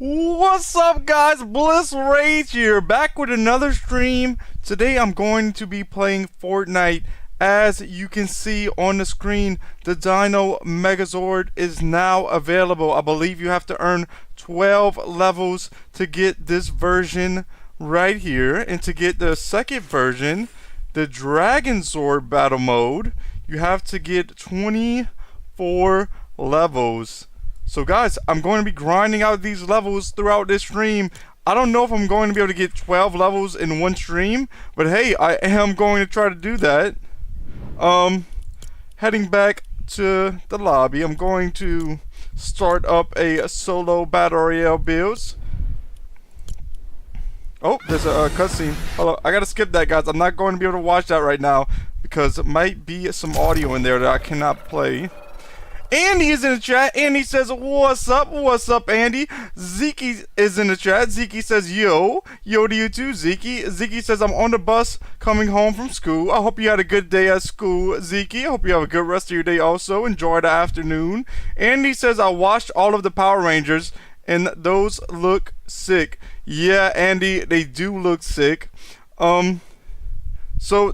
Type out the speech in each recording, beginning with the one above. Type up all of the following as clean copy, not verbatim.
What's up, guys? blissrage here, back with another stream. Today I'm going to be playing Fortnite. As you can see on the screen, the Dino Megazord is now available. I believe you have to earn 12 levels to get this version right here. And to get the second version, the Dragon Sword battle mode, you have to get 24 levels. So guys, I'm going to be grinding out these levels throughout this stream. I don't know if I'm going to be able to get 12 levels in one stream, but hey, I am going to try to do that. Heading back to the lobby, I'm going to start up a solo battle royale builds. Oh, there's a cutscene. Hold on, I gotta skip that, guys. I'm not going to be able to watch that right now because it might be some audio in there that I cannot play. Andy is in the chat. Andy says, what's up? What's up, Andy? Zeke is in the chat. Zeke says, yo. Yo to you too, Zeke. Zeke says, I'm on the bus coming home from school. I hope you had a good day at school, Zeke. I hope you have a good rest of your day also. Enjoy the afternoon. Andy says, I watched all of the Power Rangers and those look sick. Yeah, Andy, they do look sick. So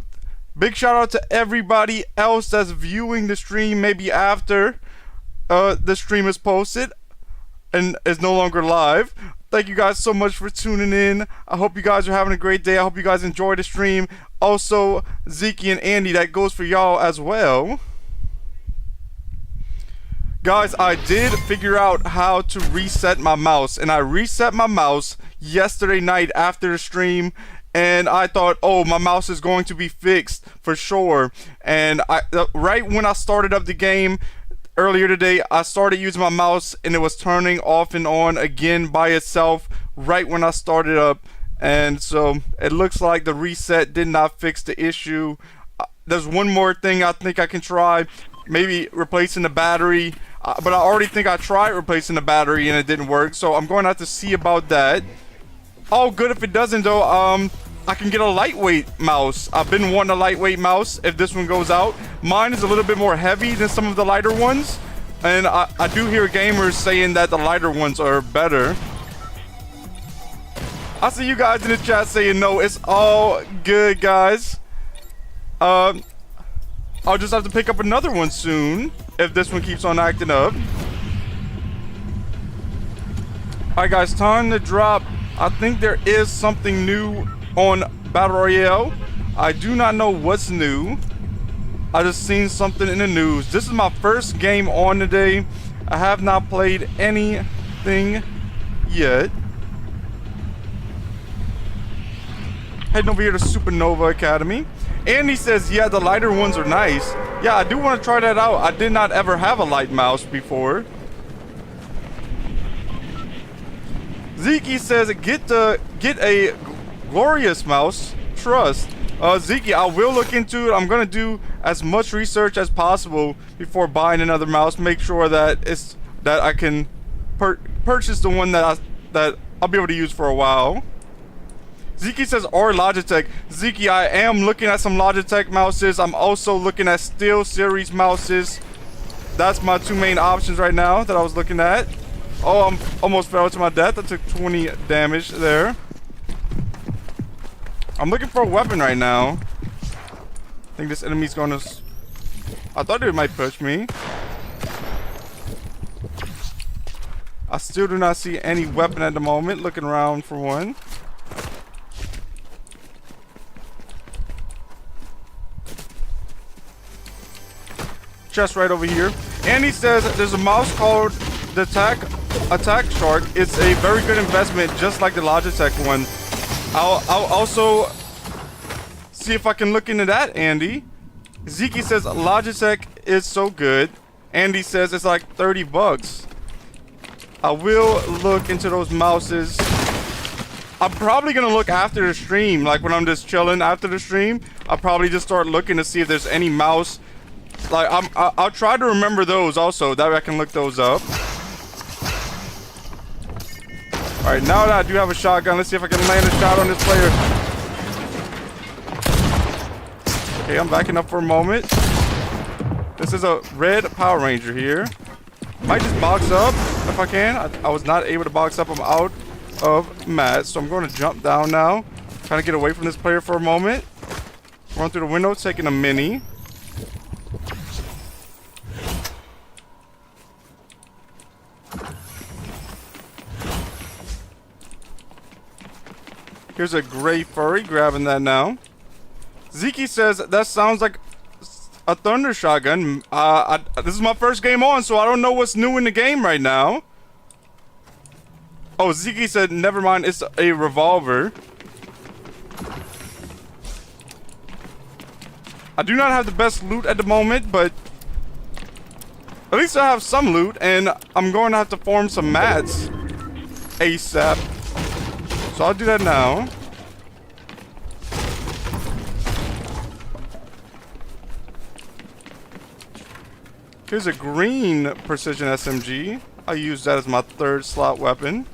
big shout out to everybody else that's viewing the stream maybe after the stream is posted and is no longer live. Thank you guys so much for tuning in. I hope you guys are having a great day. I hope you guys enjoy the stream. Also, Zeke and Andy, that goes for y'all as well. Guys, I did figure out how to reset my mouse, and I reset my mouse yesterday night after the stream. And I thought, oh, my mouse is going to be fixed for sure. And right when I started up the game earlier today, I started using my mouse and it was turning off and on again by itself right when I started up. And so it looks like the reset did not fix the issue. There's one more thing I think I can try, maybe replacing the battery. But I already think I tried replacing the battery and it didn't work. So I'm going to have to see about that. Oh, good if it doesn't though. I can get a lightweight mouse. I've been wanting a lightweight mouse if this one goes out. Mine is a little bit more heavy than some of the lighter ones. And I do hear gamers saying that the lighter ones are better. I see you guys in the chat saying no, it's all good, guys. I'll just have to pick up another one soon if this one keeps on acting up. Alright guys, time to drop. I think there is something new on Battle Royale. I do not know what's new. I just seen something in the news. This is my first game on today. I have not played anything yet. Heading over here to Supernova Academy. Andy says, yeah, the lighter ones are nice. Yeah, I do want to try that out. I did not ever have a light mouse before. Zeke says, get a glorious mouse. Trust. Zeke, I will look into it. I'm gonna do as much research as possible before buying another mouse. Make sure that I can purchase the one that I'll be able to use for a while. Zeke says, or Logitech. Zeke, I am looking at some Logitech mouses. I'm also looking at Steel Series mouses. That's my two main options right now that I was looking at. Oh, I'm almost fell to my death. I took 20 damage there. I'm looking for a weapon right now. I think this enemy's gonna... I thought it might push me. I still do not see any weapon at the moment. Looking around for one. Chest right over here. And he says there's a mouse called the Attack Shark. It's a very good investment, just like the Logitech one. I'll also see if I can look into that, Andy. Zeke says Logitech is so good. Andy says it's like 30 bucks. I will look into those mouses. I'm probably gonna look after the stream, like when I'm just chilling after the stream. I'll probably just start looking to see if there's any mouse. Like I'll try to remember those also. That way I can look those up. All right, now that I do have a shotgun, let's see if I can land a shot on this player. Okay, I'm backing up for a moment. This is a red Power Ranger here. Might just box up. if I can. I was not able to box up. I'm out of mats, so I'm going to jump down now. Trying to get away from this player for a moment. Run through the window, taking a mini. Here's a gray furry, grabbing that now. Zeke says, that sounds like a thunder shotgun. This is my first game on, so I don't know what's new in the game right now. Oh, Zeke said, never mind, it's a revolver. I do not have the best loot at the moment, but at least I have some loot, and I'm going to have to form some mats ASAP. So I'll do that now. Here's a green precision SMG. I use that as my third slot weapon.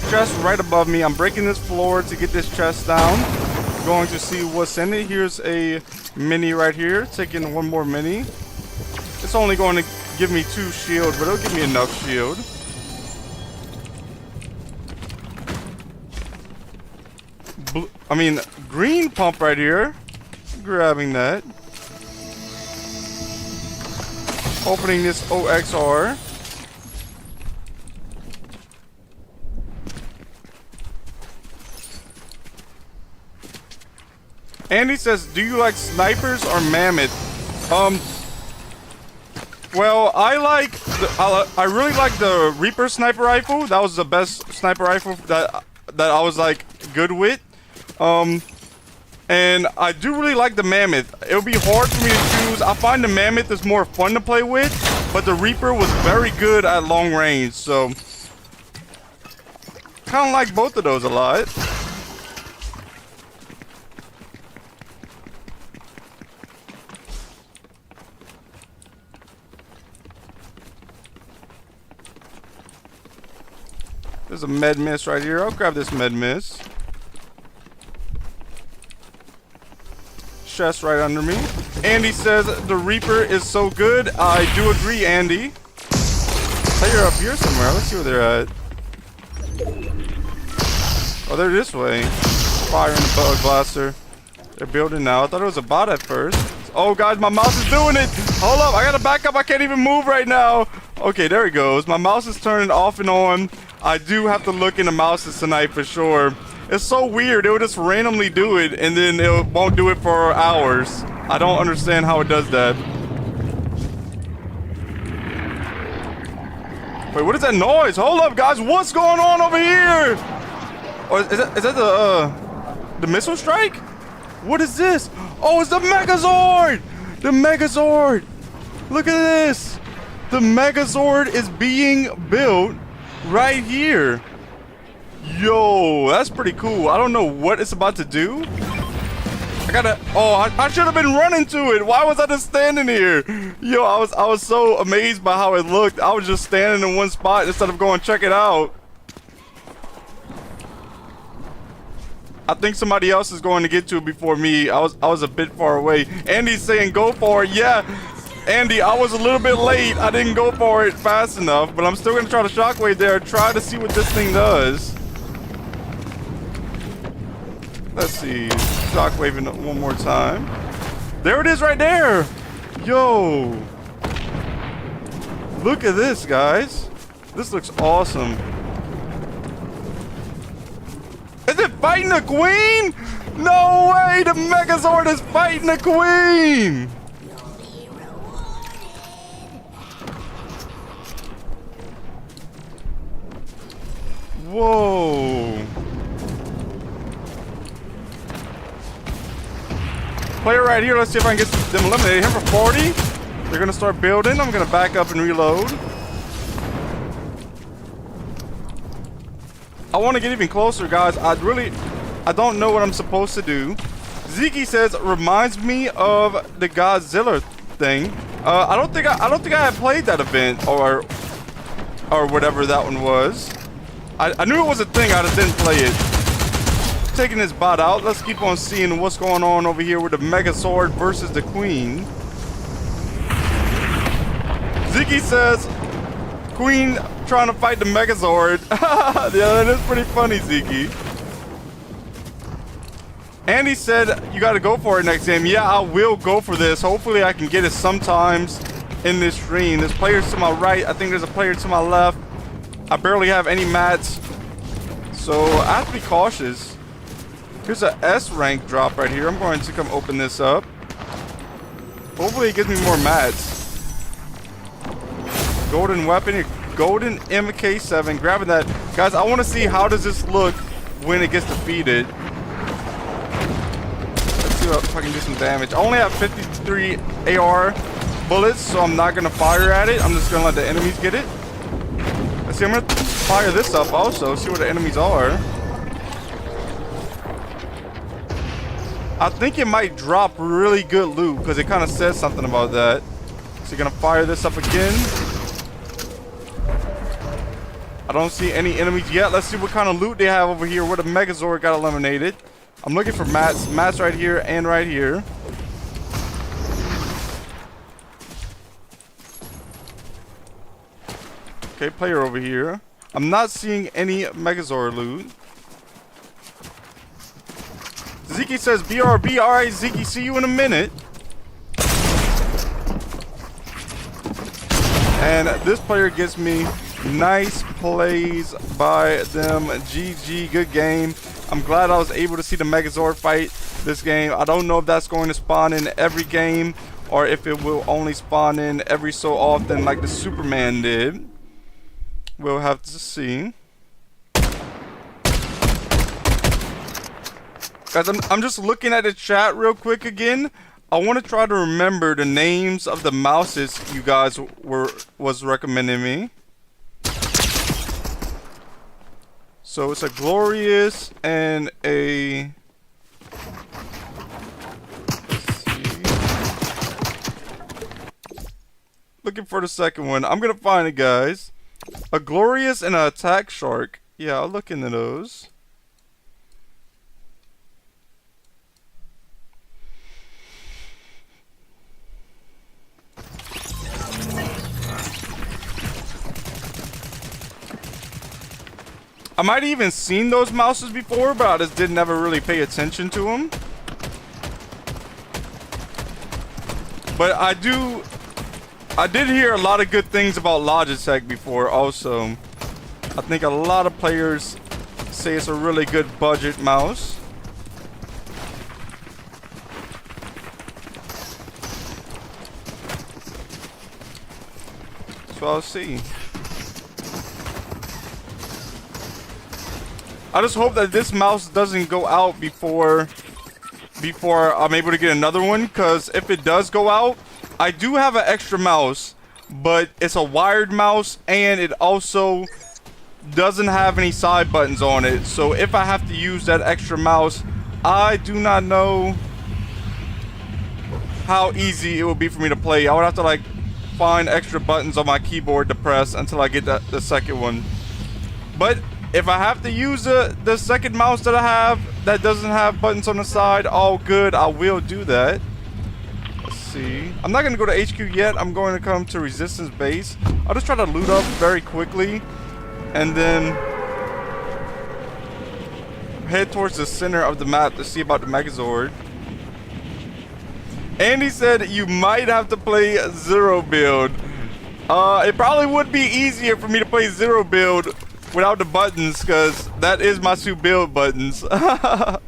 Chest right above me. I'm breaking this floor to get this chest down. Going to see what's in it. Here's a mini right here. Taking one more mini. It's only going to give me 2 shield, but it'll give me enough shield. Green pump right here. Grabbing that. Opening this OXR. Andy says, do you like snipers or mammoth? Well, I really like the Reaper sniper rifle. That was the best sniper rifle that I was like good with. And I do really like the mammoth. It'll be hard for me to choose. I find the mammoth is more fun to play with, but the Reaper was very good at long range, so kind of like both of those a lot. There's a med mist right here. I'll grab this med mist. Chest right under me. Andy says the Reaper is so good. I do agree, Andy. They're up here somewhere. Let's see where they're at. Oh, they're this way. Firing the bug blaster. They're building now. I thought it was a bot at first. Oh, guys, my mouse is doing it. Hold up. I gotta back up. I can't even move right now. Okay, there it goes. My mouse is turning off and on. I do have to look into mouses tonight for sure. It's so weird. It will just randomly do it, and then it won't do it for hours. I don't understand how it does that. Wait, what is that noise? Hold up, guys. What's going on over here? Or is that the missile strike? What is this? Oh, it's the Megazord! The Megazord! Look at this! The Megazord is being built right here. Yo, that's pretty cool. I don't know what it's about to do. I should have been running to it. Why was I just standing here? Yo, I was so amazed by how it looked. I was just standing in one spot instead of going check it out. I think somebody else is going to get to it before me. I was a bit far away. Andy's saying go for it. Yeah, Andy, I was a little bit late. I didn't go for it fast enough, but I'm still gonna try to shockwave there. Try to see what this thing does. Let's see. Shockwaving it one more time. There it is right there. Yo. Look at this, guys. This looks awesome. Is it fighting the queen? No way! The Megazord is fighting the queen! Whoa. Player right here. Let's see if I can get them eliminated. Here for 40. They're gonna start building. I'm gonna back up and reload. I want to get even closer, guys. I don't know what I'm supposed to do. Zeke says it reminds me of the Godzilla thing. I don't think I had played that event or whatever that one was. I knew it was a thing. I just didn't play it. Taking this bot out. Let's keep on seeing what's going on over here with the Megazord versus the Queen. Ziggy says, Queen trying to fight the Megazord. Yeah, that is pretty funny, Ziggy. Andy said, you got to go for it next game. Yeah, I will go for this. Hopefully, I can get it sometimes in this stream. There's players to my right. I think there's a player to my left. I barely have any mats. So, I have to be cautious. Here's an S rank drop right here. I'm going to come open this up. Hopefully, it gives me more mats. Golden weapon, golden MK7. Grabbing that. Guys, I want to see how does this look when it gets defeated. Let's see if I can do some damage. I only have 53 AR bullets, so I'm not going to fire at it. I'm just going to let the enemies get it. Let's see, I'm going to fire this up also, see what the enemies are. I think it might drop really good loot because it kind of says something about that. So you're going to fire this up again. I don't see any enemies yet. Let's see what kind of loot they have over here where the Megazord got eliminated. I'm looking for mats. Mats right here and right here. Okay, player over here. I'm not seeing any Megazord loot. Zeke says BRB. Alright, Zeke, see you in a minute. And this player gets me nice plays by them. GG, good game. I'm glad I was able to see the Megazord fight this game. I don't know if that's going to spawn in every game or if it will only spawn in every so often like the Superman did. We'll have to see. Guys, I'm just looking at the chat real quick again. I want to try to remember the names of the mouses you guys was recommending me. So it's a Glorious and a... Let's see. Looking for the second one. I'm going to find it, guys. A Glorious and an Attack Shark. Yeah, I'll look into those. I might have even seen those mouses before, but I just didn't ever really pay attention to them. But I did hear a lot of good things about Logitech before also. I think a lot of players say it's a really good budget mouse. So I'll see. I just hope that this mouse doesn't go out before I'm able to get another one, because if it does go out, I do have an extra mouse, but it's a wired mouse and it also doesn't have any side buttons on it. So if I have to use that extra mouse, I do not know how easy it will be for me to play. I would have to like find extra buttons on my keyboard to press until I get the second one. But if I have to use the second mouse that I have that doesn't have buttons on the side, all good, I will do that. Let's see. I'm not going to go to HQ yet. I'm going to come to Resistance Base. I'll just try to loot up very quickly and then head towards the center of the map to see about the Megazord. Andy said you might have to play Zero Build. It probably would be easier for me to play Zero Build without the buttons, because that is my two build buttons. But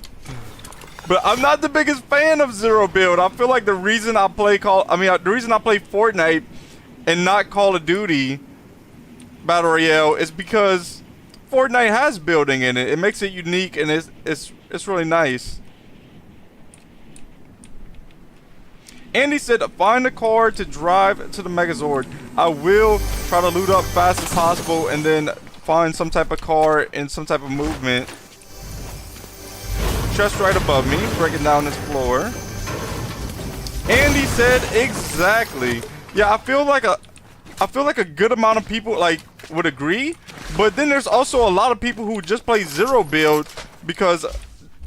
I'm not the biggest fan of Zero Build. I feel like the reason I play Fortnite and not Call of Duty Battle Royale is because Fortnite has building in it. It makes it unique and it's really nice. Andy said, find a car to drive to the Megazord. I will try to loot up fast as possible and then find some type of car and some type of movement. Just right above me, breaking down this floor. Andy said, exactly. Yeah, I feel like a good amount of people like would agree, but then there's also a lot of people who just play Zero Build because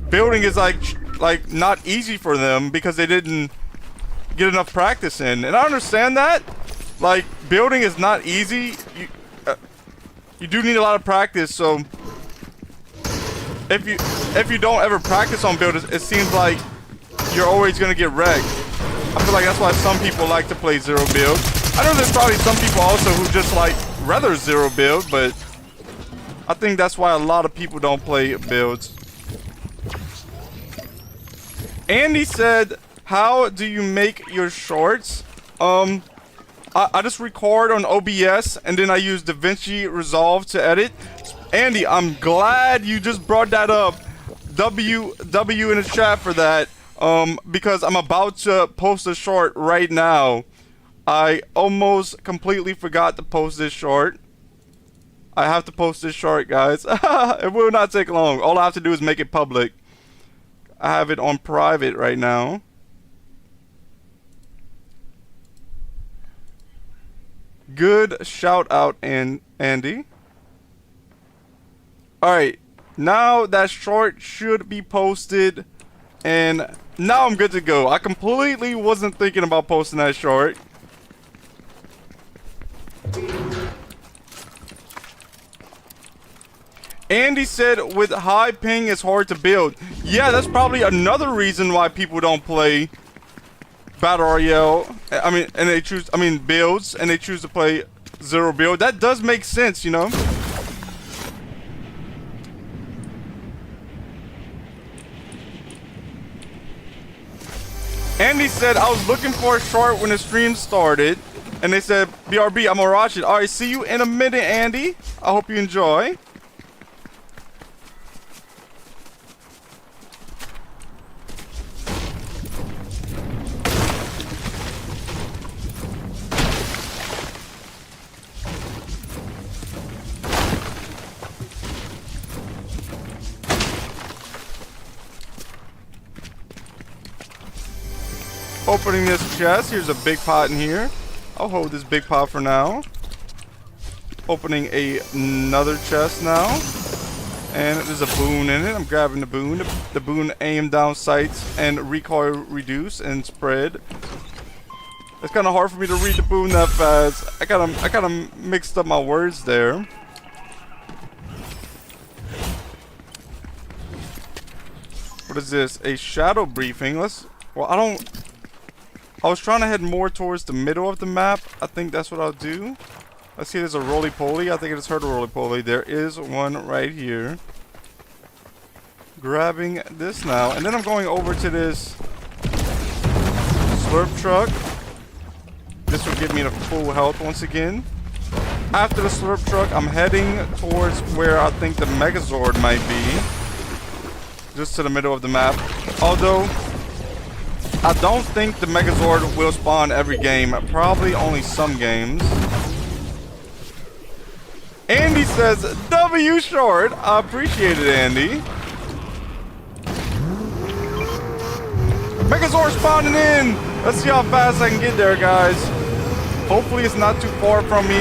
building is like not easy for them because they didn't get enough practice in. And I understand that. Like, building is not easy. You do need a lot of practice, so if you don't ever practice on build, it seems like you're always gonna get wrecked. I feel like that's why some people like to play zero build. I know there's probably some people also who just like rather zero build, but I think that's why a lot of people don't play builds. Andy said, how do you make your shorts? I just record on OBS and then I use DaVinci Resolve to edit. Andy, I'm glad you just brought that up. W in the chat for that. Because I'm about to post a short right now. I almost completely forgot to post this short. I have to post this short, guys. It will not take long. All I have to do is make it public. I have it on private right now. Good shout out, Andy. Alright, now that short should be posted, and now I'm good to go. I completely wasn't thinking about posting that short. Andy said with high ping it's hard to build. Yeah, that's probably another reason why people don't play Battle Royale. Builds, and they choose to play zero build. That does make sense, you know. Andy said, I was looking for a short when the stream started, and they said, BRB, I'm gonna watch it. Alright, see you in a minute, Andy. I hope you enjoy. Opening this chest. Here's a big pot in here. I'll hold this big pot for now. Opening another chest now. And there's a boon in it. I'm grabbing the boon. The boon aim down sights and recoil reduce and spread. It's kind of hard for me to read the boon that fast. I kind of mixed up my words there. What is this? A shadow briefing. I was trying to head more towards the middle of the map. I think that's what I'll do. Let's see, there's a roly-poly. I think I just heard a roly-poly. There is one right here. Grabbing this now. And then I'm going over to this slurp truck. This will give me the full health once again. After the slurp truck, I'm heading towards where I think the Megazord might be. Just to the middle of the map. Although I don't think the Megazord will spawn every game. Probably only some games. Andy says, W short. I appreciate it, Andy. Megazord spawning in. Let's see how fast I can get there, guys. Hopefully it's not too far from me.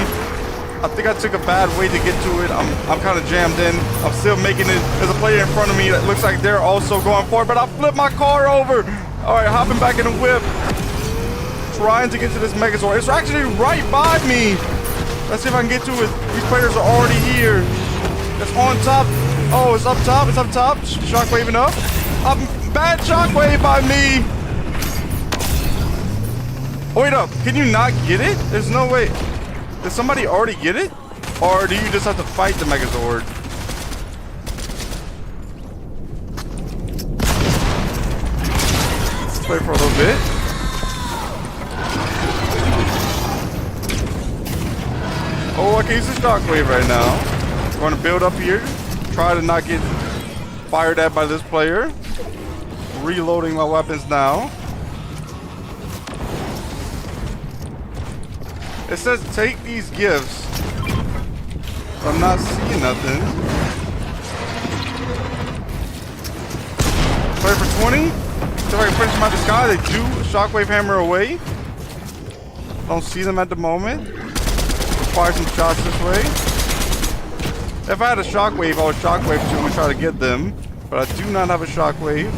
I think I took a bad way to get to it. I'm kind of jammed in. I'm still making it. There's a player in front of me that looks like they're also going for it, but I flipped my car over. Alright, hopping back in the whip. Trying to get to this Megazord. It's actually right by me. Let's see if I can get to it. These players are already here. It's on top. Oh, it's up top. It's up top. Shockwaving up. Bad shockwave by me. Oh, wait up. Can you not get it? There's no way. Did somebody already get it? Or do you just have to fight the Megazord? Play for a little bit. Oh, I can use the shockwave right now. I'm going to build up here. Try to not get fired at by this player. Reloading my weapons now. It says take these gifts. I'm not seeing nothing. Play for 20. See if I can finish them out the sky. They do shockwave hammer away. Don't see them at the moment. Fire some shots this way. If I had a shockwave, I would shockwave to them and try to get them. But I do not have a shockwave.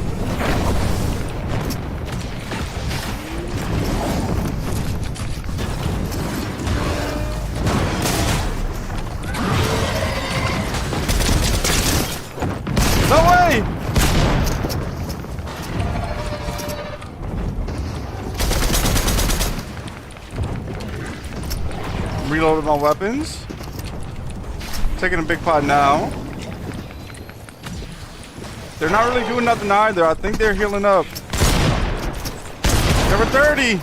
Reloaded my weapons. Taking a big pot now. They're not really doing nothing either. I think they're healing up. Number 30.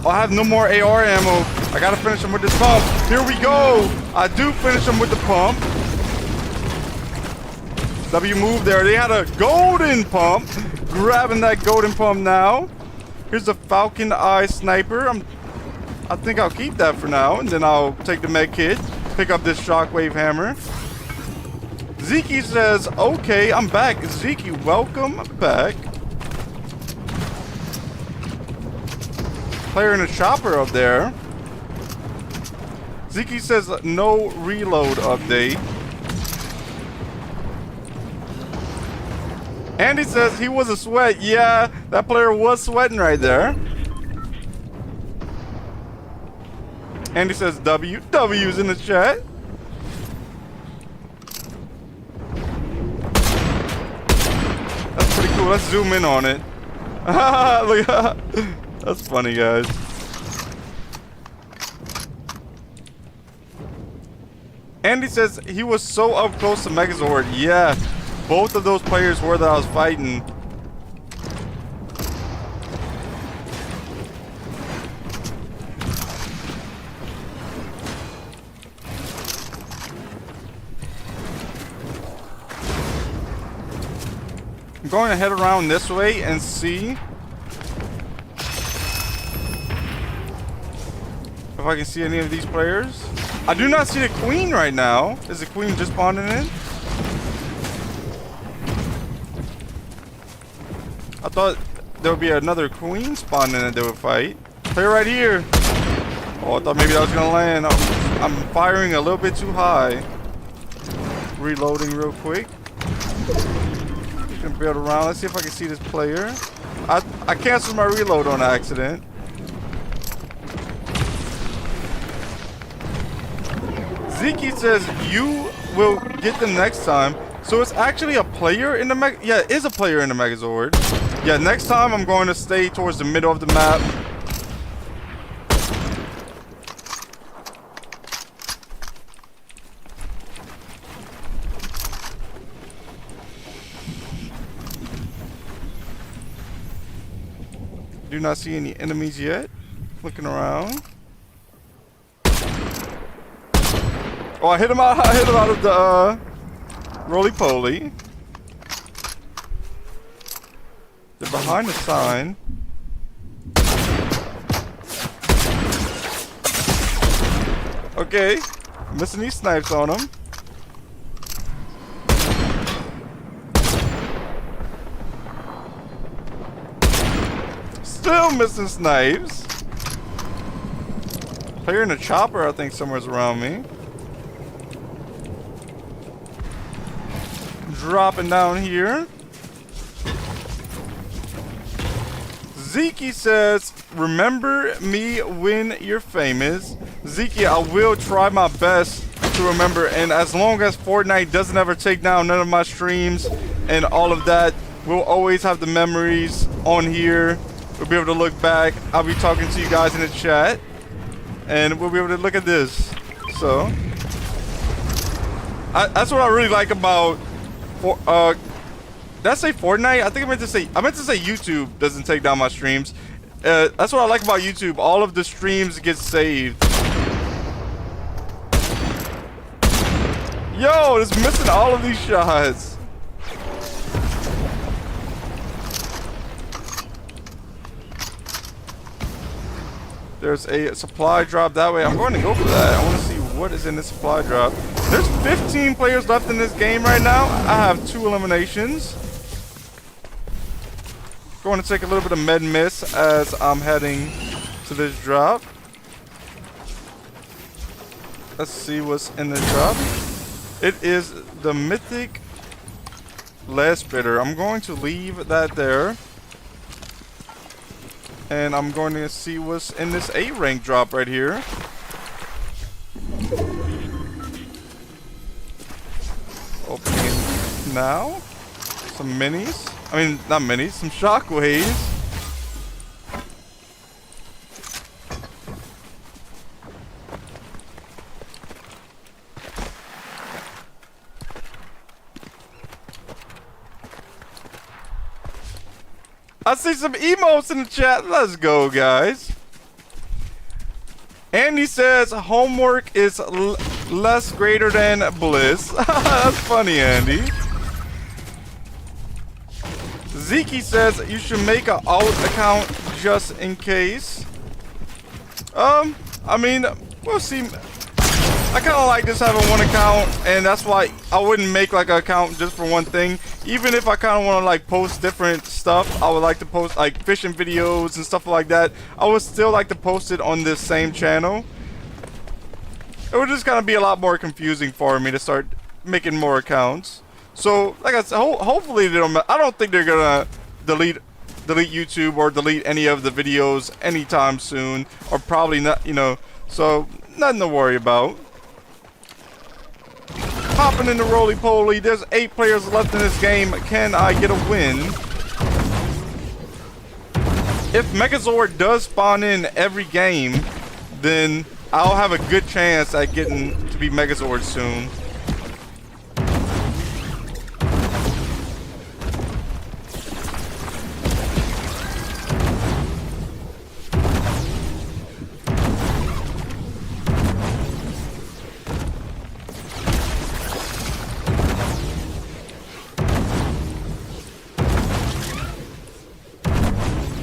I have no more AR ammo. I gotta finish him with this pump. Here we go. I do finish him with the pump. W move there. They had a golden pump. Grabbing that golden pump now. Here's the Falcon Eye Sniper. I think I'll keep that for now. And then I'll take the med kit. Pick up this shockwave hammer. Zeke says, okay, I'm back. Zeke, welcome back. Player in a chopper up there. Zeke says, no reload update. Andy says he was a sweat. Yeah, that player was sweating right there. Andy says W. W's in the chat. That's pretty cool. Let's zoom in on it. Look at that. That's funny, guys. Andy says he was so up close to Megazord. Yeah. Both of those players were that I was fighting. I'm going to head around this way and see if I can see any of these players. I do not see the queen right now. Is the queen just spawning in? I thought there would be another queen spawning and they would fight. Player right here. Oh, I thought maybe that was gonna land. I'm firing a little bit too high. Reloading real quick. Just gonna build around. Let's see if I can see this player. I canceled my reload on accident. Zeke says you will get them next time. So it's actually a player in the yeah, it is a player in the Megazord. Yeah, next time I'm going to stay towards the middle of the map. Do not see any enemies yet. Looking around. Oh, I hit him out. I hit him out of the roly-poly. They're behind the sign. Okay. Missing these snipes on them. Still missing snipes. Player in a chopper, I think, somewhere's around me. Dropping down here. Zeke says, remember me when you're famous. Zeke, I will try my best to remember, and as long as Fortnite doesn't ever take down none of my streams and all of that, we'll always have the memories on here. We'll be able to look back. I'll be talking to you guys in the chat, and we'll be able to look at this. So that's what I really like about did I say Fortnite? I think I meant to say YouTube doesn't take down my streams. That's what I like about YouTube. All of the streams get saved. Yo, it's missing all of these shots. There's a supply drop that way. I'm going to go for that. I want to see what is in this supply drop. There's 15 players left in this game right now. I have 2 eliminations. Going to take a little bit of med miss as I'm heading to this drop. Let's see what's in this drop. It is the mythic lead spitter. I'm going to leave that there. And I'm going to see what's in this A rank drop right here. Opening it now. Some minis. I mean, not minis, some shockwaves. I see some emotes in the chat. Let's go, guys. Andy says homework is less greater than bliss. That's funny, Andy. Zeke says you should make an alt account just in case. I mean, we'll see. I kind of like just having one account, and that's why I wouldn't make like an account just for one thing. Even if I kind of want to like post different stuff, I would like to post like fishing videos and stuff like that. I would still like to post it on this same channel. It would just kind of be a lot more confusing for me to start making more accounts. So, like I said, hopefully they don't. I don't think they're gonna delete YouTube or delete any of the videos anytime soon, or probably not. You know, so nothing to worry about. Hopping in the roly-poly. There's 8 players left in this game. Can I get a win? If Megazord does spawn in every game, then I'll have a good chance at getting to be Megazord soon.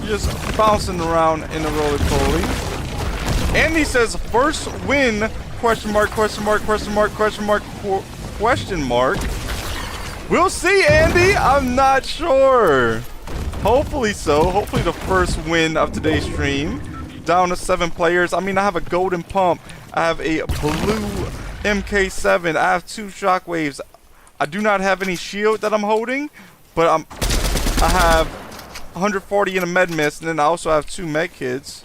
Just bouncing around in the roly-poly. Andy says first win, question mark, question mark, question mark, question mark, question mark. We'll see, Andy. I'm not sure. Hopefully so. Hopefully the first win of today's stream. Down to 7 players. I mean, I have a golden pump. I have a blue MK7. I have 2 shockwaves. I do not have any shield that I'm holding, but I have 140 in a med mist, and then I also have 2 med kits.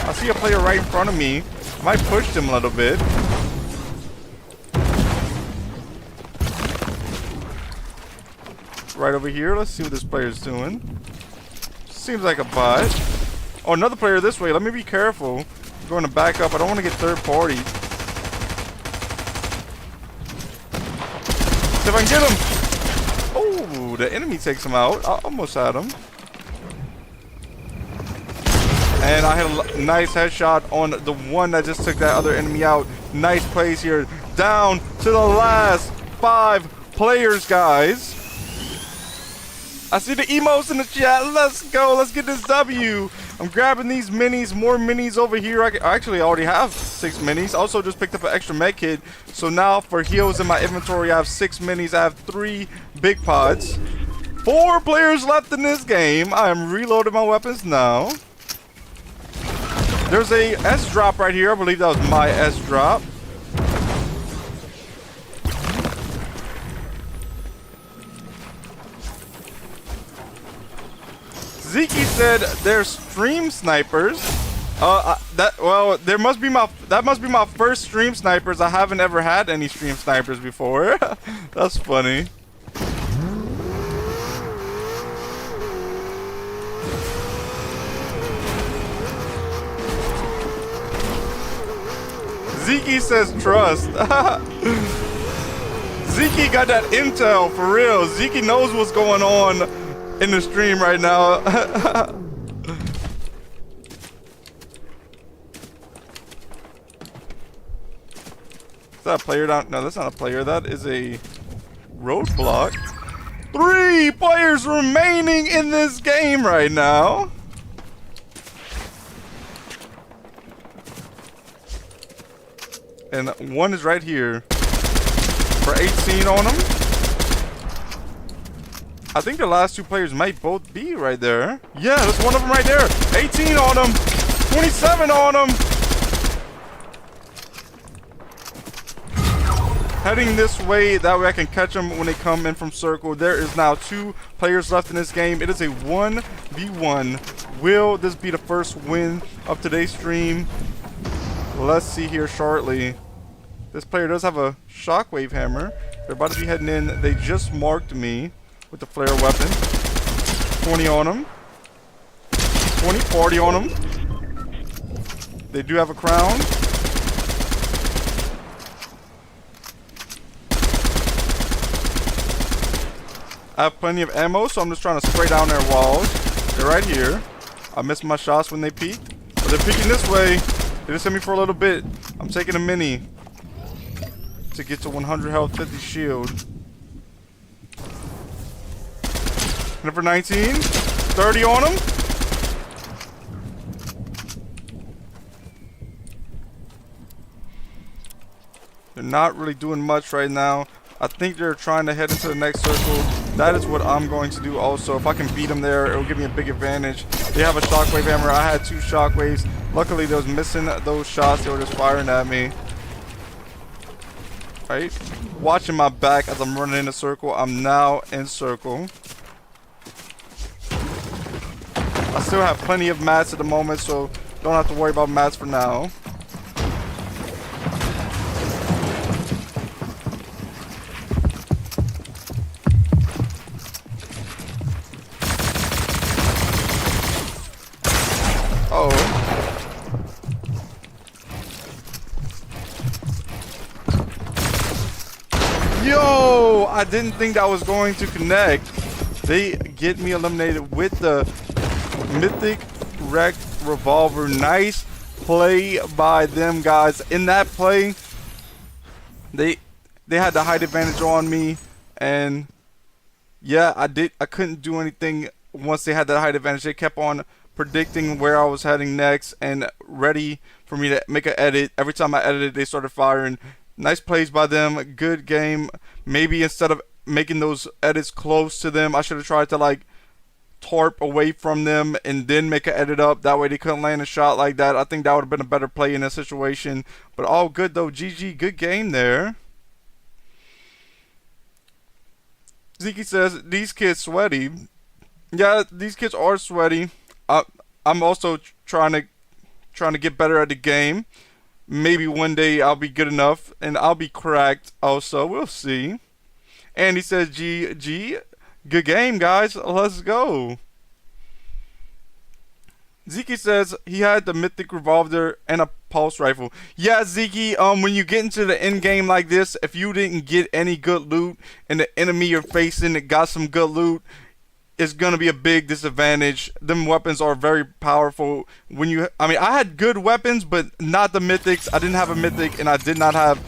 I see a player right in front of me. I might push him a little bit. Right over here. Let's see what this player's doing. Seems like a bot. Oh, another player this way. Let me be careful. I'm going to back up. I don't want to get third party. See if I can get him. Oh, the enemy takes him out. I almost had him. And I had a nice headshot on the one that just took that other enemy out. Nice plays here. Down to the last 5 players, guys. I see the emotes in the chat. Let's go. Let's get this W. I'm grabbing these minis. More minis over here. I actually already have 6 minis. Also just picked up an extra med kit. So now for heals in my inventory, I have 6 minis. I have 3 big pods. 4 players left in this game. I am reloading my weapons now. There's a S drop right here. I believe that was my S drop. Zeke said they're stream snipers. That must be my first stream snipers. I haven't ever had any stream snipers before. That's funny. Zeke says trust. Zeke got that intel for real. Zeke knows what's going on in the stream right now. Is that a player down? No, that's not a player. That is a roadblock. 3 players remaining in this game right now. And one is right here for 18 on him. I think the last 2 players might both be right there. Yeah, there's one of them right there. 18 on him. 27 on him. Heading this way, that way I can catch them when they come in from circle. There is now 2 players left in this game. It is a 1v1. Will this be the first win of today's stream? Let's see here shortly. This player does have a shockwave hammer. They're about to be heading in. They just marked me with the flare weapon. 20 on them. 20, 40 on them. They do have a crown. I have plenty of ammo, so I'm just trying to spray down their walls. They're right here. I missed my shots when they peeked. But they're peeking this way. They just hit me for a little bit. I'm taking a mini to get to 100 health, 50 shield. Number 19. 30 on him. They're not really doing much right now. I think they're trying to head into the next circle. That is what I'm going to do also. If I can beat them there, it'll give me a big advantage. They have a shockwave hammer. I had 2 shockwaves. Luckily, they was missing those shots. They were just firing at me. Right? Watching my back as I'm running in a circle. I'm now in circle. I still have plenty of mats at the moment, so don't have to worry about mats for now. Yo, I didn't think that was going to connect. They get me eliminated with the Mythic Wreck Revolver. Nice play by them, guys. In that play, they had the height advantage on me, and yeah, I couldn't do anything once they had that height advantage. They kept on predicting where I was heading next and ready for me to make an edit. Every time I edited, they started firing. Nice plays by them. Good game. Maybe instead of making those edits close to them, I should have tried to like tarp away from them and then make an edit up. That way they couldn't land a shot like that. I think that would have been a better play in this situation. But all good though. GG. Good game there. Zeke says, these kids sweaty. Yeah, these kids are sweaty. I'm also trying to get better at the game. Maybe one day I'll be good enough and I'll be cracked also. We'll see. And he says, GG. Good game, guys. Let's go. Zeke says he had the Mythic Revolver and a pulse rifle. Yeah, Zeke, when you get into the end game like this, if you didn't get any good loot and the enemy you're facing that got some good loot, it's gonna be a big disadvantage. Them weapons are very powerful. I had good weapons, but not the mythics. I didn't have a mythic, and I did not have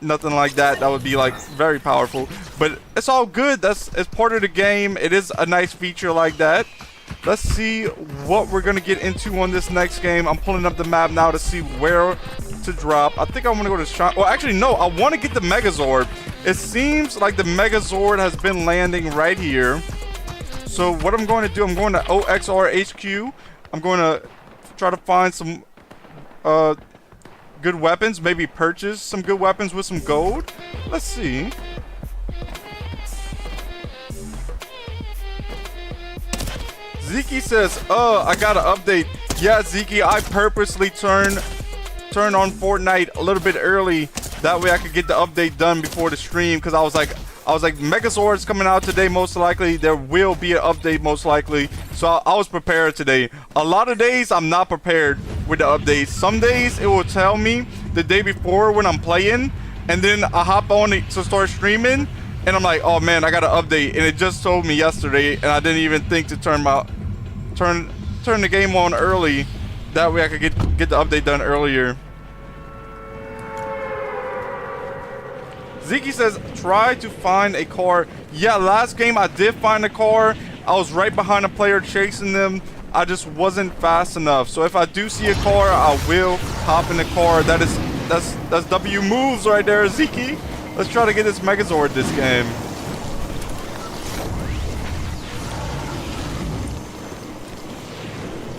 nothing like that. That would be like very powerful. But it's all good. It's part of the game. It is a nice feature like that. Let's see what we're gonna get into on this next game. I'm pulling up the map now to see where to drop. I think I want to go to shot. Well, actually, no. I want to get the Megazord. It seems like the Megazord has been landing right here. So what I'm going to do, I'm going to OXR HQ. I'm going to try to find some good weapons. Maybe purchase some good weapons with some gold. Let's see. Zeke says, I got an update. Yeah, Zeke, I purposely turned on Fortnite a little bit early. That way I could get the update done before the stream, because I was like, Megazord's coming out today, most likely. There will be an update, most likely. So I was prepared today. A lot of days, I'm not prepared with the updates. Some days, it will tell me the day before when I'm playing. And then I hop on to start streaming. And I'm like, oh man, I got an update. And it just told me yesterday. And I didn't even think to turn the game on early. That way I could get the update done earlier. Zeke says, try to find a car. Yeah, last game I did find a car. I was right behind a player chasing them. I just wasn't fast enough. So if I do see a car, I will hop in the car. That's W moves right there, Zeke. Let's try to get this Megazord this game.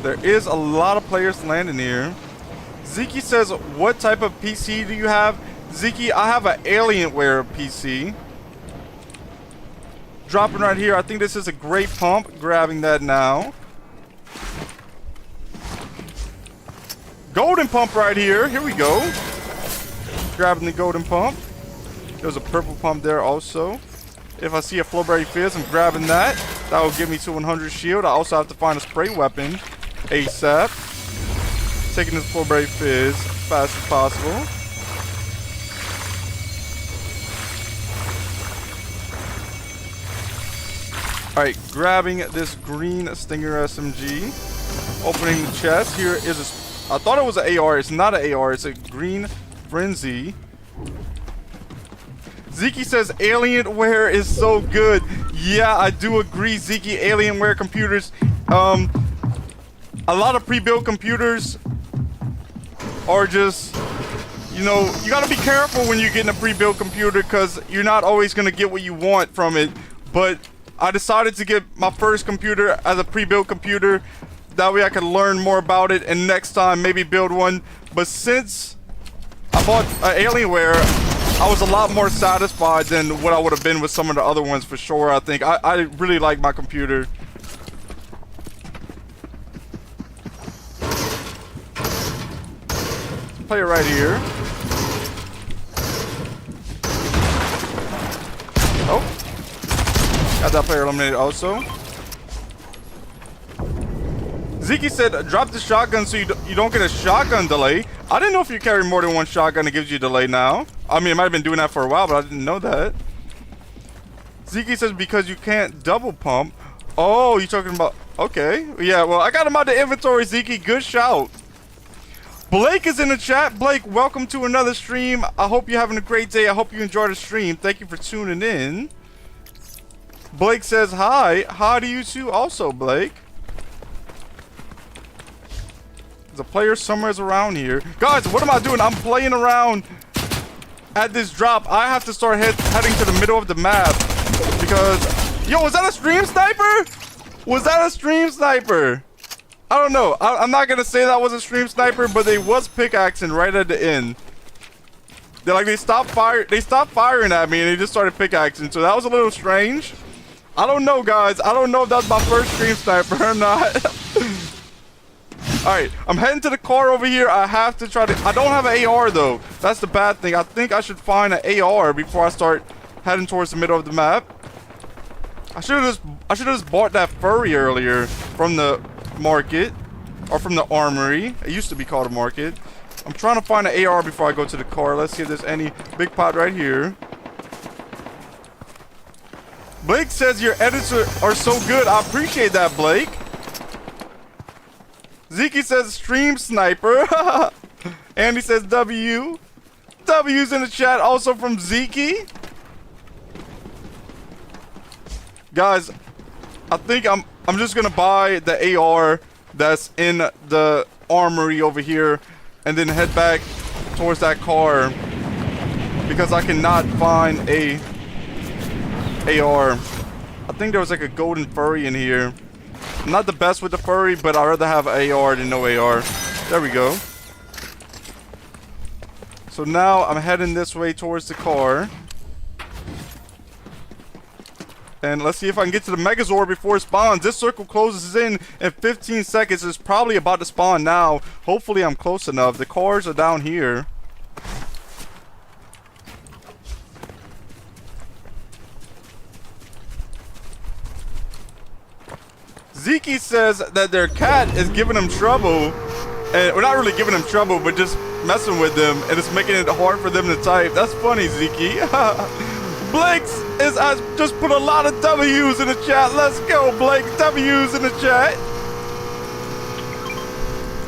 There is a lot of players landing here. Zeke says, what type of PC do you have? Zeke, I have an Alienware PC. Dropping right here. I think this is a great pump. Grabbing that now. Golden pump right here. Here we go. Grabbing the golden pump. There's a purple pump there also. If I see a Flowberry Fizz, I'm grabbing that. That will give me to 100 shield. I also have to find a spray weapon ASAP. Taking this Flowberry Fizz as fast as possible. Alright, grabbing this green Stinger SMG. Opening the chest. Here is a... I thought it was an AR. It's not an AR. It's a green Frenzy. Zeke says Alienware is so good. Yeah, I do agree, Zeke. Alienware computers. A lot of pre-built computers are just... You know, you gotta be careful when you're getting a pre-built computer because you're not always gonna get what you want from it. But I decided to get my first computer as a pre-built computer. That way I could learn more about it and next time maybe build one. But since I bought Alienware, I was a lot more satisfied than what I would have been with some of the other ones for sure, I think. I really like my computer. Player right here. Oh. Got that player eliminated also. Zeke said, drop the shotgun so you don't get a shotgun delay. I didn't know if you carry more than one shotgun, it gives you a delay now. I mean, it might have been doing that for a while, but I didn't know that. Zeke says, because you can't double pump. Oh, you're talking about... Okay. Yeah, well, I got him out of the inventory, Zeke. Good shout. Blake is in the chat. Blake, welcome to another stream. I hope you're having a great day. I hope you enjoy the stream. Thank you for tuning in. Blake says, hi. Hi to you too also, Blake. There's a player somewhere around here. Guys, what am I doing? I'm playing around at this drop. I have to start heading to the middle of the map. Because... Yo, was that a stream sniper? Was that a stream sniper? I don't know. I'm not going to say that was a stream sniper, but they was pickaxing right at the end. They stopped firing at me and they just started pickaxing. So that was a little strange. I don't know, guys. I don't know if that's my first stream sniper or not. Alright, I'm heading to the car over here. I have to try to... I don't have an AR, though. That's the bad thing. I think I should find an AR before I start heading towards the middle of the map. I should have just bought that furry earlier from the market. Or from the armory. It used to be called a market. I'm trying to find an AR before I go to the car. Let's see if there's any big pot right here. Blake says your edits are so good. I appreciate that, Blake. Zeke says stream sniper. Andy says W. W's in the chat also from Zeke. Guys, I think I'm just gonna buy the AR that's in the armory over here and then head back towards that car because I cannot find a AR. I think there was like a golden furry in here. I'm not the best with the furry, but I'd rather have AR than no AR. There we go. So now I'm heading this way towards the car. And let's see if I can get to the Megazord before it spawns. This circle closes in 15 seconds. It's probably about to spawn now. Hopefully I'm close enough. The cars are down here. Zeke says that their cat is giving them trouble. And we're not really giving them trouble, but just messing with them. And it's making it hard for them to type. That's funny, Zeke. Blake has just put a lot of W's in the chat. Let's go, Blake. W's in the chat.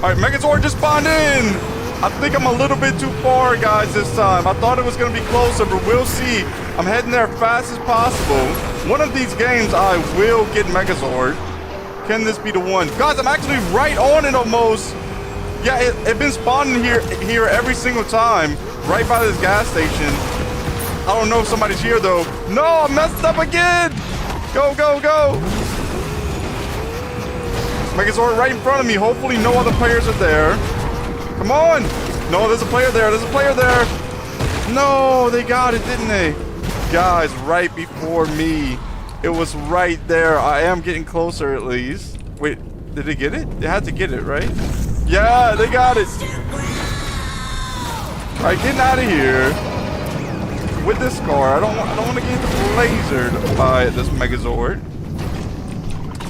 Alright, Megazord just spawned in. I think I'm a little bit too far, guys, this time. I thought it was going to be closer, but we'll see. I'm heading there fast as possible. One of these games, I will get Megazord. Can this be the one? Guys, I'm actually right on it almost. Yeah, it's been spawning here every single time. Right by this gas station. I don't know if somebody's here, though. No, I messed up again. Go, go, go. Megazord right in front of me. Hopefully no other players are there. Come on. No, there's a player there. There's a player there. No, they got it, didn't they? Guys, right before me. It was right there. I am getting closer at least. Wait, did they get it? They had to get it, right? Yeah, they got it. All right, getting out of here with this car. I don't want to get lasered by this Megazord.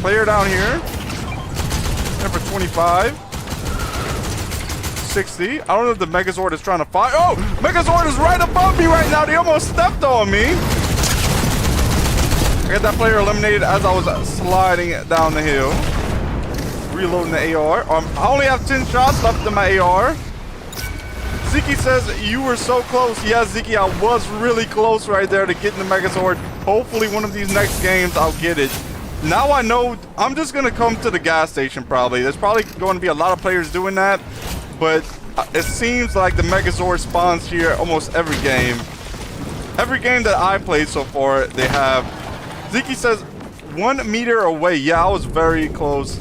Player down here. There for 25. 60. I don't know if the Megazord is trying to fire. Oh, Megazord is right above me right now. They almost stepped on me. I I got that player eliminated as I was sliding down the hill. Reloading the AR. I only have 10 shots left in my AR. Ziki says, you were so close. Yeah, Ziki, I was really close right there to getting the Megazord. Hopefully one of these next games I'll get it. Now I know I'm just going to come to the gas station probably. There's probably going to be a lot of players doing that. But it seems like the Megazord spawns here almost every game. Every game that I played so far, they have. Ziki says, 1 meter away. Yeah, I was very close.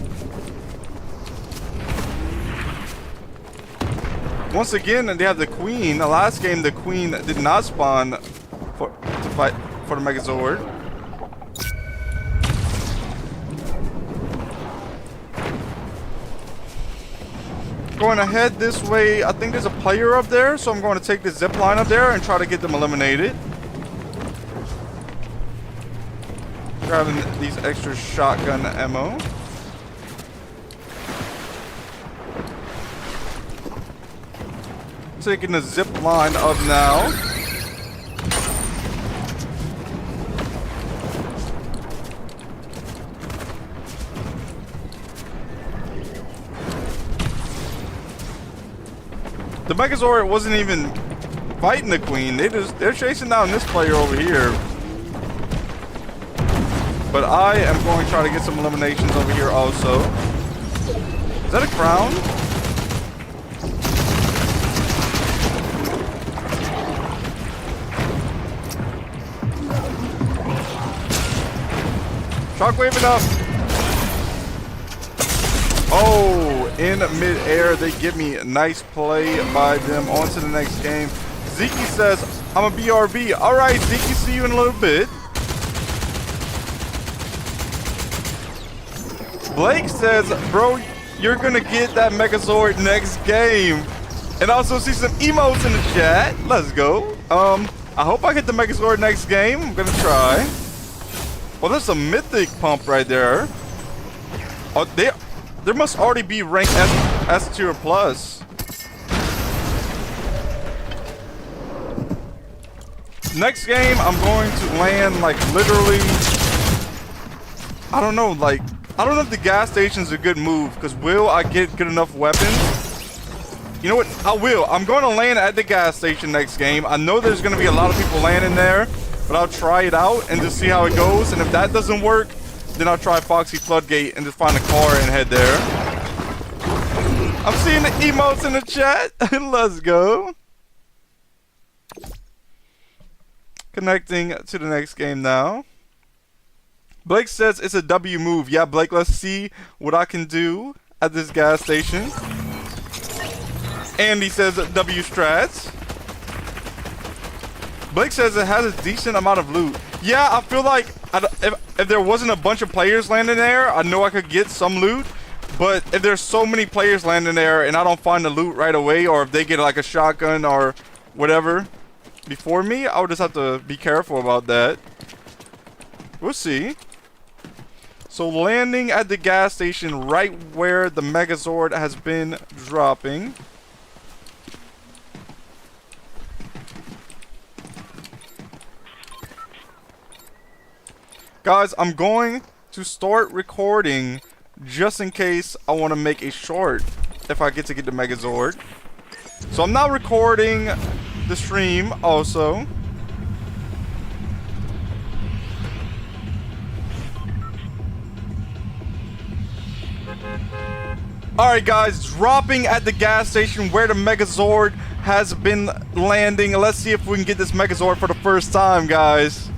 Once again, they have the Queen. The last game, the Queen did not spawn to fight for the Megazord. Going ahead this way, I think there's a player up there, so I'm going to take the zip line up there and try to get them eliminated. Grabbing these extra shotgun ammo. Taking the zip line up now. The Megazord wasn't even fighting the Queen. They're chasing down this player over here. But I am going to try to get some eliminations over here also. Is that a crown? Shockwaving up. Oh, in mid-air, they give me a nice play by them. On to the next game. Ziki says, I'm a BRB. All right, Ziki, see you in a little bit. Blake says, bro, you're going to get that Megazord next game. And also see some emotes in the chat. Let's go. I hope I get the Megazord next game. I'm going to try. Well, there's a mythic pump right there. Oh, there must already be rank S tier plus. Next game, I'm going to land like literally. I don't know, like I don't know if the gas station's a good move because will I get good enough weapons? You know what? I will. I'm going to land at the gas station next game. I know there's going to be a lot of people landing there. But I'll try it out and just see how it goes. And if that doesn't work, then I'll try Foxy Floodgate and just find a car and head there. I'm seeing the emotes in the chat. Let's go. Connecting to the next game now. Blake says it's a W move. Yeah, Blake, let's see what I can do at this gas station. Andy says W strats. Blake says it has a decent amount of loot. Yeah, I feel like if there wasn't a bunch of players landing there, I know I could get some loot. But if there's so many players landing there and I don't find the loot right away, or if they get like a shotgun or whatever before me, I would just have to be careful about that. We'll see. So landing at the gas station right where the Megazord has been dropping. Guys, I'm going to start recording just in case I want to make a short if I get the Megazord. So I'm not recording the stream also. Alright guys, dropping at the gas station where the Megazord has been landing. Let's see if we can get this Megazord for the first time, guys.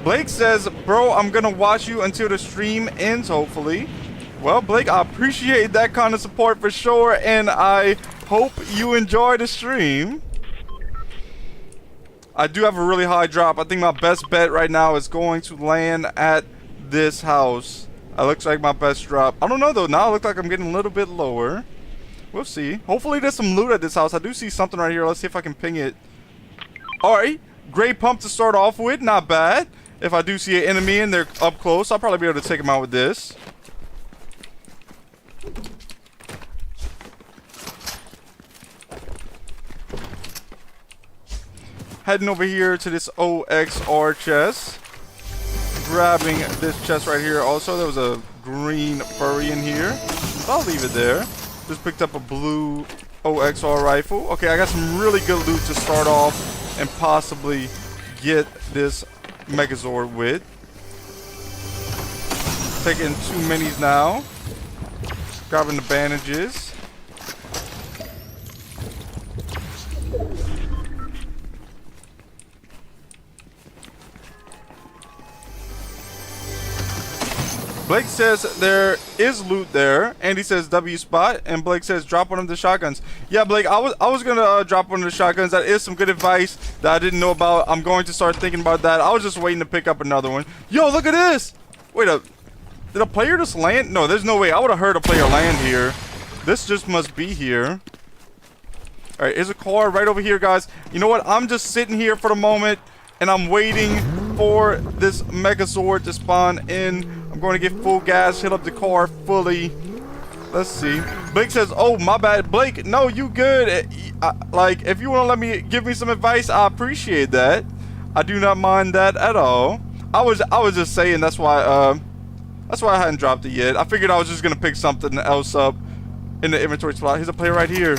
Blake says, bro, I'm gonna watch you until the stream ends, hopefully. Well, Blake, I appreciate that kind of support for sure, and I hope you enjoy the stream. I do have a really high drop. I think my best bet right now is going to land at this house. It looks like my best drop. I don't know, though. Now it looks like I'm getting a little bit lower. We'll see. Hopefully there's some loot at this house. I do see something right here. Let's see if I can ping it. Alright. Great pump to start off with. Not bad. If I do see an enemy and they're up close, I'll probably be able to take them out with this. heading over here to this OXR chest. Grabbing this chest right here. Also, there was a green furry in here. I'll leave it there. Just picked up a blue OXR rifle. Okay, I got some really good loot to start off and possibly get this Megazord with. Taking 2 minis now. Grabbing the bandages. Blake says there is loot there. Andy says W spot, and Blake says drop one of the shotguns. Yeah, Blake, I was gonna drop one of the shotguns. That is some good advice that I didn't know about. I'm going to start thinking about that. I was just waiting to pick up another one. Yo, look at this. Wait up. Did a player just land? No, there's no way. I would have heard a player land here. This just must be here. All right, there's a car right over here, guys. You know what? I'm just sitting here for the moment, and I'm waiting for this Megazord to spawn in. I'm going to get full gas, hit up the car fully. Let's see. Blake says, oh, my bad. Blake, no, you good. Like, if you want to give me some advice, I appreciate that. I do not mind that at all. I was just saying that's why I hadn't dropped it yet. I figured I was just going to pick something else up in the inventory slot. Here's a player right here.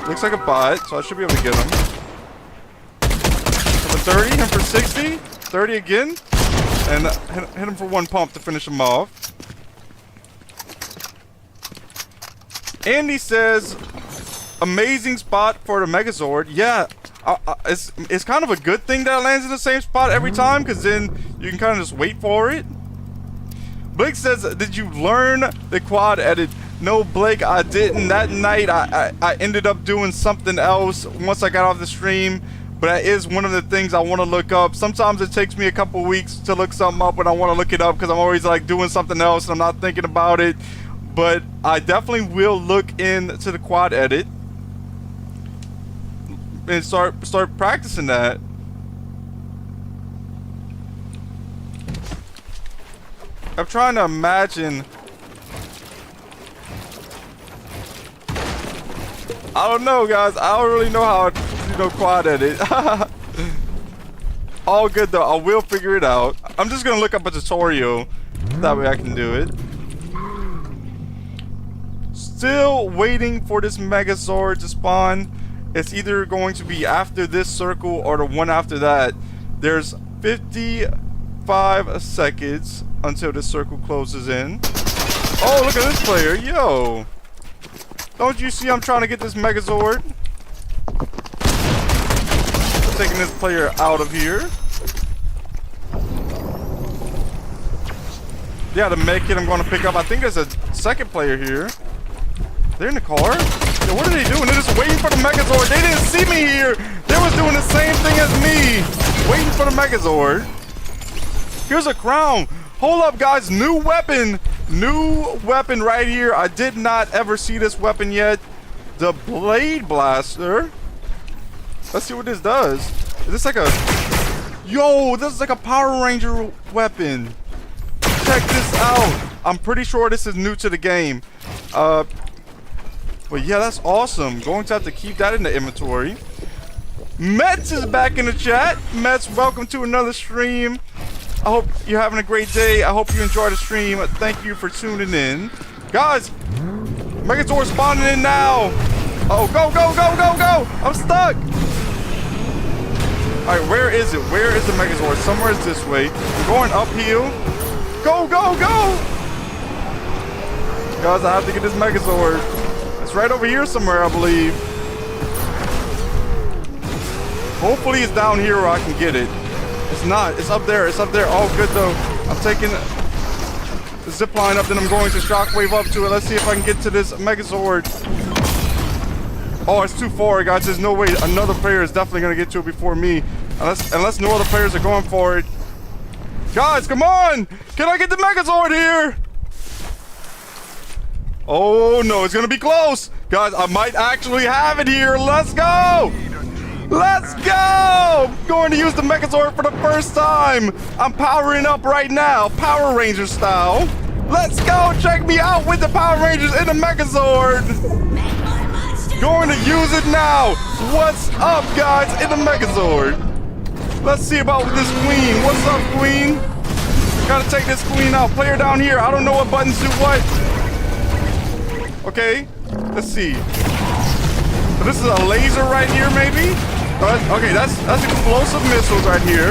Looks like a bot, so I should be able to get him. For 30, him for 60, 30 again, and hit him for 1 pump to finish him off. Andy says, amazing spot for the Megazord. Yeah, it's kind of a good thing that it lands in the same spot every time, because then you can kind of just wait for it. Blake says, did you learn the quad edit? No, Blake, I didn't. That night, I ended up doing something else once I got off the stream. But that is one of the things I want to look up. Sometimes it takes me a couple weeks to look something up when I want to look it up, because I'm always like doing something else and I'm not thinking about it. But I definitely will look into the quad edit and start practicing that. I'm trying to imagine. I don't know, guys. I don't really know how to, quad edit. All good though. I will figure it out. I'm just gonna look up a tutorial. That way I can do it. Still waiting for this Megazord to spawn. It's either going to be after this circle or the one after that. There's 55 seconds until this circle closes in. Oh, look at this player. Yo. Don't you see I'm trying to get this Megazord? Taking this player out of here. Yeah, the med kit I'm going to pick up. I think there's a second player here. They're in the car? Yo, what are they doing? They're just waiting for the Megazord. They didn't see me here. They was doing the same thing as me. Waiting for the Megazord. Here's a crown. Hold up, guys. New weapon. New weapon right here. I did not ever see this weapon yet. The Blade Blaster. Let's see what this does. Is this like a... Yo, this is like a Power Ranger weapon. Check this out. I'm pretty sure this is new to the game. But yeah, that's awesome. Going to have to keep that in the inventory. Mets is back in the chat. Mets, welcome to another stream. I hope you're having a great day. I hope you enjoy the stream. Thank you for tuning in. Guys, Megazord spawning in now. Oh, go, go, go, go, go. I'm stuck. All right, where is it? Where is the Megazord? Somewhere is this way. I'm going uphill. Go, go, go. Guys, I have to get this Megazord. It's right over here somewhere, I believe. Hopefully it's down here where I can get it. It's not. It's up there. It's up there. Oh, good, though. I'm taking the zip line up, then I'm going to shockwave up to it. Let's see if I can get to this Megazord. Oh, it's too far, guys. There's no way. Another player is definitely going to get to it before me. Unless no other players are going for it. Guys, come on! Can I get the Megazord here? Oh, no. It's going to be close. Guys, I might actually have it here. Let's go! Let's go! I'm going to use the Megazord for the first time. I'm powering up right now, Power Ranger style. Let's go! Check me out with the Power Rangers in the Megazord. Going to use it now. What's up, guys, in the Megazord? Let's see about this queen. What's up, queen? Gotta take this queen out. Player down here. I don't know what buttons do what. Okay, let's see. So this is a laser right here, maybe? Okay, that's explosive missiles right here.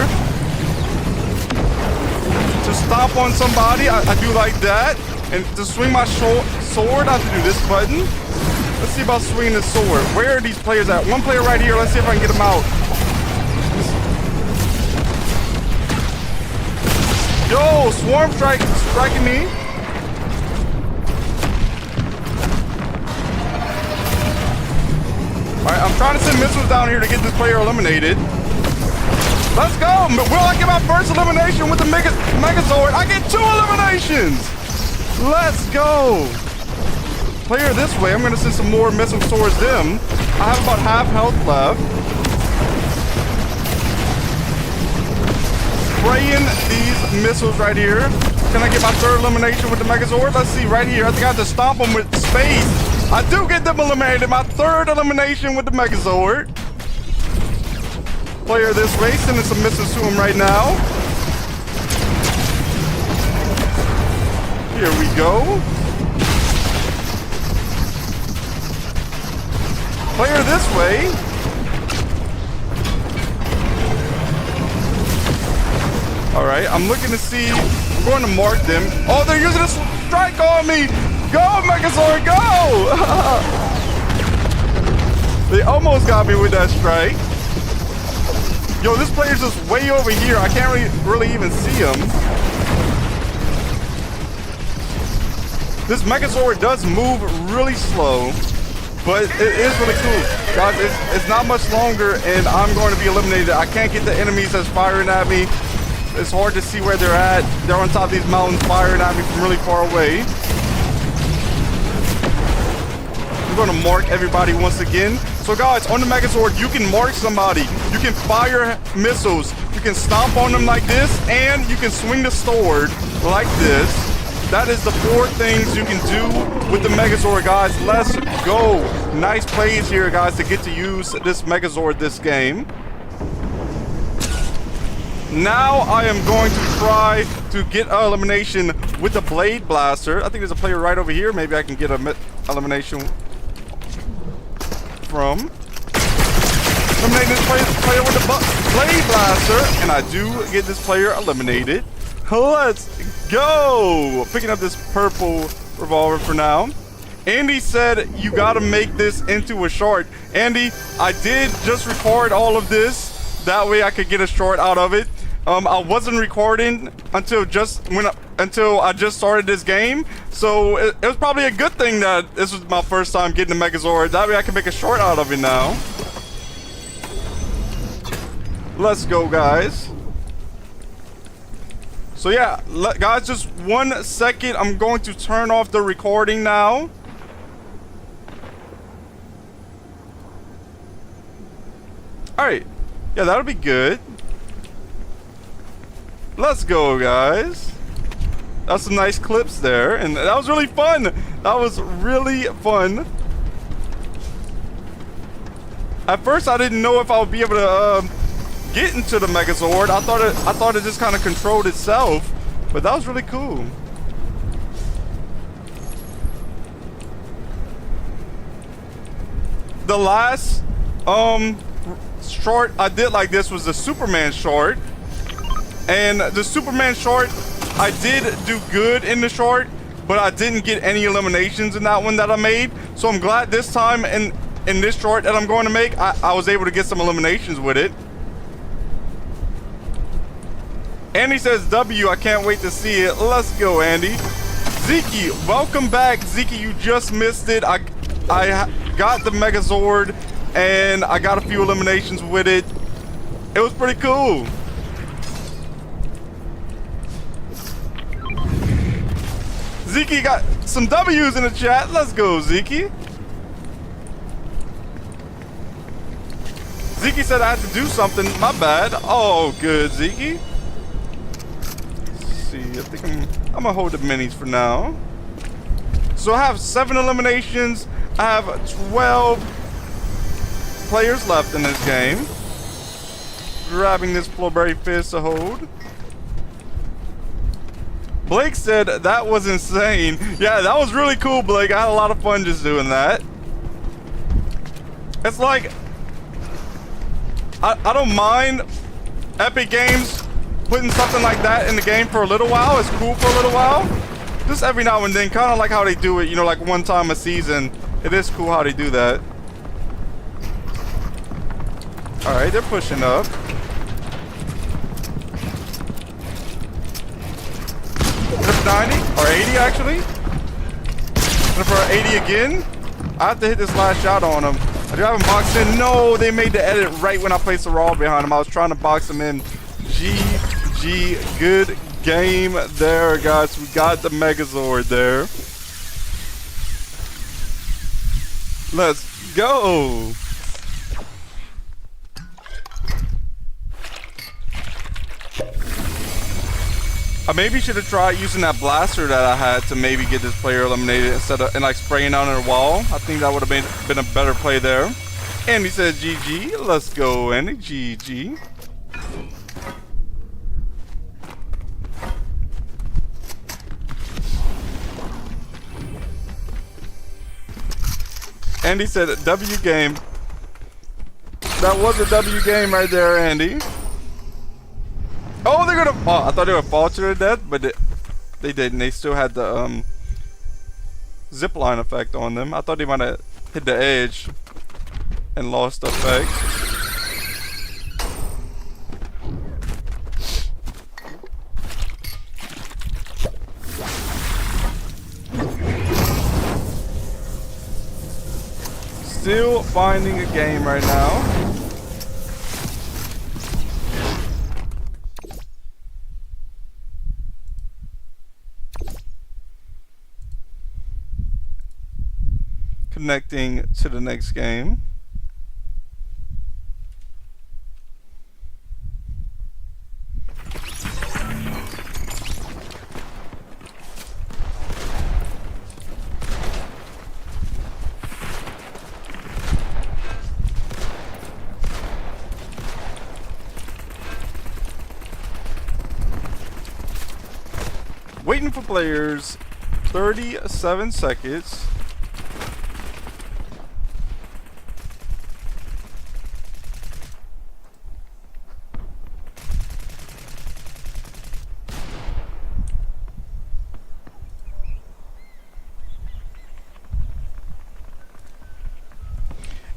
To stomp on somebody, I do like that. And to swing my sword, I have to do this button. Let's see about swinging the sword. Where are these players at? One player right here. Let's see if I can get him out. Yo, swarm striking me. Alright, I'm trying to send missiles down here to get this player eliminated. Let's go! Will I get my first elimination with the Megazord? I get 2 eliminations! Let's go! Player this way, I'm gonna send some more missiles towards them. I have about half health left. Spraying these missiles right here. Can I get my 3rd elimination with the Megazord? Let's see, right here. I think I have to stomp them with space. I do get them eliminated. My 3rd elimination with the Megazord. Player this way, sending some missiles to him right now. Here we go. Player this way. Alright, I'm looking to see. I'm going to mark them. Oh, they're using a strike on me. Go, Megazord, go! They almost got me with that strike. Yo, this player's just way over here. I can't really even see him. This Megazord does move really slow, but it is really cool. Guys, it's not much longer, and I'm going to be eliminated. I can't get the enemies that's firing at me. It's hard to see where they're at. They're on top of these mountains firing at me from really far away. I'm going to mark everybody once again. So guys, on the Megazord, you can mark somebody. You can fire missiles. You can stomp on them like this, and you can swing the sword like this. That is the 4 things you can do with the Megazord, guys. Let's go. Nice plays here, guys, to get to use this Megazord this game. Now I am going to try to get an elimination with the Blade Blaster. I think there's a player right over here. Maybe I can get an elimination from. Eliminating this player with the Blade Blaster. And I do get this player eliminated. Let's go. Picking up this purple revolver for now. Andy said you gotta make this into a short. Andy, I did just record all of this. That way I could get a short out of it. I wasn't recording until I just started this game. So it was probably a good thing that this was my first time getting the Megazord. That way I can make a short out of it now. Let's go, guys. So yeah, guys, just 1 second. I'm going to turn off the recording now. Alright. Yeah, that'll be good. Let's go, guys. That's some nice clips there. And that was really fun. That was really fun. At first, I didn't know if I would be able to get into the Megazord. I thought it just kind of controlled itself. But that was really cool. The last short I did like this was the Superman short. And the Superman short, I did do good in the short, but I didn't get any eliminations in that one that I made. So I'm glad this time in this short that I'm going to make, I was able to get some eliminations with it. Andy says W, I can't wait to see it. Let's go, Andy. Zeke, welcome back. Zeke, you just missed it. I got the Megazord, and I got a few eliminations with it. It was pretty cool. Zeke got some W's in the chat. Let's go, Zeke. Zeke said I had to do something. My bad. Oh, good, Zeke. Let's see. I think I'm gonna hold the minis for now. So I have 7 eliminations. I have 12 players left in this game. Grabbing this Flowberry Fizz to hold. Blake said that was insane. Yeah, that was really cool, Blake. I had a lot of fun just doing that. It's like, I don't mind Epic Games putting something like that in the game for a little while. It's cool for a little while. Just every now and then, kind of like how they do it, you know, like one time a season. It is cool how they do that. Alright, they're pushing up. For 90 or 80 actually. And for 80 again. I have to hit this last shot on him. I do have him boxed in. No, they made the edit right when I placed the raw behind him. I was trying to box him in. GG, good game there, guys. We got the Megazord there. Let's go. I maybe should have tried using that blaster that I had to maybe get this player eliminated instead of like spraying down on the wall. I think that would have been a better play there. Andy said GG. Let's go, Andy. GG. Andy said W game. That was a W game right there, Andy. Oh, they're gonna fall. I thought they would fall to their death, but they didn't. They still had the zip line effect on them. I thought they might have hit the edge and lost the effect. Still finding a game right now. Connecting to the next game. Waiting for players. 37 seconds.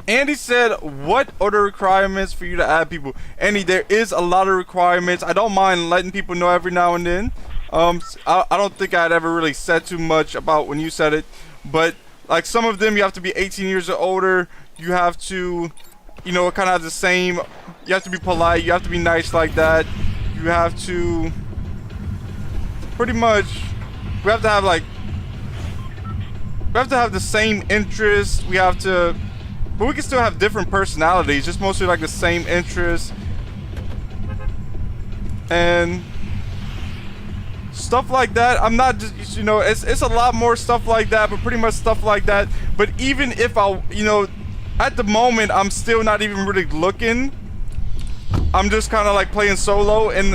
Andy said, what are the requirements for you to add people? Andy, there is a lot of requirements. I don't mind letting people know every now and then. I don't think I'd ever really said too much about when you said it. But, like, some of them, you have to be 18 years or older. You have to, you know, kind of have the same. You have to be polite. You have to be nice like that. You have to, pretty much, we have to have, like, we have to have the same interests. We have to... But we can still have different personalities, just mostly like the same interests. And stuff like that. I'm not just, you know, it's a lot more stuff like that, but pretty much stuff like that. But even if I, you know, at the moment, I'm still not even really looking. I'm just kind of like playing solo. And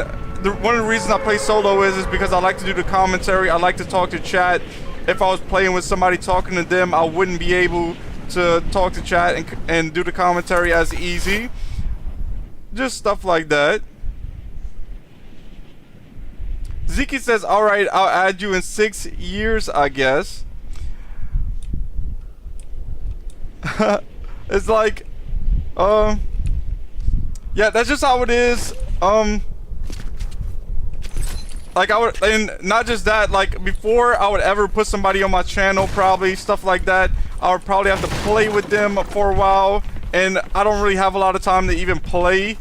one of the reasons I play solo is because I like to do the commentary. I like to talk to chat. If I was playing with somebody talking to them, I wouldn't be able to talk to chat and do the commentary as easy. Just stuff like that. Zeke says, alright, I'll add you in 6 years, I guess. It's like, yeah, that's just how it is. Like, I would, and not just that, like, before I would ever put somebody on my channel, probably, stuff like that, I would probably have to play with them for a while, and I don't really have a lot of time to even play.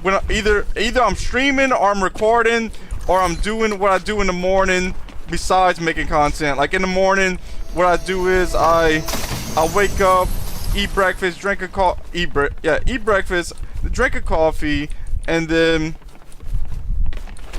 When either I'm streaming, or I'm recording, or I'm doing what I do in the morning besides making content. Like, in the morning, what I do is I wake up, eat breakfast, drink a eat breakfast, drink a coffee, and then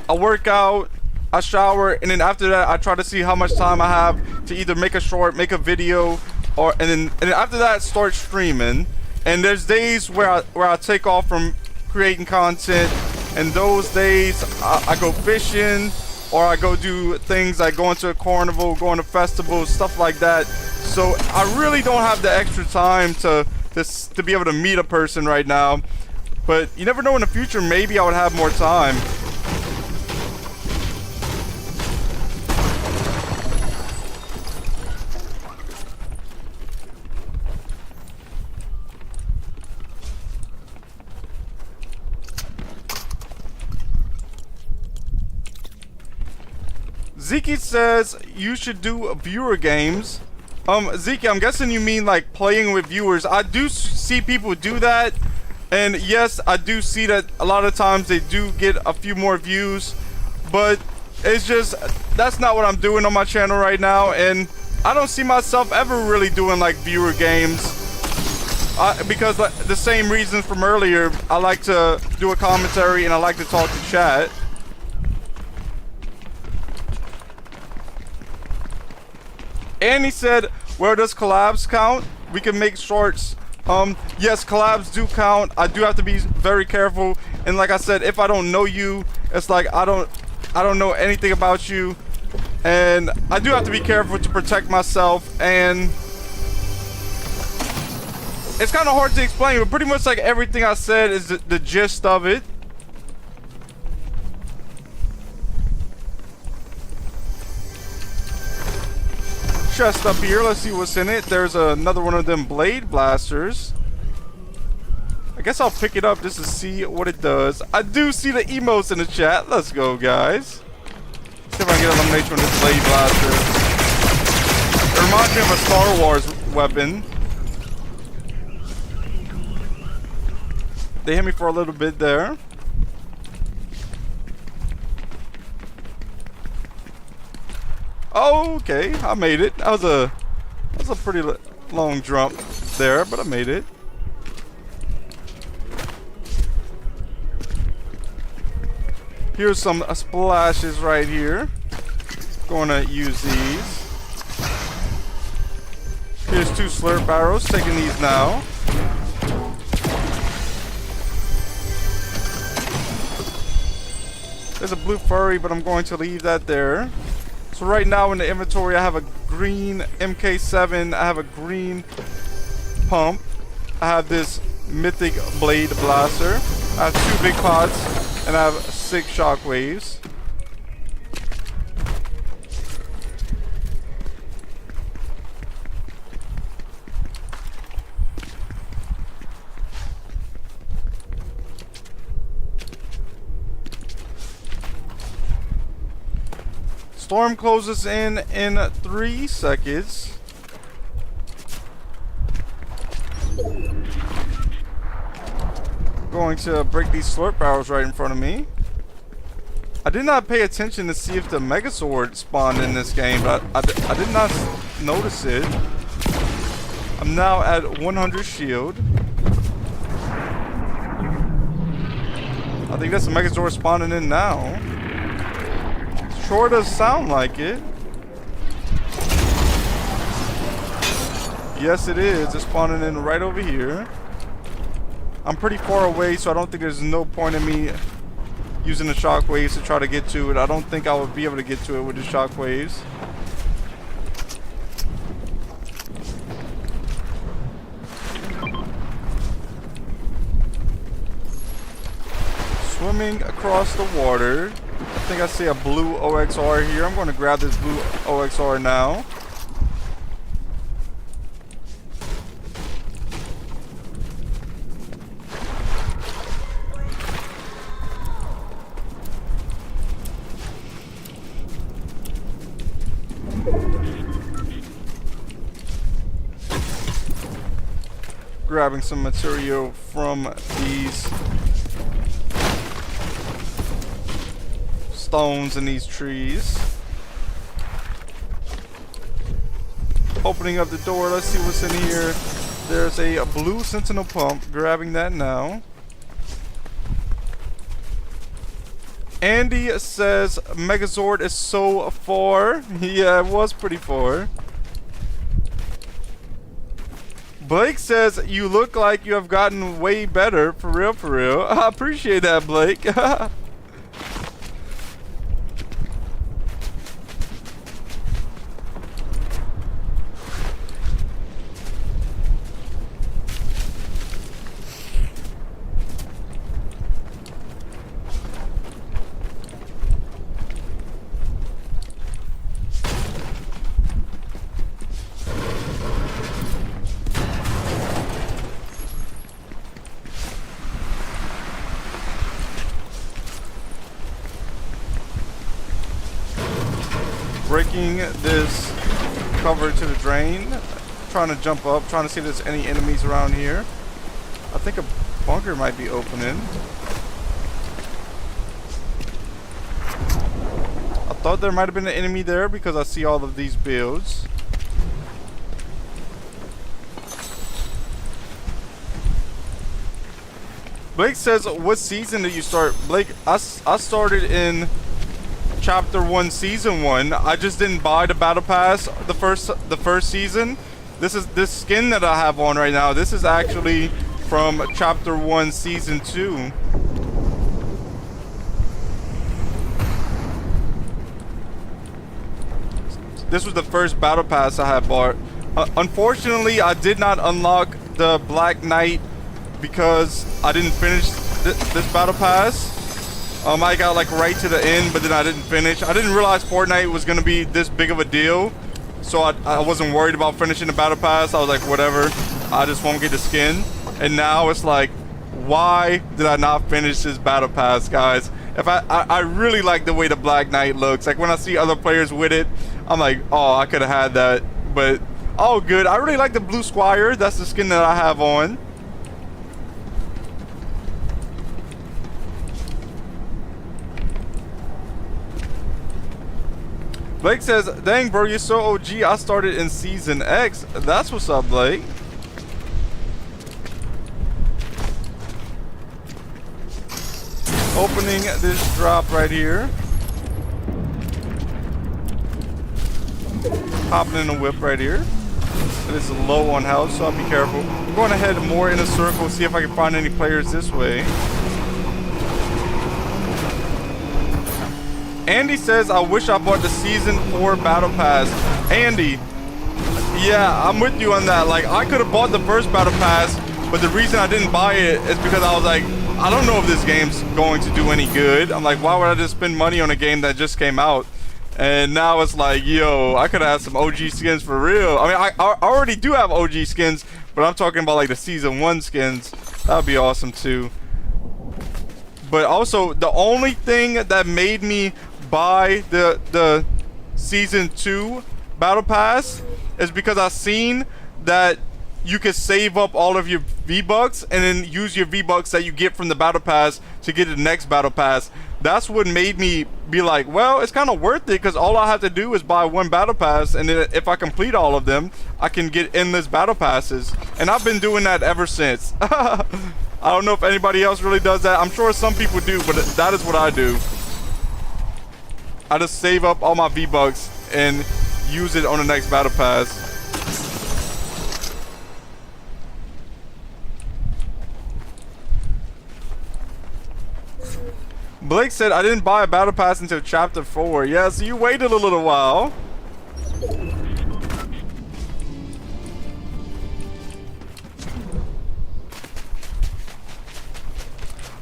I work out, I shower, and then after that I try to see how much time I have to either make a short, make a video, or and then after that start streaming. And there's days where I take off from creating content, and those days I go fishing, or I go do things like going to a carnival, going to festivals, stuff like that. So I really don't have the extra time to be able to meet a person right now. But you never know, in the future, maybe I would have more time. Zeke says you should do viewer games. Zeke, I'm guessing you mean like playing with viewers. I do see people do that, and yes, I do see that a lot of times they do get a few more views, but it's just, that's not what I'm doing on my channel right now, and I don't see myself ever really doing like viewer games. Because like, the same reasons from earlier, I like to do a commentary and I like to talk to chat. And he said, where does collabs count? We can make shorts. Yes, collabs do count. I do have to be very careful. And like I said, if I don't know you, it's like I don't know anything about you. And I do have to be careful to protect myself. And it's kind of hard to explain, but pretty much like everything I said is the gist of it. Chest up here, let's see what's in it. There's another one of them blade blasters. I guess I'll pick it up just to see what it does. I do see the emotes in the chat. Let's go, guys. See if I can get elimination on this blade blaster. It reminds me of a Star Wars weapon. They hit me for a little bit there. Okay, I made it. That was a pretty long jump there, but I made it. Here's some splashes right here. Going to use these. Here's 2 slurp arrows. Taking these now. There's a blue furry, but I'm going to leave that there. So right now in the inventory, I have a green MK7, I have a green pump, I have this mythic blade blaster, I have 2 big pots, and I have 6 shockwaves. Storm closes in 3 seconds. Going to break these slurp barrels right in front of me. I did not pay attention to see if the Megazord spawned in this game, but I did not notice it. I'm now at 100 shield. I think that's the Megazord spawning in now. Sure does sound like it. Yes, it is. It's spawning in right over here. I'm pretty far away, so I don't think there's no point in me using the shockwaves to try to get to it. I don't think I would be able to get to it with the shockwaves. Swimming across the water. I think I see a blue OXR here. I'm going to grab this blue OXR now. Grabbing some material from these stones in these trees. Opening up the door, let's see what's in here. There's a blue sentinel pump, grabbing that now. Andy says Megazord is so far. Yeah, it was pretty far. Blake says, you look like you have gotten way better. For real, for real. I appreciate that, Blake. Breaking this cover to the drain. Trying to jump up, trying to see if there's any enemies around here. I think a bunker might be opening. I thought there might have been an enemy there because I see all of these builds. Blake says, what season did you start? Blake, I started in Chapter 1, Season 1. I just didn't buy the Battle Pass the first season. This skin that I have on right now, this is actually from Chapter 1, Season 2. This was the first Battle Pass I had bought. Unfortunately, I did not unlock the Black Knight because I didn't finish this Battle Pass. I got like right to the end, but then I didn't finish. I didn't realize Fortnite was gonna be this big of a deal, so I wasn't worried about finishing the Battle Pass. I was like, whatever, I just won't get the skin. And now it's like, why did I not finish this Battle Pass, guys? If I really like the way the Black Knight looks. Like when I see other players with it, I'm like, oh, I could have had that. But all good. I really like the Blue Squire. That's the skin that I have on. Blake says, dang bro, you're so OG. I started in Season X. That's what's up, Blake. Opening this drop right here. Hopping in a whip right here. It is low on health, so I'll be careful. I'm going ahead more in a circle, see if I can find any players this way. Andy says, I wish I bought the Season 4 Battle Pass. Andy, yeah, I'm with you on that. Like, I could have bought the first Battle Pass, but the reason I didn't buy it is because I was like, I don't know if this game's going to do any good. I'm like, why would I just spend money on a game that just came out? And now it's like, yo, I could have had some OG skins for real. I mean, I already do have OG skins, but I'm talking about like the Season 1 skins. That would be awesome too. But also, the only thing that made me buy the Season 2 Battle Pass is because I seen that you can save up all of your V-Bucks and then use your V-Bucks that you get from the Battle Pass to get the next Battle Pass. That's what made me be like, well, it's kind of worth it because all I have to do is buy one Battle Pass, and then if I complete all of them, I can get endless Battle Passes. And I've been doing that ever since. I don't know if anybody else really does that. I'm sure some people do, but that is what I do. I just save up all my V-Bucks and use it on the next Battle Pass. Blake said, I didn't buy a Battle Pass until Chapter 4. Yeah, so you waited a little while.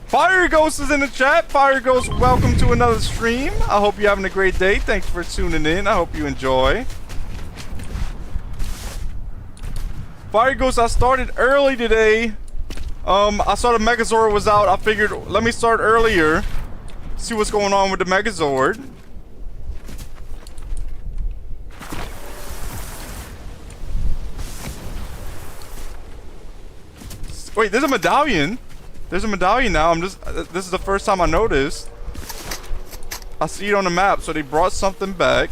Fire Ghost is in the chat. Fire Ghost, welcome to another stream. I hope you're having a great day. Thanks for tuning in. I hope you enjoy. Fire Ghost, I started early today. I saw the Megazord was out. I figured, let me start earlier. See what's going on with the Megazord. Wait, there's a medallion. There's a medallion now. This is the first time I noticed. I see it on the map, so they brought something back.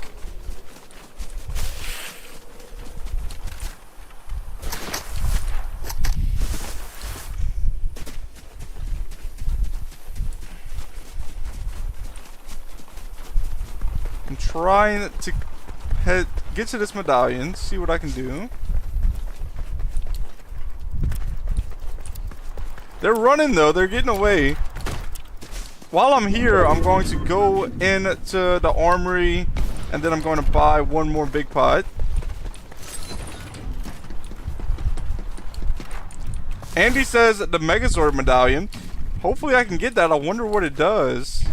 I'm trying to get to this medallion, see what I can do. They're running though. They're getting away. While I'm here, I'm going to go into the armory, and then I'm going to buy one more big pot. Andy says the Megazord medallion. Hopefully I can get that. I wonder what it does.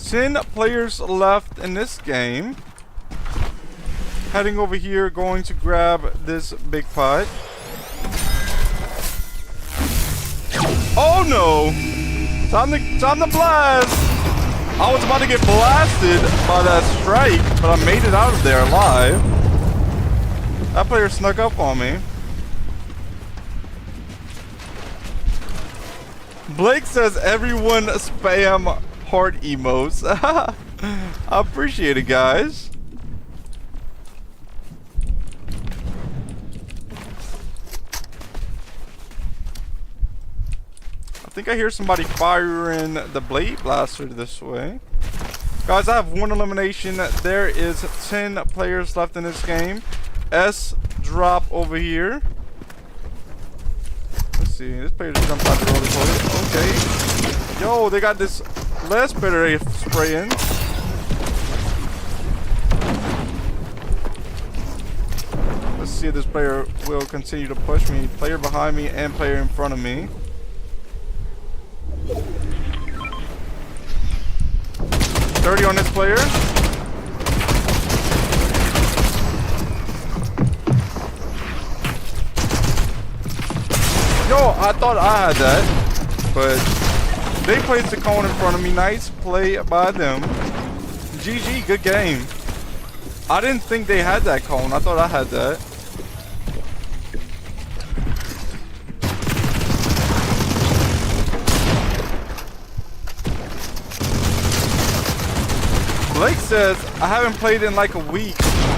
10 players left in this game. Heading over here, going to grab this big pot. Oh no! Time to blast! I was about to get blasted by that strike, but I made it out of there alive. That player snuck up on me. Blake says everyone spam heart emotes. I appreciate it, guys. I think I hear somebody firing the blade blaster this way. Guys, I have one elimination. There is 10 players left in this game. S drop over here. Let's see. This player just jumped out the roller coaster. Okay. Yo, they got this lead spray spraying. Let's see if this player will continue to push me. Player behind me and player in front of me. $30 on this player. Yo, I thought I had that, but they placed the cone in front of me. Nice play by them. GG, good game. I didn't think they had that cone. I thought I had that. Blake says, I haven't played in like a week.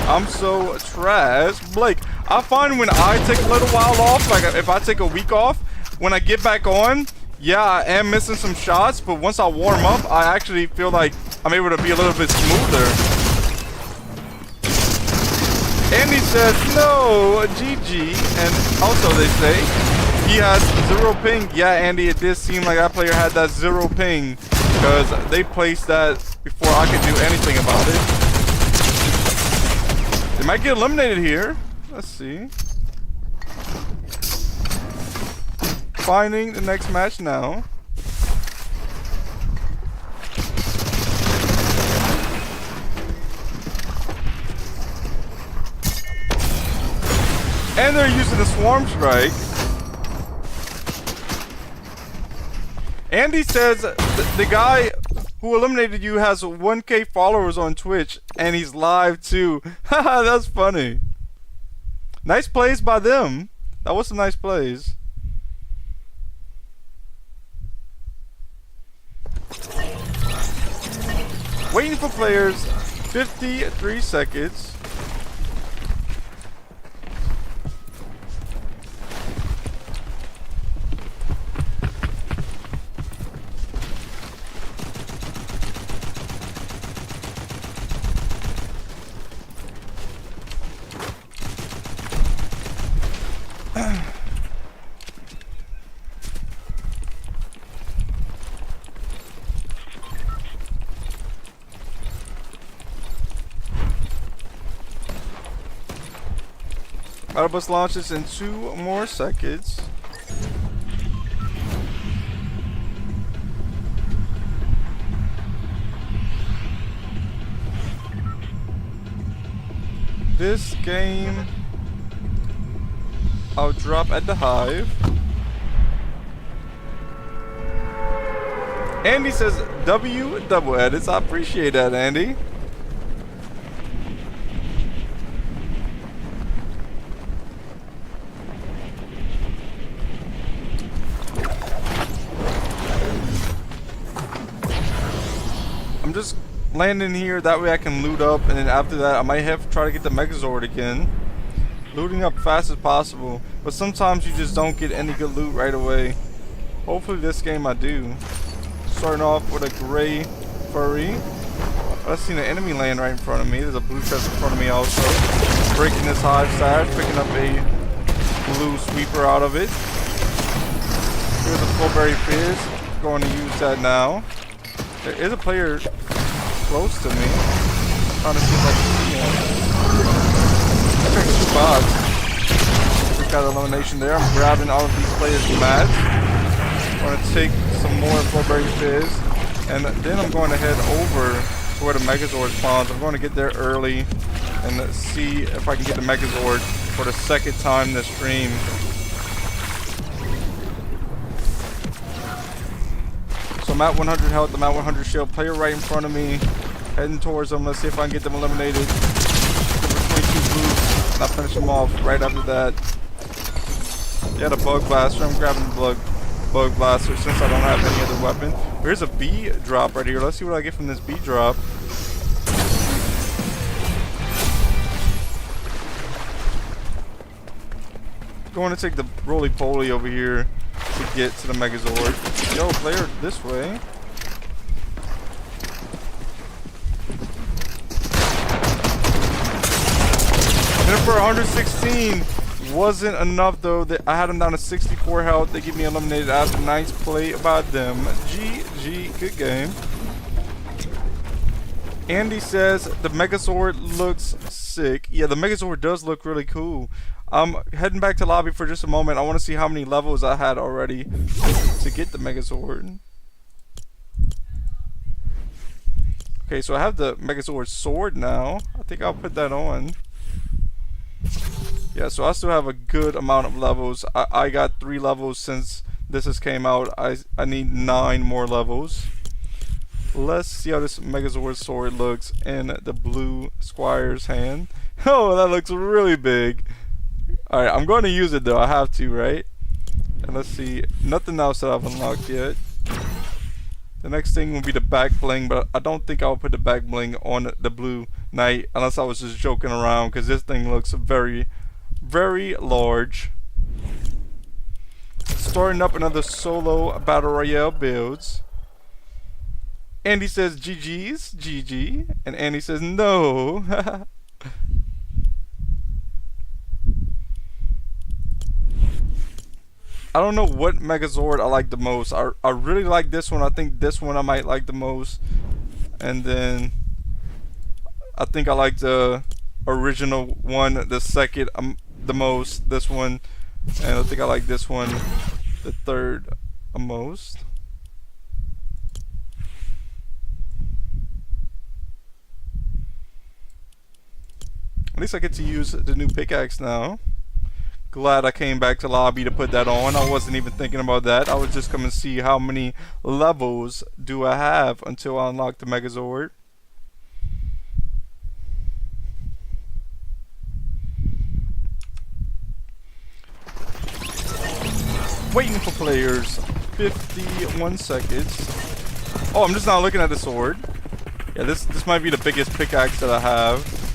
I'm so trash. Blake, I find when I take a little while off, like if I take a week off, when I get back on, yeah, I am missing some shots, but once I warm up, I actually feel like I'm able to be a little bit smoother. Andy says, no, GG. And also they say, he has 0 ping. Yeah, Andy, it did seem like that player had that 0 ping, because they placed that before I could do anything about it. They might get eliminated here. Let's see. Finding the next match now. And they're using the swarm strike. Andy says the guy who eliminated you has 1K followers on Twitch, and he's live too. Haha, that's funny. Nice plays by them. That was some nice plays. Waiting for players. 53 seconds. Battle bus launches in 2 more seconds. This game, I'll drop at the hive. Andy says W double edits. I appreciate that, Andy. I'm just landing here, that way I can loot up, and then after that I might have to try to get the Megazord again. Looting up fast as possible, but sometimes you just don't get any good loot right away. Hopefully this game I do. Starting off with a gray furry. I've seen an enemy land right in front of me. There's a blue chest in front of me also. Breaking this hive stash, picking up a blue sweeper out of it. Here's a Flowberry Fizz. Going to use that now. There is a player close to me. I'm trying to see if I can see him. I think 2 bots. We got elimination there. I'm grabbing all of these players' mats. I'm going to take some more Flowberry Fizz. And then I'm going to head over to where the Megazord spawns. I'm going to get there early and see if I can get the Megazord for the second time this stream. So I'm at 100 health, I'm at 100 shield. Player right in front of me, heading towards them. Let's see if I can get them eliminated. Number 22 boost, and I finish them off right after that. Yeah, the Bug Blaster. I'm grabbing the Bug Blaster since I don't have any other weapon. Here's a B drop right here. Let's see what I get from this B drop. Going to take the roly-poly over here to get to the Megazord. Yo, player this way. Hit for 116. Wasn't enough though. I had him down to 64 health. They get me eliminated after. Nice play by them. GG, good game. Andy says the Megazord looks sick. Yeah, the Megazord does look really cool. I'm heading back to lobby for just a moment. I want to see how many levels I had already to get the Megazord. Okay, so I have the Megazord sword now. I think I'll put that on. Yeah, so I still have a good amount of levels. I got 3 levels since this has came out. I need 9 more levels. Let's see how this Megazord sword looks in the blue Squire's hand. Oh, that looks really big. Alright, I'm going to use it though. I have to, right? And let's see. Nothing else that I've unlocked yet. The next thing will be the back bling, but I don't think I'll put the back bling on the blue knight unless I was just joking around, because this thing looks very, very large. Starting up another solo battle royale builds. Andy says GG's, GG, and Andy says no. I don't know what Megazord I like the most. I really like this one. I think this one I might like the most. And then I think I like the original one, the second the most. This one. And I think I like this one the third most. At least I get to use the new pickaxe now. Glad I came back to lobby to put that on. I wasn't even thinking about that. I was just coming to see how many levels do I have until I unlock the Megazord. Waiting for players. 51 seconds. Oh, I'm just not looking at the sword. Yeah, this might be the biggest pickaxe that I have.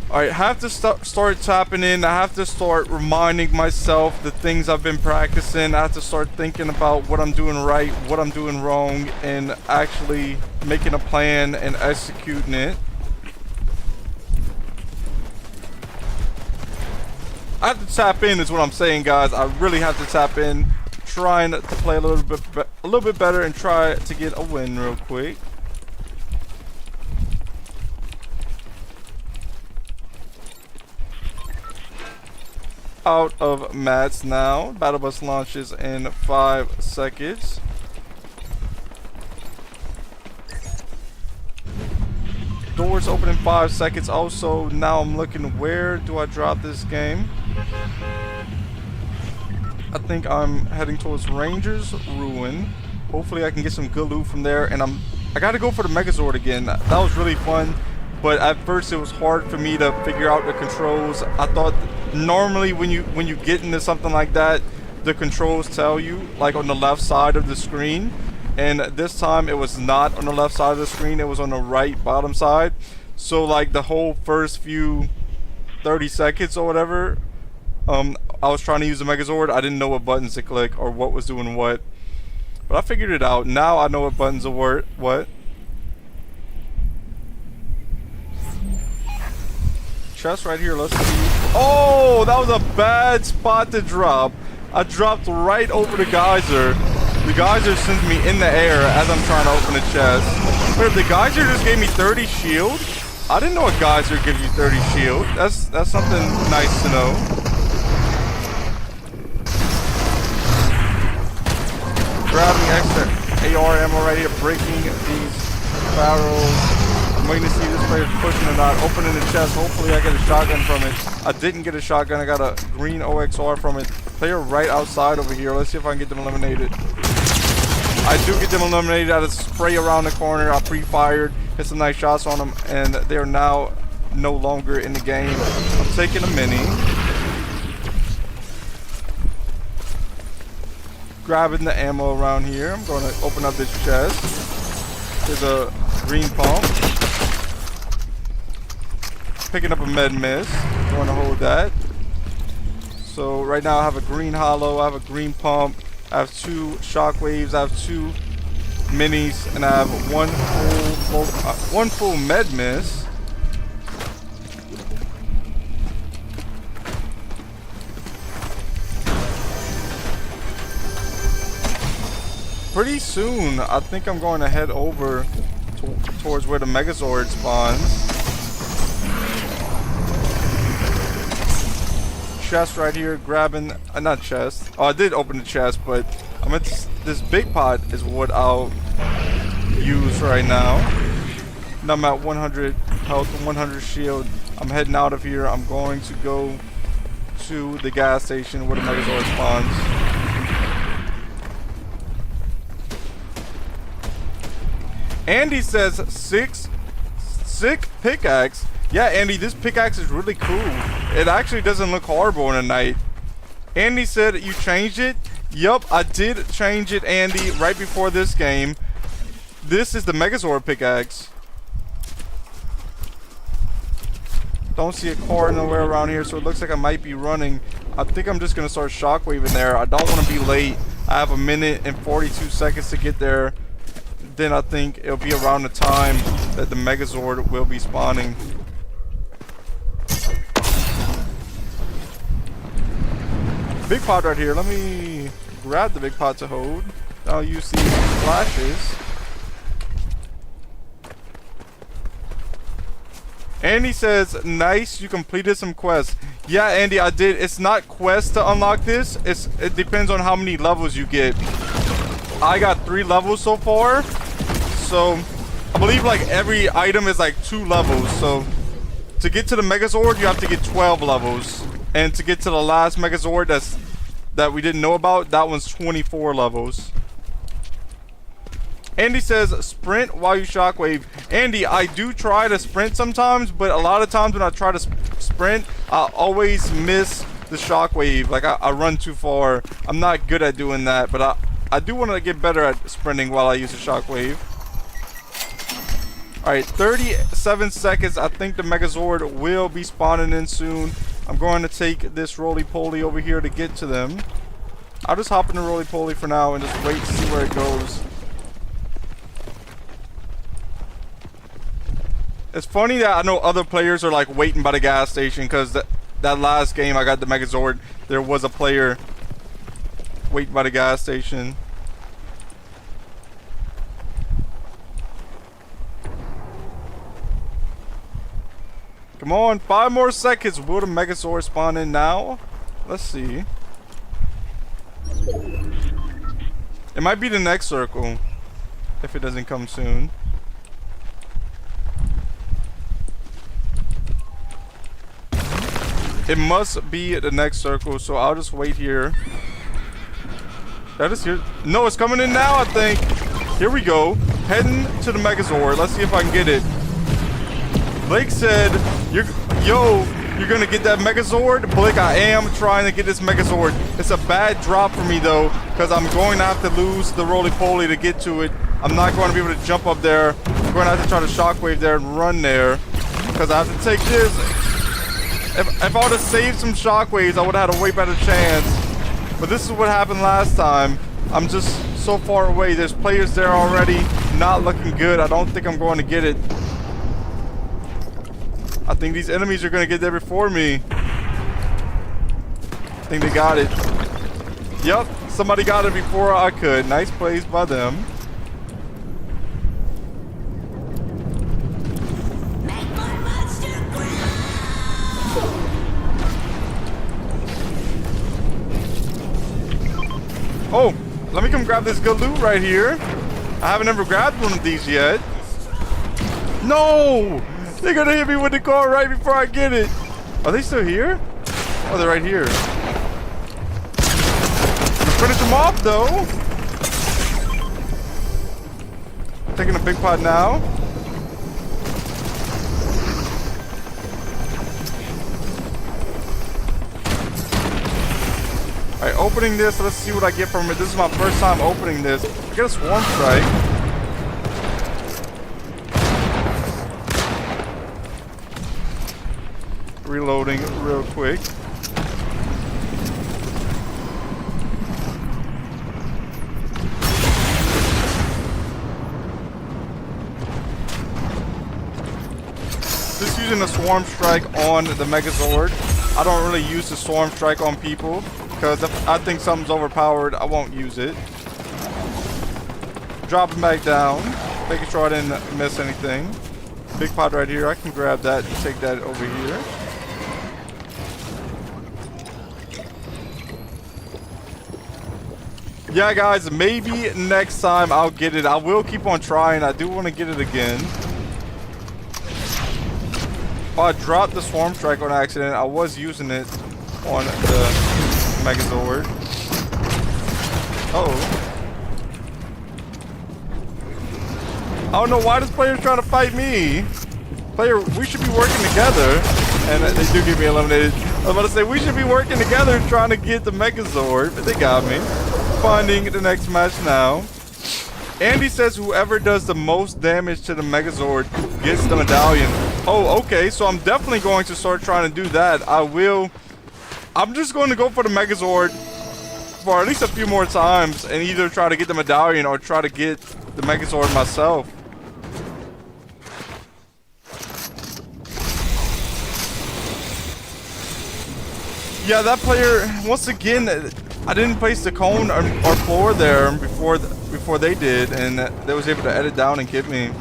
Alright, have to start tapping in. I have to start reminding myself the things I've been practicing. I have to start thinking about what I'm doing right, what I'm doing wrong, and actually making a plan and executing it. I have to tap in is what I'm saying, guys. I really have to tap in. Trying to play a little bit better and try to get a win real quick. Out of mats now. Battle bus launches in 5 seconds. Doors open in 5 seconds. Also, now I'm looking, where do I drop this game? I think I'm heading towards Ranger's Ruin. Hopefully I can get some good loot from there. And I gotta go for the Megazord again. That was really fun. But at first it was hard for me to figure out the controls. I thought normally when you get into something like that, the controls tell you like on the left side of the screen, and this time it was not on the left side of the screen, it was on the right bottom side. So like the whole first few 30 seconds or whatever, I was trying to use the Megazord. I didn't know what buttons to click or what was doing what, but I figured it out. Now I know what buttons are what. Chest right here. Let's see Oh, that was a bad spot to drop. I dropped right over the geyser. The geyser sends me in the air as I'm trying to open the chest. Wait, the geyser just gave me 30 shield? I didn't know a geyser gives you 30 shield. That's something nice to know. Grabbing extra AR ammo right here, breaking these barrels. I'm waiting to see this player pushing or not. Opening the chest. Hopefully I get a shotgun from it. I didn't get a shotgun. I got a green OXR from it. Player right outside over here. Let's see if I can get them eliminated. I do get them eliminated. I just spray around the corner. I pre-fired. Hit some nice shots on them. And they're now no longer in the game. I'm taking a mini. Grabbing the ammo around here. I'm going to open up this chest. There's a green pump. Picking up a med mist. Going to hold that. So right now I have a green hollow. I have a green pump. I have 2 shockwaves. I have 2 minis, and I have one full med mist. Pretty soon, I think I'm going to head over towards where the Megazord spawns. Chest right here, grabbing, not chest. Oh, I did open the chest, but I'm at this big pot is what I'll use right now. And I'm at 100 health and 100 shield. I'm heading out of here. I'm going to go to the gas station where the Megazord spawns. Andy says sick pickaxe. Yeah, Andy, this pickaxe is really cool. It actually doesn't look horrible in the night. Andy said you changed it. Yup, I did change it, Andy, right before this game. This is the Megazord pickaxe. Don't see a car nowhere around here, so it looks like I might be running. I think I'm just going to start shockwaving there. I don't want to be late. I have a minute and 42 seconds to get there. Then I think it'll be around the time that the Megazord will be spawning. Big pot right here. Let me grab the big pot to hold. I'll use these flashes. Andy says, nice, you completed some quests. Yeah, Andy, I did. It's not quests to unlock this. It depends on how many levels you get. I got 3 levels so far. So, I believe like every item is like 2 levels. So, to get to the Megazord, you have to get 12 levels. And to get to the last Megazord that we didn't know about, that one's 24 levels. Andy says, sprint while you shockwave. Andy, I do try to sprint sometimes, but a lot of times when I try to sprint, I always miss the shockwave. Like, I run too far. I'm not good at doing that, but I do want to get better at sprinting while I use the shockwave. Alright, 37 seconds. I think the Megazord will be spawning in soon. I'm going to take this roly-poly over here to get to them. I'll just hop in the roly-poly for now and just wait to see where it goes. It's funny that I know other players are like waiting by the gas station, because that last game I got the Megazord, there was a player waiting by the gas station. Come on, 5 more seconds. Will the Megazord spawn in now? Let's see. It might be the next circle if it doesn't come soon. It must be the next circle, so I'll just wait here. That is here. No, it's coming in now, I think. Here we go. Heading to the Megazord. Let's see if I can get it. Blake said, you're gonna get that Megazord? Blake, I am trying to get this Megazord. It's a bad drop for me though, because I'm going to have to lose the roly-poly to get to it. I'm not going to be able to jump up there. I'm going to have to try to shockwave there and run there, because I have to take this. If I would have saved some shockwaves, I would have had a way better chance. But this is what happened last time. I'm just so far away. There's players there already. Not looking good. I don't think I'm going to get it. I think these enemies are going to get there before me. think they got it. Yep, somebody got it before I could. Nice plays by them. Oh, let me come grab this good loot right here. I haven't ever grabbed one of these yet. No! They're gonna hit me with the car right before I get it. Are they still here? Oh, they're right here. Finish them off, though. Taking a big pot now. Alright, opening this. Let's see what I get from it. This is my first time opening this. I get a swarm strike. Reloading real quick. Just using the swarm strike on the Megazord. I don't really use the swarm strike on people because if I think something's overpowered, I won't use it. Dropping back down, making sure I didn't miss anything. Big pot right here. I can grab that and take that over here. Yeah, guys, maybe next time I'll get it. I will keep on trying. I do want to get it again. Oh, I dropped the swarm strike on accident. I was using it on the Megazord. Uh-oh. I don't know why this player's trying to fight me. Player, we should be working together. And they do get me eliminated. I was about to say, we should be working together trying to get the Megazord. But they got me. Finding the next match now. Andy says whoever does the most damage to the Megazord gets the medallion. Oh, okay. So I'm definitely going to start trying to do that. I'm just going to go for the Megazord for at least a few more times and either try to get the medallion or try to get the Megazord myself. Yeah, that player, once again, I didn't place the cone or floor there before they did, and they was able to edit down and get me.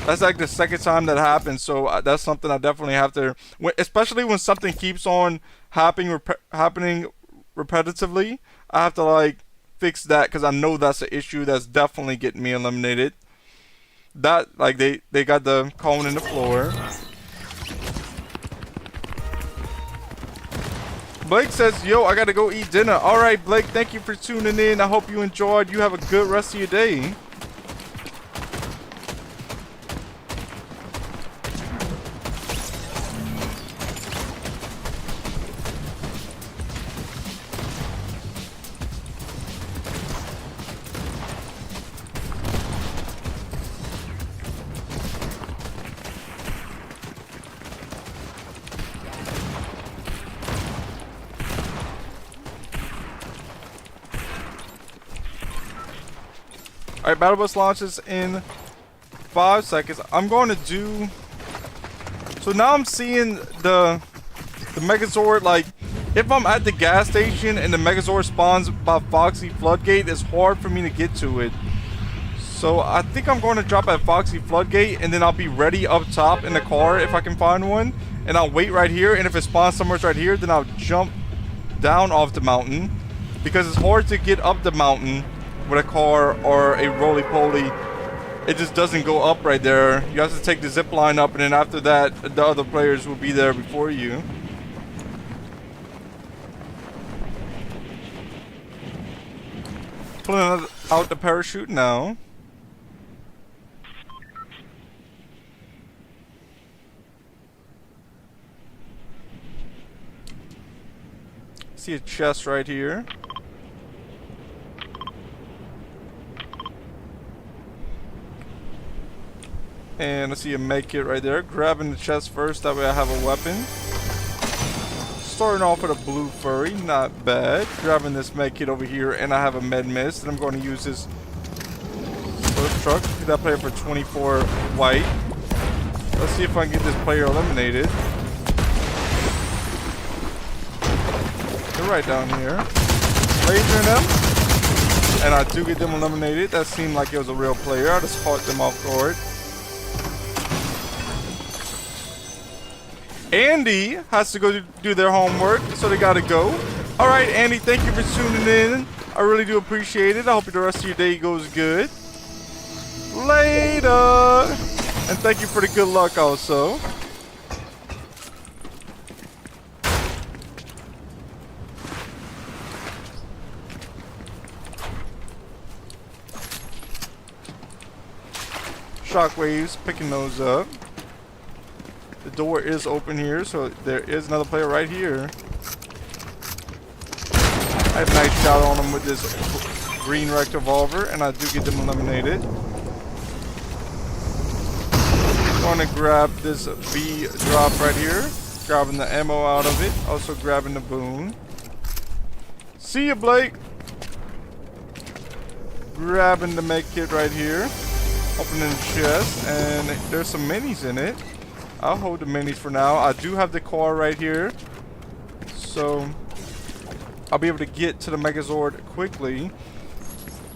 That's like the second time that happened, so that's something I definitely have to, especially when something keeps on happening repetitively, I have to like fix that because I know that's an issue that's definitely getting me eliminated. That, like, they got the cone in the floor. Blake says, yo, I gotta go eat dinner. Alright, Blake, thank you for tuning in. I hope you enjoyed. You have a good rest of your day. Alright, Battle Bus launches in 5 seconds. I'm going to do... So now I'm seeing the Megazord, like, if I'm at the gas station and the Megazord spawns by Foxy Floodgate, it's hard for me to get to it. So I think I'm going to drop at Foxy Floodgate and then I'll be ready up top in the car if I can find one. And I'll wait right here, and if it spawns somewhere right here, then I'll jump down off the mountain. Because it's hard to get up the mountain with a car or a roly-poly. It just doesn't go up right there. You have to take the zip line up, and then after that, the other players will be there before you. Pulling out the parachute now. See a chest right here. And I see a med kit right there. Grabbing the chest first, that way I have a weapon. Starting off with a blue furry, not bad. Grabbing this med kit over here, and I have a med mist, and I'm going to use this first truck. Get that player for 24 white. Let's see if I can get this player eliminated. They're right down here. Lasering them. And I do get them eliminated. That seemed like it was a real player. I just caught them off guard. Andy has to go do their homework, so they gotta go. Alright, Andy, thank you for tuning in. I really do appreciate it. I hope the rest of your day goes good. Later! And thank you for the good luck also. Shockwaves, picking those up. The door is open here, so there is another player right here. I have a nice shot on him with this green rect revolver, and I do get them eliminated. I'm going to grab this B drop right here, grabbing the ammo out of it, also grabbing the boon. See ya, Blake. Grabbing the med kit right here, opening the chest, and there's some minis in it. I'll hold the minis for now. I do have the car right here, so I'll be able to get to the Megazord quickly.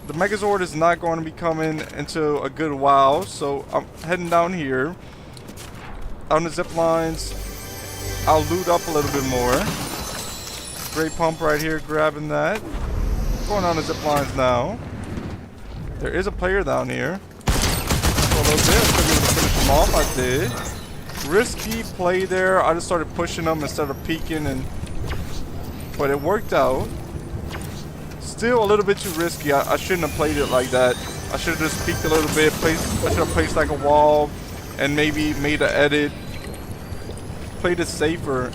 The Megazord is not going to be coming until a good while, so I'm heading down here. On the zip lines, I'll loot up a little bit more. Great pump right here, grabbing that. Going on the zip lines now. There is a player down here. For a little bit, I should be able to finish him off. I did. Risky play there. I just started pushing them instead of peeking, but it worked out. Still a little bit too risky. I shouldn't have played it like that. I should have just peeked a little bit. I should have placed like a wall and maybe made an edit. Played it safer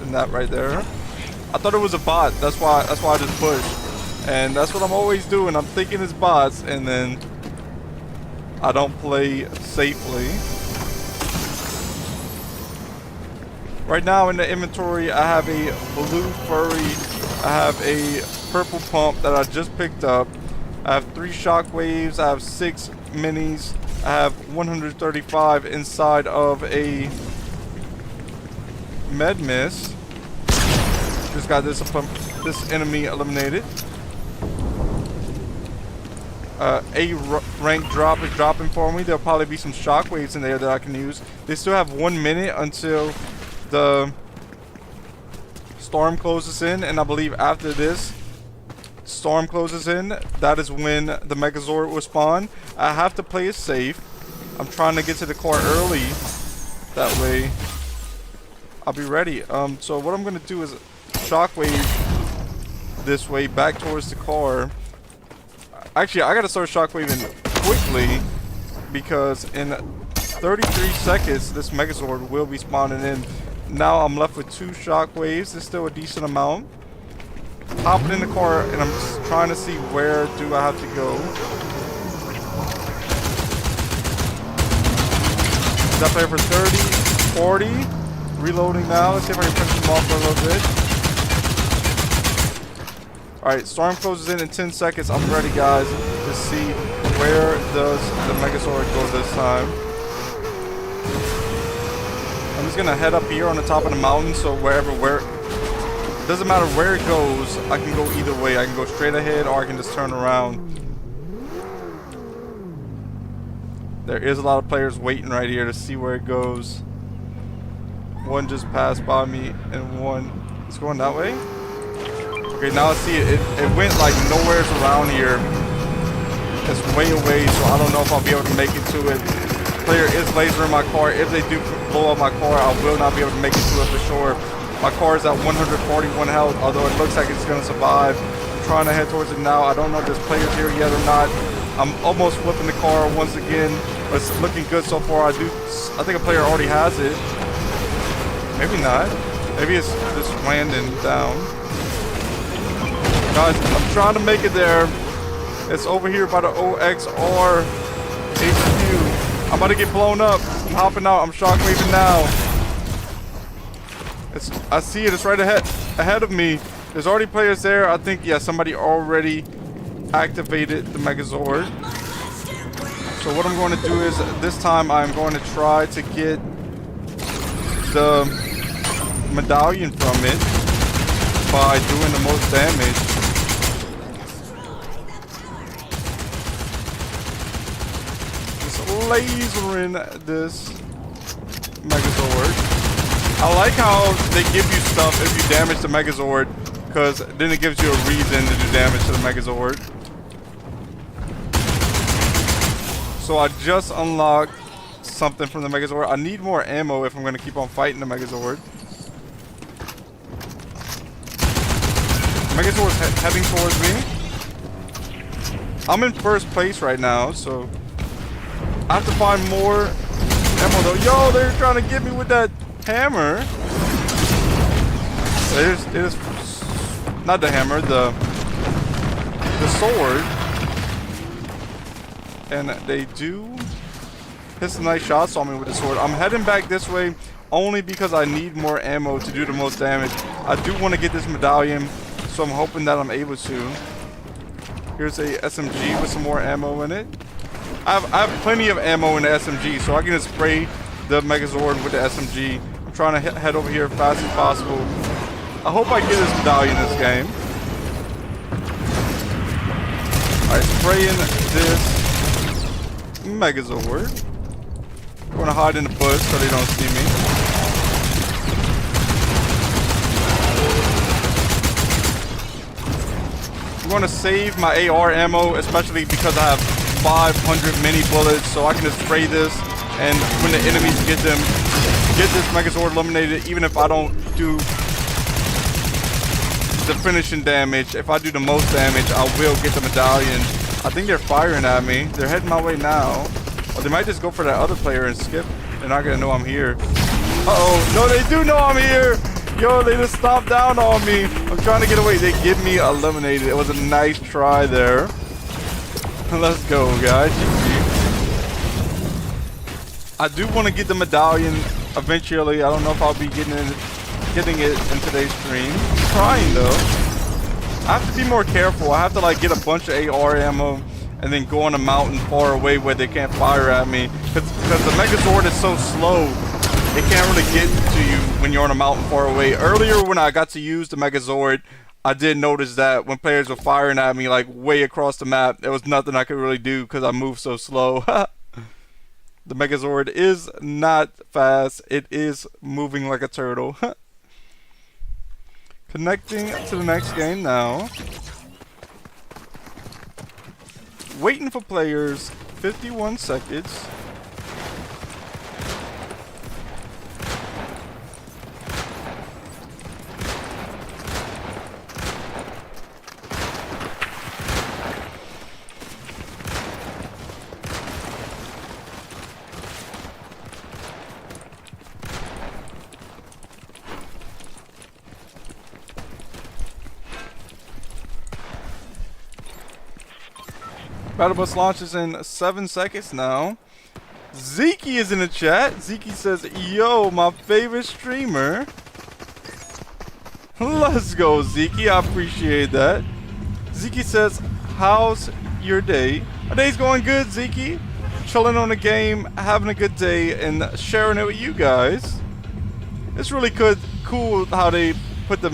than that right there. I thought it was a bot. That's why I just pushed. And that's what I'm always doing. I'm thinking it's bots, and then I don't play safely. Right now in the inventory, I have a blue furry, I have a purple pump that I just picked up, I have 3 shockwaves, I have 6 minis, I have 135 inside of a med miss. Just got this enemy eliminated. A rank drop is dropping for me. There'll probably be some shockwaves in there that I can use. They still have 1 minute until the storm closes in, and I believe after this storm closes in, that is when the Megazord will spawn. I have to play it safe. I'm trying to get to the car early, that way I'll be ready. So what I'm gonna do is shockwave this way back towards the car. Actually, I gotta start shockwaving quickly, because in 33 seconds this Megazord will be spawning in. Now I'm left with 2 shockwaves. It's still a decent amount. Hopping in the car, and I'm just trying to see where do I have to go. That player for 30, 40. Reloading now. Let's see if I can finish him off for a little bit. Alright, storm closes in 10 seconds. I'm ready, guys, to see where does the Megazord go this time. I'm just gonna head up here on the top of the mountain, so where it doesn't matter where it goes, I can go either way. I can go straight ahead, or I can just turn around. There is a lot of players waiting right here to see where it goes. One just passed by me, and one is going that way. Okay, now I see it. It went like nowhere's around here. It's way away, so I don't know if I'll be able to make it to it. Player is lasering my car. If they do blow up my car, I will not be able to make it to it for sure. My car is at 141 health, although it looks like it's going to survive. I'm trying to head towards it now. I don't know if there's players here yet or not. I'm almost flipping the car once again, but it's looking good so far. I think a player already has it. Maybe not. Maybe it's just landing down. Guys, I'm trying to make it there. It's over here by the OXR HQ. I'm about to get blown up. I'm hopping out. I'm shockwaving now. I see it. It's right ahead of me. There's already players there. I think, yeah, somebody already activated the Megazord. So what I'm going to do is, this time I'm going to try to get the medallion from it. by doing the most damage. Just lasering this Megazord. I like how they give you stuff if you damage the Megazord, because then it gives you a reason to do damage to the Megazord. So I just unlocked something from the Megazord. I need more ammo if I'm going to keep on fighting the Megazord. Megazord's heading towards me. I'm in first place right now, so I have to find more ammo though. Yo, they're trying to get me with that hammer. It is not the hammer, the sword. And they do hit some nice shots on me with the sword. I'm heading back this way only because I need more ammo to do the most damage. I do want to get this medallion, so I'm hoping that I'm able to. Here's a SMG with some more ammo in it. I have plenty of ammo in the SMG, so I can just spray the Megazord with the SMG. I'm trying to head over here as fast as possible. I hope I get this medallion in this game. Alright, spraying this Megazord. I'm gonna hide in the bush so they don't see me. I'm gonna save my AR ammo, especially because I have 500 mini bullets, so I can just spray this, and when the enemies get this Megazord eliminated, even if I don't do the finishing damage, if I do the most damage, I will get the medallion. I think they're firing at me. They're heading my way now. Or they might just go for that other player and skip. They're not gonna know I'm here. Uh-oh. No, they do know I'm here. Yo, they just stopped down on me. I'm trying to get away. They get me eliminated. It was a nice try there. Let's go, guys. I do want to get the medallion eventually. I don't know if I'll be getting it in today's stream. I'm trying though. I have to be more careful. I have to like get a bunch of AR ammo and then go on a mountain far away where they can't fire at me. Because the Megazord is so slow, it can't really get to you when you're on a mountain far away. Earlier when I got to use the Megazord, I did notice that when players were firing at me like way across the map, there was nothing I could really do because I moved so slow. The Megazord is not fast. It is moving like a turtle. Connecting to the next game now. Waiting for players. 51 seconds. Battle Bus launches in 7 seconds now. Zeke is in the chat. Zeke says, yo, my favorite streamer. Let's go, Zeke. I appreciate that. Zeke says, how's your day? My day's going good, Zeke. Chilling on the game, having a good day, and sharing it with you guys. It's really cool how they put the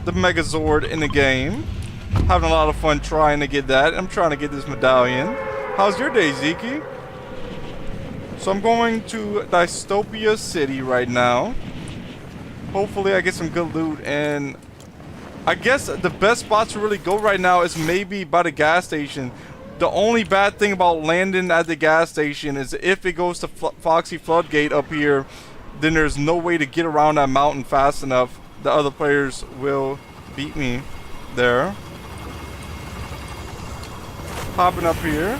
Megazord in the game. Having a lot of fun trying to get that. I'm trying to get this medallion. How's your day, Zeke? So I'm going to Dystopia City right now. Hopefully I get some good loot, and I guess the best spot to really go right now is maybe by the gas station. The only bad thing about landing at the gas station is if it goes to Foxy Floodgate up here, then there's no way to get around that mountain fast enough. The other players will beat me there. Popping up here.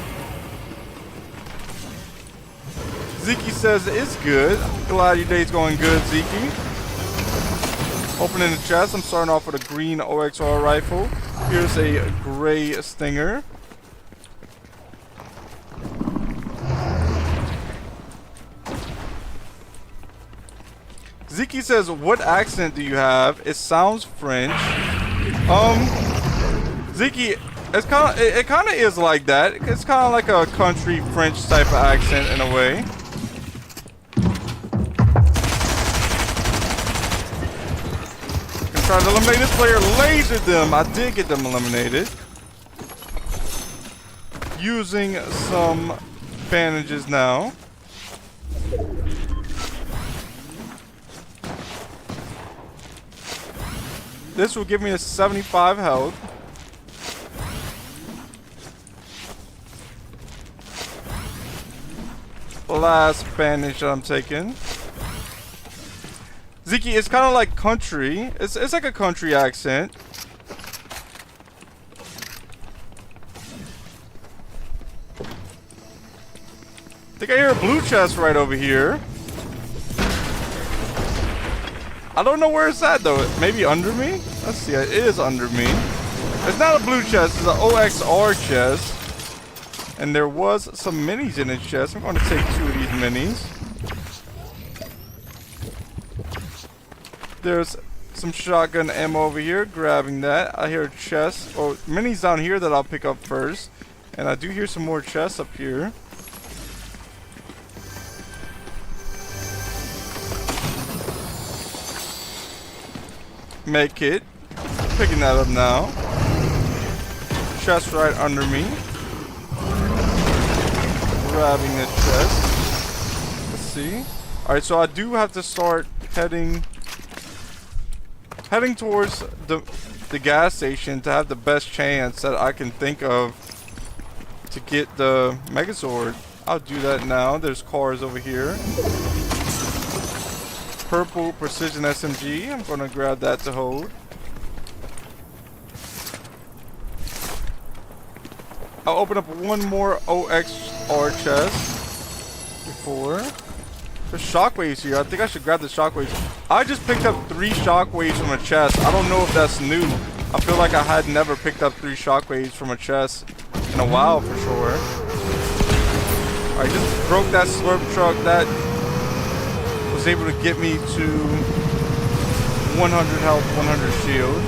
Zeke says it's good. Glad your day's going good, Zeke. Opening the chest. I'm starting off with a green OXR rifle. Here's a gray Stinger. Zeke says, what accent do you have? It sounds French. Zeke, it kind of is like that. It's kind of like a country French type of accent in a way. Trying to eliminate this player. Lasered them. I did get them eliminated. Using some bandages now. This will give me a 75 health. Last bandage that I'm taking. Ziki, it's kind of like country. It's like a country accent. I think I hear a blue chest right over here. I don't know where it's at though. Maybe under me? Let's see. It is under me. It's not a blue chest. It's an OXR chest. And there was some minis in its chest. I'm going to take 2 of these minis. There's some shotgun ammo over here. Grabbing that. I hear a chest. Oh, minis down here that I'll pick up first. And I do hear some more chests up here. Med kit. Picking that up now. Chest right under me. Grabbing the chest. Let's see. Alright, so I do have to start heading towards the gas station to have the best chance that I can think of to get the Megazord. I'll do that now. There's cars over here. Purple precision SMG. I'm gonna grab that to hold. I'll open up one more OXR chest before. There's shockwaves here. I think I should grab the shockwaves. I just picked up 3 shockwaves from a chest. I don't know if that's new. I feel like I had never picked up 3 shockwaves from a chest in a while for sure. I just broke that slurp truck. That was able to get me to 100 health, 100 shield.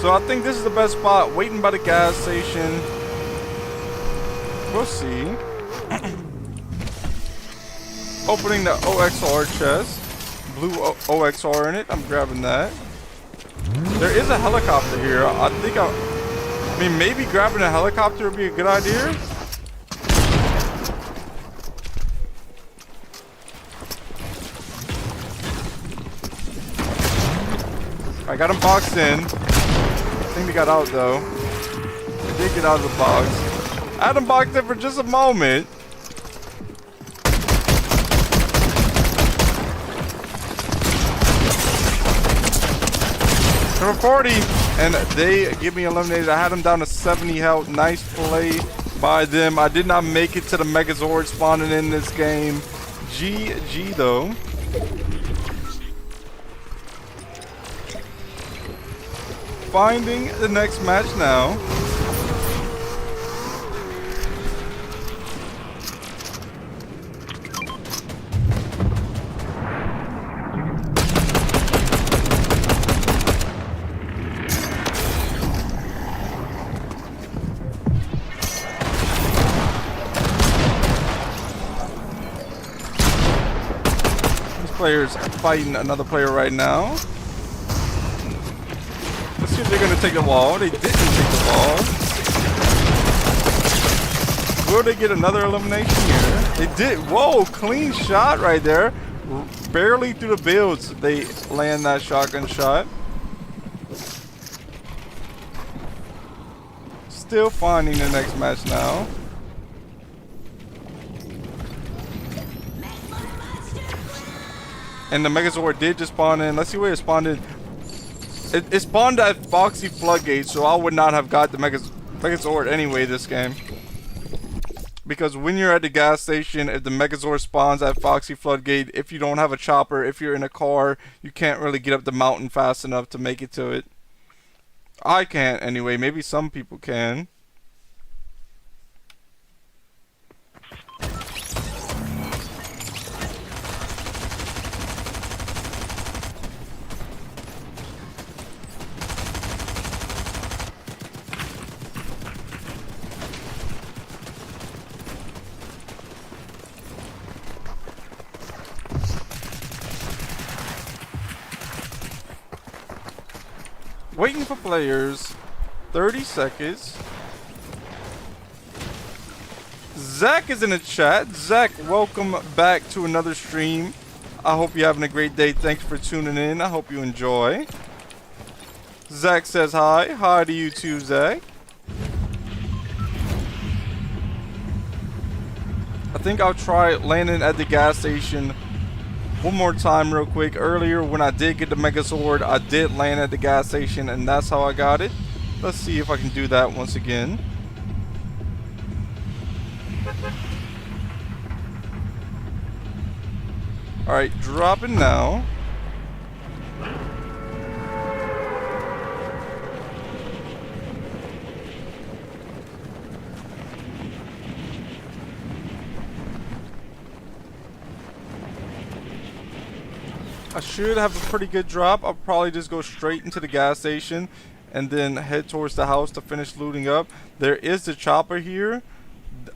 So I think this is the best spot, waiting by the gas station. We'll see. Opening the OXR chest. Blue OXR in it. I'm grabbing that. There is a helicopter here. I mean, maybe grabbing a helicopter would be a good idea. I got him boxed in. I think they got out though. They did get out of the box. I had him boxed in for just a moment. Number 40, and they give me eliminated. I had him down to 70 health. Nice play by them. I did not make it to the Megazord spawning in this game. GG though. Finding the next match now. This player's fighting another player right now. Let's see if they're going to take the wall. They didn't take the wall. Will they get another elimination here? They did. Whoa, clean shot right there. Barely through the builds, they land that shotgun shot. Still finding the next match now. And the Megazord did just spawn in. Let's see where it spawned in. It spawned at Foxy Floodgate, so I would not have got the Megazord anyway this game. Because when you're at the gas station, if the Megazord spawns at Foxy Floodgate, if you don't have a chopper, if you're in a car, you can't really get up the mountain fast enough to make it to it. I can't anyway. Maybe some people can. Waiting for players. 30 seconds. Zach is in the chat. Zach, welcome back to another stream. I hope you're having a great day. Thanks for tuning in. I hope you enjoy. Zach says hi. Hi to you too, Zach. I think I'll try landing at the gas station one more time real quick. Earlier when I did get the Megazord, I did land at the gas station and that's how I got it. Let's see if I can do that once again. Alright, dropping now. I should have a pretty good drop. I'll probably just go straight into the gas station and then head towards the house to finish looting up. There is the chopper here.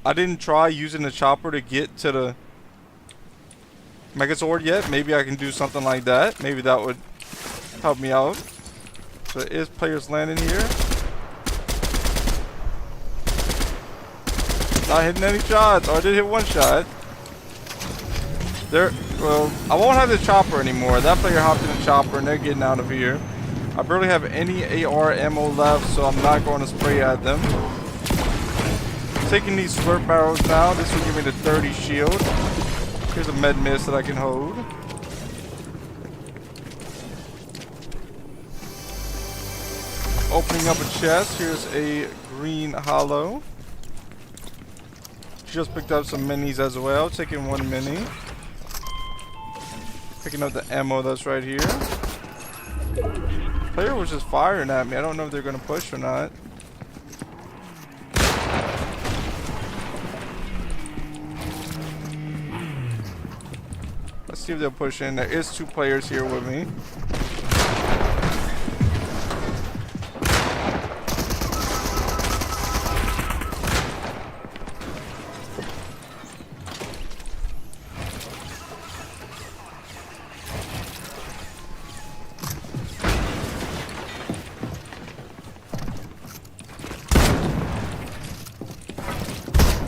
I didn't try using the chopper to get to the Megazord yet. Maybe I can do something like that. Maybe that would help me out. So there is players landing here. Not hitting any shots. Oh, I did hit one shot. Well, I won't have the chopper anymore. That player hopped in the chopper and they're getting out of here. I barely have any AR ammo left, so I'm not going to spray at them. Taking these slurp barrels now. This will give me the 30 shield. Here's a med mist that I can hold. Opening up a chest. Here's a green hollow. Just picked up some minis as well. Taking one mini. Picking up the ammo that's right here. Player was just firing at me. I don't know if they're going to push or not. Let's see if they'll push in. There is 2 players here with me.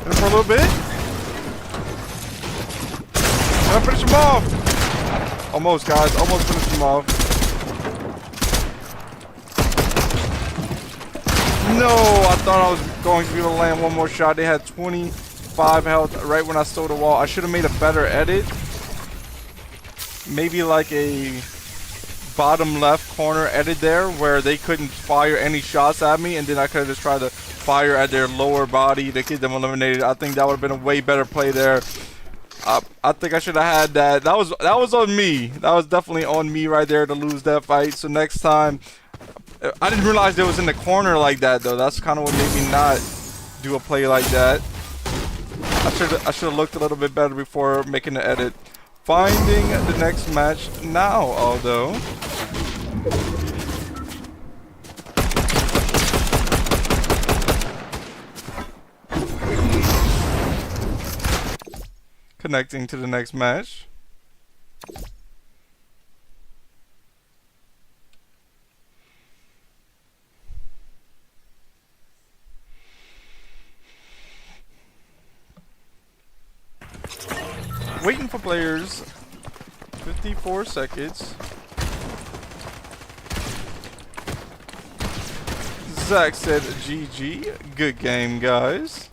For a little bit. Can I finish him off? Almost, guys. Almost finished him off. No, I thought I was going to be able to land one more shot. They had 25 health right when I stole the wall. I should have made a better edit. Maybe like a bottom left corner edit there where they couldn't fire any shots at me, and then I could have just tried to fire at their lower body to get them eliminated. I think that would have been a way better play there. I think I should have had that. That was on me. That was definitely on me right there to lose that fight. So next time, I didn't realize it was in the corner like that though. That's kind of what made me not do a play like that. I should have looked a little bit better before making the edit. Finding the next match now, although. Connecting to the next match. Waiting for players. 54 seconds. Zach said GG. Good game, guys.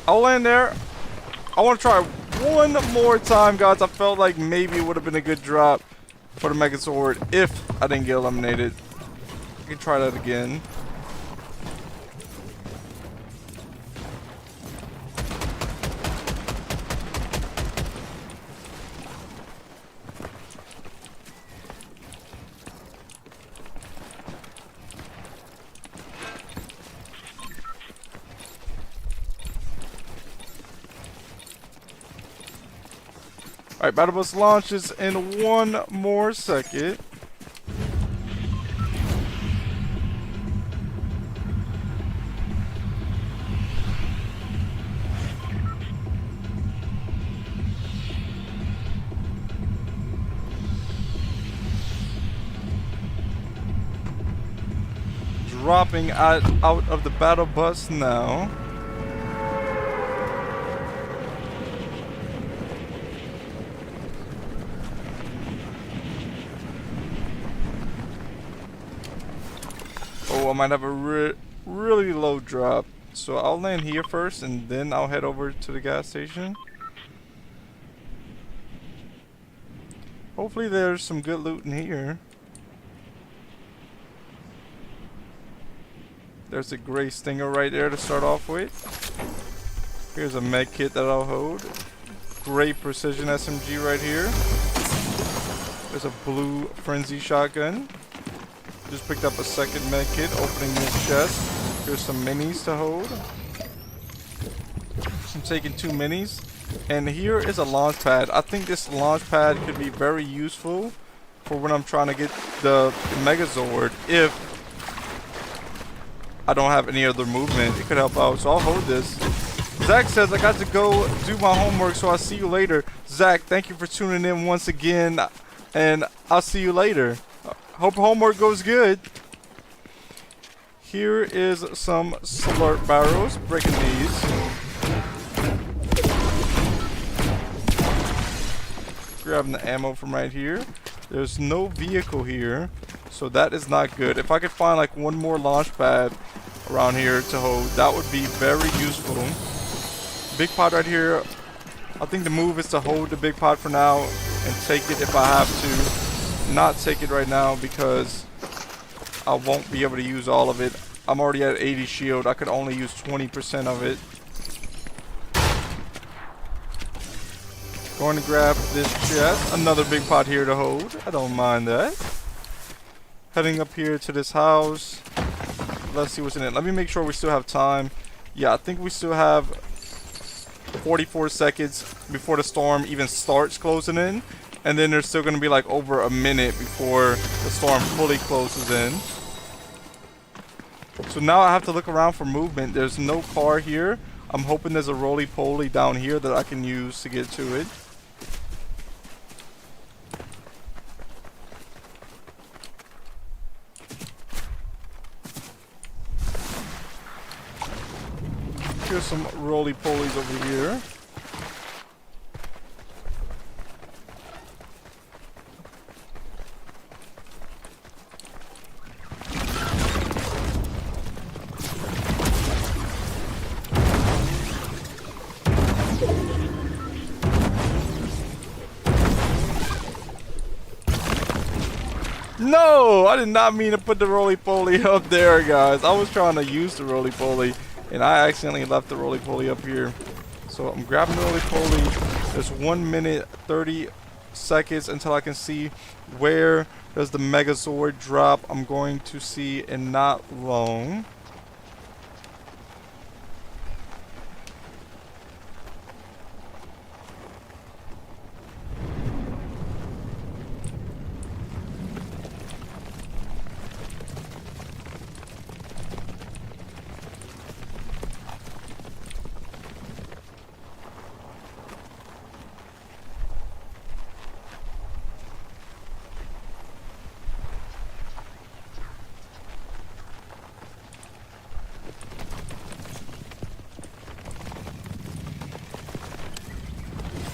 I'll land there. I want to try one more time, guys. I felt like maybe it would have been a good drop for the Megazord if I didn't get eliminated. I can try that again. Alright, Battle Bus launches in one more second. dropping out of the battle bus now. Oh, I might have a really low drop. So I'll land here first and then I'll head over to the gas station. Hopefully there's some good loot in here. There's a gray stinger right there to start off with. Here's a med kit that I'll hold. Great precision SMG right here. There's a blue frenzy shotgun. Just picked up a second med kit, opening this chest. Here's some minis to hold. I'm taking 2 minis. And here is a launch pad. I think this launch pad could be very useful for when I'm trying to get the Megazord if I don't have any other movement. It could help out, so I'll hold this. Zach says I got to go do my homework, so I'll see you later. Zach, thank you for tuning in once again, and I'll see you later. Hope homework goes good. Here is some slurp barrels. Breaking these. Grabbing the ammo from right here. There's no vehicle here, so that is not good. If I could find like one more launch pad around here to hold, that would be very useful. Big pot right here. I think the move is to hold the big pot for now and take it if I have to. Not take it right now because I won't be able to use all of it. I'm already at 80 shield. I could only use 20% of it. Going to grab this chest. Another big pot here to hold. I don't mind that. Heading up here to this house. Let's see what's in it. Let me make sure we still have time. Yeah, I think we still have 44 seconds before the storm even starts closing in. And then there's still going to be like over a minute before the storm fully closes in. So now I have to look around for movement. There's no car here. I'm hoping there's a roly-poly down here that I can use to get to it. Here's some roly-polies over here. No, I did not mean to put the roly-poly up there, guys. I was trying to use the roly-poly, and I accidentally left the roly-poly up here. So I'm grabbing the roly-poly. There's 1 minute 30 seconds until I can see where does the Megazord drop. I'm going to see in not long.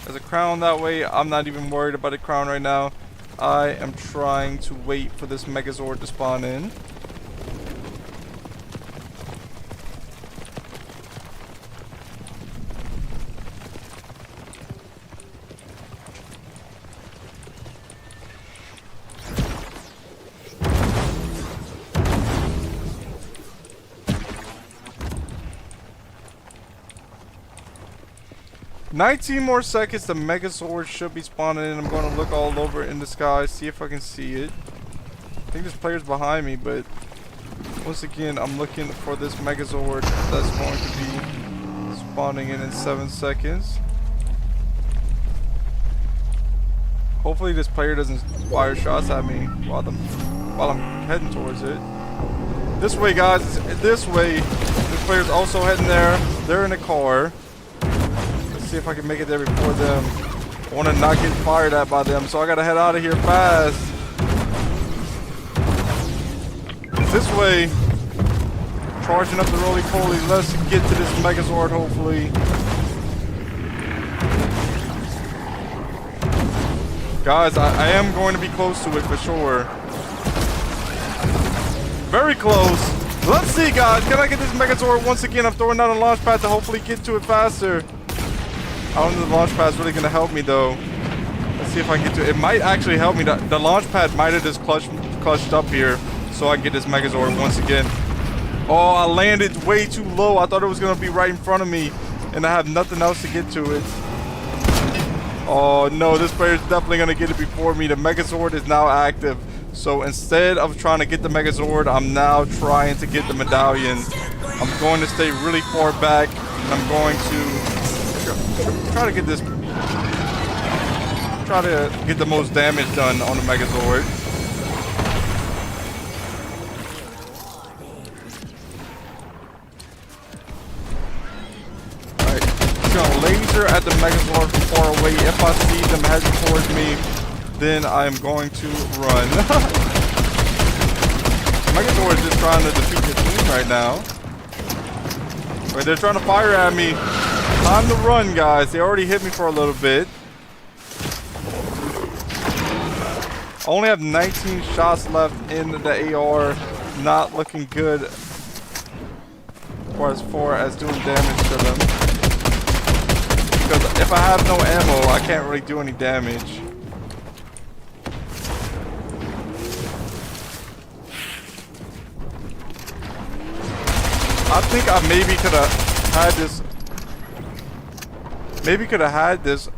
There's a crown that way. I'm not even worried about a crown right now. I am trying to wait for this Megazord to spawn in. $19 more seconds, the Megazord should be spawning in. I'm going to look all over in the sky, see if I can see it. I think there's players behind me, but once again, I'm looking for this Megazord that's going to be spawning in 7 seconds. Hopefully this player doesn't fire shots at me while I'm heading towards it. This way, guys, this way. This player's also heading there. They're in a car. See if I can make it there before them. I want to not get fired at by them, so I gotta head out of here fast. This way, Charging up the roly-poly. Let's get to this Megazord, hopefully. Guys, I am going to be close to it for sure. Very close. Let's see, guys. Can I get this Megazord once again? I'm throwing down a launch pad to hopefully get to it faster. I don't know if the launch pad's really going to help me, though. Let's see if I can get to it. It might actually help me. The launch pad might have just clutched up here so I can get this Megazord once again. Oh, I landed way too low. I thought it was going to be right in front of me, and I have nothing else to get to it. Oh, no. This player's definitely going to get it before me. The Megazord is now active. So instead of trying to get the Megazord, I'm now trying to get the medallion. I'm going to stay really far back. I'm going to try to get this. Try to get the most damage done on the Megazord. Alright, I'm gonna laser at the Megazord from far away. If I see them heading towards me, then I'm going to run. Megazord is just trying to defeat the team right now. Wait, they're trying to fire at me. Time to run, guys. They already hit me for a little bit. I only have 19 shots left in the AR. Not looking good as far as doing damage to them. Because if I have no ammo, I can't really do any damage. I think I maybe could have had this. Maybe could have had this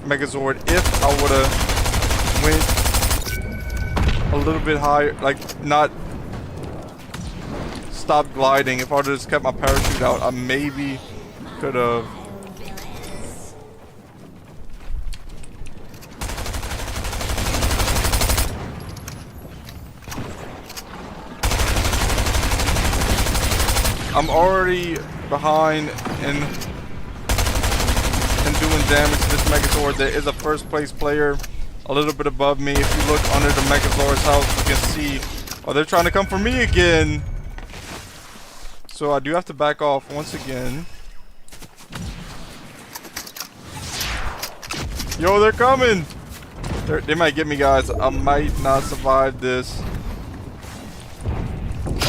Megazord if I would have went a little bit higher, like not stopped gliding. If I would have just kept my parachute out, I maybe could have. I'm already behind and doing damage to this Megazord. There is a first place player a little bit above me. If you look under the Megazord's house, you can see, oh, they're trying to come for me again. So I do have to back off once again. Yo, they're coming. They might get me, guys. I might not survive this.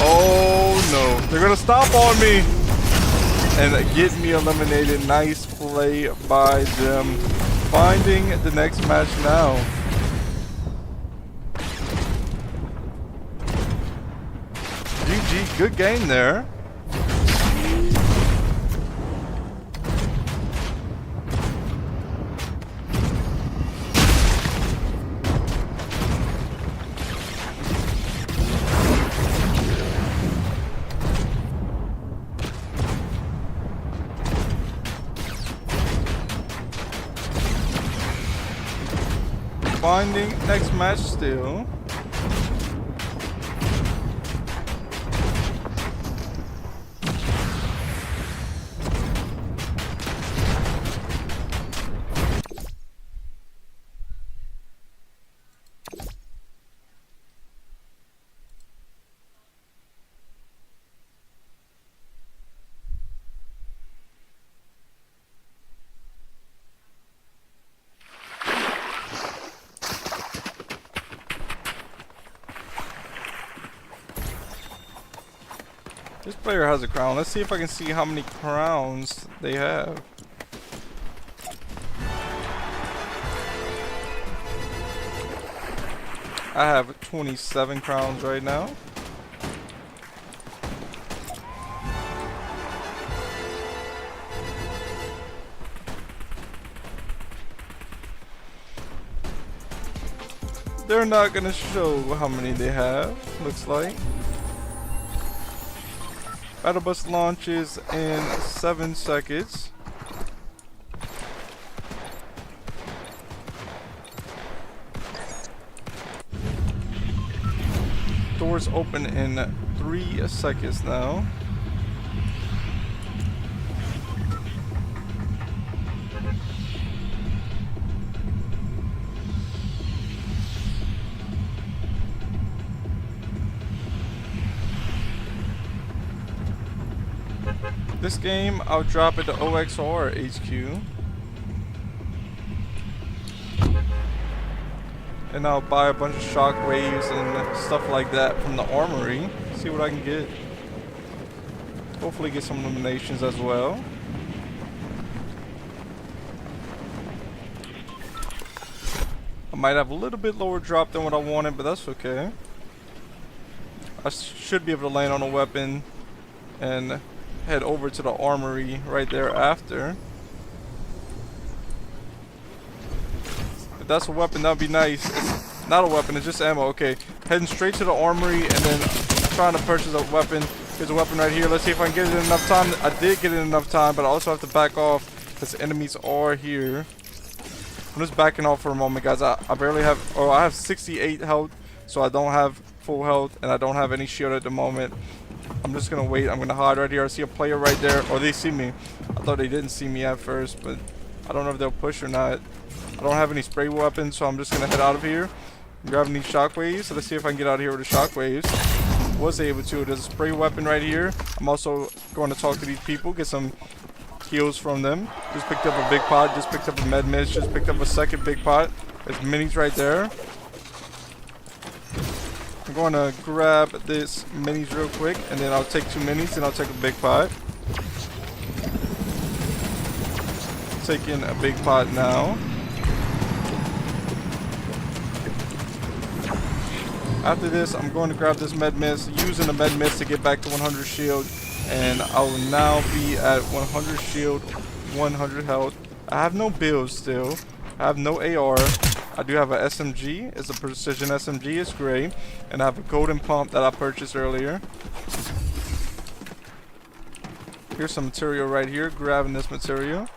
Oh no, they're gonna stop on me and get me eliminated. Nice play by them. Finding the next match now. GG, good game there. Finding next match still. This player has a crown. Let's see if I can see how many crowns they have. I have 27 crowns right now. They're not gonna show how many they have, looks like. Battle bus launches in 7 seconds. Doors open in 3 seconds now. This game, I'll drop it to OXR HQ. And I'll buy a bunch of shockwaves and stuff like that from the armory. See what I can get. Hopefully get some eliminations as well. I might have a little bit lower drop than what I wanted, but that's okay. I should be able to land on a weapon and head over to the armory right there after. If that's a weapon, that would be nice. It's not a weapon, it's just ammo. Okay, heading straight to the armory and then trying to purchase a weapon. Here's a weapon right here. Let's see if I can get it in enough time. I did get it in enough time, but I also have to back off because enemies are here. I'm just backing off for a moment, guys. I barely have, oh, I have 68 health, so I don't have full health, and I don't have any shield at the moment. I'm just gonna wait. I'm gonna hide right here. I see a player right there. Oh, they see me. I thought they didn't see me at first, but I don't know if they'll push or not. I don't have any spray weapons, so I'm just gonna head out of here. I'm grabbing these shockwaves. So let's see if I can get out of here with the shockwaves. Was able to. There's a spray weapon right here. I'm also going to talk to these people, get some heals from them. Just picked up a big pot. Just picked up a med mist. Just picked up a second big pot. There's minis right there. I'm going to grab this minis real quick, and then I'll take 2 minis, and I'll take a big pot. Taking a big pot now. After this, I'm going to grab this med mist, using the med mist to get back to 100 shield, and I will now be at 100 shield, 100 health. I have no builds still. I have no AR. I do have a SMG. It's a precision SMG. It's gray. And I have a golden pump that I purchased earlier. Here's some material right here. Grabbing this material.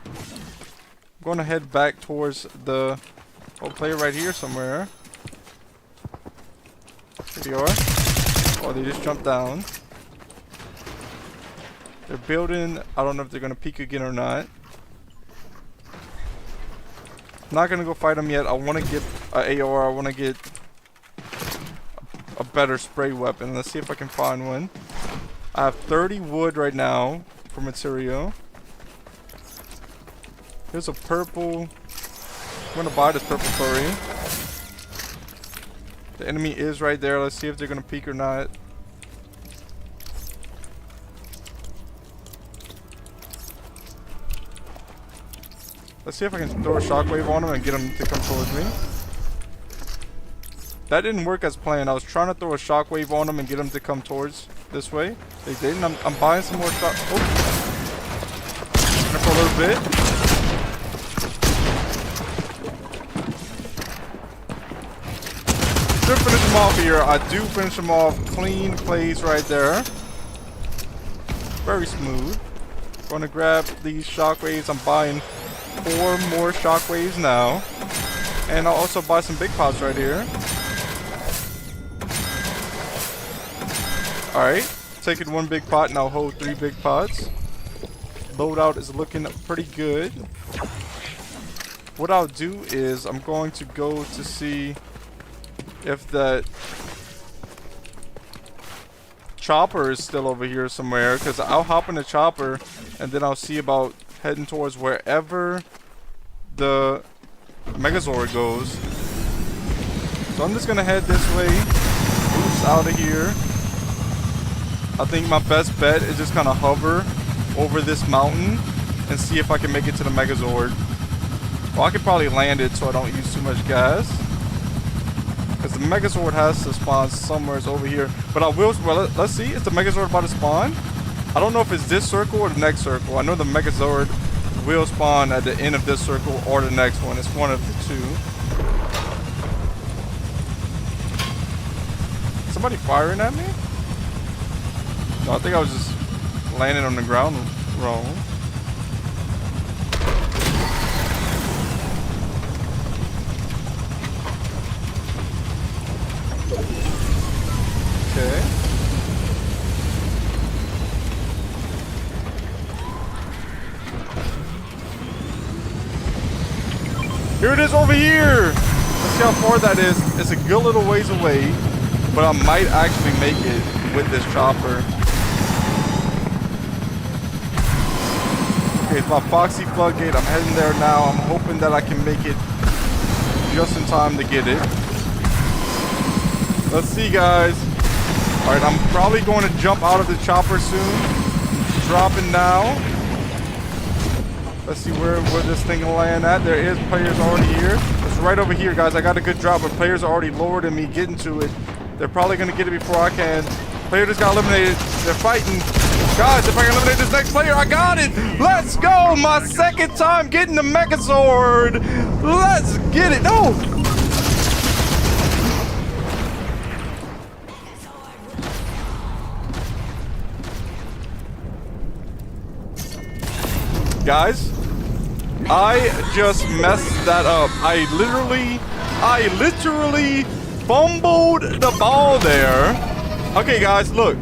I'm going to head back towards the player right here somewhere. Here they are. Oh, they just jumped down. They're building. I don't know if they're going to peek again or not. I'm not going to go fight them yet. I want to get an AR. I want to get a better spray weapon. Let's see if I can find one. I have 30 wood right now for material. Here's a purple. I'm going to buy this purple furry. The enemy is right there. Let's see if they're going to peek or not. Let's see if I can throw a shockwave on them and get them to come towards me. That didn't work as planned. I was trying to throw a shockwave on them and get them to come towards this way. They didn't. I'm buying some more shock. Oh. For a little bit. Should finish them off here. I do finish them off. Clean plays right there. Very smooth. Going to grab these shockwaves. I'm buying 4 more shockwaves now. And I'll also buy some big pots right here. Alright. Taking 1 big pot and I'll hold 3 big pots. Loadout is looking pretty good. What I'll do is I'm going to go to see if that chopper is still over here somewhere, because I'll hop in the chopper and then I'll see about heading towards wherever the Megazord goes. So I'm just gonna head this way, boost out of here. I think my best bet is just kind of hover over this mountain and see if I can make it to the Megazord. Well, I could probably land it so I don't use too much gas, because the Megazord has to spawn somewhere over here. But I will, well, let's see. Is the Megazord about to spawn? I don't know if it's this circle or the next circle. I know the Megazord will spawn at the end of this circle or the next one. It's one of the two. Somebody firing at me? No, I think I was just landing on the ground wrong. Okay. Here it is over here. Let's see how far that is. It's a good little ways away, but I might actually make it with this chopper. Okay, it's my Foxy Floodgate. I'm heading there now. I'm hoping that I can make it just in time to get it. Let's see, guys. Alright, I'm probably going to jump out of the chopper soon. Dropping now. Let's see where this thing will land at. There is players already here. It's right over here, guys. I got a good drop, but players are already lower than me getting to it. They're probably going to get it before I can. Player just got eliminated. They're fighting. Guys, if I can eliminate this next player, I got it. Let's go. My second time getting the Megazord. Let's get it. No. Guys, I just messed that up. I literally fumbled the ball there. Okay, guys, look.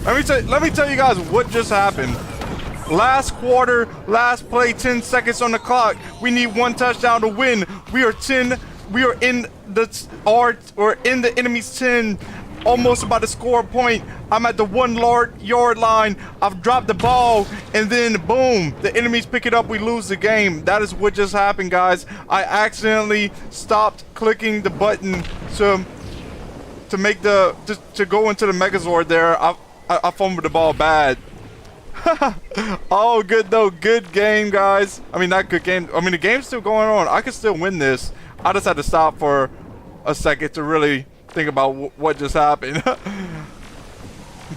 Let me tell you guys what just happened. Last quarter, last play, 10 seconds on the clock. We need one touchdown to win. We are in the enemy's 10. Almost about to score a point. I'm at the 1 yard line. I've dropped the ball, and then boom, the enemies pick it up. We lose the game. That is what just happened, guys. I accidentally stopped clicking the button to make to go into the Megazord there. I fumbled the ball bad. Oh, good though. Good game, guys. I mean, not good game. I mean, the game's still going on. I can still win this. I just had to stop for a second to really think about what just happened.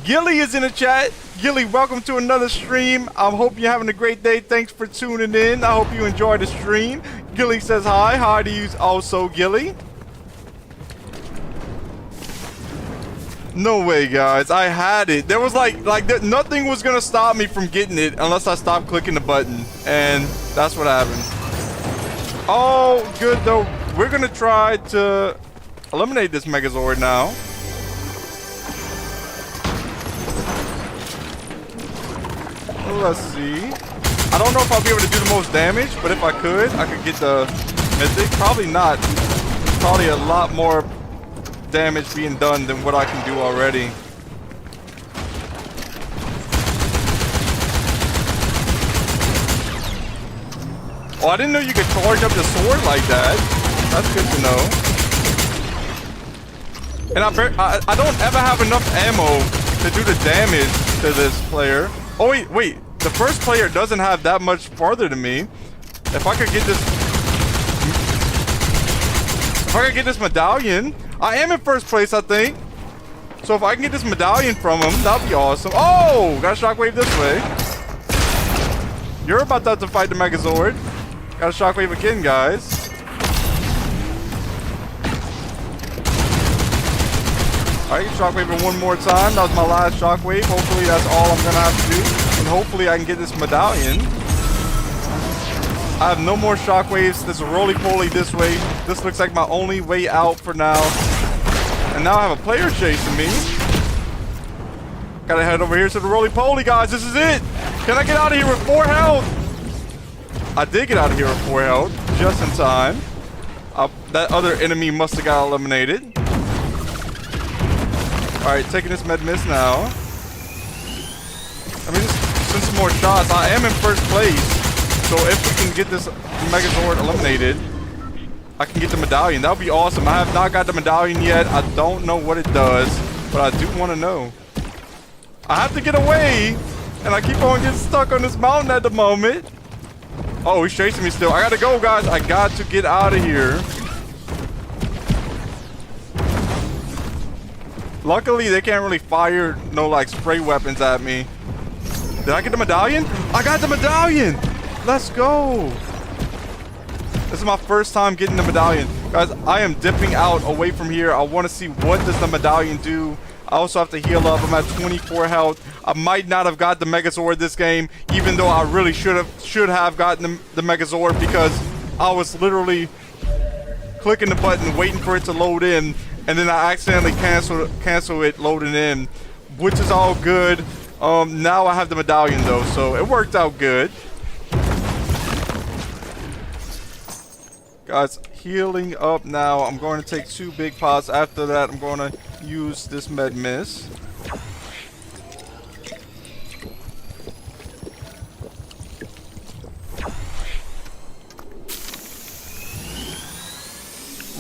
Gilly is in the chat. Gilly, welcome to another stream. I hope you're having a great day. Thanks for tuning in. I hope you enjoyed the stream. Gilly says hi. Hi to you also, Gilly. No way, guys. I had it. There was nothing was gonna stop me from getting it unless I stopped clicking the button, and that's what happened. Oh, good though. We're gonna try to eliminate this Megazord now. Let's see. I don't know if I'll be able to do the most damage, but if I could get the mythic. Probably not. Probably a lot more damage being done than what I can do already. Oh, I didn't know you could charge up the sword like that. That's good to know. And I don't ever have enough ammo to do the damage to this player. Oh, wait. The first player doesn't have that much farther than me. If I could get this medallion, I am in first place, I think. So if I can get this medallion from him, that'd be awesome. Oh, got a shockwave this way. You're about to fight the Megazord. Got a shockwave again, guys. Alright, shockwave it one more time. That was my last shockwave. Hopefully that's all I'm gonna have to do. And hopefully I can get this medallion. I have no more shockwaves. There's a roly-poly this way. This looks like my only way out for now. And now I have a player chasing me. Gotta head over here to the roly-poly, guys. This is it. Can I get out of here with 4 health? I did get out of here with 4 health. Just in time. That other enemy must have got eliminated. Alright, taking this med miss now. Let me just send some more shots. I am in first place. So if we can get this Megazord eliminated, I can get the medallion. That would be awesome. I have not got the medallion yet. I don't know what it does, but I do want to know. I have to get away, and I keep on getting stuck on this mountain at the moment. Oh, he's chasing me still. I gotta go, guys. I got to get out of here. Luckily, they can't really fire no like spray weapons at me. Did I get the medallion? I got the medallion! Let's go! This is my first time getting the medallion. Guys, I am dipping out away from here. I want to see what does the medallion do. I also have to heal up. I'm at 24 health. I might not have got the Megazord this game, even though I really should have gotten the Megazord, because I was literally clicking the button, waiting for it to load in, and then I accidentally cancel it loading in, which is all good. Now I have the medallion though, so it worked out good. Guys, healing up now. I'm going to take 2 big pots. After that, I'm going to use this med miss.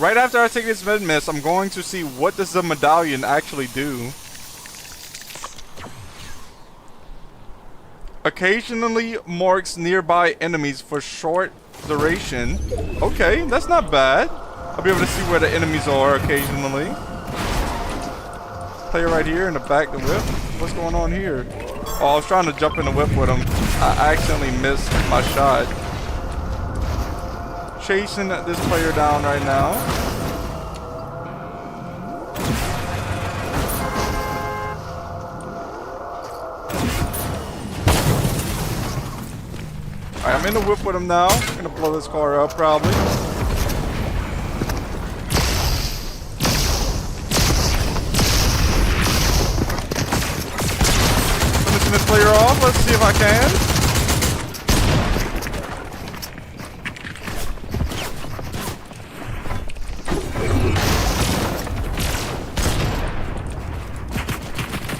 Right after I take this med miss, I'm going to see what does the medallion actually do. Occasionally marks nearby enemies for short duration. Okay, that's not bad. I'll be able to see where the enemies are occasionally. Player right here in the back, the whip. What's going on here? Oh, I was trying to jump in the whip with him. I accidentally missed my shot. Chasing this player down right now. Alright, I'm in the whip with him now. I'm gonna blow this car up probably. Finishing this player off. Let's see if I can.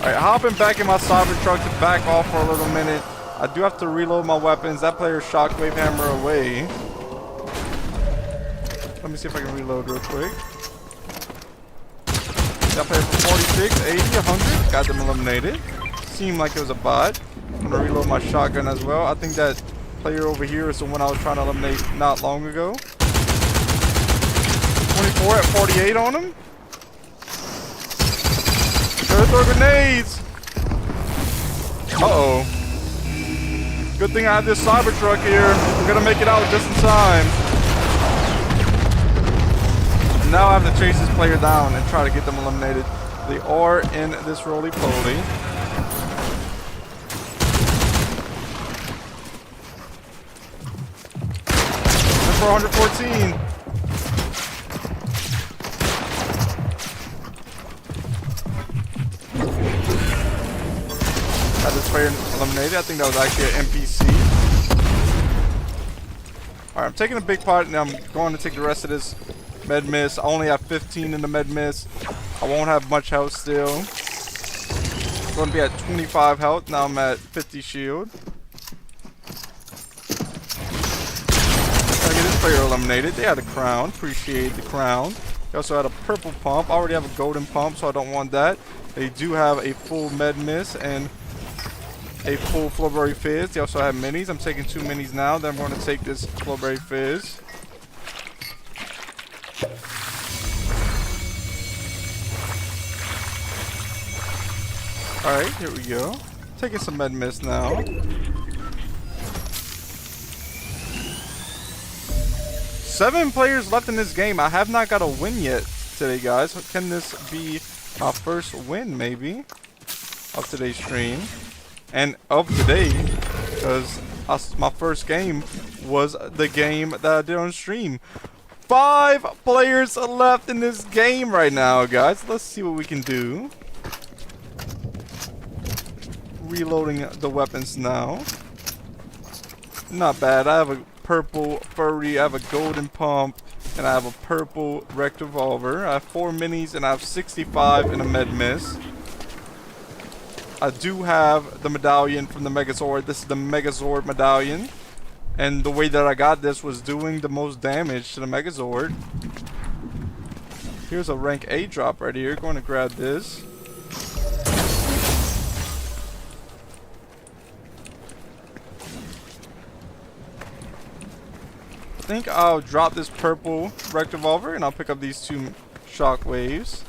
Alright, hopping back in my cyber truck to back off for a little minute. I do have to reload my weapons. That player's shockwave hammer away. Let me see if I can reload real quick. That player for 46, 80, 100. Got them eliminated. Seemed like it was a bot. I'm gonna reload my shotgun as well. I think that player over here is the one I was trying to eliminate not long ago. 24 at 48 on him. Gotta throw grenades. Uh-oh. Good thing I have this cyber truck here. We're gonna make it out just in time. And now I have to chase this player down and try to get them eliminated. They are in this roly-poly. For 114. Got this player eliminated. I think that was actually an NPC. Alright, I'm taking a big pot and I'm going to take the rest of this med miss. I only have 15 in the med miss. I won't have much health still. I'm going to be at 25 health. Now I'm at 50 shield. Gotta get this player eliminated. They had a crown. Appreciate the crown. They also had a purple pump. I already have a golden pump, so I don't want that. They do have a full med miss and a full flowberry fizz. They also have minis. I'm taking 2 minis now. Then I'm going to take this flowberry fizz. Alright, here we go. Taking some med miss now. Seven players left in this game. I have not got a win yet today, guys. Can this be my first win, maybe, of today's stream? And of today, because my first game was the game that I did on stream. 5 players left in this game right now, guys. Let's see what we can do. Reloading the weapons now. Not bad. I have a purple furry, I have a golden pump, and I have a purple wrecked revolver. I have 4 minis and I have 65 in a med miss. I do have the medallion from the Megazord. This is the Megazord medallion. And the way that I got this was doing the most damage to the Megazord. Here's a rank A drop right here. Going to grab this. I think I'll drop this purple wrecked revolver and I'll pick up these 2 shockwaves.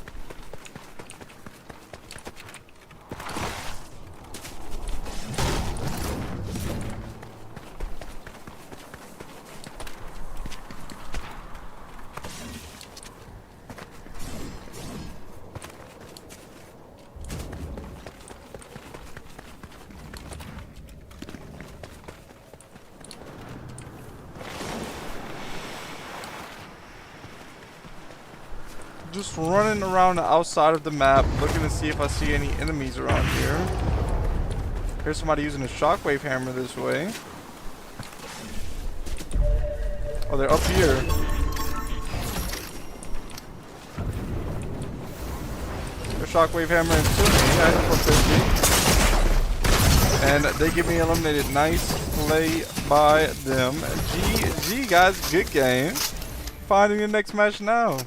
Just running around the outside of the map, looking to see if I see any enemies around here. Here's somebody using a shockwave hammer this way. Oh, they're up here. Their shockwave hammer into me at 450. And they get me eliminated. Nice play by them. GG, guys. Good game. finding the next match now.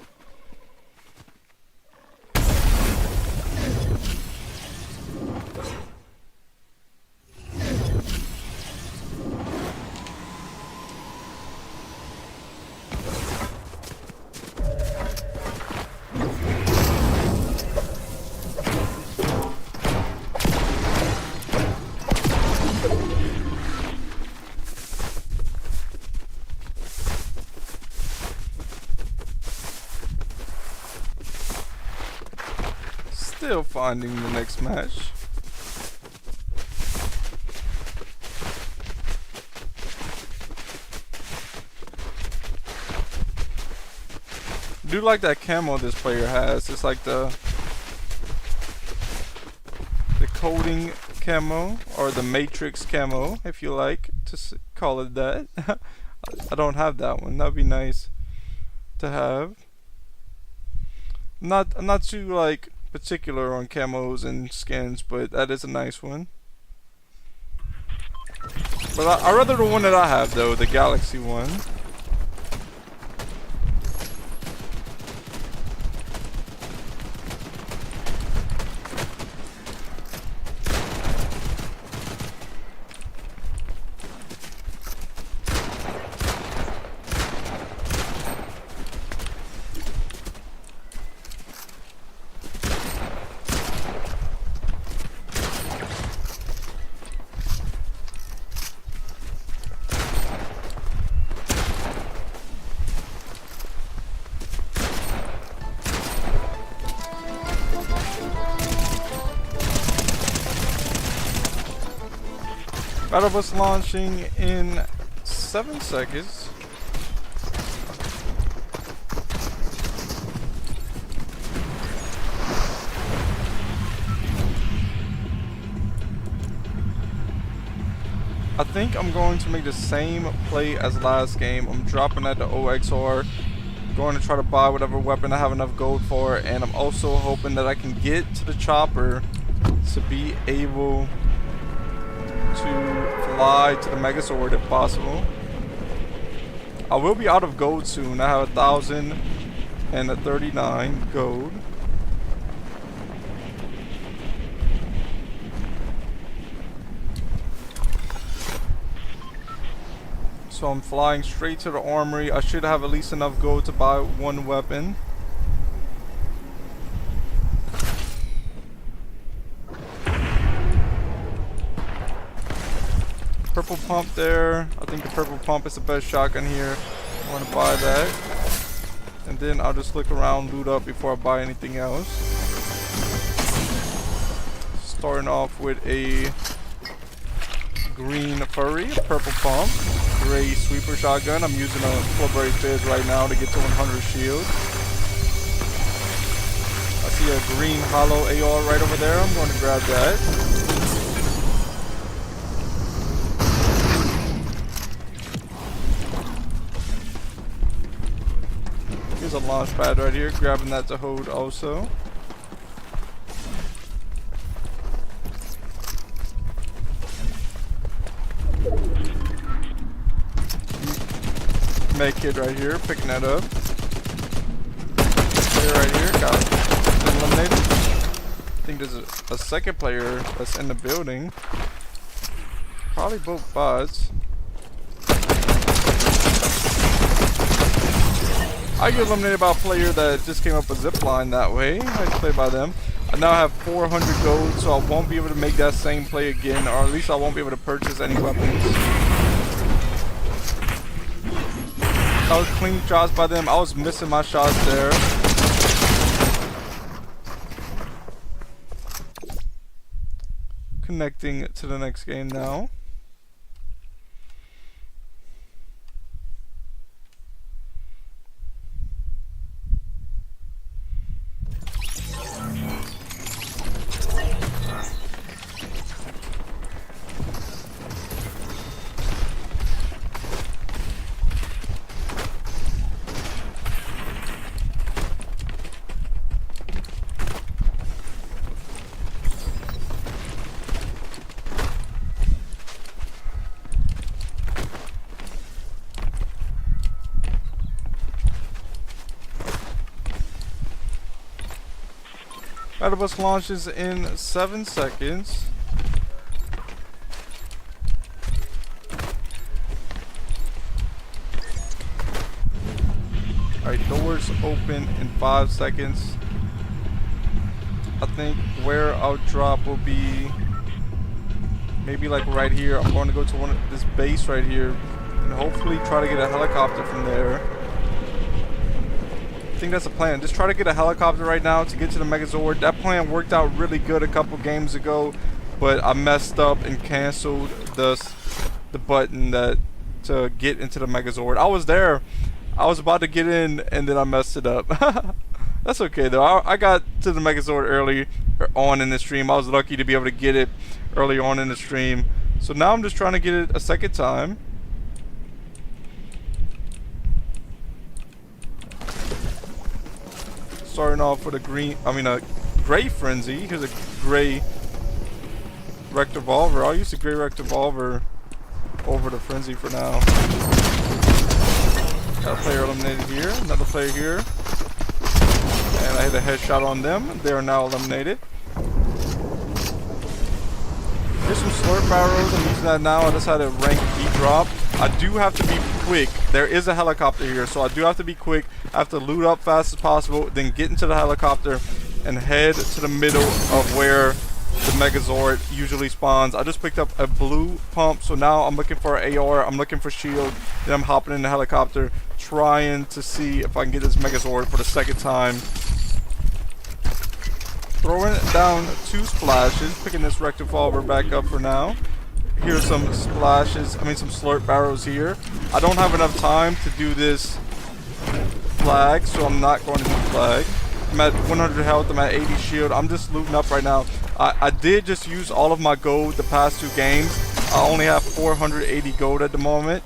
Still finding the next match. I do like that camo this player has. It's like the coding camo, or the matrix camo, if you like to call it that. I don't have that one. That'd be nice to have. I'm not too like particular on camos and skins, but that is a nice one. But I rather the one that I have though, the Galaxy one. Battle bus launching in 7 seconds. I think I'm going to make the same play as last game. I'm dropping at the OXR, going to try to buy whatever weapon I have enough gold for, and I'm also hoping that I can get to the chopper to be able to fly to the Megazord if possible. I will be out of gold soon. I have 1,039 gold. So I'm flying straight to the armory. I should have at least enough gold to buy one weapon. Purple pump there. I think the purple pump is the best shotgun here. I want to buy that. And then I'll just look around, loot up before I buy anything else. Starting off with a green furry, purple pump, gray sweeper shotgun. I'm using a Flubberry Fizz right now to get to 100 shield. I see a green hollow AR right over there. I'm going to grab that. Here's a launch pad right here, grabbing that to hold also. Med kit right here, picking that up. Player right here, got eliminated. I think there's a second player that's in the building. Probably both bots. I get eliminated by a player that just came up a zip line that way. Nice play by them. I now have 400 gold, so I won't be able to make that same play again, or at least I won't be able to purchase any weapons. That was clean shots by them. I was missing my shots there. Connecting to the next game now. Battle bus launches in 7 seconds. Alright, doors open in 5 seconds. I think where I'll drop will be maybe like right here. I'm going to go to this base right here and hopefully try to get a helicopter from there. I think that's the plan. Just try to get a helicopter right now to get to the Megazord. That plan worked out really good a couple games ago, but I messed up and canceled the button to get into the Megazord. I was there. I was about to get in and then I messed it up. That's okay though. I got to the Megazord early on in the stream. I was lucky to be able to get it early on in the stream. So now I'm just trying to get it a second time. Starting off with a gray frenzy. Here's a gray rect revolver. I'll use the gray rect revolver over the frenzy for now. Got a player eliminated here. Another player here. And I hit a headshot on them. They are now eliminated. Here's some slurp arrows. I'm using that now. I just had a rank B drop. I do have to be quick. There is a helicopter here, so I do have to be quick. I have to loot up fast as possible, then get into the helicopter and head to the middle of where the Megazord usually spawns. I just picked up a blue pump, so now I'm looking for an AR. I'm looking for shield. Then I'm hopping in the helicopter, trying to see if I can get this Megazord for the second time. Throwing down 2 splashes, picking this rect revolver back up for now. Here's some splashes, some slurp barrels here. I don't have enough time to do this flag, so I'm not going to do flag. I'm at 100 health, I'm at 80 shield. I'm just looting up right now. I did just use all of my gold the past 2 games. I only have 480 gold at the moment.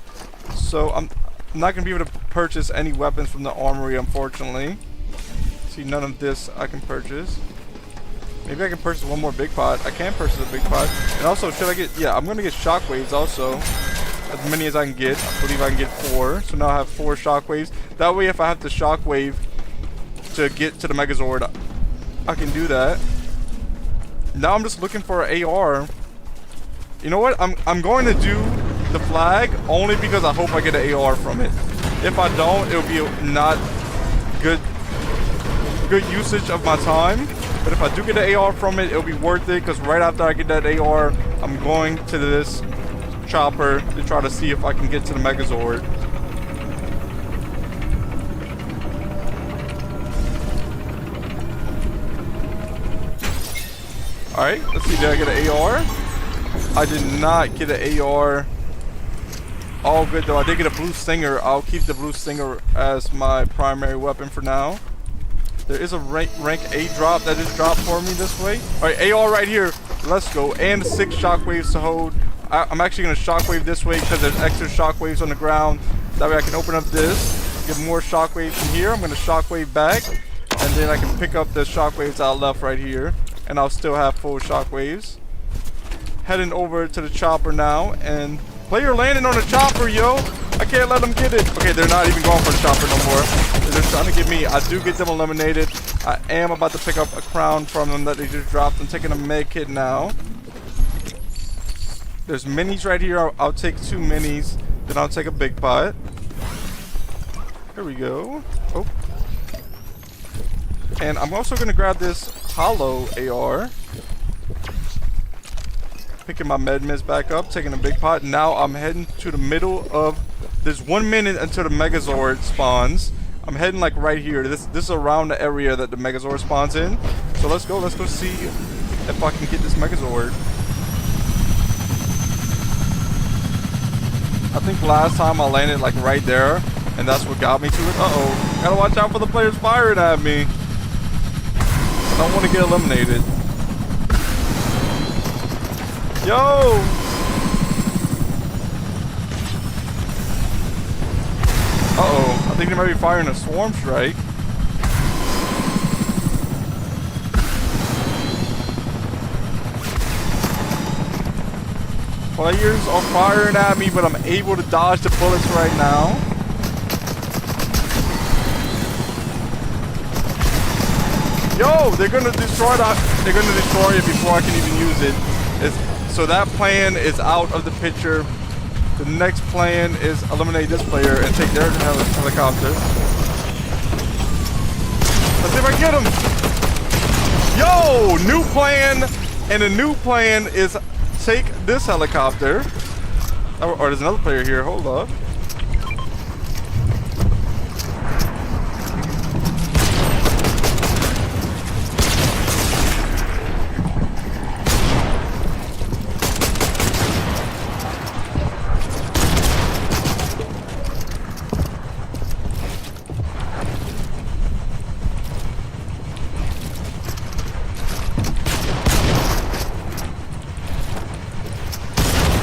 So I'm not going to be able to purchase any weapons from the armory, unfortunately. See, none of this I can purchase. Maybe I can purchase one more big pot. I can purchase a big pot. And also, should I get... Yeah, I'm going to get shockwaves also. As many as I can get. I believe I can get 4. So now I have 4 shockwaves. That way, if I have to shockwave to get to the Megazord, I can do that. Now I'm just looking for an AR. You know what? I'm going to do the flag only because I hope I get an AR from it. If I don't, it'll be not good usage of my time. But if I do get an AR from it, it'll be worth it, because right after I get that AR, I'm going to this chopper to try to see if I can get to the Megazord. Alright, let's see, did I get an AR? I did not get an AR. All good though, I did get a blue stinger. I'll keep the blue stinger as my primary weapon for now. There is a rank A drop that just dropped for me this way. Alright, AR right here. Let's go. And 6 shockwaves to hold. I'm actually going to shockwave this way because there's extra shockwaves on the ground. That way I can open up this, get more shockwaves from here. I'm going to shockwave back. And then I can pick up the shockwaves I left right here. And I'll still have full shockwaves. Heading over to the chopper now. And player landing on the chopper, yo. I can't let them get it. Okay, they're not even going for the chopper no more. They're just trying to get me. I do get them eliminated. I am about to pick up a crown from them that they just dropped. I'm taking a med kit now. There's minis right here. I'll take 2 minis. Then I'll take a big pot. Here we go. Oh. And I'm also going to grab this hollow AR. Picking my med miss back up. Taking a big pot. Now I'm heading to the middle of... There's 1 minute until the Megazord spawns. I'm heading like right here. This is around the area that the Megazord spawns in. So let's go see if I can get this Megazord. I think last time I landed like right there, and that's what got me to it. Uh-oh. Gotta watch out for the players firing at me. I don't want to get eliminated. Yo! Uh-oh, I think they might be firing a swarm strike. Players are firing at me, but I'm able to dodge the bullets right now. Yo, they're gonna destroy it before I can even use it. So that plan is out of the picture. The next plan is eliminate this player and take their helicopter. Let's see if I can get him. Yo, new plan. And the new plan is take this helicopter. Or there's another player here. Hold up.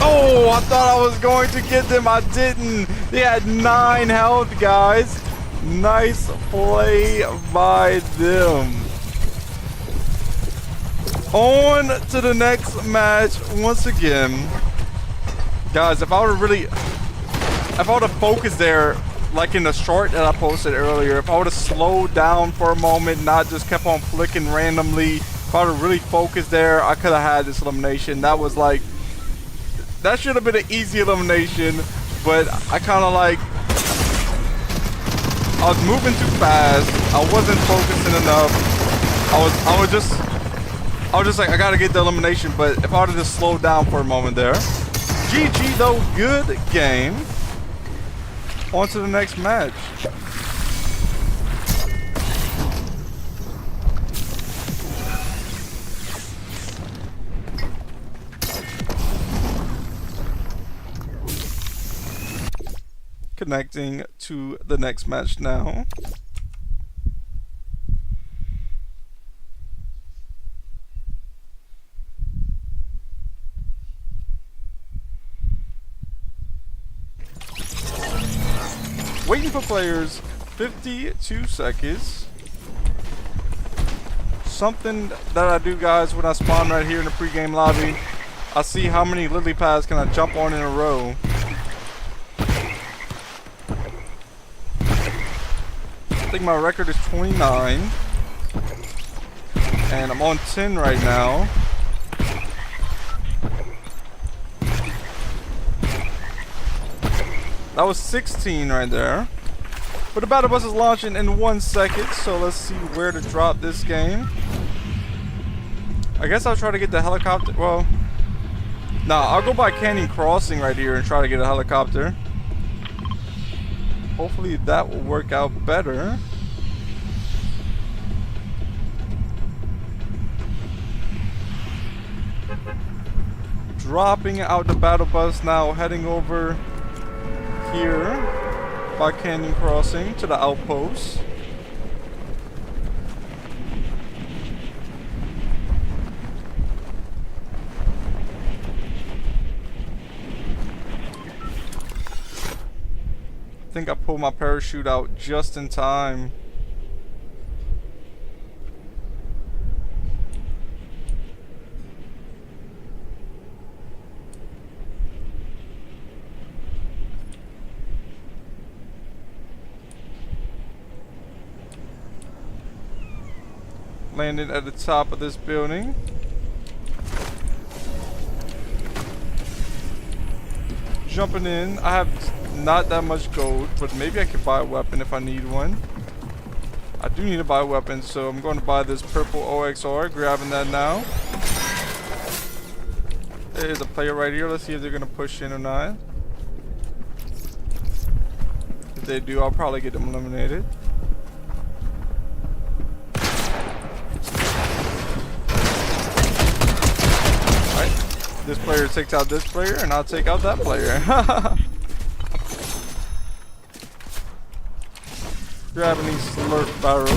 Oh, I thought I was going to get them. I didn't. They had 9 health, guys. Nice play by them. On to the next match once again. Guys, if I would have focused there, like in the short that I posted earlier, if I would have slowed down for a moment, not just kept on flicking randomly, if I would have really focused there, I could have had this elimination. That should have been an easy elimination, but I kind of I was moving too fast. I wasn't focusing enough. I was just like, I gotta get the elimination, but if I would have just slowed down for a moment there. GG though, good game. On to the next match. Connecting to the next match now. Waiting for players, 52 seconds. Something that I do, guys, when I spawn right here in the pregame lobby, I see how many lily pads can I jump on in a row. I think my record is 29, and I'm on 10 right now. That was 16 right there. But the battle bus is launching in 1 second, so let's see where to drop this game. I guess I'll try to get the helicopter. Well, nah, I'll go by Canyon Crossing right here and try to get a helicopter. Hopefully that will work out better. Dropping out the battle bus now, heading over here by Canyon Crossing to the outpost. I think I pulled my parachute out just in time. Landed at the top of this building. Jumping in. I have not that much gold, but maybe I could buy a weapon if I need one. I do need to buy a weapon, so I'm going to buy this purple OXR. Grabbing that now. There's a player right here. Let's see if they're going to push in or not. If they do, I'll probably get them eliminated. This player takes out this player, and I'll take out that player. Grabbing these slurp barrels.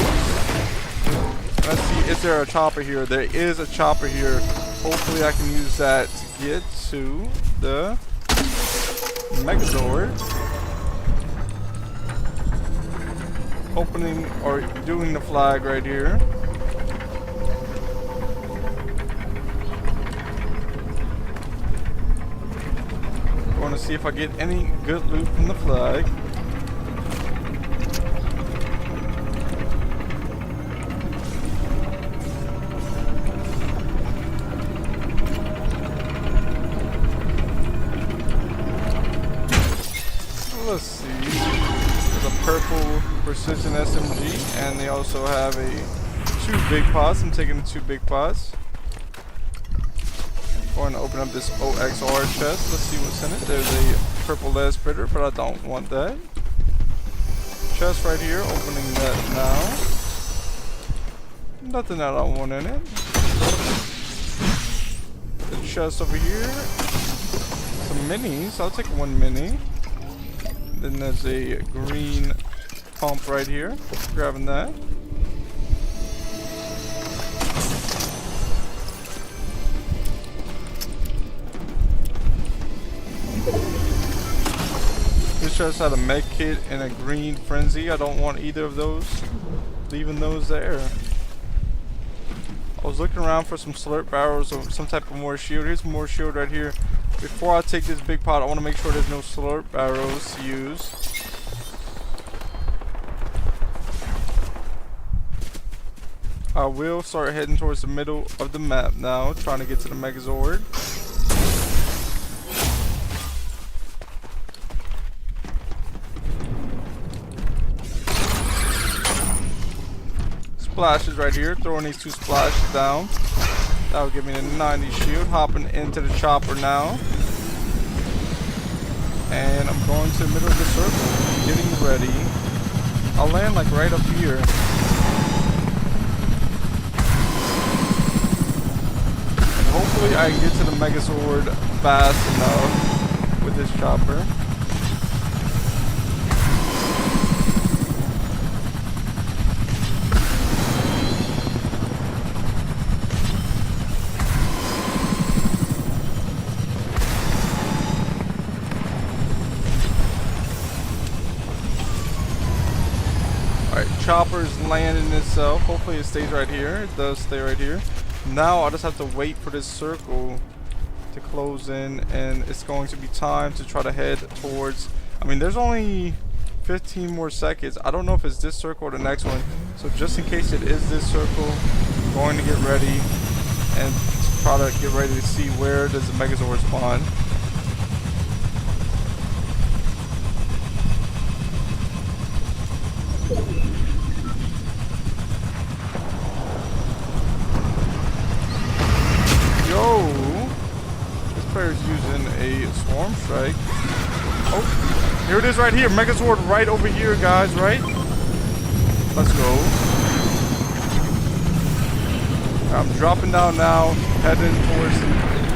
Let's see, is there a chopper here? There is a chopper here. Hopefully I can use that to get to the Megazord. Opening or doing the flag right here. Want to see if I get any good loot from the flag. full precision SMG, and they also have a 2 big pots. I'm taking the 2 big pots. Going to open up this OXR chest. Let's see what's in it. There's a purple lead splitter, but I don't want that. Chest right here. Opening that now. Nothing that I want in it. The chest over here. Some minis. I'll take 1 mini. Then there's a green pump right here. Grabbing that. This chest had a med kit and a green frenzy. I don't want either of those. Leaving those there. I was looking around for some slurp barrels or some type of more shield. Here's more shield right here. Before I take this big pot, I want to make sure there's no slurp barrels to use. I will start heading towards the middle of the map now, trying to get to the Megazord. Splashes right here, throwing these 2 splashes down. That will give me the 90 shield. Hopping into the chopper now. And I'm going to the middle of the circle, getting ready. I'll land like right up here. And hopefully I can get to the Megazord fast enough with this chopper. Chopper's landing itself. Hopefully it stays right here. It does stay right here. Now I just have to wait for this circle to close in, and it's going to be time to try to head towards, I mean, there's only 15 more seconds. I don't know if it's this circle or the next one, so just in case it is this circle, I'm going to get ready and try to get ready to see where does the Megazord spawn. This player's using a swarm strike. Oh, here it is right here. Megazord right over here, guys, right? Let's go. I'm dropping down now, heading towards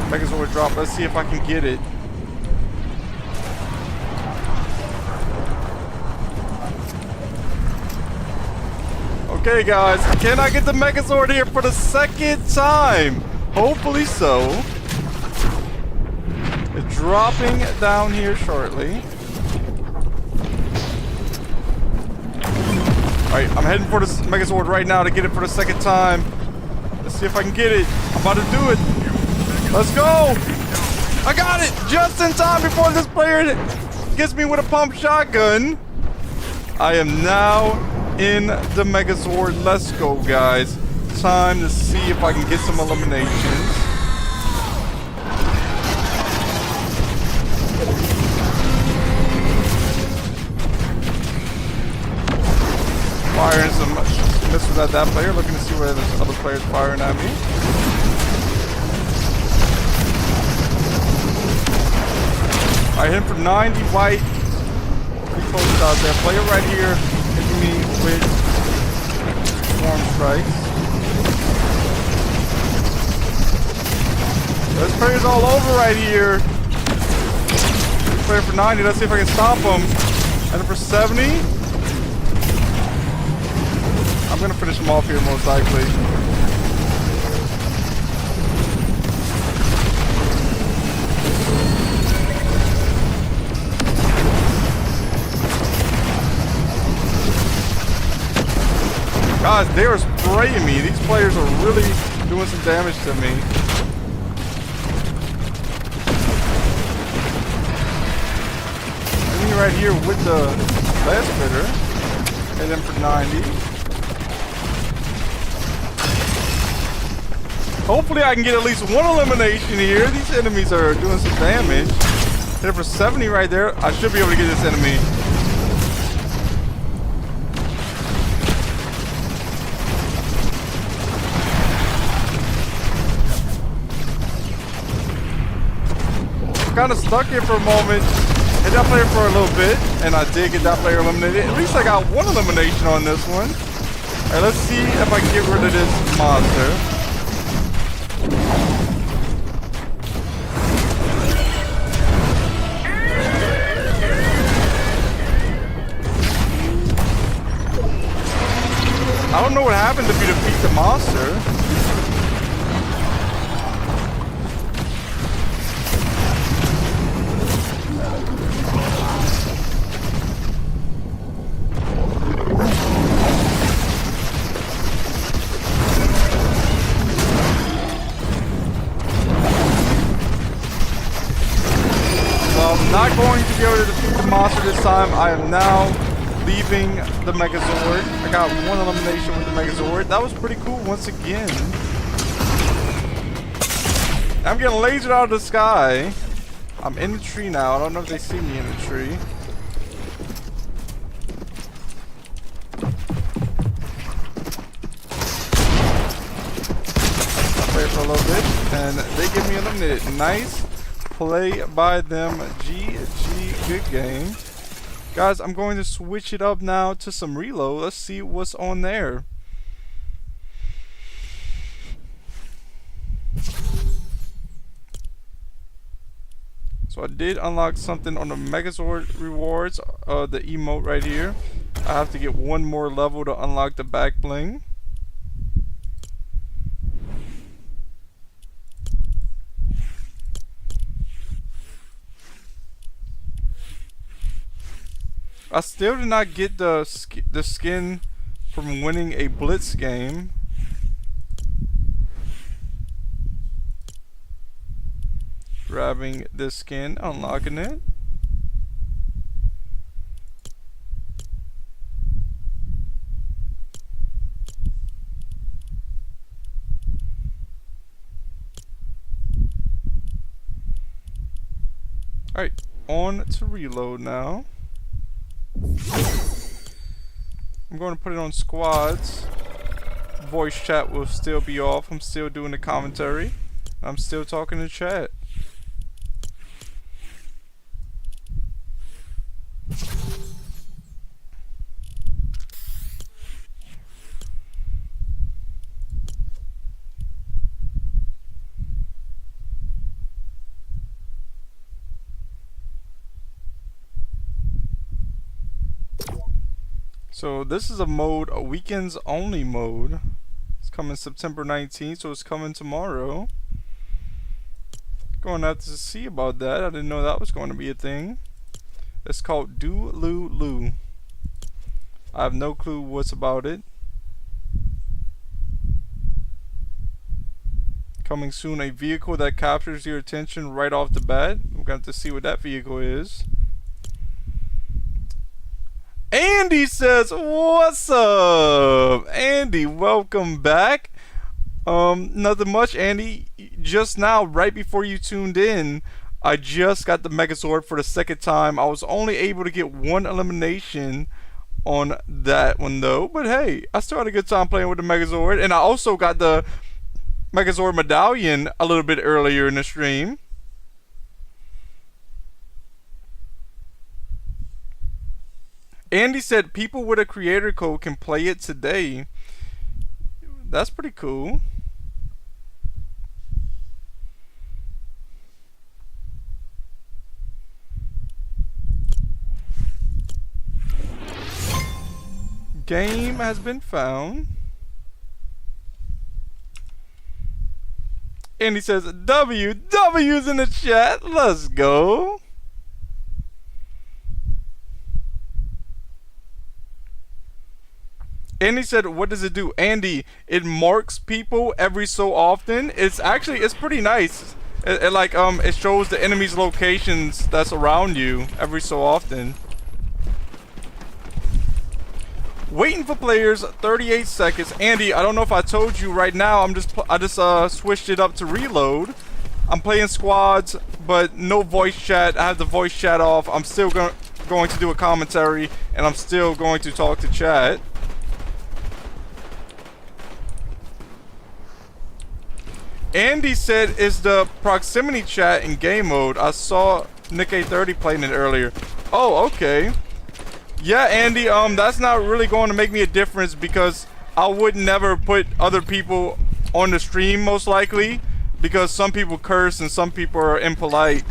Megazord drop. Let's see if I can get it. Okay, guys, can I get the Megazord here for the 2nd time? Hopefully so. It's dropping down here shortly. Alright, I'm heading for this Megazord right now to get it for the 2nd time. Let's see if I can get it. I'm about to do it. Let's go! I got it! Just in time before this player gets me with a pump shotgun. I am now in the Megazord. Let's go, guys. Time to see if I can get some eliminations. Firing some missiles at that player, looking to see where this other player's firing at me. I hit him for 90 white. Pretty close out there. Player right here hitting me with swarm strikes. There's players all over right here. Player for 90. Let's see if I can stop him. And for 70. I'm gonna finish him off here most likely. Guys, they are spraying me. These players are really doing some damage to me. Enemy right here with the last spitter. Hit him for 90. Hopefully I can get at least one elimination here. These enemies are doing some damage. Hit him for 70 right there. I should be able to get this enemy. kind of stuck here for a moment. Hit that player for a little bit, and I did get that player eliminated. At least I got one elimination on this one. Alright, let's see if I can get rid of this monster. I don't know what happened if you defeat the monster. I'm not going to be able to defeat the monster this time. I am now leaving the Megazord. I got one elimination with the Megazord. That was pretty cool once again. I'm getting lasered out of the sky. I'm in the tree now. I don't know if they see me in the tree. Play for a little bit, and they get me eliminated. Nice play by them. GG, good game. Guys, I'm going to switch it up now to some reload. Let's see what's on there. So I did unlock something on the Megazord rewards, the emote right here. I have to get one more level to unlock the back bling. I still did not get the skin from winning a Blitz game. Grabbing this skin, unlocking it. Alright, on to reload now. I'm going to put it on squads. Voice chat will still be off. I'm still doing the commentary. I'm still talking to chat. So this is a mode, a weekends only mode. It's coming September 19th, so it's coming tomorrow. Going to have to see about that. I didn't know that was going to be a thing. It's called Do Loo Loo. I have no clue what's about it. Coming soon, a vehicle that captures your attention right off the bat. We're going to have to see what that vehicle is. Andy says, what's up? Andy, welcome back. Nothing much, Andy. Just now, right before you tuned in, I just got the Megazord for the second time. I was only able to get one elimination on that one though. But hey, I still had a good time playing with the Megazord. And I also got the Megazord medallion a little bit earlier in the stream. Andy said people with a creator code can play it today. That's pretty cool. Game has been found. Andy says W's in the chat. Let's go. Andy said, what does it do? Andy, it marks people every so often. It's pretty nice. It shows the enemy's locations that's around you every so often. Waiting for players, 38 seconds. Andy, I don't know if I told you right now. I just switched it up to reload. I'm playing squads, but no voice chat. I have the voice chat off. I'm still going to do a commentary, and I'm still going to talk to chat. Andy said is the proximity chat in game mode. I saw Nick A30 playing it earlier. Oh, okay. Yeah, Andy, that's not really going to make me a difference because I would never put other people on the stream, most likely, because some people curse and some people are impolite.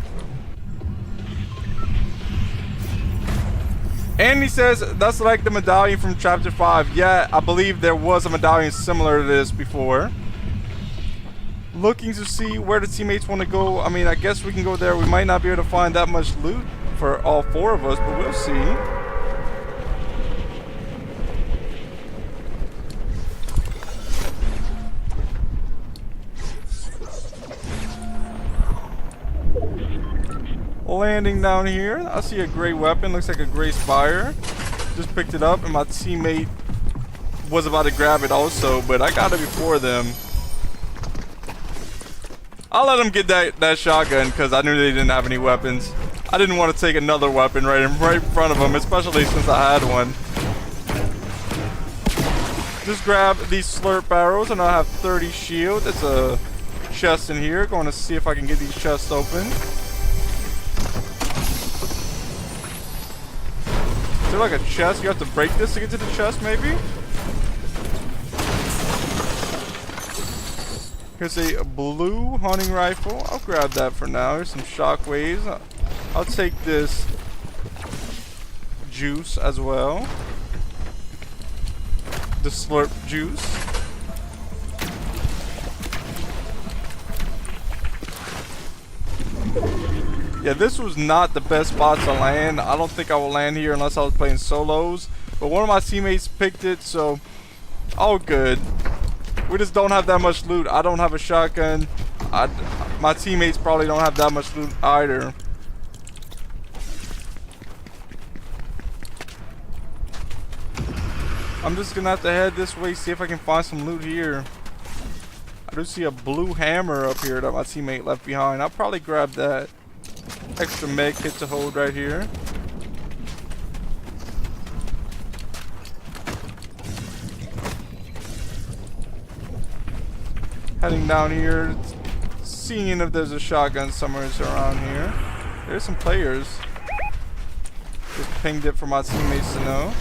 Andy says that's like the medallion from chapter 5. Yeah, I believe there was a medallion similar to this before. Looking to see where the teammates want to go. I mean, I guess we can go there. We might not be able to find that much loot for all 4 of us, but we'll see. Landing down here. I see a gray weapon. Looks like a gray spire. Just picked it up and my teammate was about to grab it also, but I got it before them. I'll let them get that shotgun because I knew they didn't have any weapons. I didn't want to take another weapon right in front of them, especially since I had one. Just grab these slurp barrels and I have 30 shield. It's a chest in here. Going to see if I can get these chests open. Is there like a chest? You have to break this to get to the chest, maybe? Here's a blue hunting rifle. I'll grab that for now. Here's some shockwaves. I'll take this juice as well. The slurp juice. Yeah, this was not the best spot to land. I don't think I will land here unless I was playing solos. But one of my teammates picked it, so all good. We just don't have that much loot. I don't have a shotgun. My teammates probably don't have that much loot either. I'm just gonna have to head this way, see if I can find some loot here. I do see a blue hammer up here that my teammate left behind. I'll probably grab that. Extra med kit to hold right here. Heading down here, seeing if there's a shotgun somewhere around here. There's some players. Just pinged it for my teammates to know.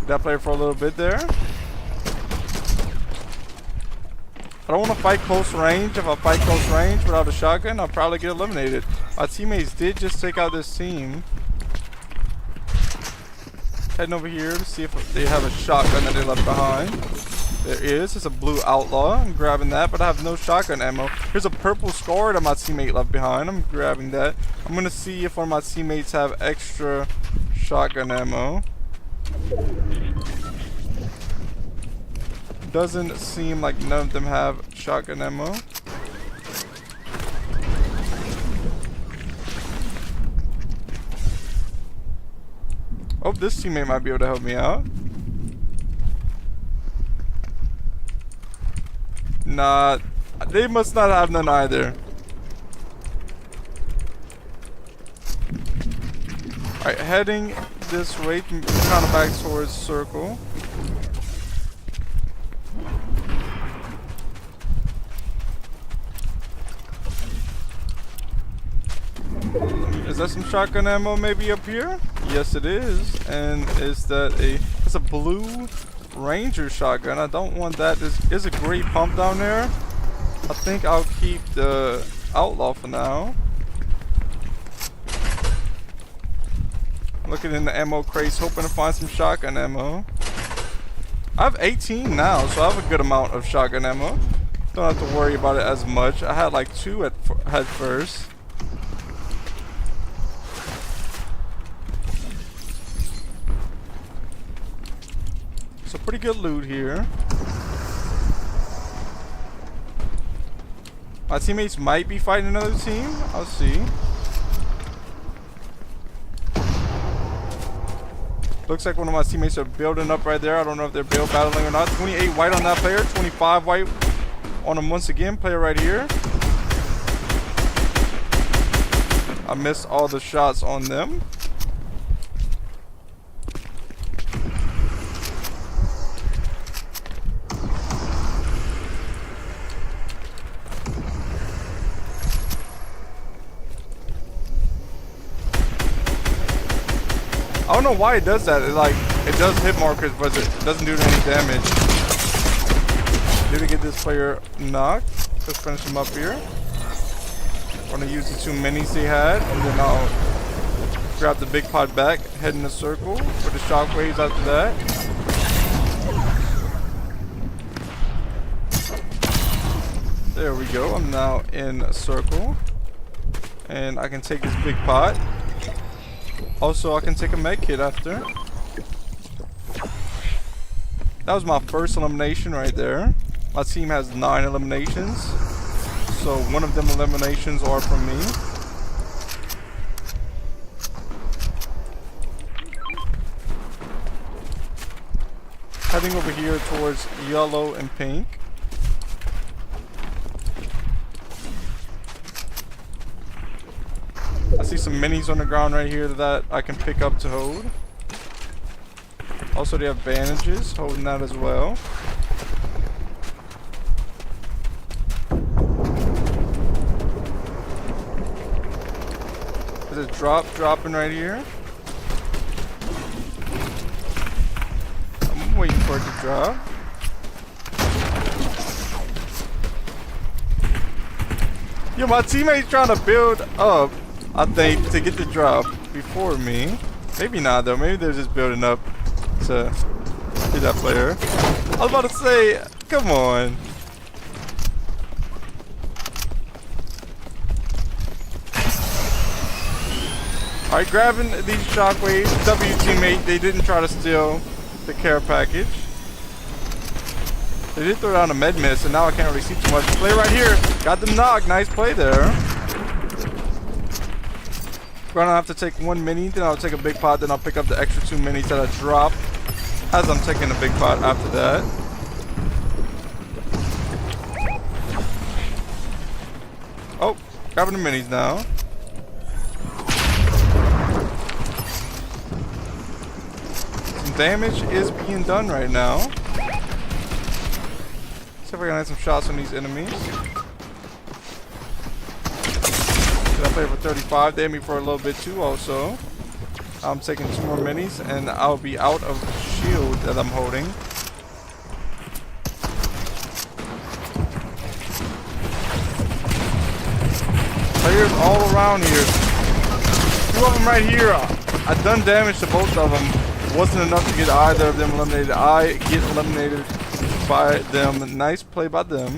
That player for a little bit there. I don't want to fight close range. If I fight close range without a shotgun, I'll probably get eliminated. My teammates did just take out this team. Heading over here to see if they have a shotgun that they left behind. There is. It's a blue outlaw. I'm grabbing that, but I have no shotgun ammo. Here's a purple scar that my teammate left behind. I'm grabbing that. I'm going to see if one of my teammates have extra shotgun ammo. Doesn't seem like none of them have shotgun ammo. Oh, this teammate might be able to help me out. Nah, they must not have none either. Alright, heading this way, kind of back towards circle. Is that some shotgun ammo maybe up here? Yes it is. And is that it's a blue Ranger shotgun. I don't want that. There's a gray pump down there. I think I'll keep the outlaw for now. Looking in the ammo crates, hoping to find some shotgun ammo. I have 18 now, so I have a good amount of shotgun ammo. Don't have to worry about it as much. I had like 2 at first. So pretty good loot here. My teammates might be fighting another team. I'll see. Looks like one of my teammates are building up right there. I don't know if they're build battling or not. 28 white on that player. 25 white on him once again. Player right here. I missed all the shots on them. I don't know why it does that. It does hit markers, but it doesn't do any damage. Did we get this player knocked? Let's finish him up here. I'm gonna use the 2 minis he had, and then I'll grab the big pot back, head in a circle with the shockwaves after that. There we go. I'm now in a circle, and I can take this big pot. Also, I can take a med kit after. That was my first elimination right there. My team has 9 eliminations, so one of them eliminations are from me. Heading over here towards yellow and pink. I see some minis on the ground right here that I can pick up to hold. Also, they have bandages, holding that as well. There's a dropping right here. I'm waiting for it to drop. Yo, my teammate's trying to build up, I think, to get the drop before me. Maybe not though. Maybe they're just building up to get that player. I was about to say, come on. Alright, grabbing these shockwaves. W teammate, they didn't try to steal the care package. They did throw down a med miss, and now I can't really see too much. Play right here. Got them knocked. Nice play there. Gonna have to take 1 mini, then I'll take a big pot, then I'll pick up the extra 2 minis that I drop as I'm taking a big pot after that. Oh, grabbing the minis now. Some damage is being done right now. See if I can get some shots on these enemies. I play for 35. They hit me for a little bit too also. I'm taking 2 more minis and I'll be out of the shield that I'm holding. Players all around here. 2 of them right here. I've done damage to both of them. Wasn't enough to get either of them eliminated. I get eliminated by them. Nice play by them.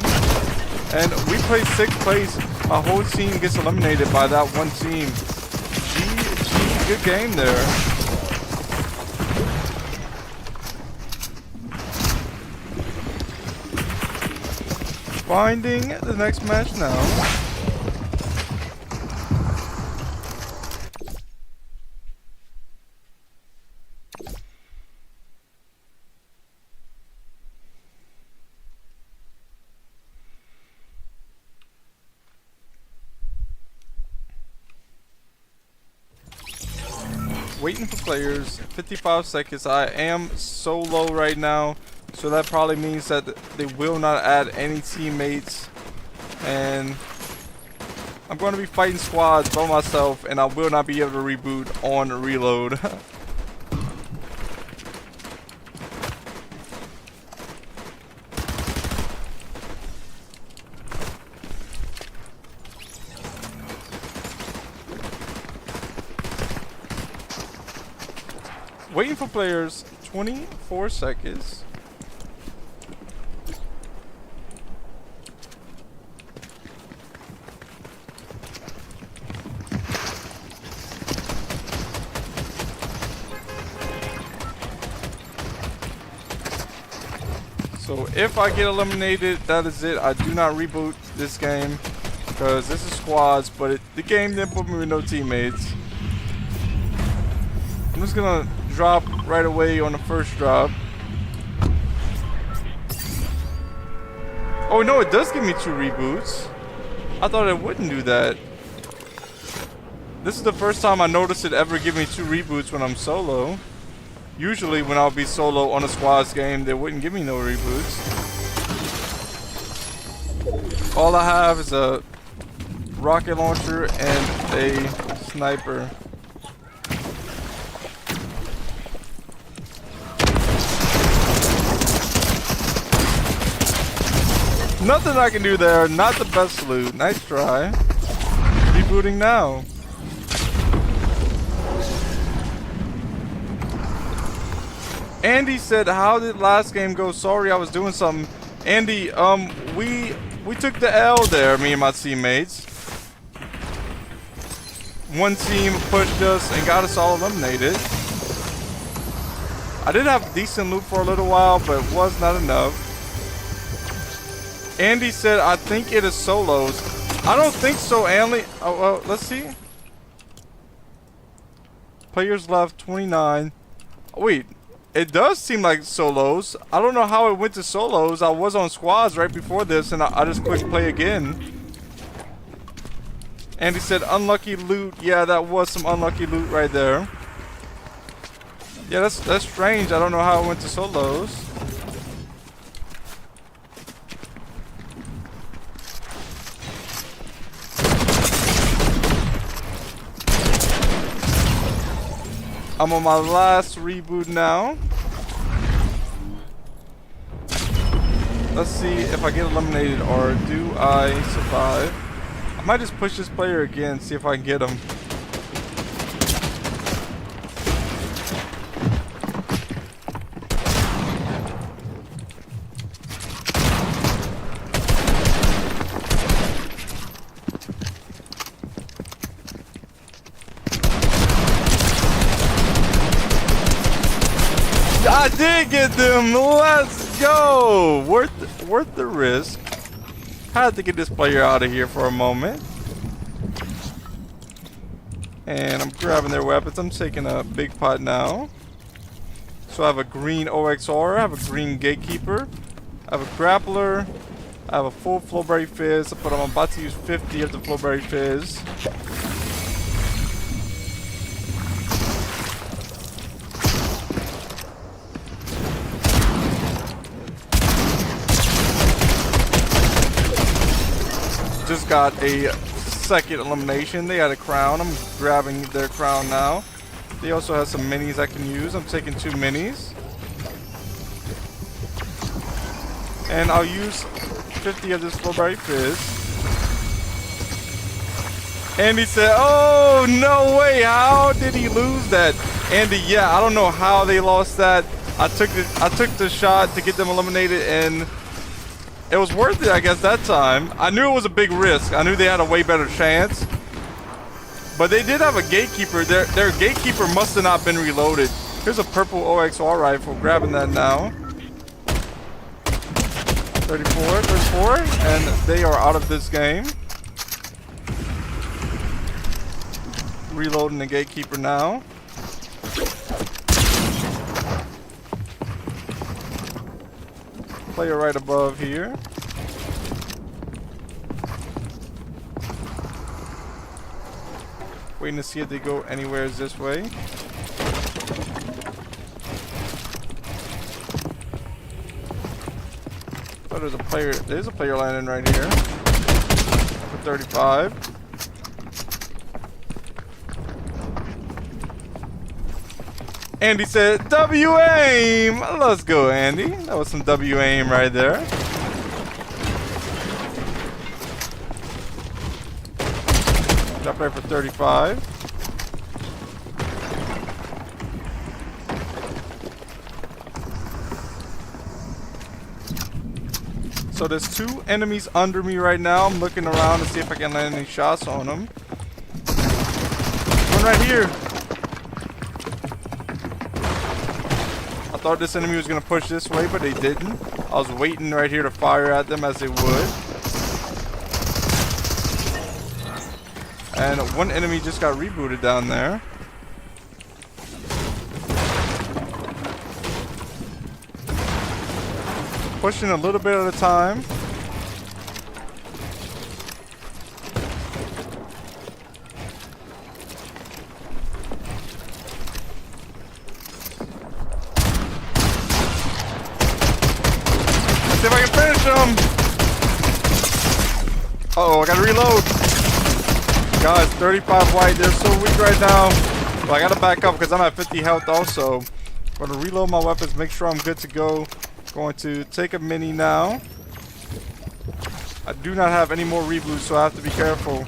And we played 6 plays. My whole team gets eliminated by that one team. GG, good game there. Finding the next match now. Waiting for players, 55 seconds. I am so low right now, so that probably means that they will not add any teammates, and I'm going to be fighting squads by myself, and I will not be able to reboot on reload. Waiting for players, 24 seconds. So if I get eliminated, that is it. I do not reboot this game because this is squads, but the game didn't put me with no teammates. I'm just gonna drop right away on the first drop. Oh no, it does give me 2 reboots. I thought it wouldn't do that. This is the first time I noticed it ever give me 2 reboots when I'm solo. Usually when I'll be solo on a squads game, they wouldn't give me no reboots. All I have is a rocket launcher and a sniper. Nothing I can do there. Not the best loot. Nice try. Rebooting now. Andy said, how did last game go? Sorry, I was doing something. Andy, we took the L there, me and my teammates. One team pushed us and got us all eliminated. I did have decent loot for a little while, but it was not enough. Andy said, I think it is solos. I don't think so, Andy. Oh, well, let's see. Players left 29. Wait, it does seem like solos. I don't know how it went to solos. I was on squads right before this, and I just clicked play again. Andy said, unlucky loot. Yeah, that was some unlucky loot right there. Yeah, that's strange. I don't know how it went to solos. I'm on my last reboot now. Let's see if I get eliminated or do I survive. I might just push this player again, see if I can get him. I did get them. Let's go. Worth the risk. Had to get this player out of here for a moment. And I'm grabbing their weapons. I'm taking a big pot now. So I have a green OXR. I have a green gatekeeper. I have a grappler. I have a full flowberry fizz. But I'm about to use 50 of the flowberry fizz. Just got a second elimination. They had a crown. I'm grabbing their crown now. They also have some minis I can use. I'm taking 2 minis. And I'll use 50 of this flowberry fizz. Andy said, oh, no way. How did he lose that? Andy, yeah, I don't know how they lost that. I took the shot to get them eliminated, and it was worth it, I guess, that time. I knew it was a big risk. I knew they had a way better chance. But they did have a gatekeeper. Their gatekeeper must have not been reloaded. Here's a purple OXR rifle. Grabbing that now. 34. And they are out of this game. Reloading the gatekeeper now. Player right above here. Waiting to see if they go anywhere this way. Oh, there's a player landing right here. For 35. Andy said, W aim! Let's go, Andy. That was some W aim right there. Drop there for 35. So there's 2 enemies under me right now. I'm looking around to see if I can land any shots on them. One right here. I thought this enemy was going to push this way, but they didn't. I was waiting right here to fire at them as they would. And one enemy just got rebooted down there. Pushing a little bit at a time. See if I can finish him. Uh-oh, I gotta reload. Guys, 35 white. They're so weak right now. Well, I gotta back up because I'm at 50 health also. I'm gonna reload my weapons, make sure I'm good to go. Going to take a mini now. I do not have any more reboots, so I have to be careful.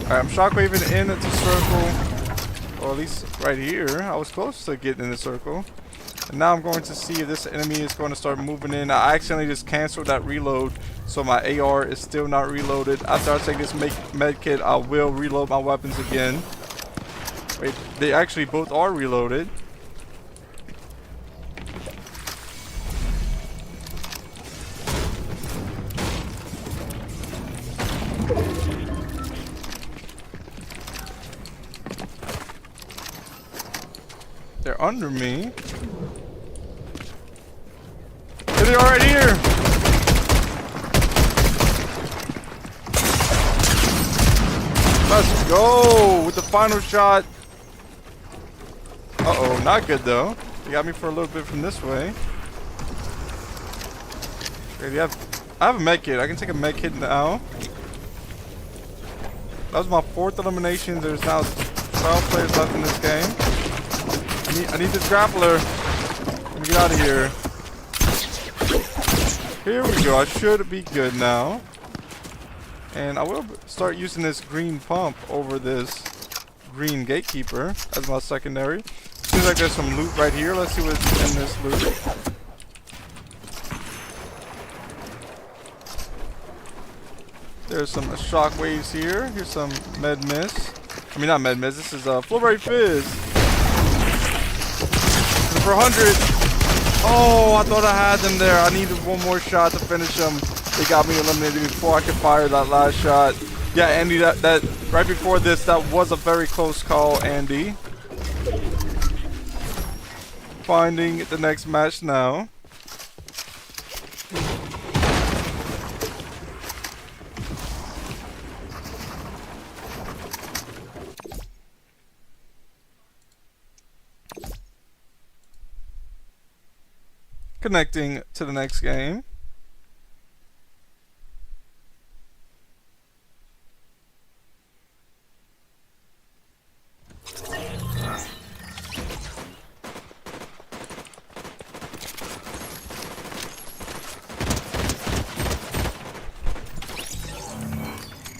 Alright, I'm shockwaving in the circle. Or at least right here. I was close to getting in the circle. And now I'm going to see if this enemy is going to start moving in. I accidentally just canceled that reload, so my AR is still not reloaded. After I take this med kit, I will reload my weapons again. Wait, they actually both are reloaded. They're under me. Here they are right here. Let's go with the final shot. Uh-oh, not good though. They got me for a little bit from this way. Okay, I have a med kit. I can take a med kit now. That was my 4th elimination. There's now 12 players left in this game. I need this grappler. Let me get out of here. Here we go. I should be good now. And I will start using this green pump over this green gatekeeper as my secondary. Seems like there's some loot right here. Let's see what's in this loot. There's some shockwaves here. Here's some med miss. I mean, not med miss. This is Flowberry Fizz. For 100. Oh, I thought I had them there. I needed one more shot to finish them. They got me eliminated before I could fire that last shot. Yeah, Andy, that right before this, that was a very close call, Andy. Finding the next match now. Connecting to the next game.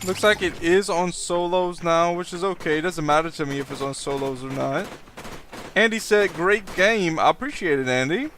Looks like it is on solos now, which is okay. It doesn't matter to me if it's on solos or not. Andy said, great game. I appreciate it, Andy.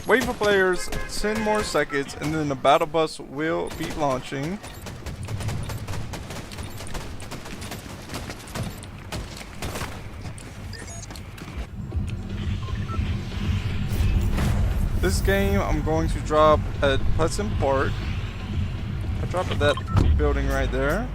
Wait for players 10 more seconds and then the battle bus will be launching. This game I'm going to drop at Pleasant Park. I drop at that building right there.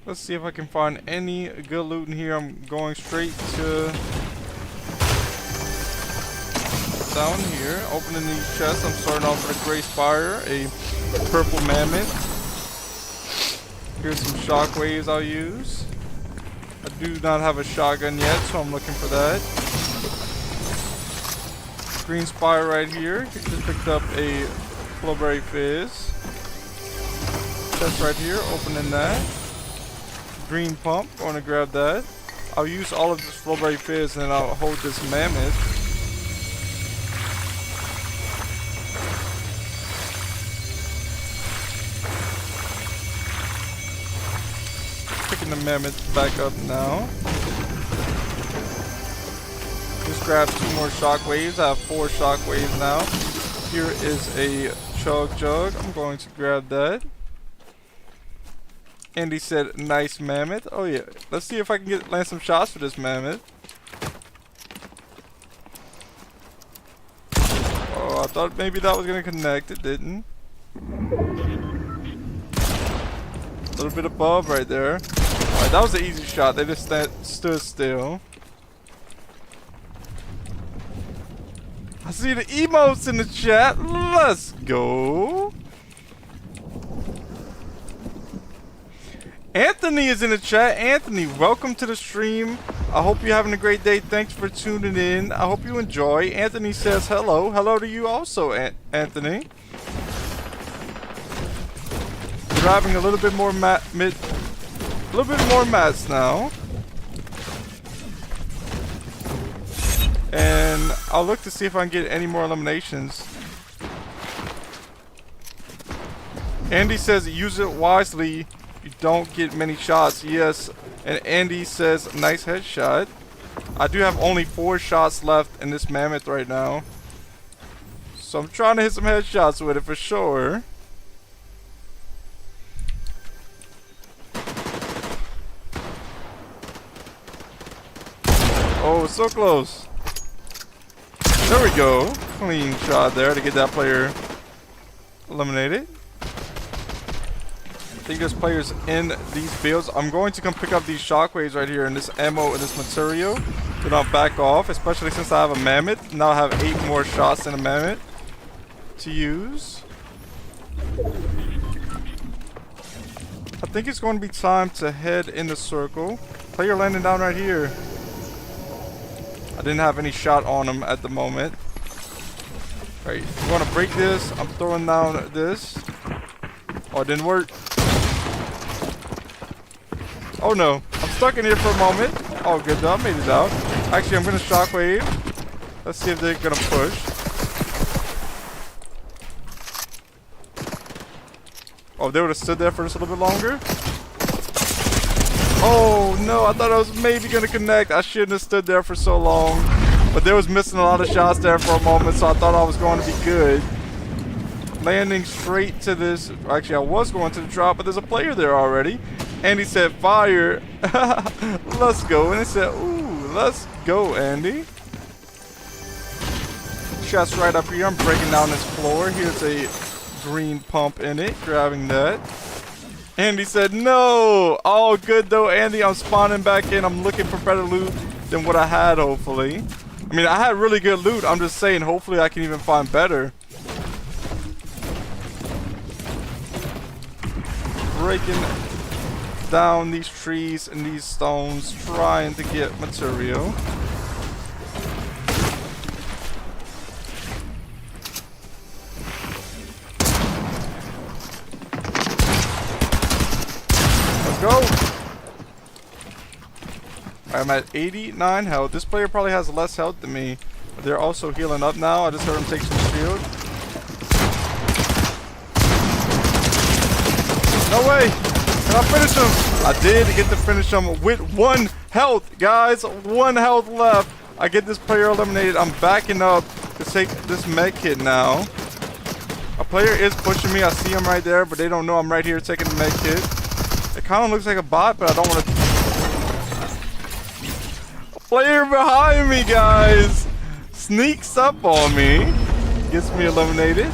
Let's see if I can find any good loot in here. I'm going straight to down here, opening these chests. I'm starting off with a gray spire, a purple mammoth. Here's some shockwaves I'll use. I do not have a shotgun yet, so I'm looking for that. Green spire right here. Just picked up a Flowberry Fizz. Chest right here, opening that. Green pump, going to grab that. I'll use all of this Flowberry Fizz and then I'll hold this mammoth. Picking the mammoth back up now. Just grab 2 more shockwaves. I have 4 shockwaves now. Here is a chug jug. I'm going to grab that. Andy said, nice mammoth. Oh yeah, let's see if I can land some shots for this mammoth. Oh, I thought maybe that was gonna connect. It didn't. little bit above right there. Alright, that was an easy shot. They just stood still. I see the emotes in the chat. Let's go. Anthony is in the chat. Anthony, welcome to the stream. I hope you're having a great day. Thanks for tuning in. I hope you enjoy. Anthony says hello. Hello to you also, Anthony. Grabbing a little bit more mats now. And I'll look to see if I can get any more eliminations. Andy says use it wisely. You don't get many shots. Yes. And Andy says nice headshot. I do have only 4 shots left in this mammoth right now. So I'm trying to hit some headshots with it for sure. Oh, so close. There we go. Clean shot there to get that player eliminated. I think there's players in these fields. I'm going to come pick up these shockwaves right here and this ammo and this material. Do not back off, especially since I have a mammoth. Now I have 8 more shots in a mammoth to use. I think it's going to be time to head in the circle. Player landing down right here. I didn't have any shot on him at the moment. Alright, I'm going to break this. I'm throwing down this. Oh, it didn't work. Oh no, I'm stuck in here for a moment. Oh, good though, I made it out. Actually, I'm going to shockwave. Let's see if they're going to push. Oh, they would have stood there for just a little bit longer. Oh no, I thought I was maybe going to connect. I shouldn't have stood there for so long. But they was missing a lot of shots there for a moment, so I thought I was going to be good. Landing straight to this. Actually, I was going to the drop, but there's a player there already. Andy said fire. Let's go. And he said, ooh, let's go, Andy. Chest right up here. I'm breaking down this floor. Here's a green pump in it. Grabbing that. Andy said no. All good though, Andy. I'm spawning back in. I'm looking for better loot than what I had, hopefully. I mean, I had really good loot. I'm just saying, hopefully I can even find better. Breaking down these trees and these stones, trying to get material. Let's go. I'm at 89 health. This player probably has less health than me, but they're also healing up now. I just heard him take some shield. No way! Can I finish him? I did get to finish him with 1 health, guys. 1 health left. I get this player eliminated. I'm backing up to take this med kit now. A player is pushing me. I see him right there, but they don't know I'm right here taking the med kit. It kind of looks like a bot, but I don't want to. Player behind me, guys. Sneaks up on me. Gets me eliminated.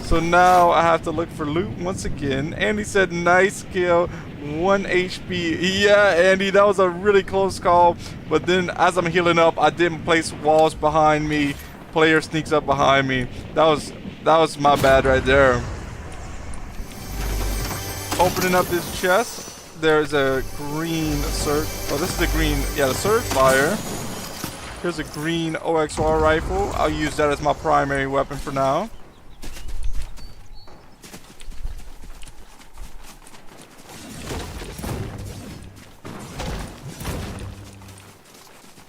So now I have to look for loot once again. Andy said nice kill, 1 HP. Yeah, Andy, that was a really close call. But then as I'm healing up, I didn't place walls behind me. Player sneaks up behind me. That was my bad right there. Opening up this chest. There's a green surge. Oh, this is the green. Yeah, the surge fire. Here's a green OXR rifle. I'll use that as my primary weapon for now.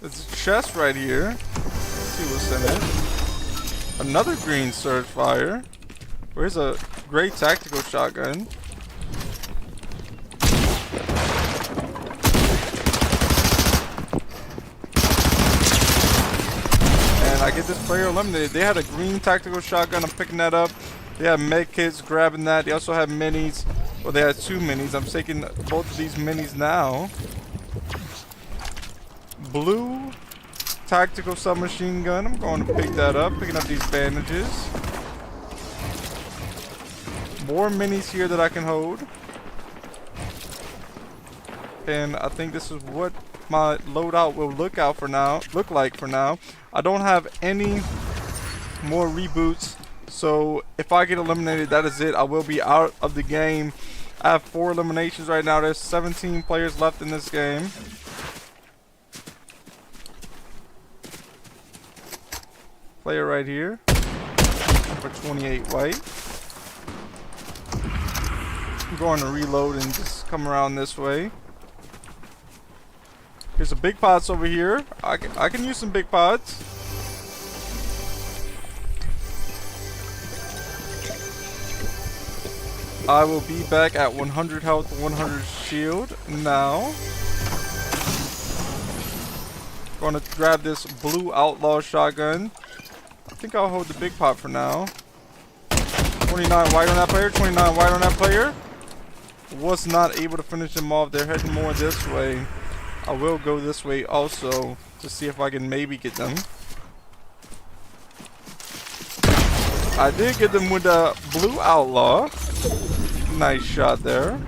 There's a chest right here. Let's see what's in it. Another green surge fire. Where's a great tactical shotgun? And I get this player eliminated. They had a green tactical shotgun. I'm picking that up. They have med kits, grabbing that. They also have minis. Well, they had 2 minis. I'm taking both of these minis now. Blue tactical submachine gun. I'm going to pick that up. Picking up these bandages. More minis here that I can hold. and I think this is what my loadout will look like for now. I don't have any more reboots, so if I get eliminated, that is it. I will be out of the game. I have 4 eliminations right now. There's 17 players left in this game. Player right here for 28 white. I'm going to reload and just come around this way. Here's some big pots over here. I can use some big pots. I will be back at 100 health, 100 shield now. Going to grab this blue outlaw shotgun. I think I'll hold the big pot for now. 29 white on that player, 29 white on that player. Was not able to finish them off. They're heading more this way. I will go this way also to see if I can maybe get them. I did get them with a blue outlaw. Nice shot there.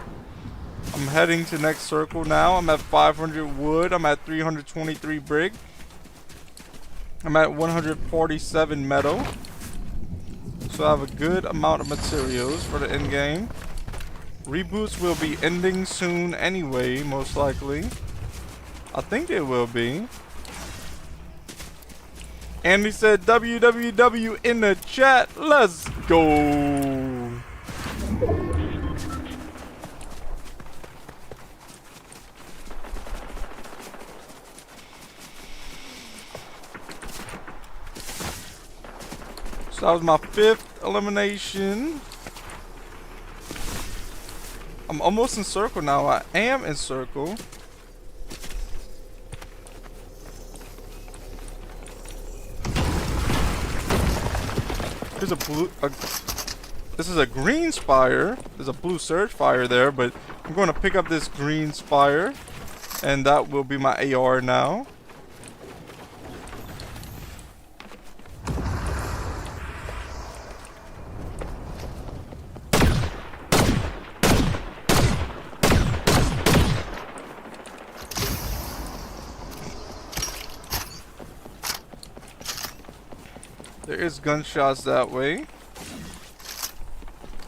I'm heading to next circle now. I'm at 500 wood. I'm at 323 brick. I'm at 147 metal. So I have a good amount of materials for the end game. Reboots will be ending soon anyway, most likely. I think they will be. Andy said WWW in the chat. Let's go. So that was my 5th elimination. I'm almost in circle now. I am in circle. There's a blue. This is a green spire. There's a blue surge fire there, but I'm going to pick up this green spire, and that will be my AR now. There is gunshots that way.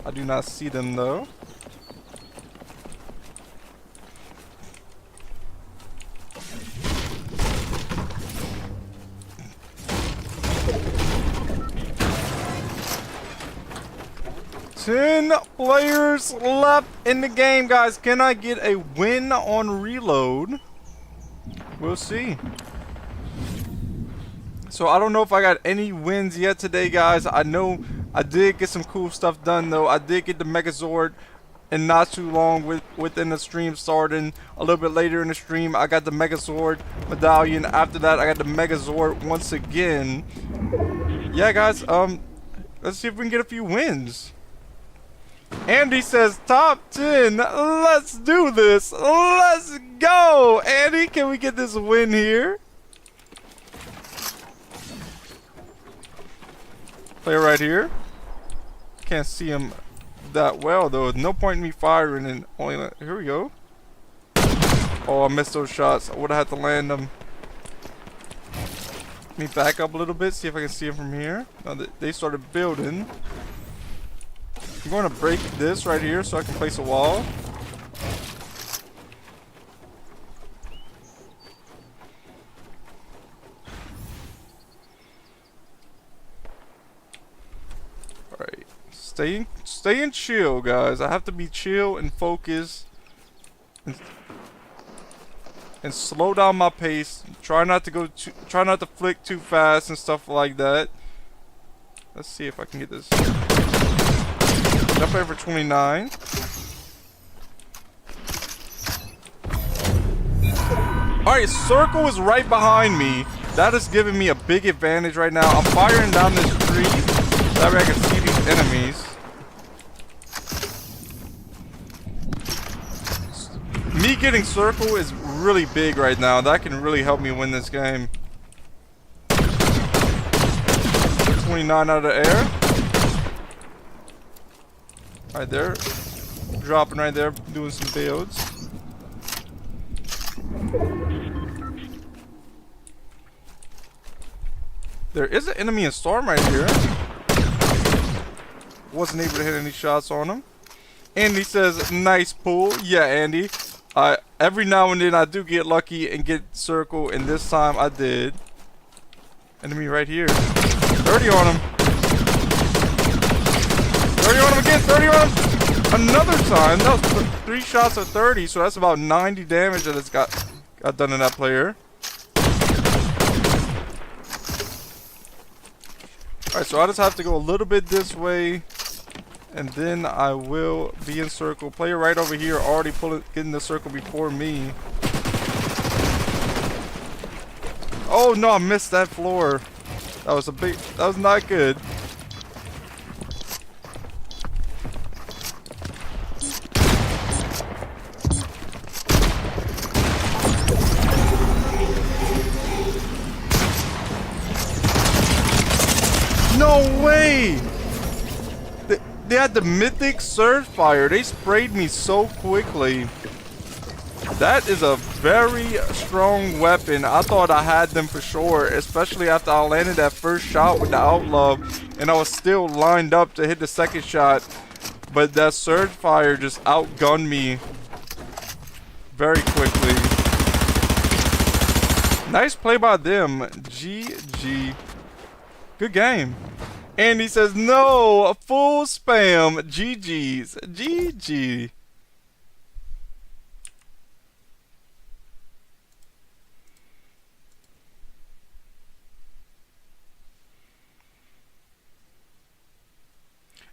I do not see them though. Ten players left in the game, guys. Can I get a win on reload? We'll see. So I don't know if I got any wins yet today, guys. I know I did get some cool stuff done though. I did get the Megazord and not too long within the stream starting. A little bit later in the stream, I got the Megazord medallion. After that, I got the Megazord once again. Yeah, guys, let's see if we can get a few wins. Andy says top 10. Let's do this. Let's go. Andy, can we get this win here? Player right here. Can't see him that well though. No point in me firing and only. Here we go. Oh, I missed those shots. I would have had to land them. Let me back up a little bit, see if I can see him from here. Now they started building. I'm going to break this right here so I can place a wall. Alright. Stay and chill, guys. I have to be chill and focus. And slow down my pace. Try not to flick too fast and stuff like that. Let's see if I can get this. That player for 29. Alright, circle is right behind me. That is giving me a big advantage right now. I'm firing down this tree. That way I can see these enemies. Me getting circle is really big right now. That can really help me win this game. 29 out of the air. Right there. Dropping right there, doing some builds. There is an enemy in storm right here. Wasn't able to hit any shots on him. Andy says, nice pull. Yeah, Andy. Every now and then I do get lucky and get circle, and this time I did. Enemy right here. 30 on him. 30 on him again. 30 on him. Another time. That was 3 shots of 30, so that's about 90 damage that it's got done in that player. Alright, so I just have to go a little bit this way, and then I will be in circle. Player right over here already getting the circle before me. Oh no, I missed that floor. That was not good. No way! They had the mythic surge fire. They sprayed me so quickly. That is a very strong weapon. I thought I had them for sure, especially after I landed that first shot with the outlaw, and I was still lined up to hit the second shot. But that surge fire just outgunned me very quickly. Nice play by them. GG. Good game. Andy says, no, a full spam. GG's. GG.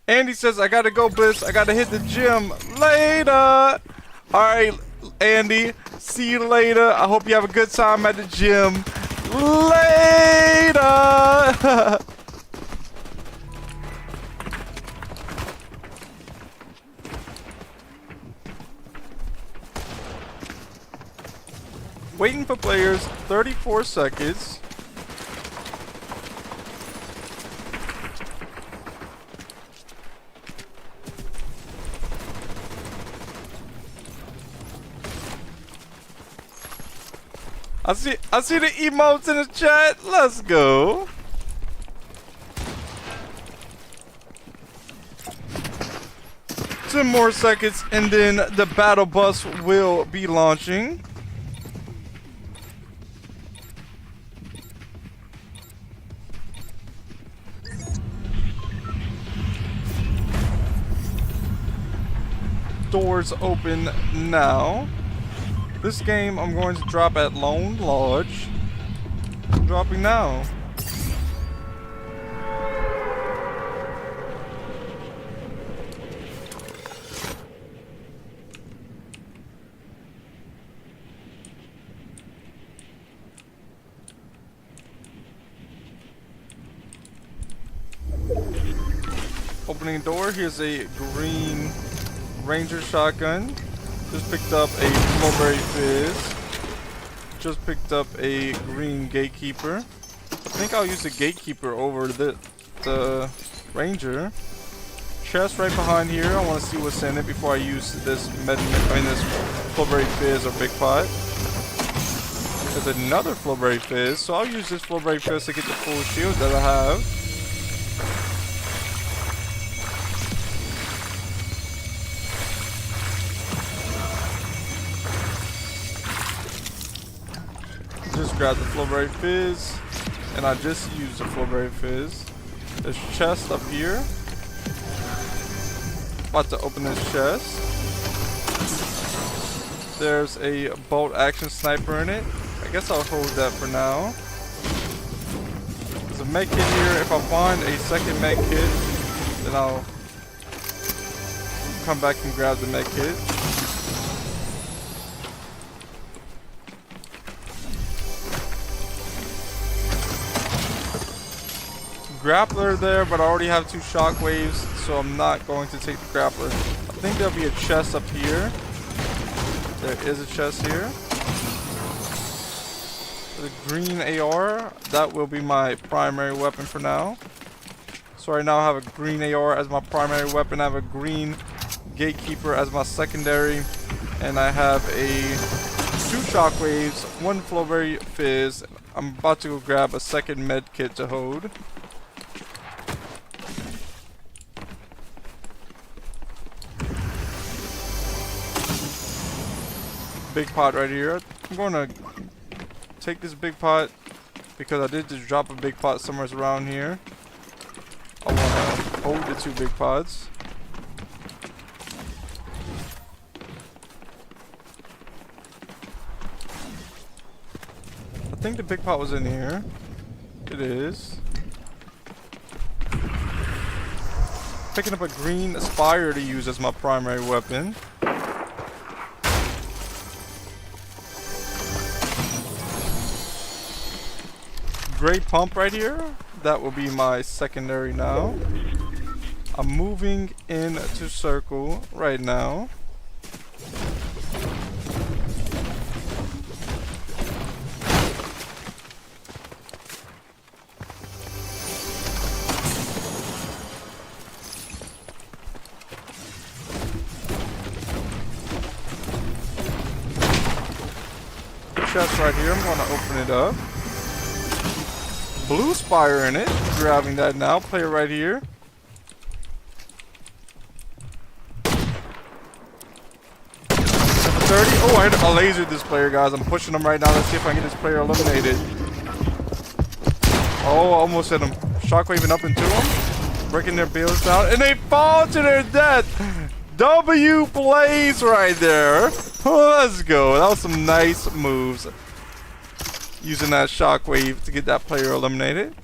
Andy says, I gotta go, Bliss. I gotta hit the gym. Later. Alright, Andy. See you later. I hope you have a good time at the gym. Later. Waiting for players, 34 seconds. I see the emotes in the chat. Let's go. Ten more seconds and then the battle bus will be launching. Doors open now. This game I'm going to drop at Lone Lodge. I'm dropping now. Opening door, here's a green Ranger shotgun. Just picked up a Mulberry Fizz. Just picked up a green Gatekeeper. I think I'll use the Gatekeeper over the Ranger. Chest right behind here. I want to see what's in it before I use this this Flowberry Fizz or Big Pot. There's another Flowberry Fizz, so I'll use this Flowberry Fizz to get the full shield that I have. Just grab the Flowberry Fizz, and I just used the Flowberry Fizz. There's chest up here. About to open this chest. There's a bolt action sniper in it. I guess I'll hold that for now. There's a med kit here. If I find a second med kit, then I'll come back and grab the med kit. Grappler there, but I already have 2 shockwaves, so I'm not going to take the grappler. I think there'll be a chest up here. There is a chest here. The green AR, that will be my primary weapon for now. So right now I have a green AR as my primary weapon. I have a green Gatekeeper as my secondary, and I have a 2 shockwaves, 1 flowberry fizz. I'm about to go grab a second med kit to hold. Big pot right here. I'm going to take this big pot because I did just drop a big pot somewhere around here. I want to hold the 2 big pots. I think the big pot was in here. It is. Picking up a green spire to use as my primary weapon. Gray pump right here. That will be my secondary now. I'm moving into circle right now. Chest right here. I'm going to open it up. Blue spire in it. Grabbing that now. Player right here. Number 30. Oh, I lasered this player, guys. I'm pushing him right now. Let's see if I can get this player eliminated. Oh, almost hit him. Shockwaving up into him. Breaking their builds down. And they fall to their death. W plays right there. Let's go. That was some nice moves. Using that shockwave to get that player eliminated.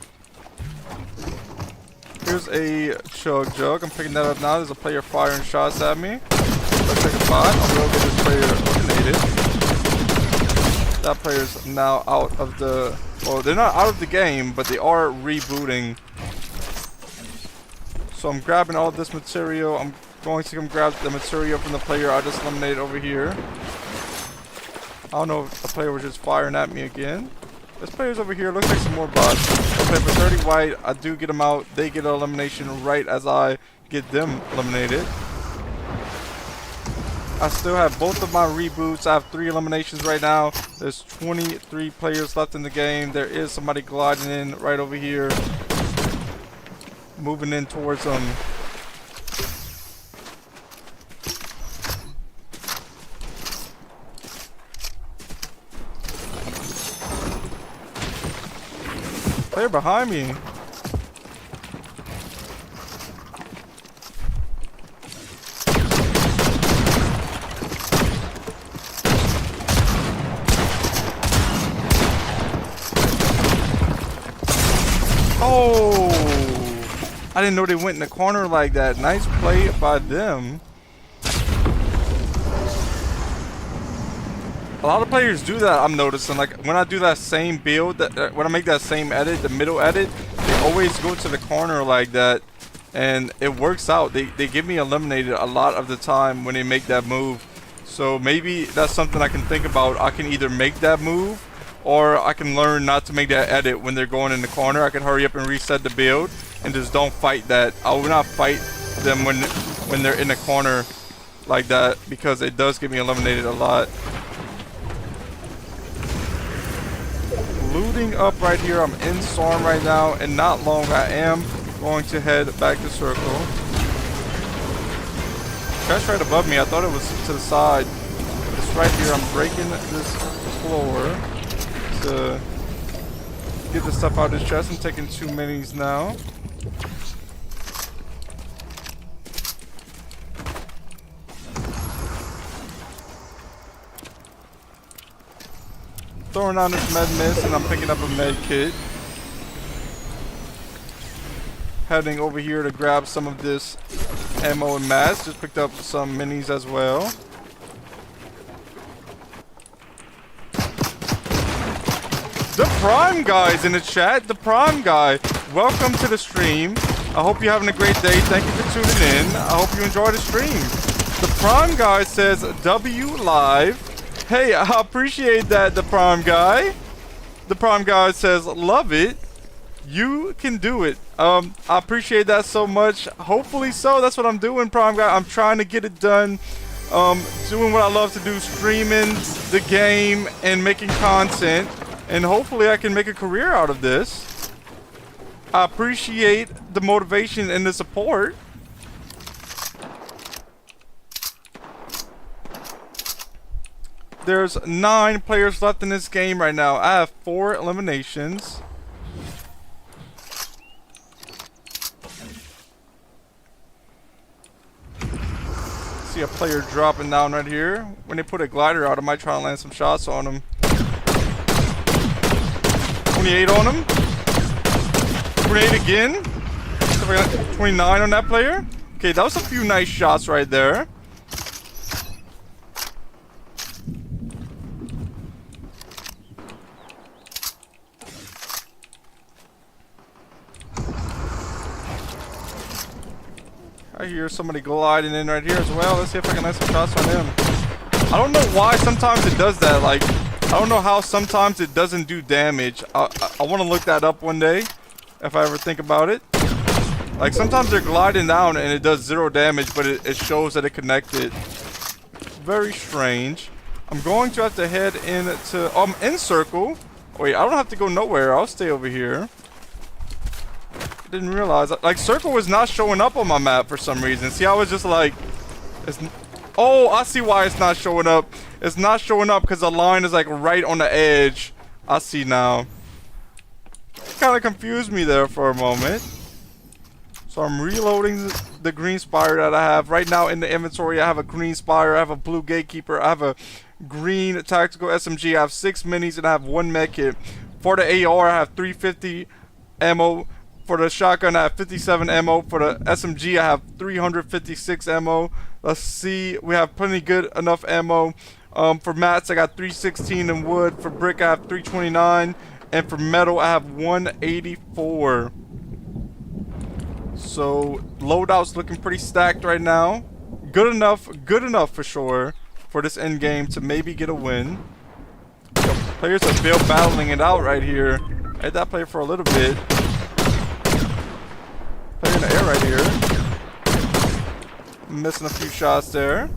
Here's a chug jug. I'm picking that up now. There's a player firing shots at me. Let's take a spot. I will get this player eliminated. That player's now out of the... Well, they're not out of the game, but they are rebooting. So I'm grabbing all this material. I'm going to come grab the material from the player I just eliminated over here. I don't know if the player was just firing at me again. This player's over here. Looks like some more bots. I play for 30 white. I do get them out. They get an elimination right as I get them eliminated. I still have both of my reboots. I have 3 eliminations right now. There's 23 players left in the game. There is somebody gliding in right over here. Moving in towards them. Player behind me. Oh! I didn't know they went in the corner like that. Nice play by them. A lot of players do that, I'm noticing. Like, when I do that same build, when I make that same edit, the middle edit, they always go to the corner like that. And it works out. They get me eliminated a lot of the time when they make that move. So maybe that's something I can think about. I can either make that move, or I can learn not to make that edit when they're going in the corner. I can hurry up and reset the build and just don't fight that. I will not fight them when they're in the corner like that, because it does get me eliminated a lot. Looting up right here. I'm in storm right now, and not long I am going to head back to circle. Trash right above me. I thought it was to the side. It's right here. I'm breaking this floor to get the stuff out of this chest. I'm taking 2 minis now. Throwing on this med mist, and I'm picking up a med kit. Heading over here to grab some of this ammo and mats. Just picked up some minis as well. The Prime Guy's in the chat. The Prime Guy, welcome to the stream. I hope you're having a great day. Thank you for tuning in. I hope you enjoy the stream. The Prime Guy says W live. Hey, I appreciate that, the Prime Guy. The Prime Guy says, love it. You can do it. I appreciate that so much. Hopefully so. That's what I'm doing, Prime Guy. I'm trying to get it done doing what I love to do, streaming the game and making content, and hopefully I can make a career out of this. I appreciate the motivation and the support. There's 9 players left in this game right now. I have 4 eliminations. See a player dropping down right here. When they put a glider out, I might try and land some shots on him. 28 on him. 28 again. 29 on that player. Okay, that was a few nice shots right there. I hear somebody gliding in right here as well. Let's see if I can land some shots on him. I don't know why sometimes it does that. Like, I don't know how sometimes it doesn't do damage. I want to look that up one day if I ever think about it. Like, sometimes they're gliding down and it does 0 damage, but it shows that it connected. Very strange. I'm going to have to head into... in circle. Wait, I don't have to go nowhere. I'll stay over here. Didn't realize, like, circle was not showing up on my map for some reason. See, I was just like, oh, I see why it's not showing up. It's not showing up because the line is like right on the edge. I see now. Kind of confused me there for a moment. So I'm reloading the green spire that I have right now in the inventory. I have a green spire, I have a blue gatekeeper, I have a green tactical SMG, I have 6 minis, and I have 1 med kit. For the AR, I have 350 ammo. For the shotgun, I have 57 ammo. For the SMG, I have 356 ammo. Let's see. We have plenty good enough ammo. For mats, I got 316 in wood. For brick, I have 329. And for metal, I have 184. So, loadout's looking pretty stacked right now. Good enough for sure for this end game to maybe get a win. So, players are still battling it out right here. I had that player for a little bit. Player in the air right here. Missing a few shots there.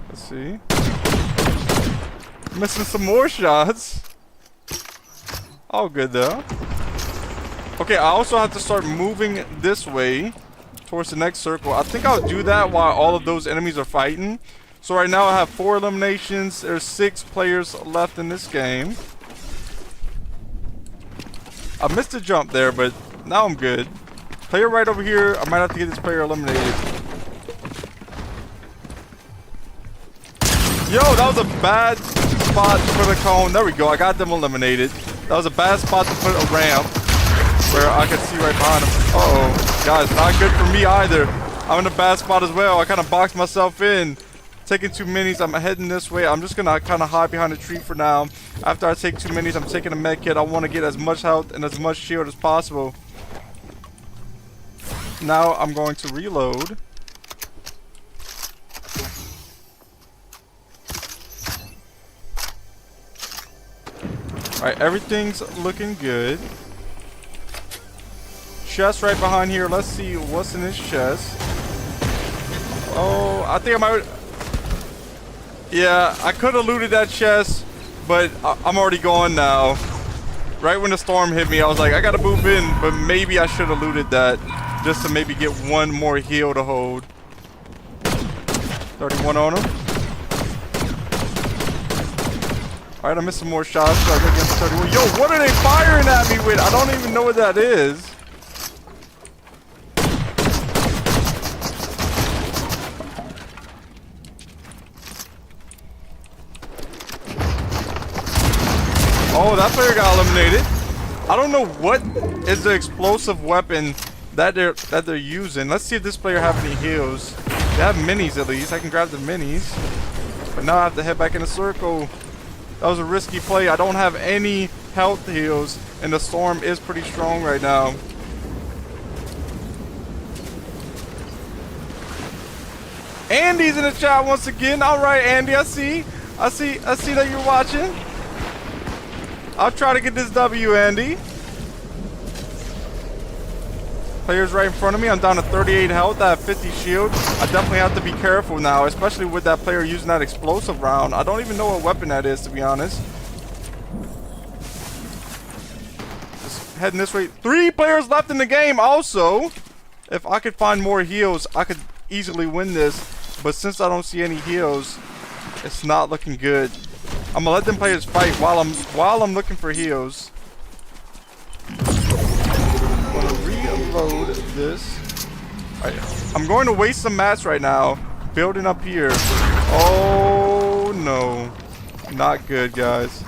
Let's see. Missing some more shots. All good though. Okay, I also have to start moving this way towards the next circle. I think I'll do that while all of those enemies are fighting. So right now I have 4 eliminations. There's 6 players left in this game. I missed a jump there, but now I'm good. Player right over here. I might have to get this player eliminated. Yo, that was a bad spot to put a cone. There we go. I got them eliminated. That was a bad spot to put a ramp where I could see right behind him. Uh-oh. Guys, not good for me either. I'm in a bad spot as well. I kind of boxed myself in. Taking 2 minis, I'm heading this way. I'm just gonna kind of hide behind a tree for now. After I take 2 minis, I'm taking a med kit. I want to get as much health and as much shield as possible. Now I'm going to reload. Alright, everything's looking good. Chest right behind here. Let's see what's in this chest. Oh, I think I might... Yeah, I could have looted that chest, but I'm already gone now. Right when the storm hit me, I was like, I gotta move in, but maybe I should have looted that just to maybe get 1 more heal to hold. 31 on him. Alright, I missed some more shots. So I gotta get to 31. Yo, what are they firing at me with? I don't even know what that is. Oh, that player got eliminated. I don't know what is the explosive weapon that they're using. Let's see if this player have any heals. They have minis at least. I can grab the minis. But now I have to head back in a circle. That was a risky play. I don't have any health heals, and the storm is pretty strong right now. Andy's in the chat once again. All right, Andy, I see that you're watching. I'll try to get this W, Andy. Players right in front of me. I'm down to 38 health. I have 50 shield. I definitely have to be careful now, especially with that player using that explosive round. I don't even know what weapon that is, to be honest. Just heading this way. 3 players left in the game also. If I could find more heals, I could easily win this. But since I don't see any heals, it's not looking good. I'm gonna let them players fight while I'm looking for heals. I'm gonna reload this. Alright, I'm going to waste some mats right now. Building up here. Oh no. Not good, guys.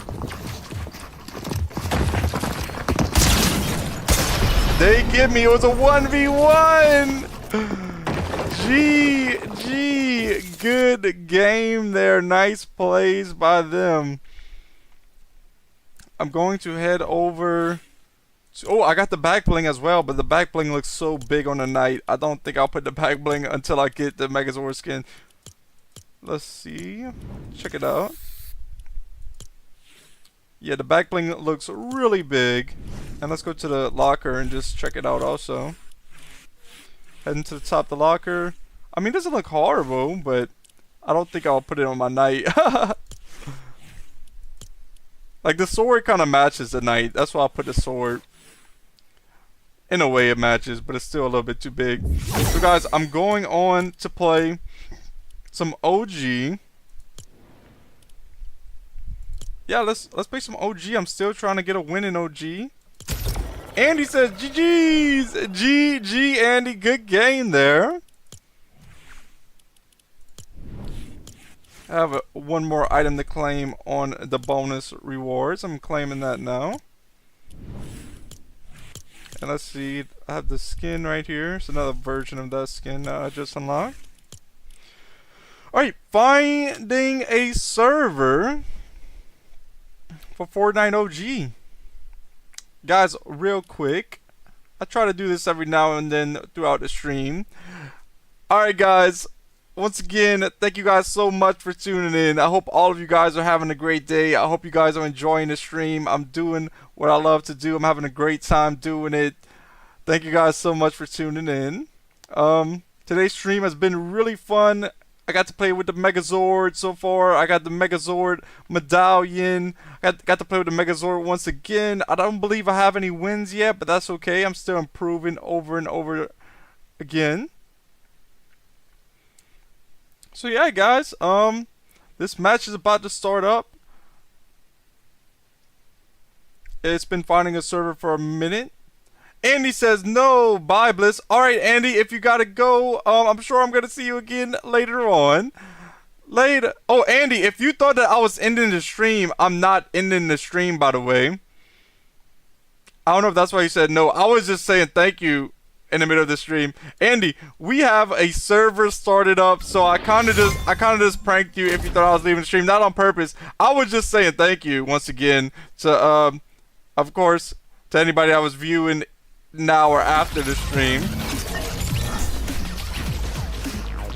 They get me. It was a 1v1. GG. Good game there. Nice plays by them. I'm going to head over. Oh, I got the back bling as well, but the back bling looks so big on the night. I don't think I'll put the back bling until I get the Megazord skin. Let's see. Check it out. Yeah, the back bling looks really big. And let's go to the locker and just check it out also. Heading to the top of the locker. I mean, it doesn't look horrible, but I don't think I'll put it on my knight. Like, the sword kind of matches the knight. That's why I put the sword. In a way it matches, but it's still a little bit too big. So guys, I'm going on to play some OG. Yeah, let's play some OG. I'm still trying to get a win in OG. Andy says GG's. GG, Andy. Good game there. I have one more item to claim on the bonus rewards. I'm claiming that now. And let's see, I have the skin right here. It's another version of that skin I just unlocked. Alright, finding a server for Fortnite OG. Guys, real quick, I try to do this every now and then throughout the stream. Alright guys, once again, thank you guys so much for tuning in. I hope all of you guys are having a great day. I hope you guys are enjoying the stream. I'm doing what I love to do. I'm having a great time doing it. Thank you guys so much for tuning in. Today's stream has been really fun. I got to play with the Megazord so far. I got the Megazord medallion. I got to play with the Megazord once again. I don't believe I have any wins yet, but that's okay. I'm still improving over and over again. So yeah, guys, this match is about to start up. It's been finding a server for a minute. Andy says no, bye Bliss. Alright Andy, if you gotta go, I'm sure I'm gonna see you again later on. Later. Oh Andy, if you thought that I was ending the stream, I'm not ending the stream, by the way. I don't know if that's why you said no. I was just saying thank you in the middle of the stream. Andy, we have a server started up, so I kind of just pranked you if you thought I was leaving the stream. Not on purpose. I was just saying thank you once again to of course, to anybody that was viewing now or after the stream.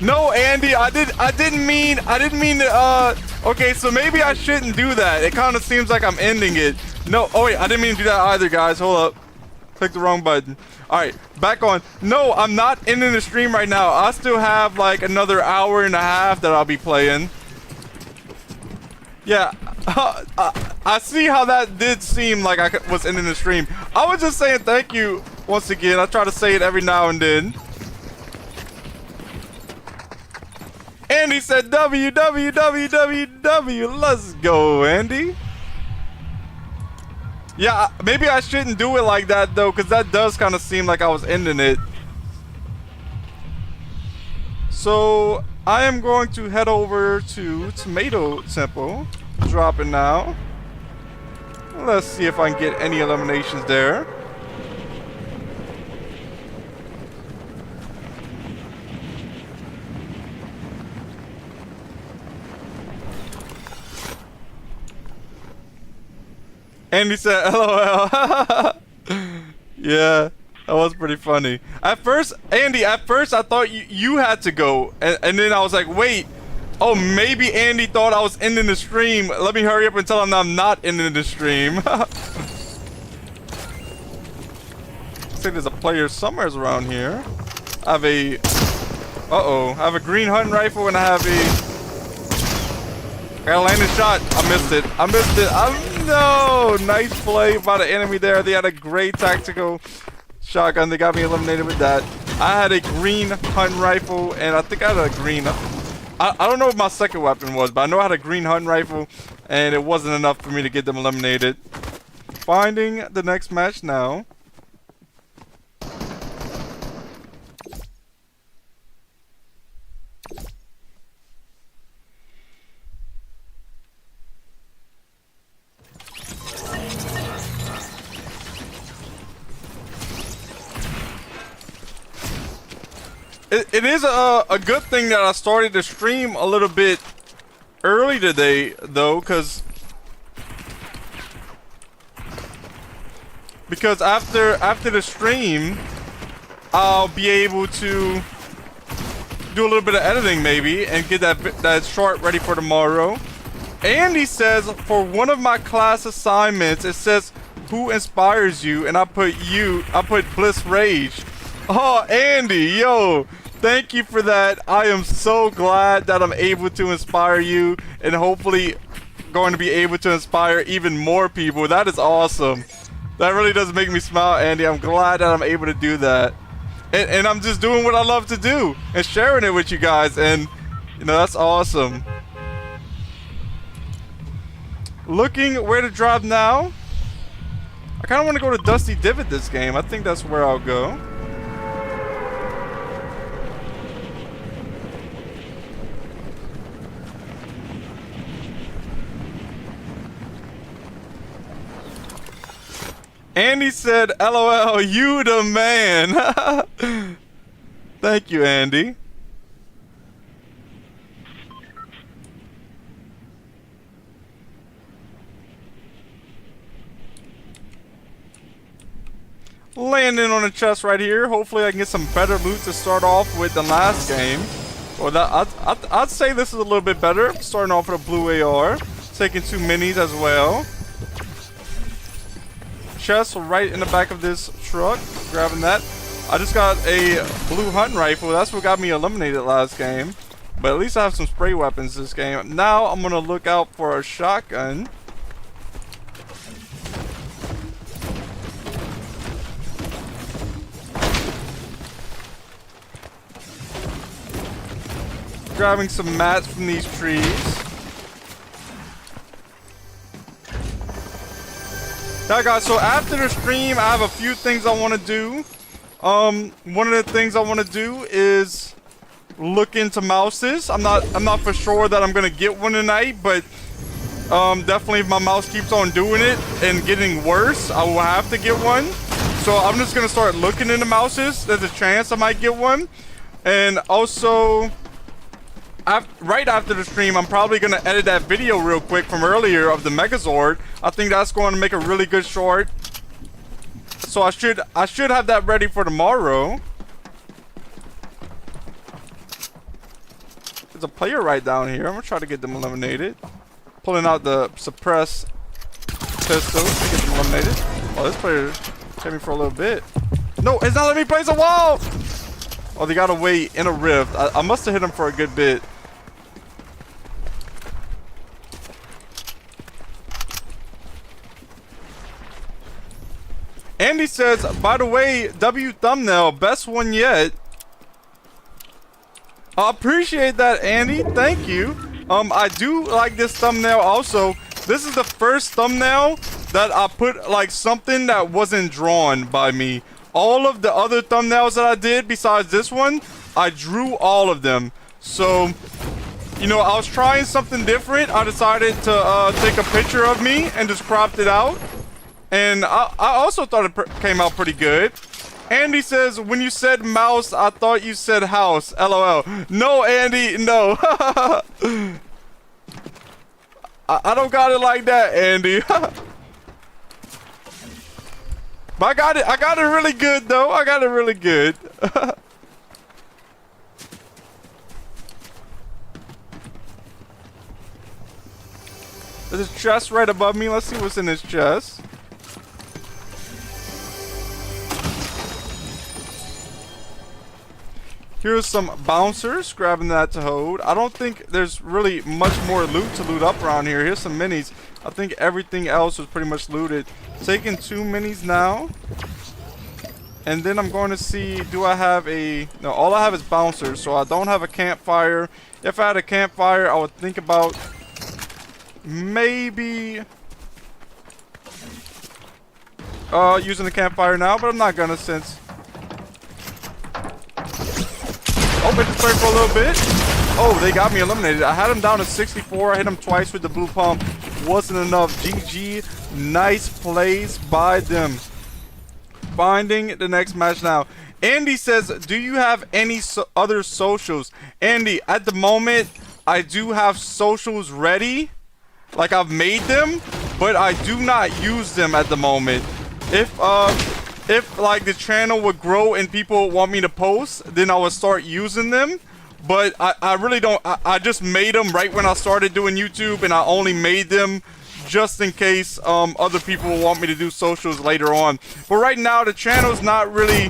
No, Andy, I didn't mean to, okay, so maybe I shouldn't do that. It kind of seems like I'm ending it. No, oh wait, I didn't mean to do that either, guys. Hold up. Click the wrong button. Alright, back on. No, I'm not ending the stream right now. I still have like another hour and a half that I'll be playing. Yeah, I see how that did seem like I was ending the stream. I was just saying thank you once again. I try to say it every now and then. Andy said www. Let's go, Andy. Yeah, maybe I shouldn't do it like that though, because that does kind of seem like I was ending it. So I am going to head over to Tomato Temple. Drop it now. Let's see if I can get any eliminations there. Andy said LOL. Yeah, that was pretty funny. At first, Andy, I thought you had to go. And then I was like, wait. Oh, maybe Andy thought I was ending the stream. Let me hurry up and tell him I'm not ending the stream. Looks like there's a player somewhere around here. I have a... I have a green hunting rifle and I have a... I got a landing shot. I missed it. No! Nice play by the enemy there. They had a great tactical shotgun. They got me eliminated with that. I had a green hunting rifle and I think I had a green... I don't know what my second weapon was, but I know I had a green hunting rifle and it wasn't enough for me to get them eliminated. Finding the next match now. It is a good thing that I started to stream a little bit early today, though, because after the stream, I'll be able to do a little bit of editing maybe and get that short ready for tomorrow. Andy says for one of my class assignments, it says who inspires you, and I put blissrage. Oh, Andy, yo. Thank you for that. I am so glad that I'm able to inspire you and hopefully going to be able to inspire even more people. That is awesome. That really does make me smile, Andy. I'm glad that I'm able to do that. And I'm just doing what I love to do and sharing it with you guys. And, you know, that's awesome. Looking where to drop now. I kind of want to go to Dusty Divot this game. I think that's where I'll go. Andy said, LOL, you the man. Thank you, Andy. Landing on a chest right here. Hopefully I can get some better loot to start off with than last game. Well, I'd say this is a little bit better. Starting off with a blue AR. Taking 2 minis as well. Chest right in the back of this truck. Grabbing that. I just got a blue hunting rifle. That's what got me eliminated last game. But at least I have some spray weapons this game. Now I'm going to look out for a shotgun. Grabbing some mats from these trees. Now guys, so after the stream, I have a few things I want to do. One of the things I want to do is look into mouses. I'm not for sure that I'm gonna get one tonight, but definitely if my mouse keeps on doing it and getting worse, I will have to get one. So I'm just gonna start looking into mouses. There's a chance I might get one. And also, right after the stream, I'm probably going to edit that video real quick from earlier of the Megazord. I think that's going to make a really good short. So I should have that ready for tomorrow. There's a player right down here. I'm going to try to get them eliminated. Pulling out the suppress pistol to get them eliminated. Oh, this player hit me for a little bit. No, it's not letting me place a wall! Oh, they got away in a rift. I must have hit him for a good bit. Andy says, by the way, W thumbnail, best one yet. I appreciate that, Andy. Thank you. I do like this thumbnail also. This is the first thumbnail that I put like something that wasn't drawn by me. All of the other thumbnails that I did besides this one, I drew all of them. So, you know, I was trying something different. I decided to take a picture of me and just cropped it out. And I also thought it came out pretty good. Andy says, when you said mouse, I thought you said house. LOL. No, Andy, no. I don't got it like that, Andy. But I got it really good though. I got it really good. There's a chest right above me. Let's see what's in this chest. Here's some bouncers, grabbing that to hold. I don't think there's really much more loot to loot up around here. Here's some minis. I think everything else was pretty much looted. Taking 2 minis now. And then I'm going to see, do I have a... No, all I have is bouncers, so I don't have a campfire. If I had a campfire, I would think about maybe using the campfire now, but I'm not gonna since... Open the spray for a little bit. Oh, they got me eliminated. I had him down to 64. I hit him twice with the blue pump. Wasn't enough. GG. Nice plays by them. Finding the next match now. Andy says, do you have any other socials? Andy, at the moment, I do have socials ready. Like, I've made them, but I do not use them at the moment. If like the channel would grow and people want me to post, then I would start using them. But I really don't. I just made them right when I started doing YouTube, and I only made them just in case other people want me to do socials later on. But right now the channel's not really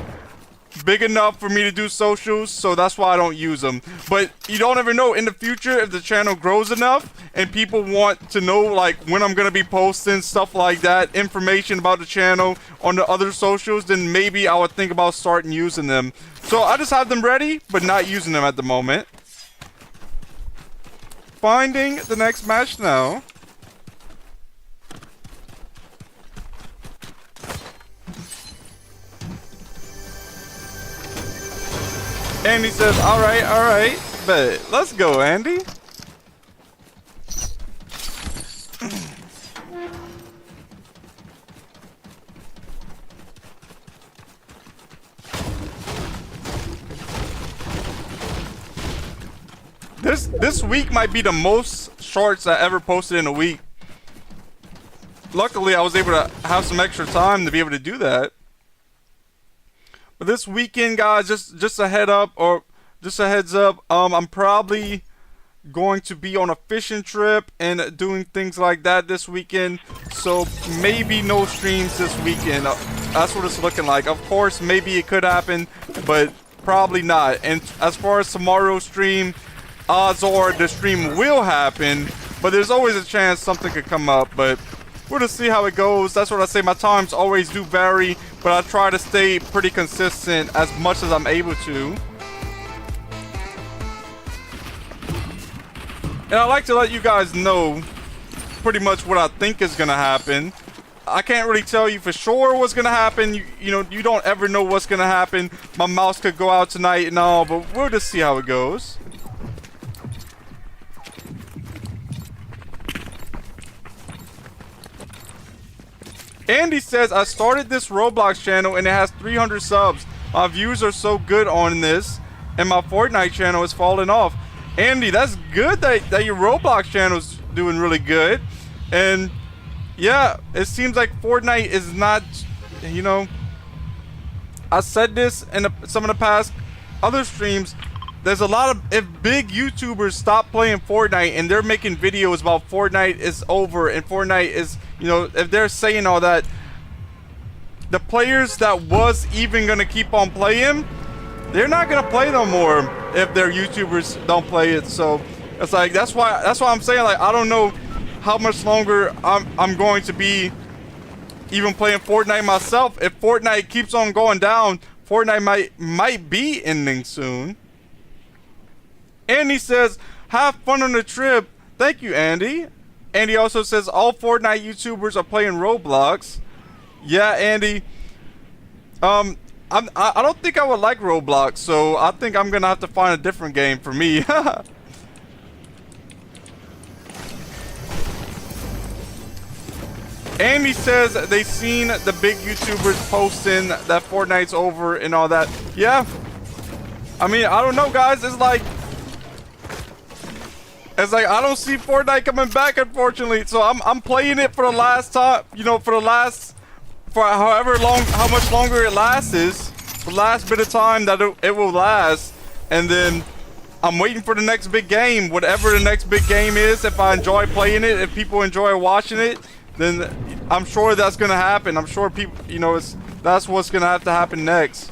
big enough for me to do socials, so that's why I don't use them. But you don't ever know in the future if the channel grows enough and people want to know like when I'm gonna be posting stuff like that, information about the channel on the other socials, then maybe I would think about starting using them. So I just have them ready but not using them at the moment. Finding the next match now. Andy says, alright, but let's go, Andy. This week might be the most shorts I ever posted in a week. Luckily, I was able to have some extra time to be able to do that. But this weekend, guys, just a heads up, I'm probably going to be on a fishing trip and doing things like that this weekend. So maybe no streams this weekend. That's what it's looking like. Of course, maybe it could happen, but probably not. And as far as tomorrow's stream, odds are the stream will happen, but there's always a chance something could come up. But we're gonna see how it goes. That's what I say. My times always do vary, but I try to stay pretty consistent as much as I'm able to. And I like to let you guys know pretty much what I think is gonna happen. I can't really tell you for sure what's gonna happen. You know, you don't ever know what's gonna happen. My mouse could go out tonight and all, but we'll just see how it goes. Andy says, I started this Roblox channel and it has 300 subs. My views are so good on this and my Fortnite channel is falling off. Andy, that's good that your Roblox channel is doing really good. And yeah, it seems like Fortnite is not, you know, I said this in some of the past other streams. There's a lot of, if big YouTubers stop playing Fortnite and they're making videos about Fortnite is over and Fortnite is, you know, if they're saying all that, the players that was even gonna keep on playing, they're not gonna play no more if their YouTubers don't play it. So it's like that's why I'm saying, like, I don't know how much longer I'm going to be even playing Fortnite myself. If Fortnite keeps on going down, Fortnite might be ending soon. Andy says, have fun on the trip. Thank you, Andy. Andy also says, all Fortnite YouTubers are playing Roblox. Yeah, Andy. I don't think I would like Roblox, so I think I'm gonna have to find a different game for me. Andy says they seen the big YouTubers posting that Fortnite's over and all that. Yeah. I mean, I don't know, guys. It's like I don't see Fortnite coming back, unfortunately. So I'm playing it for the last time, you know, for however long, how much longer it lasts is, the last bit of time that it will last, and then I'm waiting for the next big game, whatever the next big game is. If I enjoy playing it, if people enjoy watching it, then I'm sure that's gonna happen. I'm sure people, you know, that's what's gonna have to happen next.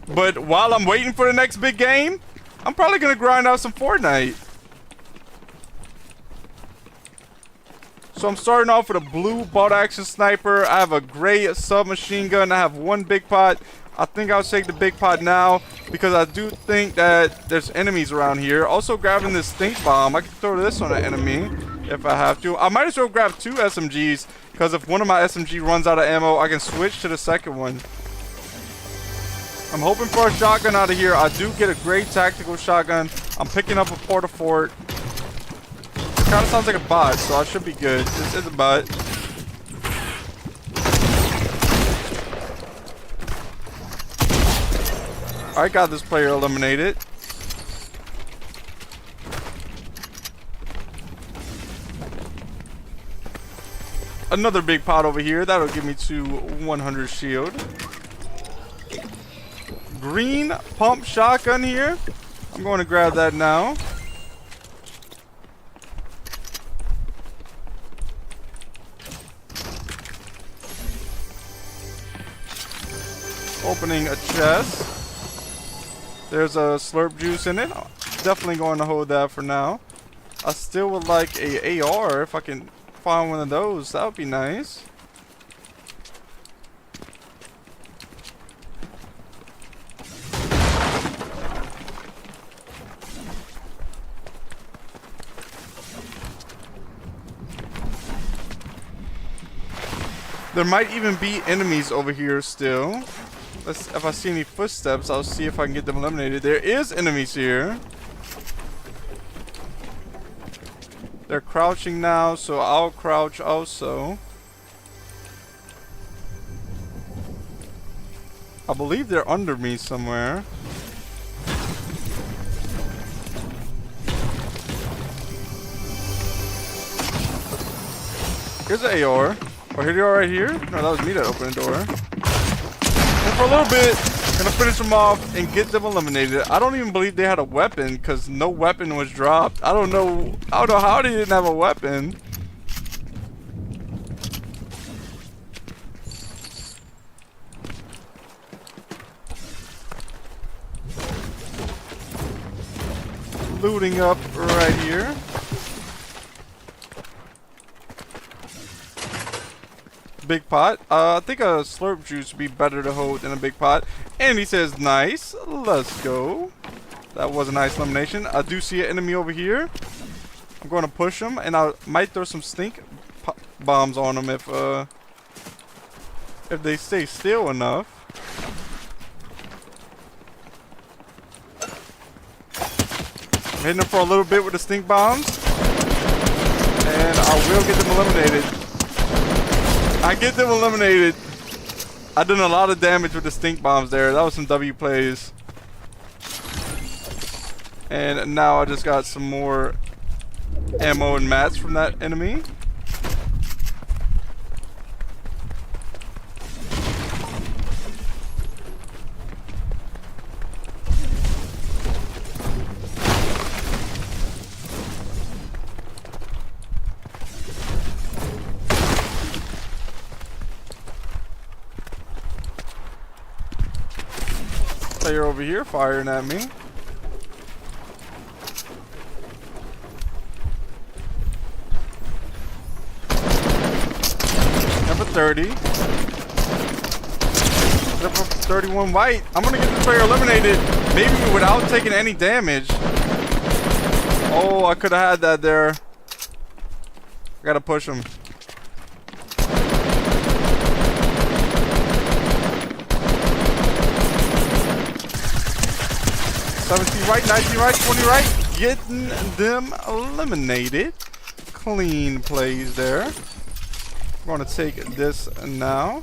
But while I'm waiting for the next big game, I'm probably gonna grind out some Fortnite. So I'm starting off with a blue bolt action sniper. I have a gray submachine gun. I have one big pot. I think I'll take the big pot now because I do think that there's enemies around here. Also grabbing this stink bomb. I can throw this on an enemy if I have to. I might as well grab 2 SMGs because if one of my SMG runs out of ammo, I can switch to the second one. I'm hoping for a shotgun out of here. I do get a great tactical shotgun. I'm picking up a porta-fort. It kind of sounds like a bot, so I should be good. This is a bot. I got this player eliminated. Another big pot over here. That'll give me to 100 shield. Green pump shotgun here. I'm going to grab that now. Opening a chest. There's a slurp juice in it. Definitely going to hold that for now. I still would like a AR if I can find one of those. That would be nice. There might even be enemies over here still. If I see any footsteps, I'll see if I can get them eliminated. There is enemies here. They're crouching now, so I'll crouch also. I believe they're under me somewhere. Here's an AR. Oh, here they are right here? No, that was me that opened the door. And for a little bit, gonna finish them off and get them eliminated. I don't even believe they had a weapon because no weapon was dropped. I don't know how they didn't have a weapon. Looting up right here. Big pot. I think a slurp juice would be better to hold than a big pot. And he says, nice. Let's go. That was a nice elimination. I do see an enemy over here. I'm going to push him, and I might throw some stink bombs on them if they stay still enough. I'm hitting them for a little bit with the stink bombs, and I will get them eliminated. I get them eliminated. I done a lot of damage with the stink bombs there. That was some W plays. And now I just got some more ammo and mats from that enemy. Player over here firing at me. Number 30. Number 31 white. I'm gonna get this player eliminated, maybe without taking any damage. Oh, I could have had that there. I gotta push him. Right, 19 right, 20 right, getting them eliminated. Clean plays there. I'm going to take this now.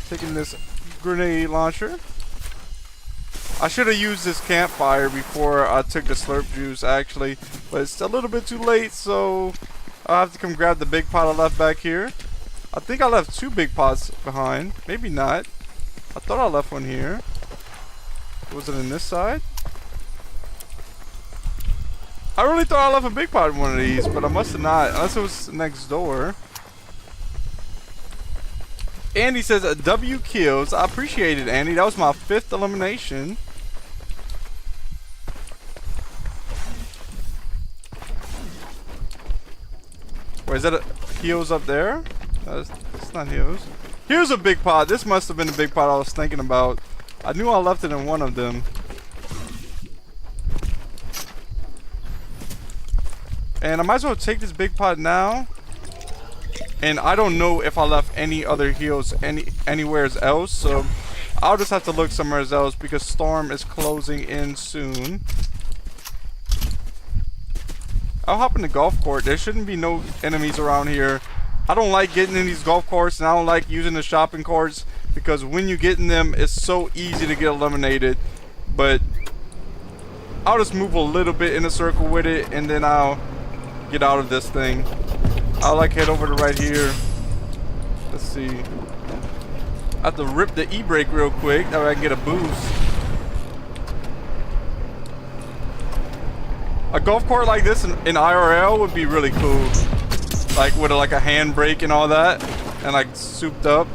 Taking this grenade launcher. I should have used this campfire before I took the slurp juice actually, but it's a little bit too late, so I'll have to come grab the big pot I left back here. I think I left 2 big pots behind. Maybe not. I thought I left one here. Was it in this side? I really thought I left a big pot in one of these, but I must have not, unless it was next door. Andy says W kills. I appreciate it, Andy. That was my 5th elimination. Wait, is that a heals up there? It's not heals. Here's a big pot. This must have been a big pot I was thinking about. I knew I left it in one of them. And I might as well take this big pot now. And I don't know if I left any other heals anywhere else, so I'll just have to look somewhere else because Storm is closing in soon. I'll hop in the golf court. There shouldn't be no enemies around here. I don't like getting in these golf courts, and I don't like using the shopping carts because when you get in them, it's so easy to get eliminated. But I'll just move a little bit in a circle with it, and then I'll get out of this thing. I'll like head over to right here. Let's see. I have to rip the e-brake real quick. That way I can get a boost. A golf cart like this in IRL would be really cool. Like with like a handbrake and all that. And like souped up.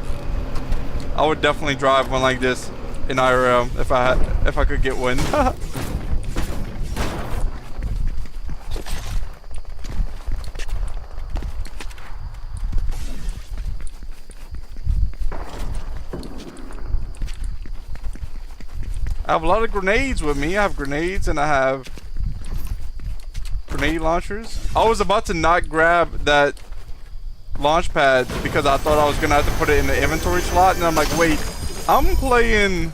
I would definitely drive one like this in IRL if I could get one. I have a lot of grenades with me. I have grenades and I have grenade launchers. I was about to not grab that launch pad because I thought I was gonna have to put it in the inventory slot, and I'm like, wait, I'm playing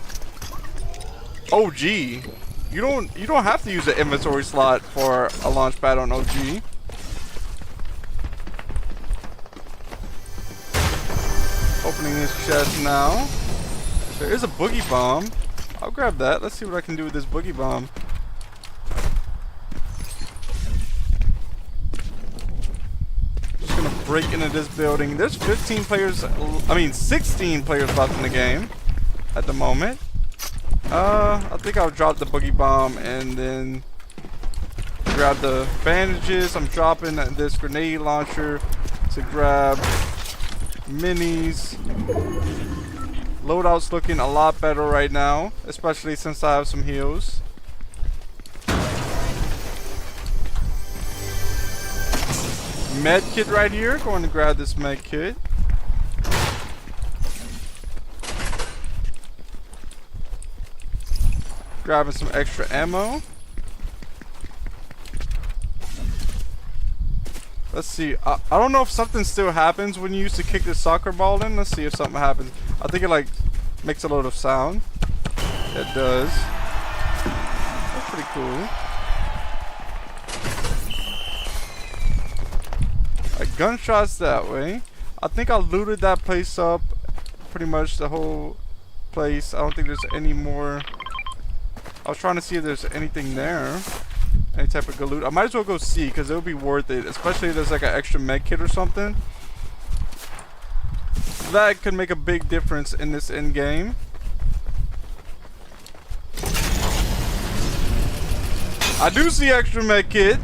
OG. You don't have to use the inventory slot for a launch pad on OG. Opening this chest now. There is a boogie bomb. I'll grab that. Let's see what I can do with this boogie bomb. Just gonna break into this building. There's 16 players left in the game at the moment. I think I'll drop the boogie bomb and then grab the bandages. I'm dropping this grenade launcher to grab minis. Loadout's looking a lot better right now, especially since I have some heals. Med kit right here. Going to grab this med kit. Grabbing some extra ammo. Let's see. I don't know if something still happens when you used to kick the soccer ball in. Let's see if something happens. I think it like makes a lot of sound. It does. That's pretty cool. Like gunshots that way. I think I looted that place up. Pretty much the whole place. I don't think there's any more. I was trying to see if there's anything there. Any type of loot. I might as well go see because it would be worth it. Especially if there's like an extra med kit or something. That could make a big difference in this end game. I do see extra med kit.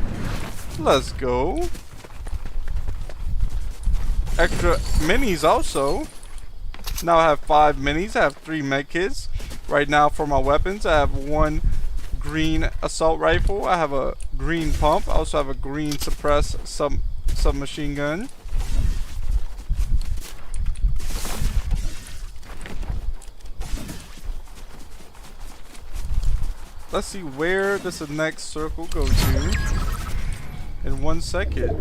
Let's go. Extra minis also. Now I have 5 minis. I have 3 med kits. Right now for my weapons, I have 1 green assault rifle. I have a green pump. I also have a green suppress submachine gun. Let's see, where does the next circle go to in 1 second.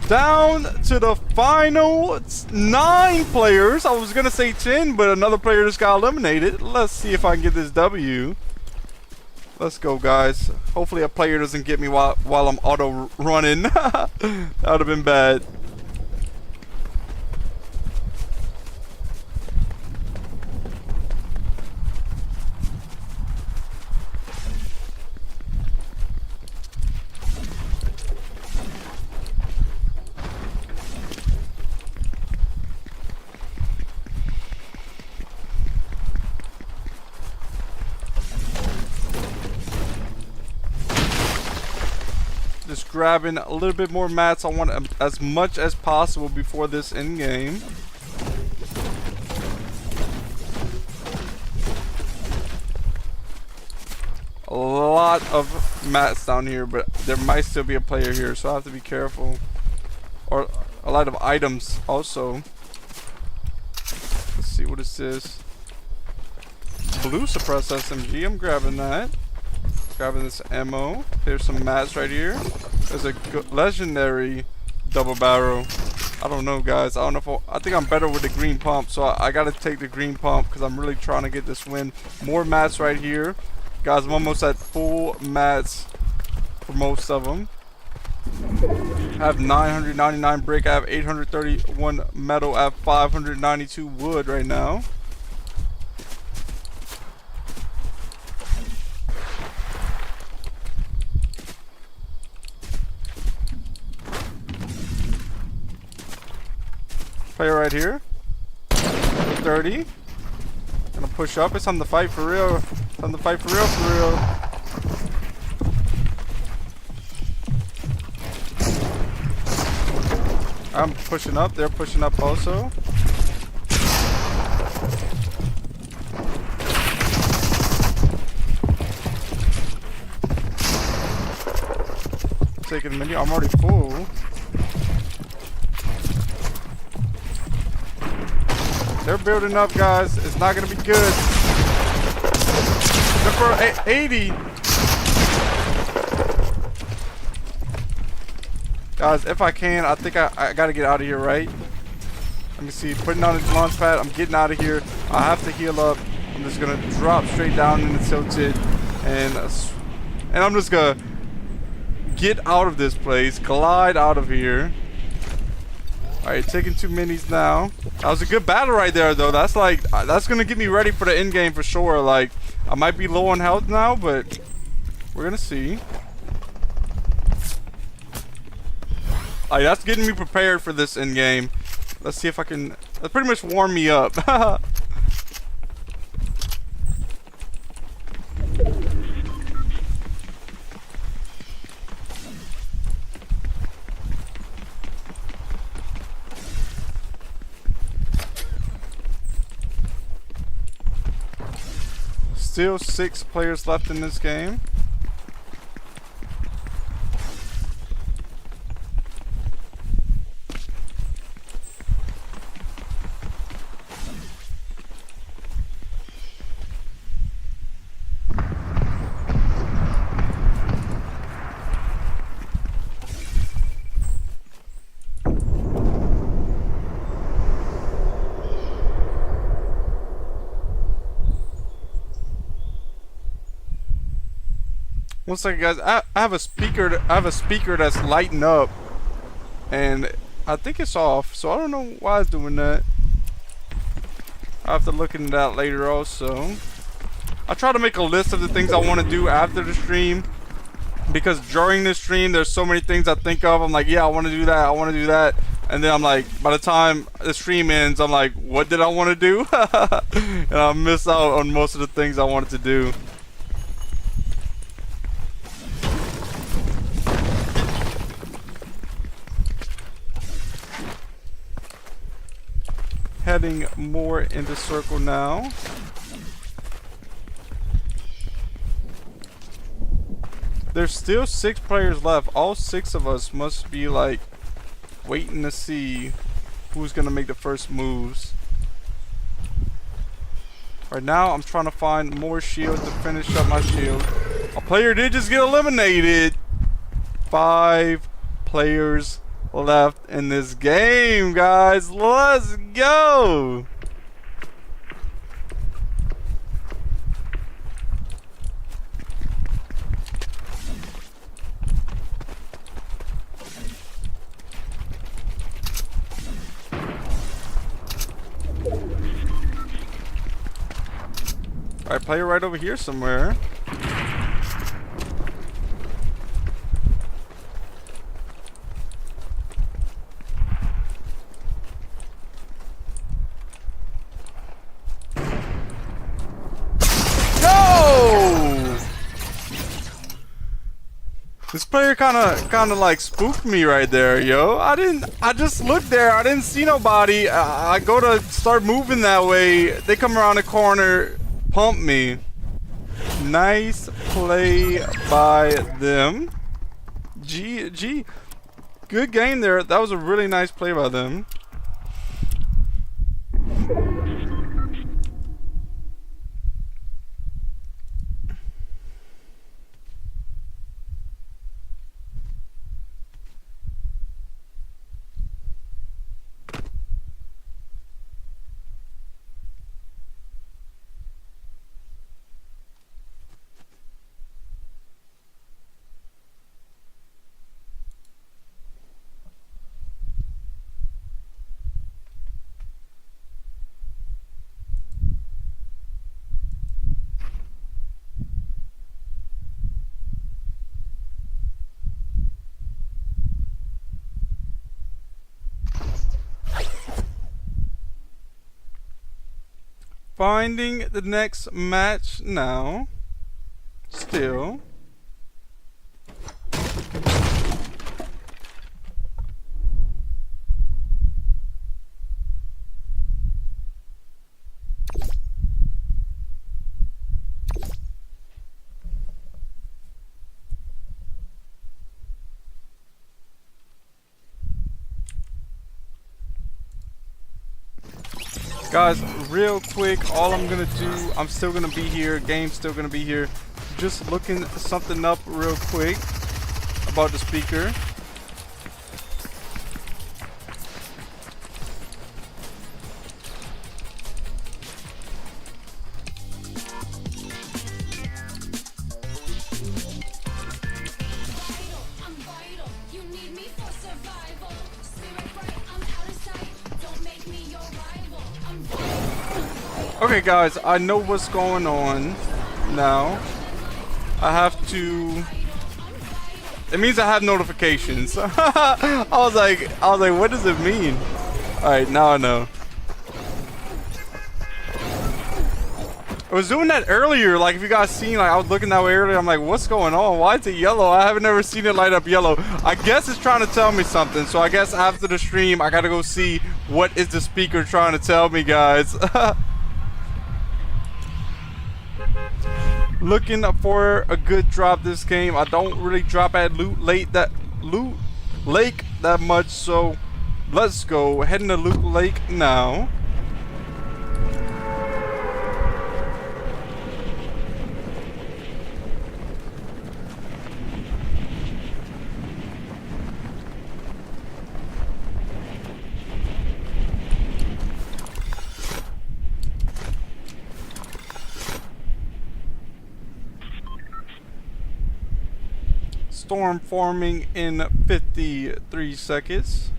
Down to the final 9 players. I was gonna say 10, but another player just got eliminated. Let's see if I can get this W. Let's go, guys. Hopefully a player doesn't get me while I'm auto running. That would have been bad. Just grabbing a little bit more mats. I want as much as possible before this end game. lot of mats down here, but there might still be a player here, so I have to be careful. Or a lot of items also. Let's see, what is this? Blue suppressed SMG. I'm grabbing that. Grabbing this ammo. There's some mats right here. There's a legendary double barrel. I don't know, guys. I don't know if I think I'm better with the green pump, so I gotta take the green pump because I'm really trying to get this win. More mats right here, guys. I'm almost at full mats for most of them. I have 999 brick. I have 831 metal. I have 592 wood right now. Player right here. 30. Gonna push up. It's time to fight for real. Time to fight for real, for real. I'm pushing up. They're pushing up also. Taking a minute. I'm already full. They're building up, guys. It's not gonna be good. They're for 80. Guys, if I can, I think I gotta get out of here, right? Let me see. Putting on the launch pad. I'm getting out of here. I have to heal up. I'm just gonna drop straight down in the tilted, and I'm just gonna get out of this place. Glide out of here. Alright, taking 2 minis now. That was a good battle right there, though. That's like, that's gonna get me ready for the end game for sure. Like, I might be low on health now, but we're gonna see. Alright, that's getting me prepared for this end game. Let's see if I can. That pretty much warm me up. Still 6 players left in this game. One second, guys. I have a speaker. I have a speaker that's lighting up, and I think it's off. So I don't know why it's doing that. I have to look into that later. Also, I try to make a list of the things I want to do after the stream, because during the stream there's so many things I think of. I'm like, yeah, I want to do that. I want to do that. And then I'm like, by the time the stream ends, I'm like, what did I want to do? And I miss out on most of the things I wanted to do. Heading more into circle now. There's still 6 players left. All 6 of us must be like waiting to see who's gonna make the first moves. Right now I'm trying to find more shields to finish up my shield. A player did just get eliminated. 5 players left in this game, guys. Let's go. Alright, player right over here somewhere. This player kinda like spooked me right there, yo. I just looked there, I didn't see nobody. I go to start moving that way, they come around the corner, pump me. Nice play by them. G. Good game there. That was a really nice play by them. Finding the next match now. Still. Guys, real quick, all I'm gonna do, I'm still gonna be here, game's still gonna be here. Just looking something up real quick about the speaker. Okay guys, I know what's going on now. I have to... It means I have notifications. I was like, what does it mean? Alright, now I know. I was doing that earlier, like if you guys seen, like I was looking that way earlier, I'm like, what's going on? Why is it yellow? I haven't ever seen it light up yellow. I guess it's trying to tell me something, so I guess after the stream, I gotta go see what is the speaker trying to tell me, guys. Looking for a good drop this game. I don't really drop at loot lake that much, so let's go. Heading to Loot Lake now. Storm forming in 53 seconds.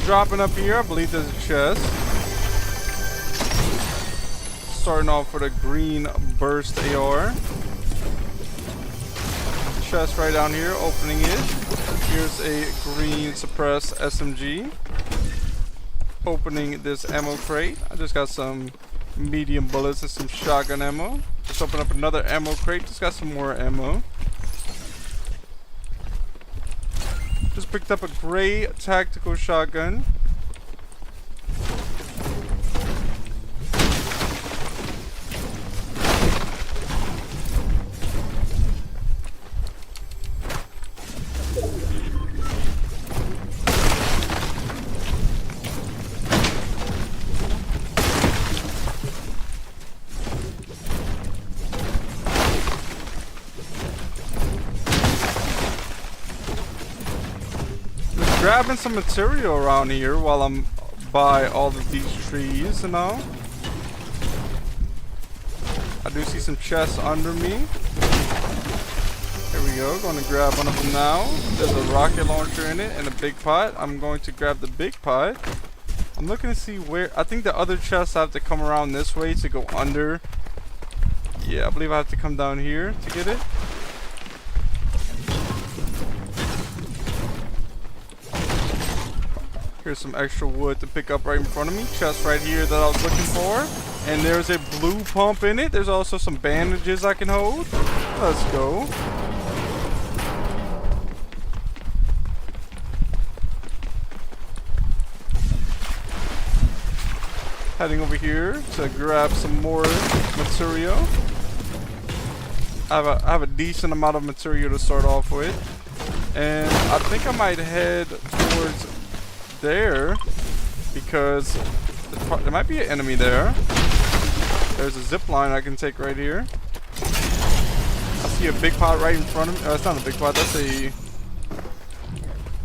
Dropping up here, I believe there's a chest. Starting off with a green burst AR. Chest right down here, opening it. Here's a green suppressed SMG. Opening this ammo crate. I just got some medium bullets and some shotgun ammo. Just open up another ammo crate. Just got some more ammo. Just picked up a gray tactical shotgun. Grabbing some material around here while I'm by all of these trees and all. I do see some chests under me. Here we go. Going to grab one of them now. There's a rocket launcher in it and a big pot. I'm going to grab the big pot. I'm looking to see where... I think the other chests have to come around this way to go under. Yeah, I believe I have to come down here to get it. Here's some extra wood to pick up right in front of me. Chest right here that I was looking for. And there's a blue pump in it. There's also some bandages I can hold. Let's go. Heading over here to grab some more material. I have a decent amount of material to start off with. And I think I might head towards there because there might be an enemy there. There's a zip line I can take right here. I see a big pot right in front of me. That's not a big pot, that's a...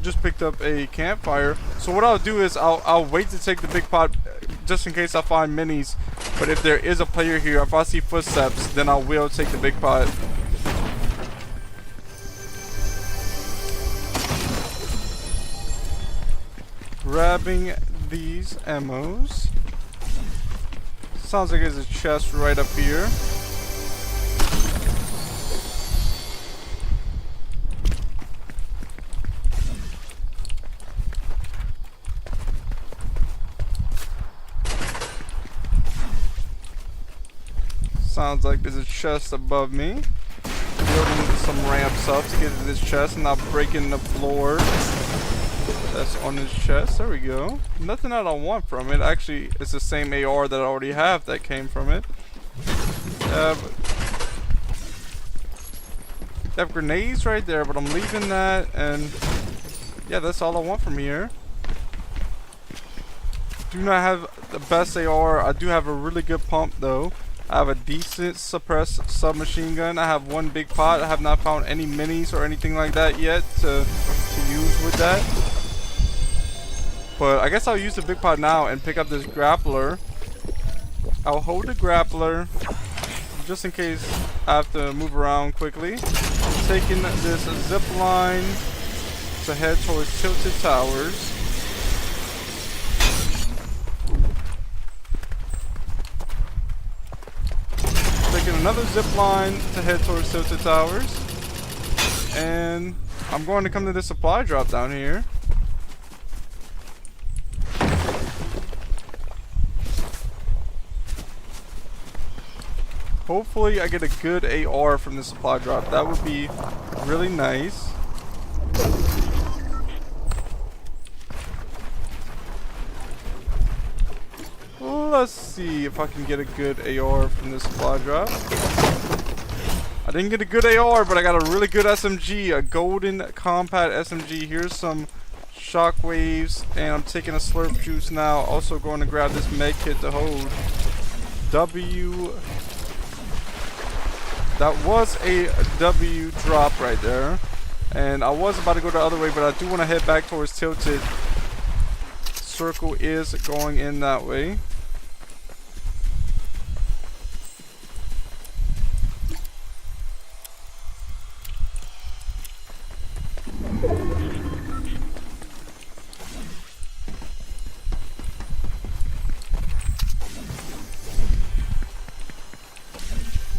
Just picked up a campfire. So what I'll do is I'll wait to take the big pot just in case I find minis. But if there is a player here, if I see footsteps, then I will take the big pot. Grabbing these ammos. Sounds like there's a chest right up here. Sounds like there's a chest above me. Building some ramps up to get to this chest and not breaking the floor that's on this chest. There we go. Nothing that I want from it. Actually, it's the same AR that I already have that came from it. They have grenades right there, but I'm leaving that, and yeah, that's all I want from here. Do not have the best AR. I do have a really good pump though. I have a decent suppressed submachine gun. I have one big pot. I have not found any minis or anything like that yet to use with that. But I guess I'll use the big pot now and pick up this grappler. I'll hold the grappler just in case I have to move around quickly. Taking this zip line to head towards Tilted Towers. Taking another zip line to head towards Tilted Towers. And I'm going to come to this supply drop down here. Hopefully I get a good AR from the supply drop. That would be really nice. Let's see if I can get a good AR from this supply drop. I didn't get a good AR, but I got a really good SMG, a golden combat SMG. Here's some shockwaves, and I'm taking a slurp juice now. Also going to grab this med kit to hold. That was a W drop right there. And I was about to go the other way, but I do want to head back towards Tilted. Circle is going in that way.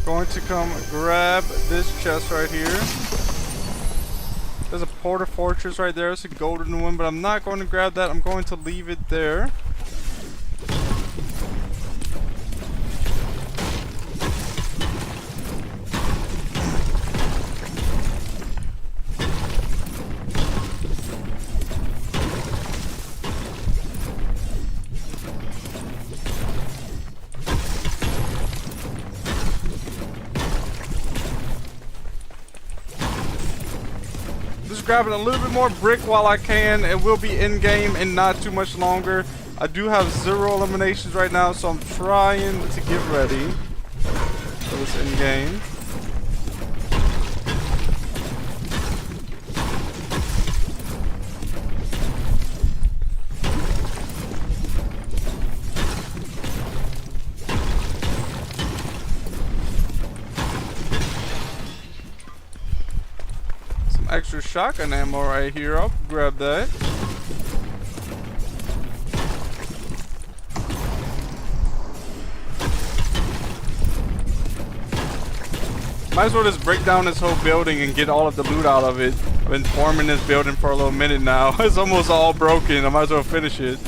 Going to come grab this chest right here. There's a Porter Fortress right there. It's a golden one, but I'm not going to grab that. I'm going to leave it there. Grabbing a little bit more brick while I can. It will be in game and not too much longer. I do have 0 eliminations right now, so I'm trying to get ready for this in game. Extra shotgun ammo right here. I'll grab that. Might as well just break down this whole building and get all of the loot out of it. I've been forming this building for a little minute now. It's almost all broken. I might as well finish it.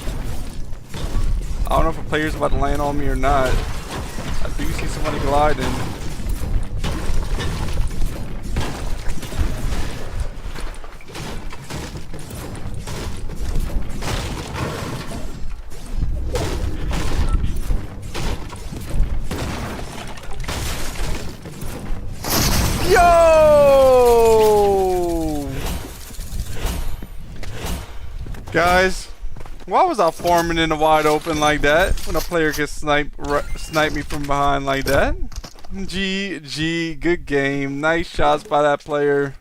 I don't know if a player's about to land on me or not. I do see somebody gliding. Guys, why was I farming in the wide open like that when a player can snipe me from behind like that? GG, good game. Nice shots by that player.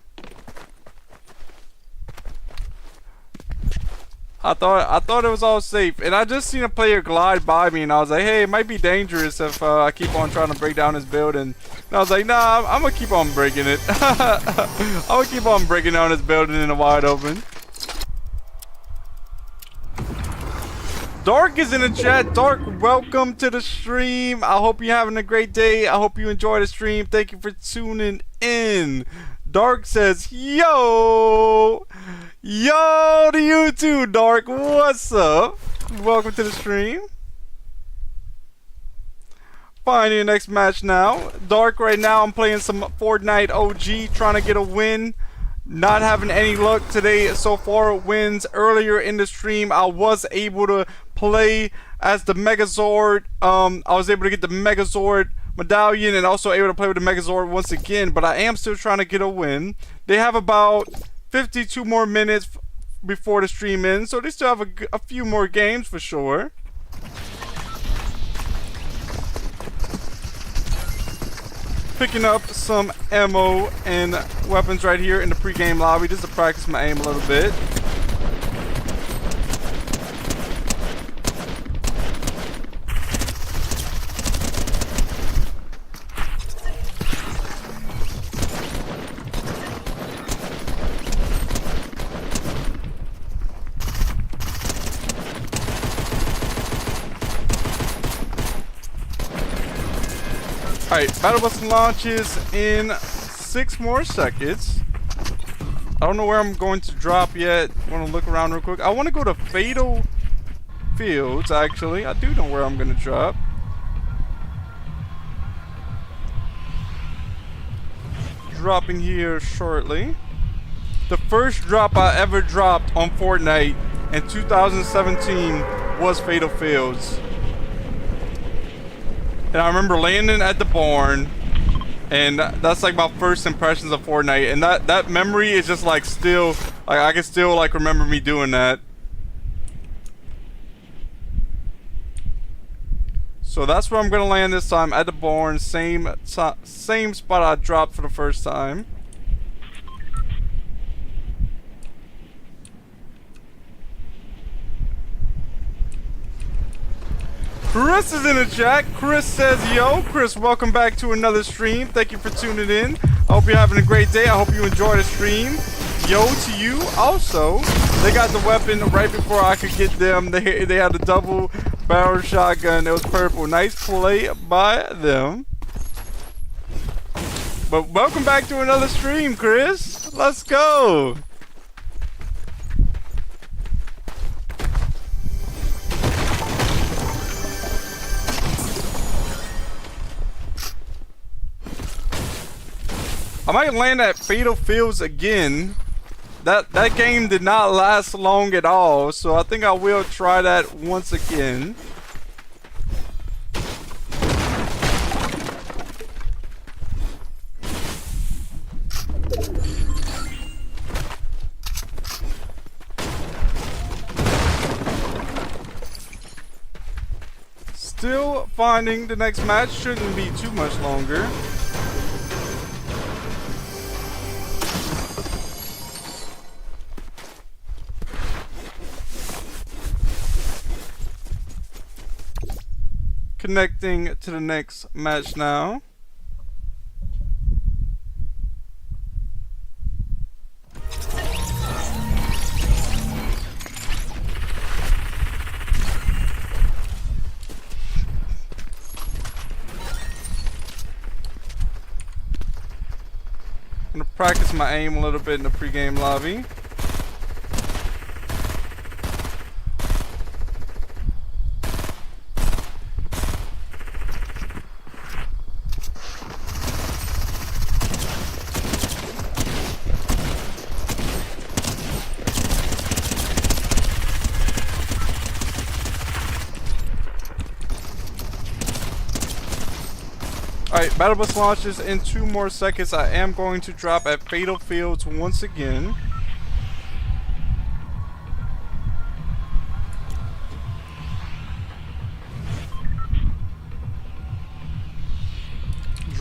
I thought it was all safe, and I just seen a player glide by me, and I was like, hey, it might be dangerous if I keep on trying to break down his building. And I was like, nah, I'm gonna keep on breaking it. I'm gonna keep on breaking down his building in the wide open. Dark is in the chat. Dark, welcome to the stream. I hope you're having a great day. I hope you enjoy the stream. Thank you for tuning in. Dark says, yo to you too, Dark. What's up? Welcome to the stream. Finding the next match now. Dark, right now I'm playing some Fortnite OG, trying to get a win. Not having any luck today so far. Wins earlier in the stream. I was able to play as the Megazord. I was able to get the Megazord medallion and also able to play with the Megazord once again, but I am still trying to get a win. They have about 52 more minutes before the stream ends, so they still have a few more games for sure. Picking up some ammo and weapons right here in the pre-game lobby just to practice my aim a little bit. Alright, battle bus launches in 6 more seconds. I don't know where I'm going to drop yet. I want to look around real quick. I want to go to Fatal Fields, actually. I do know where I'm going to drop. Dropping here shortly. The first drop I ever dropped on Fortnite in 2017 was Fatal Fields. And I remember landing at the barn, and that's like my first impressions of Fortnite, and that memory is just like still, like I can still like remember me doing that. So that's where I'm gonna land this time, at the barn, same spot I dropped for the first time. Chris is in the chat. Chris says, yo. Chris, welcome back to another stream. Thank you for tuning in. I hope you're having a great day. I hope you enjoy the stream. Yo to you. Also, they got the weapon right before I could get them. They had a double barrel shotgun. It was purple. Nice play by them. But welcome back to another stream, Chris. Let's go. I might land at Fatal Fields again. That game did not last long at all, so I think I will try that once again. Still finding the next match. Shouldn't be too much longer. Connecting to the next match now. I'm gonna practice my aim a little bit in the pre-game lobby. Alright, battle bus launches in 2 more seconds. I am going to drop at Fatal Fields once again.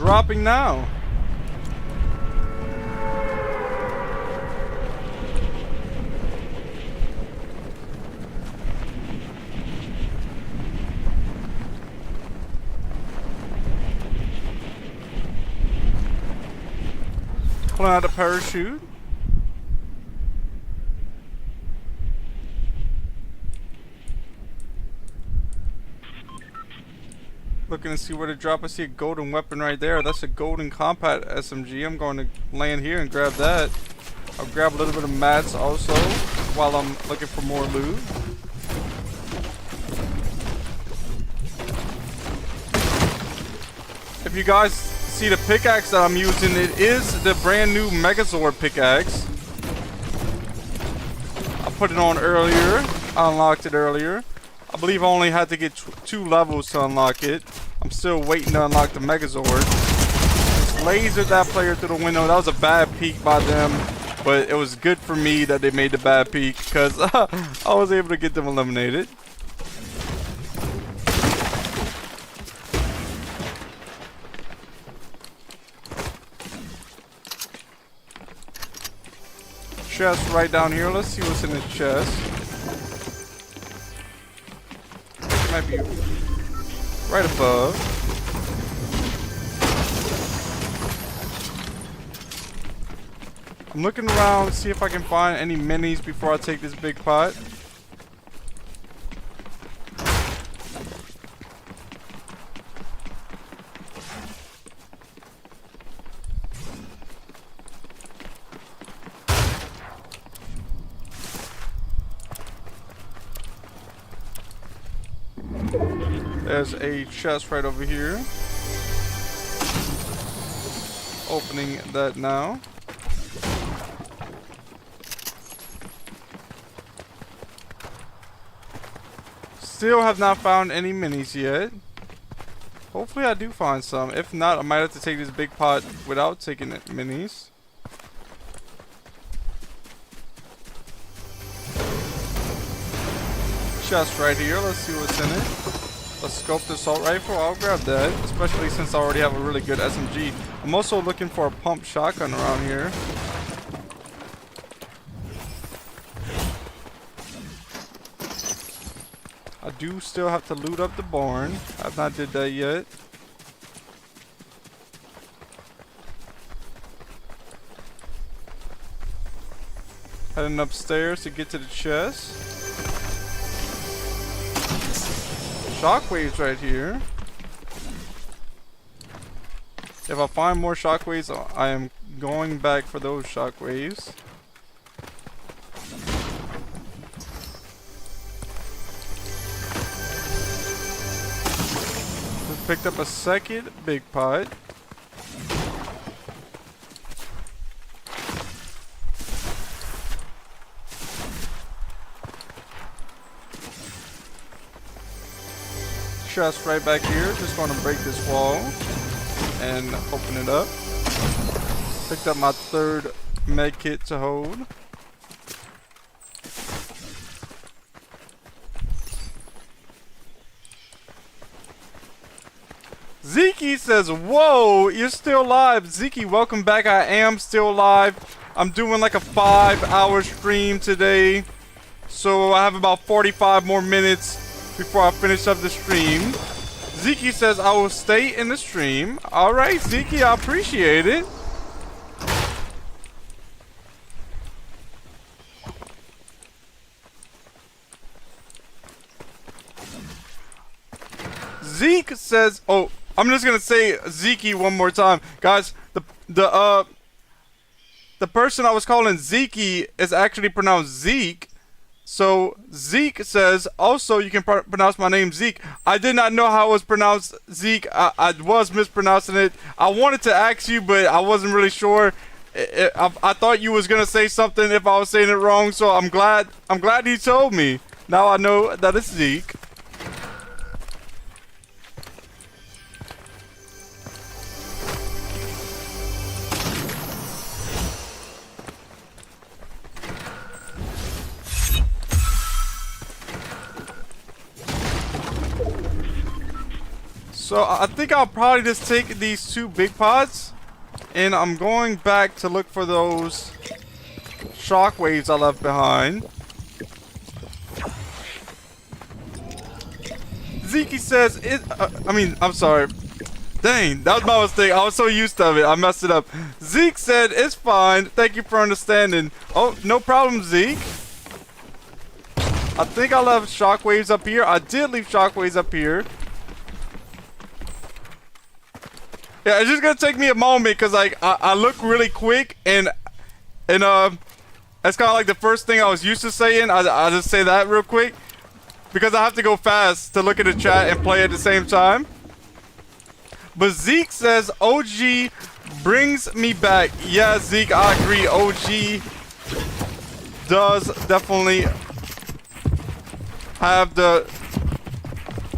dropping now? Pulling out a parachute. Looking to see where to drop. I see a golden weapon right there. That's a golden compact SMG. I'm going to land here and grab that. I'll grab a little bit of mats also while I'm looking for more loot. If you guys see the pickaxe that I'm using, it is the brand new Megazord pickaxe. I put it on earlier. I unlocked it earlier. I believe I only had to get 2 levels to unlock it. I'm still waiting to unlock the Megazord. Just lasered that player through the window. That was a bad peek by them, but it was good for me that they made the bad peek because I was able to get them eliminated. Chest right down here. Let's see what's in the chest. Might be right above. I'm looking around to see if I can find any minis before I take this big pot. There's a chest right over here. Opening that now. Still have not found any minis yet. Hopefully I do find some. If not, I might have to take this big pot without taking it minis. Chest right here. Let's see what's in it. A scoped assault rifle. I'll grab that, especially since I already have a really good SMG. I'm also looking for a pump shotgun around here. I do still have to loot up the barn. I've not did that yet. Heading upstairs to get to the chest. Shockwaves right here. If I find more shockwaves, I am going back for those shockwaves. Just picked up a second big pot. Chest right back here. Just going to break this wall and open it up. Picked up my 3rd med kit to hold. Zeke says, whoa, you're still live. Zeke, welcome back. I am still live. I'm doing like a 5-hour stream today. So I have about 45 more minutes before I finish up the stream. Zeke says, I will stay in the stream. Alright, Zeke, I appreciate it. Zeke says, oh, I'm just gonna say Zeke one more time. Guys, the person I was calling Zeke is actually pronounced Zeke. So Zeke says, also you can pronounce my name Zeke. I did not know how it was pronounced Zeke. I was mispronouncing it. I wanted to ask you, but I wasn't really sure. I thought you was gonna say something if I was saying it wrong. So I'm glad you told me. Now I know that it's Zeke. So I think I'll probably just take these 2 big pots, and I'm going back to look for those shockwaves I left behind. Zeke says it. I'm sorry. Dang, that was my mistake. I was so used to it. I messed it up. Zeke said it's fine. Thank you for understanding. Oh, no problem, Zeke. I think I left shockwaves up here. I did leave shockwaves up here. Yeah, it's just gonna take me a moment because like I look really quick and that's kind of like the first thing I was used to saying. I just say that real quick because I have to go fast to look at the chat and play at the same time. But Zeke says OG brings me back. Yeah, Zeke, I agree. OG does definitely have the.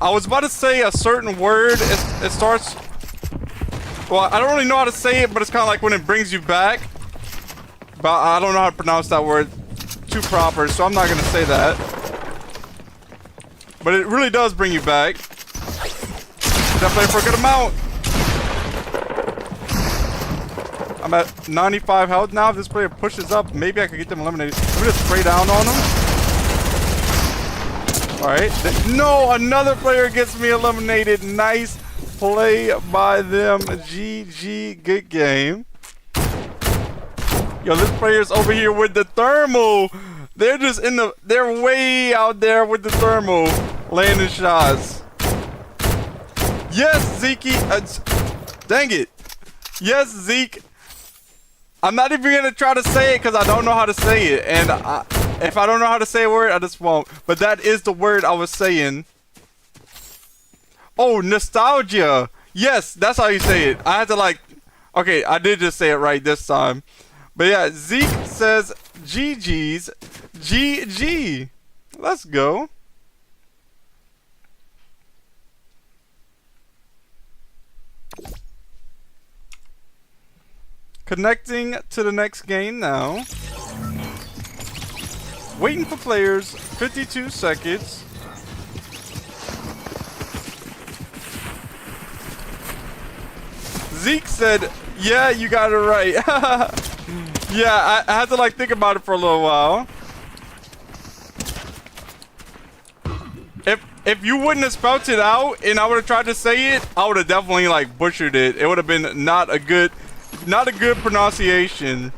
I was about to say a certain word. It starts. Well, I don't really know how to say it, but it's kind of like when it brings you back. But I don't know how to pronounce that word too proper, so I'm not going to say that. But it really does bring you back. Definitely for a good amount. I'm at 95 health now. If this player pushes up, maybe I could get them eliminated. Let me just spray down on them. Alright. No, another player gets me eliminated. Nice play by them. GG. Good game. Yo, this player's over here with the thermal. They're just in the. They're way out there with the thermal. Landing shots. Yes, Zeke. Dang it. Yes, Zeke. I'm not even going to try to say it because I don't know how to say it. And if I don't know how to say a word, I just won't. But that is the word I was saying. Oh, nostalgia. Yes, that's how you say it. I had to like... Okay, I did just say it right this time. But yeah, Zeke says GG's. GG. Let's go. Connecting to the next game now. Waiting for players. 52 seconds. Zeke said, yeah, you got it right. Yeah, I had to like think about it for a little while. If you wouldn't have spelled it out and I would have tried to say it, I would have definitely like butchered it. It would have been not a good pronunciation.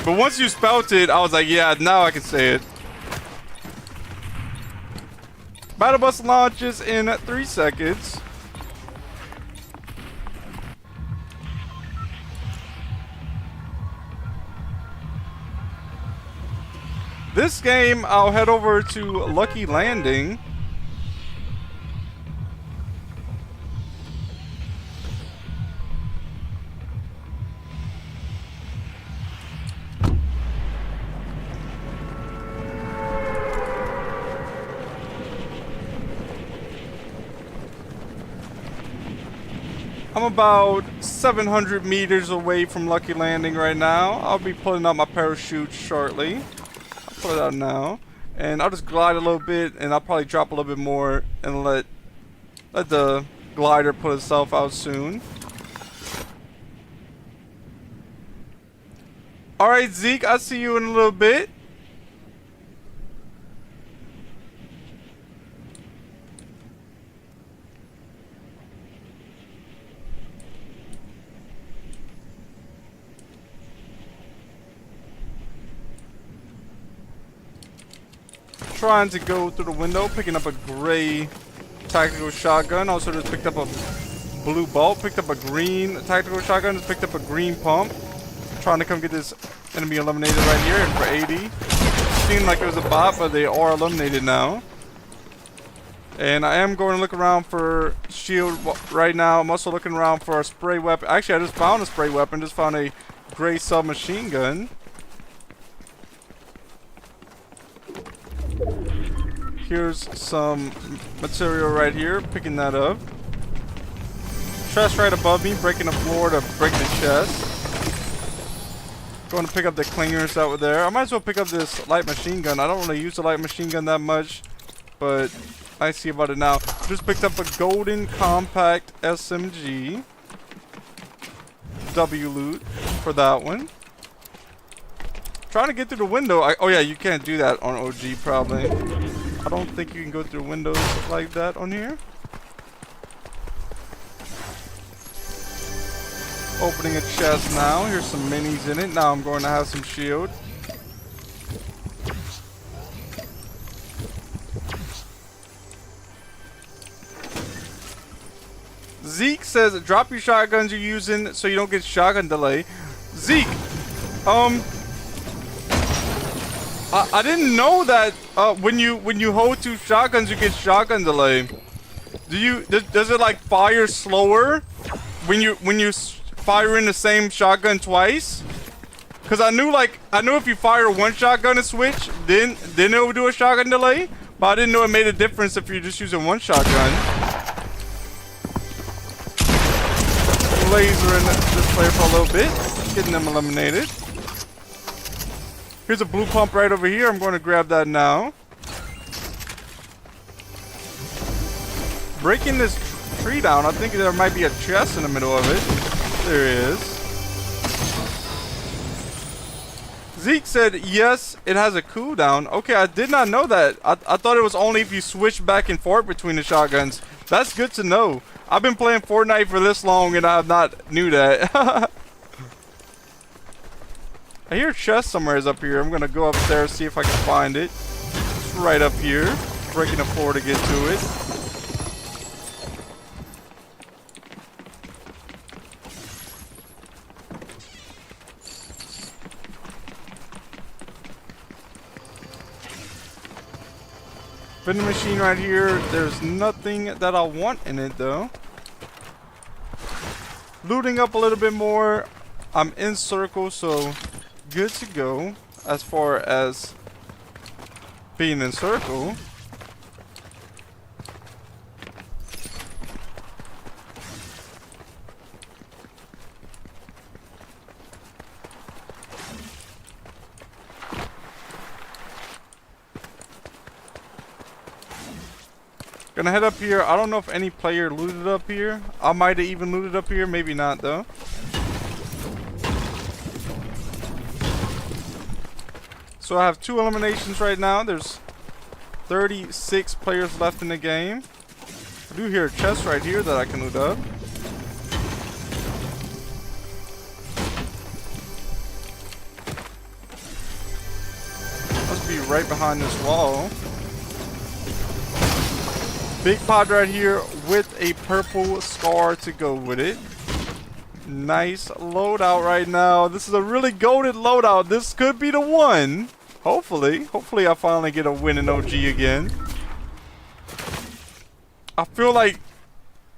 But once you spelt it, I was like, yeah, now I can say it. Battle bus launches in 3 seconds. This game, I'll head over to Lucky Landing. I'm about 700 meters away from Lucky Landing right now. I'll be pulling out my parachute shortly. I'll pull it out now. And I'll just glide a little bit, and I'll probably drop a little bit more and let the glider put itself out soon. Alright, Zeke, I'll see you in a little bit. Trying to go through the window, picking up a gray tactical shotgun. Also just picked up a blue bolt, picked up a green tactical shotgun, just picked up a green pump. Trying to come get this enemy eliminated right here for 80. Seemed like it was a bot, but they are eliminated now. And I am going to look around for shield right now. I'm also looking around for a spray weapon. Actually, I just found a spray weapon. Just found a gray submachine gun. Here's some material right here, picking that up. Chest right above me, breaking the floor to break the chest. Going to pick up the clingers that were there. I might as well pick up this light machine gun. I don't really use the light machine gun that much, but I see about it now. Just picked up a golden compact SMG. W loot for that one. Trying to get through the window. Oh yeah, you can't do that on OG probably. I don't think you can go through windows like that on here. Opening a chest now. Here's some minis in it. Now I'm going to have some shield. Zeke says, drop your shotguns you're using so you don't get shotgun delay. Zeke, I didn't know that when you hold two shotguns you get shotgun delay. Does it like fire slower when you fire in the same shotgun twice? Cause I knew if you fire one shotgun and switch, then it would do a shotgun delay. But I didn't know it made a difference if you're just using one shotgun. Lasering this player for a little bit, getting them eliminated. Here's a blue pump right over here. I'm going to grab that now. Breaking this tree down. I think there might be a chest in the middle of it. There is. Zeke said, yes, it has a cooldown. Okay, I did not know that. I thought it was only if you switch back and forth between the shotguns. That's good to know. I've been playing Fortnite for this long and I have not knew that. I hear a chest somewhere is up here. I'm going to go upstairs, see if I can find it. It's right up here. Breaking the floor to get to it. Vending machine right here. There's nothing that I want in it though. Looting up a little bit more. I'm in circle, so good to go as far as being in circle. Gonna head up here. I don't know if any player looted up here. I might have even looted up here. Maybe not though. So I have 2 eliminations right now. There's 36 players left in the game. I do hear a chest right here that I can loot up. Must be right behind this wall. Big pod right here with a purple scar to go with it. Nice loadout right now. This is a really goated loadout. This could be the one. Hopefully I finally get a win in OG again. I feel like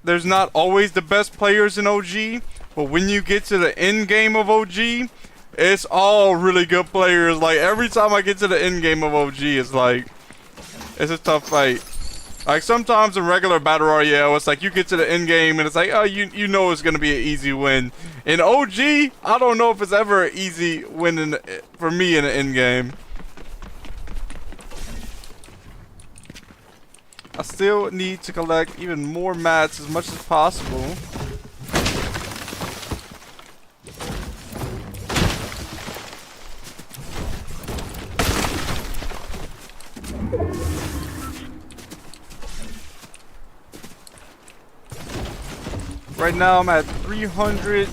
there's not always the best players in OG, but when you get to the end game of OG, it's all really good players. Like every time I get to the end game of OG, it's like it's a tough fight. Like sometimes in regular battle royale, it's like you get to the end game and it's like, oh, you know it's gonna be an easy win. In OG, I don't know if it's ever an easy win for me in the end game. I still need to collect even more mats as much as possible. Right now I'm at 300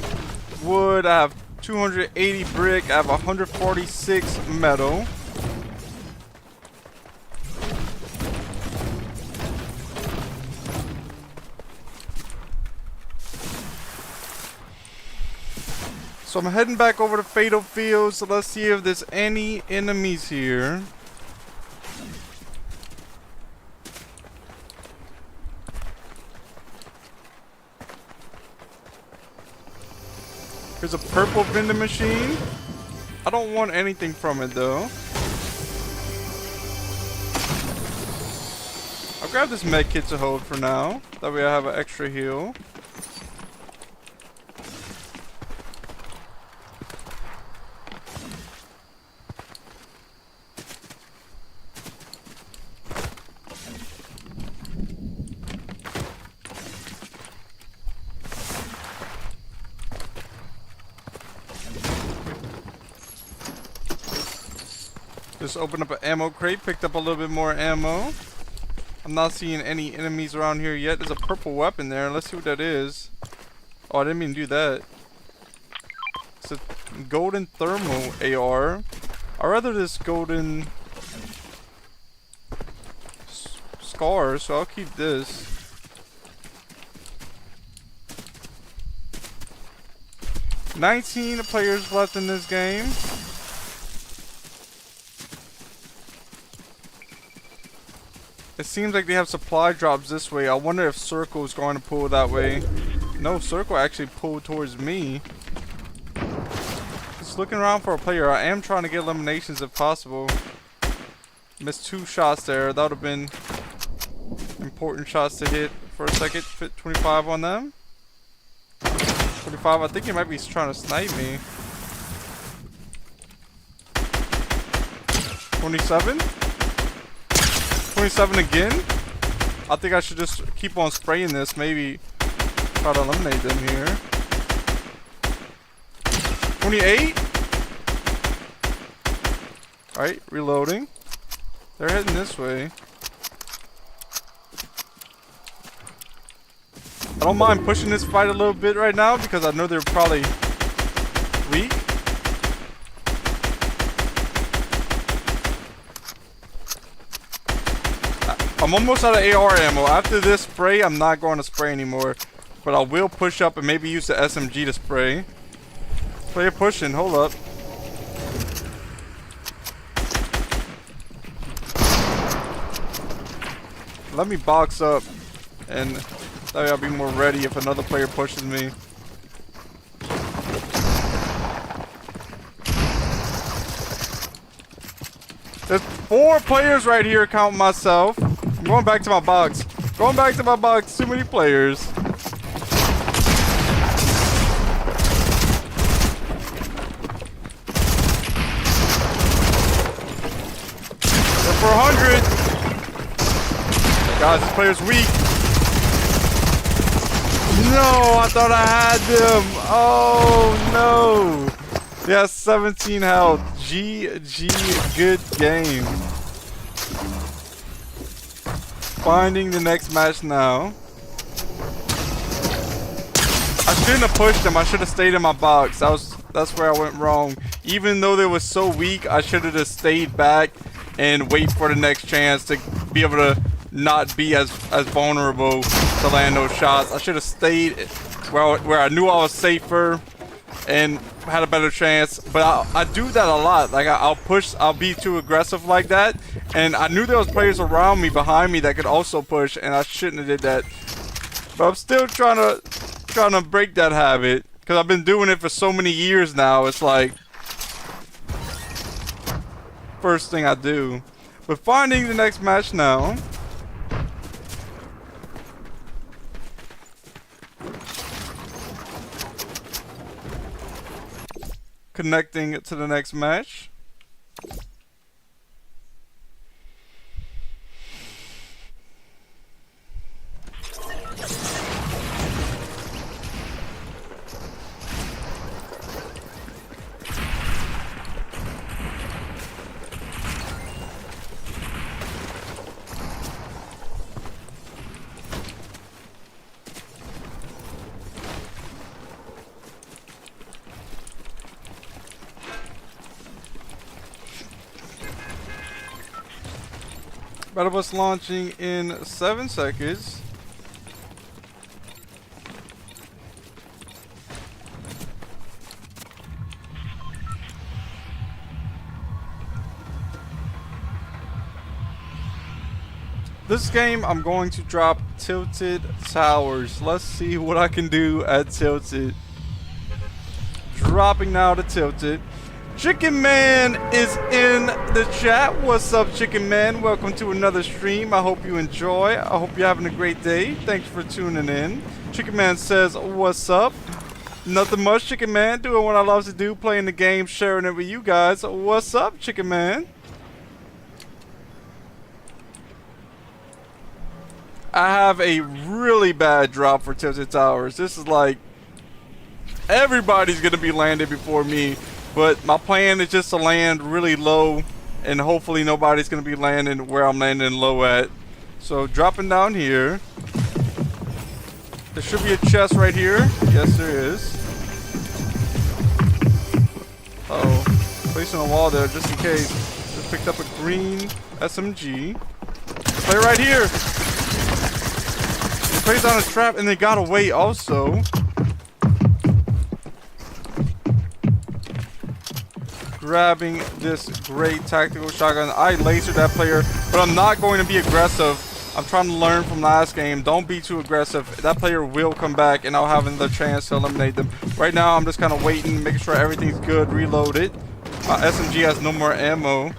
wood, I have 280 brick, I have 146 metal. So I'm heading back over to Fatal Fields, so let's see if there's any enemies here. Here's a purple vending machine. I don't want anything from it though. I'll grab this med kit to hold for now. That way I have an extra heal. Just opened up an ammo crate, picked up a little bit more ammo. I'm not seeing any enemies around here yet. There's a purple weapon there. Let's see what that is. Oh, I didn't mean to do that. It's a golden thermal AR. I'd rather this golden scar, so I'll keep this. $19 players left in this game. It seems like they have supply drops this way. I wonder if Circle is going to pull that way. No, Circle actually pulled towards me. Just looking around for a player. I am trying to get eliminations if possible. Missed 2 shots there. That would have been important shots to hit for a second. Fit 25 on them. 25, I think he might be trying to snipe me. 27? 27 again? I think I should just keep on spraying this. Maybe try to eliminate them here. 28? Alright, reloading. They're heading this way. I don't mind pushing this fight a little bit right now because I know they're probably weak. I'm almost out of AR ammo. After this spray, I'm not going to spray anymore. But I will push up and maybe use the SMG to spray. Player pushing. Hold up. Let me box up. And that way I'll be more ready if another player pushes me. There's 4 players right here, counting myself. I'm going back to my box. Going back to my box. Too many players. They're for 100. Guys, this player's weak. No, I thought I had them. Oh, no. He has 17 health. GG, good game. Finding the next match now. I shouldn't have pushed him. I should have stayed in my box. That's where I went wrong. Even though they were so weak, I should have just stayed back and wait for the next chance to be able to not be as vulnerable to land those shots. I should have stayed where I knew I was safer and had a better chance. But I do that a lot. Like I'll be too aggressive like that. And I knew there was players around me, behind me, that could also push, and I shouldn't have did that. But I'm still trying to break that habit because I've been doing it for so many years now. It's like first thing I do. But finding the next match now. Connecting to the next match. Battle bus launching in 7 seconds. This game, I'm going to drop Tilted Towers. Let's see what I can do at Tilted. Dropping now to Tilted. Chicken Man is in the chat. What's up, Chicken Man? Welcome to another stream. I hope you enjoy. I hope you're having a great day. Thanks for tuning in. Chicken Man says, what's up? Nothing much, Chicken Man. Doing what I love to do, playing the game, sharing it with you guys. What's up, Chicken Man? I have a really bad drop for Tilted Towers. This is like everybody's gonna be landed before me. But my plan is just to land really low and hopefully nobody's gonna be landing where I'm landing low at. So dropping down here. There should be a chest right here. Yes, there is. Uh-oh. Placing a wall there just in case. Just picked up a green SMG. Play right here. He plays on a trap and they got away also. Grabbing this great tactical shotgun. I lasered that player, but I'm not going to be aggressive. I'm trying to learn from last game. Don't be too aggressive. That player will come back and I'll have another chance to eliminate them. Right now, I'm just kind of waiting, making sure everything's good. Reload it. SMG has no more ammo.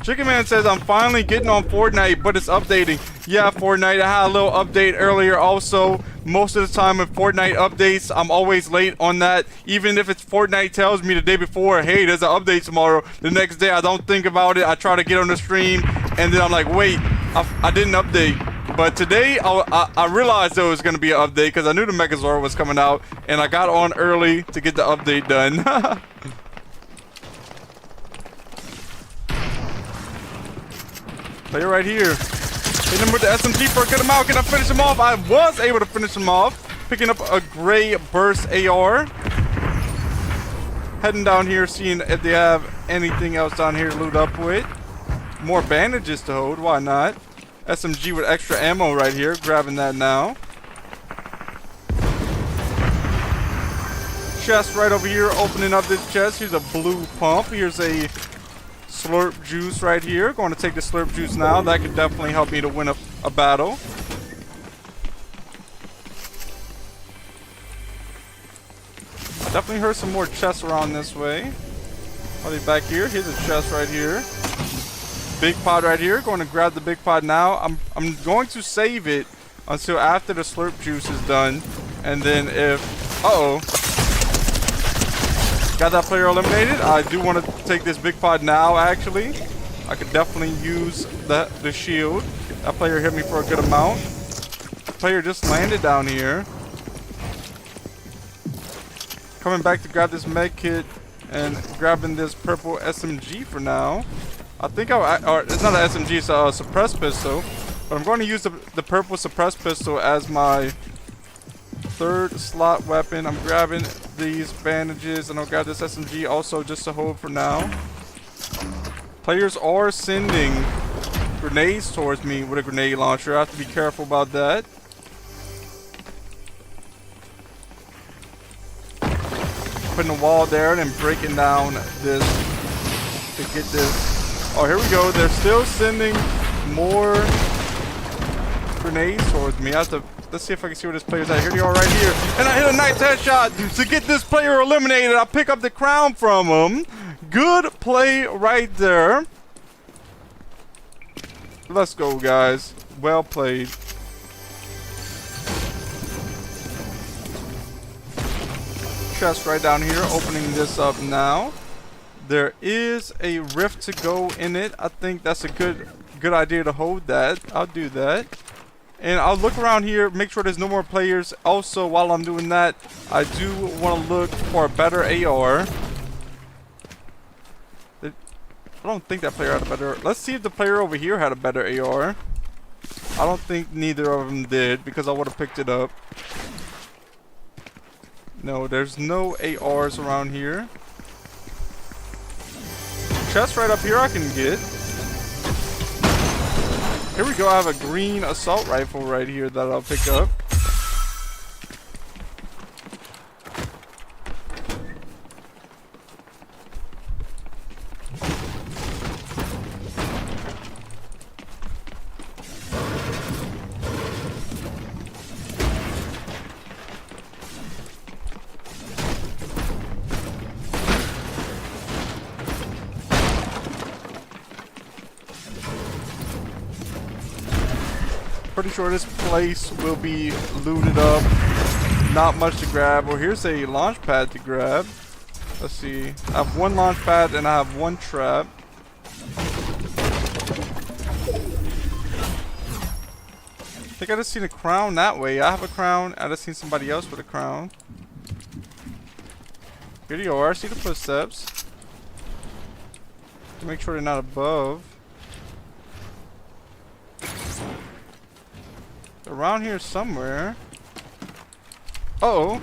Chicken Man says, I'm finally getting on Fortnite, but it's updating. Yeah, Fortnite, I had a little update earlier also. Most of the time with Fortnite updates, I'm always late on that. Even if it's Fortnite tells me the day before, hey, there's an update tomorrow. The next day, I don't think about it. I try to get on the stream, and then I'm like, wait, I didn't update. But today, I realized there was going to be an update because I knew the Megazord was coming out, and I got on early to get the update done. Player right here. Hit him with the SMG for a good amount. Can I finish him off? I was able to finish him off. Picking up a gray burst AR. Heading down here, seeing if they have anything else down here to loot up with. More bandages to hold. Why not? SMG with extra ammo right here. Grabbing that now. Chest right over here. Opening up this chest. Here's a blue pump. Here's a slurp juice right here. Going to take the slurp juice now. That could definitely help me to win a battle. I definitely heard some more chests around this way. Are they back here? Here's a chest right here. Big pod right here. Going to grab the big pod now. I'm going to save it until after the slurp juice is done. And then if... Uh-oh. Got that player eliminated. I do want to take this big pod now, actually. I could definitely use the shield. That player hit me for a good amount. The player just landed down here. Coming back to grab this med kit and grabbing this purple SMG for now. I think or it's not an SMG, it's a suppressed pistol. But I'm going to use the purple suppressed pistol as my third slot weapon. I'm grabbing these bandages and I'll grab this SMG also just to hold for now. Players are sending grenades towards me with a grenade launcher. I have to be careful about that. Putting a wall there and then breaking down this to get this. Oh, here we go. They're still sending more grenades towards me. I have to... Let's see if I can see where this player's at. Here they are right here. And I hit a nice headshot to get this player eliminated. I pick up the crown from him. Good play right there. Let's go, guys. Well played. Chest right down here. Opening this up now. There is a rift to go in it. I think that's a good idea to hold that. I'll do that. And I'll look around here, make sure there's no more players. Also, while I'm doing that, I do want to look for a better AR. I don't think that player had a better... Let's see if the player over here had a better AR. I don't think neither of them did, because I would have picked it up. No, there's no ARs around here. Chest right up here I can get. Here we go, I have a green assault rifle right here that I'll pick up. Pretty sure this place will be looted up. Not much to grab. Well, here's a launch pad to grab. Let's see. I have one launch pad and I have one trap. I think I just seen a crown that way. I have a crown. I just seen somebody else with a crown. Here you are. See the footsteps. to make sure they're not above. They're around here somewhere. Uh-oh.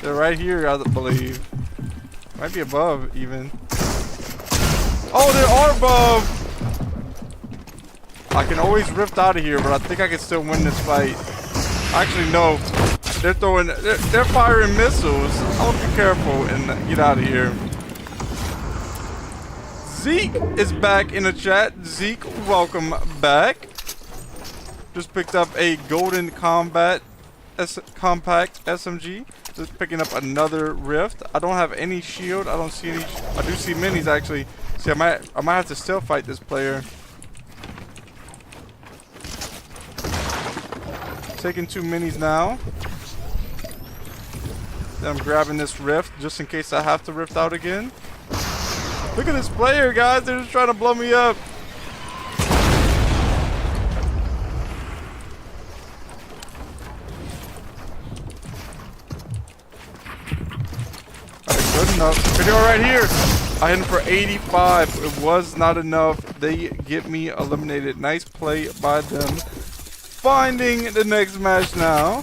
They're right here, I believe. Might be above, even. Oh, they are above! I can always rift out of here, but I think I can still win this fight. Actually, no. They're firing missiles. I'll be careful and get out of here. Zeke is back in the chat. Zeke, welcome back. Just picked up a golden compact SMG. Just picking up another rift. I don't have any shield. I don't see any. I do see minis actually. See, I might have to still fight this player. Taking 2 minis now. Then I'm grabbing this rift just in case I have to rift out again. Look at this player, guys. They're just trying to blow me up. Alright, good enough. Video right here. I hit him for 85. It was not enough. They get me eliminated. Nice play by them. Finding the next match now.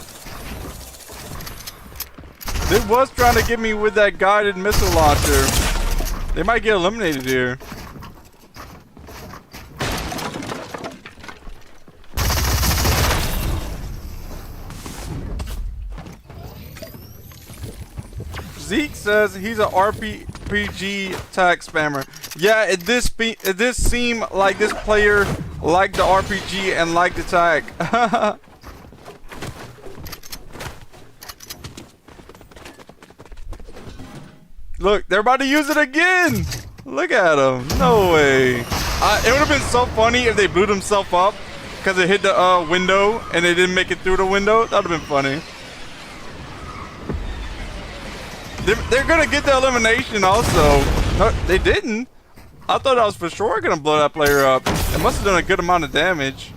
They was trying to get me with that guided missile launcher. They might get eliminated here. Zeke says he's an RPG tag spammer. Yeah, it did seem like this player liked the RPG and liked the tag. Look, they're about to use it again. Look at them. No way. It would have been so funny if they blew themselves up because it hit the window and they didn't make it through the window. That would have been funny. They're going to get the elimination also. No, they didn't. I thought I was for sure going to blow that player up. It must have done a good amount of damage.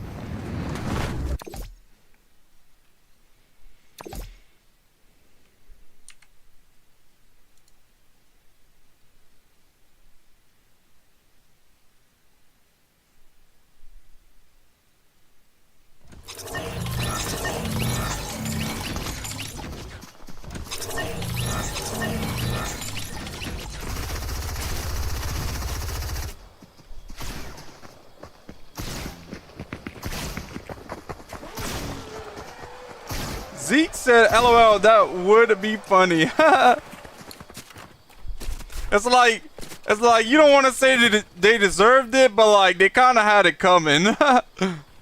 Zeke said, LOL, that would be funny. It's like you don't want to say that they deserved it, but like they kind of had it coming.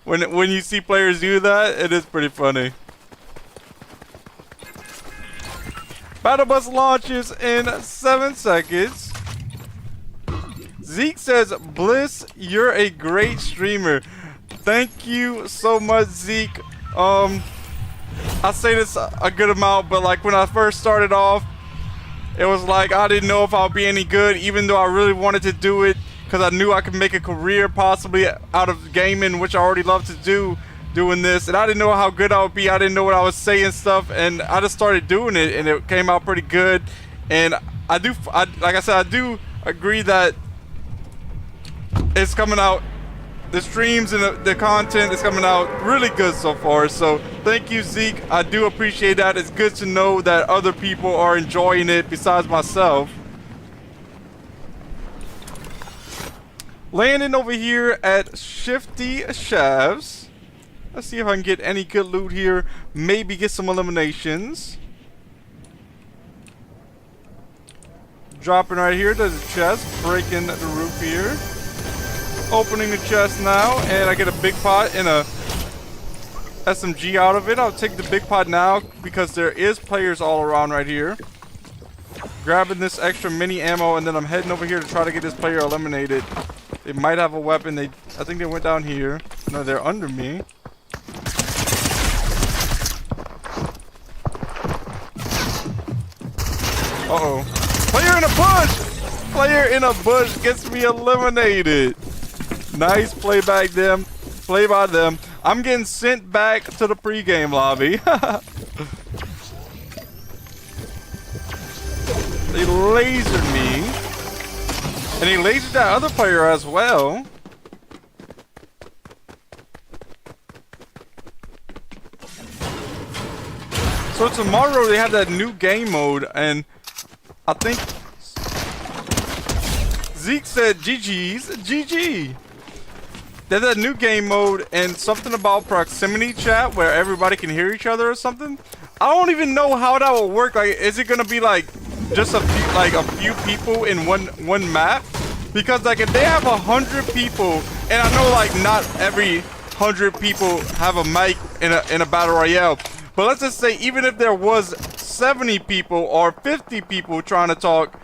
when you see players do that, it is pretty funny. Battle bus launches in 7 seconds. Zeke says, Bliss, you're a great streamer. Thank you so much, Zeke. I say this a good amount, but like when I first started off, it was like I didn't know if I'll be any good, even though I really wanted to do it because I knew I could make a career possibly out of gaming, which I already love to do, doing this. And I didn't know how good I would be. I didn't know what I was saying stuff, and I just started doing it, and it came out pretty good. And like I said, I do agree that it's coming out. The streams and the content is coming out really good so far. So thank you, Zeke. I do appreciate that. It's good to know that other people are enjoying it besides myself. Landing over here at Shifty Shavs. Let's see if I can get any good loot here. Maybe get some eliminations. Dropping right here to the chest. Breaking the roof here. Opening the chest now, and I get a big pot and a SMG out of it. I'll take the big pot now because there is players all around right here. Grabbing this extra mini ammo, and then I'm heading over here to try to get this player eliminated. They might have a weapon. I think they went down here. No, they're under me. Uh-oh. Player in a bush! Player in a bush gets me eliminated. Nice play back them. Play by them. I'm getting sent back to the pregame lobby. They lasered me. And he lasered that other player as well. So tomorrow they have that new game mode, and I think Zeke said GG's, GG. There's a new game mode and something about proximity chat where everybody can hear each other or something. I don't even know how that will work. Like, is it gonna be like just a few people in one map? Because like if they have 100 people, and I know like not every 100 people have a mic in a battle royale, but let's just say even if there was 70 people or 50 people trying to talk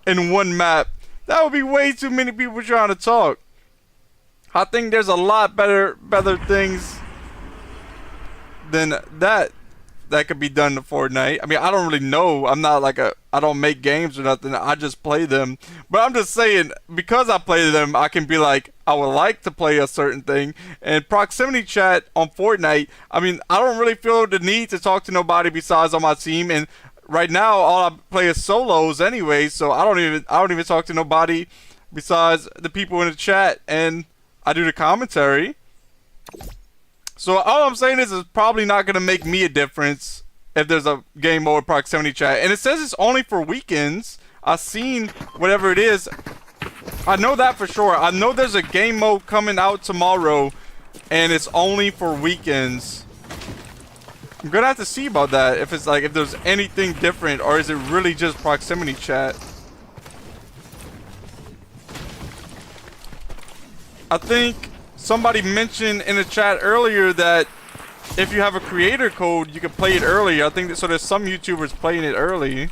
in one map, that would be way too many people trying to talk. I think there's a lot better things than that could be done to Fortnite. I mean, I don't really know. I'm not like I don't make games or nothing. I just play them. But I'm just saying, because I play them, I can be like, I would like to play a certain thing. And proximity chat on Fortnite, I mean, I don't really feel the need to talk to nobody besides on my team. And right now, all I play is solos anyway. So I don't even talk to nobody besides the people in the chat. And I do the commentary. So all I'm saying is it's probably not going to make me a difference if there's a game mode proximity chat. And it says it's only for weekends. I've seen whatever it is. I know that for sure. I know there's a game mode coming out tomorrow, and it's only for weekends. I'm going to have to see about that, if it's like, if there's anything different, or is it really just proximity chat? I think somebody mentioned in the chat earlier that if you have a creator code, you can play it early. I think that, so there's some YouTubers playing it early.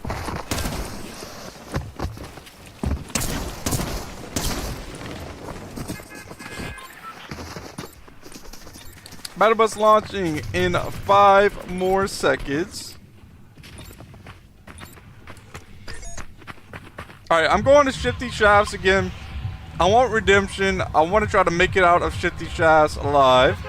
Battle bus launching in 5 more seconds. Alright, I'm going to Shifty Shafts again. I want redemption. I want to try to make it out of Shifty Shafts alive.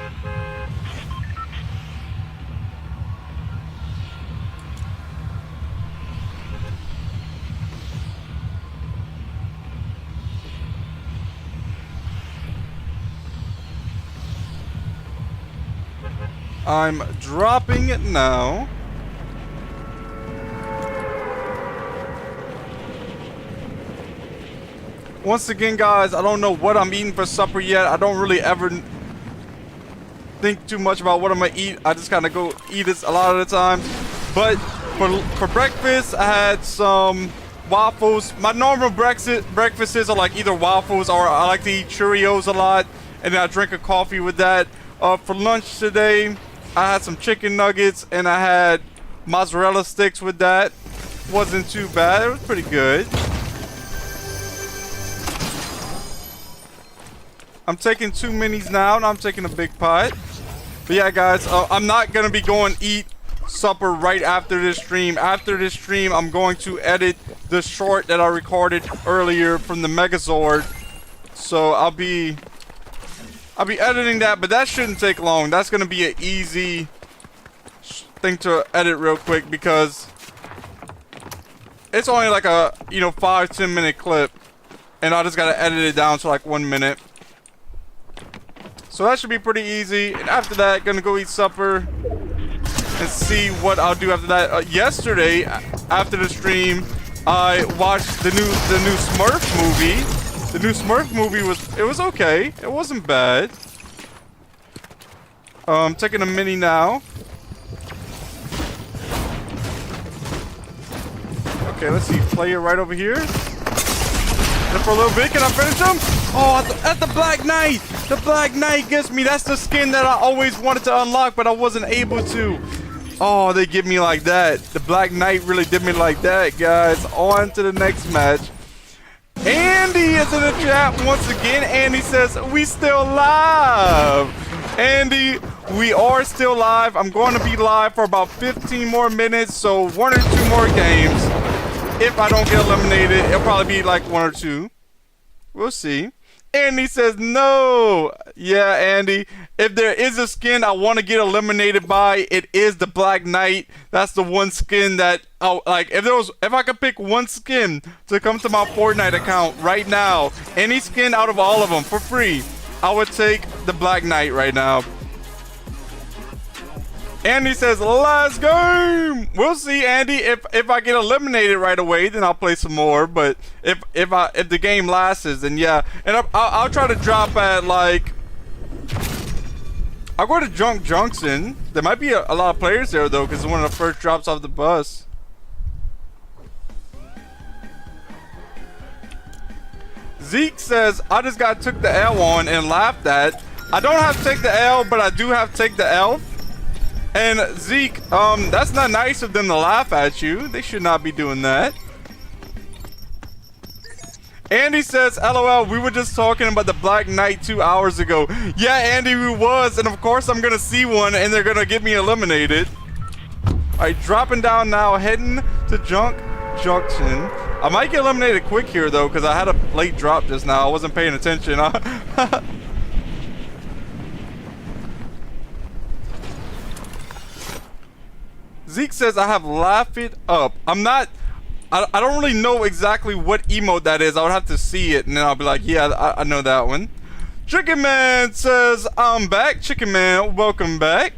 I'm dropping it now. Once again, guys, I don't know what I'm eating for supper yet. I don't really ever think too much about what I'm gonna eat. I just kind of go eat it a lot of the time. But for breakfast, I had some waffles. My normal breakfasts are like either waffles or I like to eat Cheerios a lot, and then I drink a coffee with that. For lunch today, I had some chicken nuggets and I had mozzarella sticks with that. Wasn't too bad. It was pretty good. I'm taking 2 minis now, and I'm taking a big pot. But yeah, guys, I'm not going to be going eat supper right after this stream. After this stream, I'm going to edit the short that I recorded earlier from the Megazord. So I'll be editing that, but that shouldn't take long. That's going to be an easy thing to edit real quick because it's only like a, 5-10 minute clip, and I just got to edit it down to like 1 minute. So that should be pretty easy. And after that, gonna go eat supper and see what I'll do after that. Yesterday, after the stream, I watched the new Smurf movie. The new Smurf movie was okay. It wasn't bad. I'm taking a mini now. Okay, let's see. Player right over here. And for a little bit, can I finish him? Oh, at the Black Knight! The Black Knight gets me. That's the skin that I always wanted to unlock, but I wasn't able to. Oh, they give me like that. The Black Knight really did me like that, guys. On to the next match. Andy is in the chat once again. Andy says, we still live. Andy, we are still live. I'm going to be live for about 15 more minutes, so 1 or 2 more games. If I don't get eliminated, it'll probably be like 1 or 2. We'll see. Andy says no. Yeah, Andy. If there is a skin I want to get eliminated by, it is the Black Knight. That's the one skin that like if I could pick one skin to come to my Fortnite account right now, any skin out of all of them for free, I would take the Black Knight right now. Andy says, let's go. We'll see, Andy. If I get eliminated right away, then I'll play some more. But if the game lasts, then yeah. And I'll try to drop at like, I'll go to Junction. There might be a lot of players there though, because it's one of the first drops off the bus. Zeke says, I just took the L on and laughed at. I don't have to take the L, but I do have to take the L. And Zeke, that's not nice of them to laugh at you. They should not be doing that. Andy says, LOL, we were just talking about the Black Knight 2 hours ago. Yeah, Andy, we was. And of course I'm going to see one and they're going to get me eliminated. Alright, dropping down now, heading to Junction. I might get eliminated quick here though, because I had a late drop just now. I wasn't paying attention. Zeke says, I have laughed it up. I don't really know exactly what emote that is. I would have to see it and then I'll be like, yeah, I know that one. Chicken Man says, I'm back. Chicken Man, welcome back.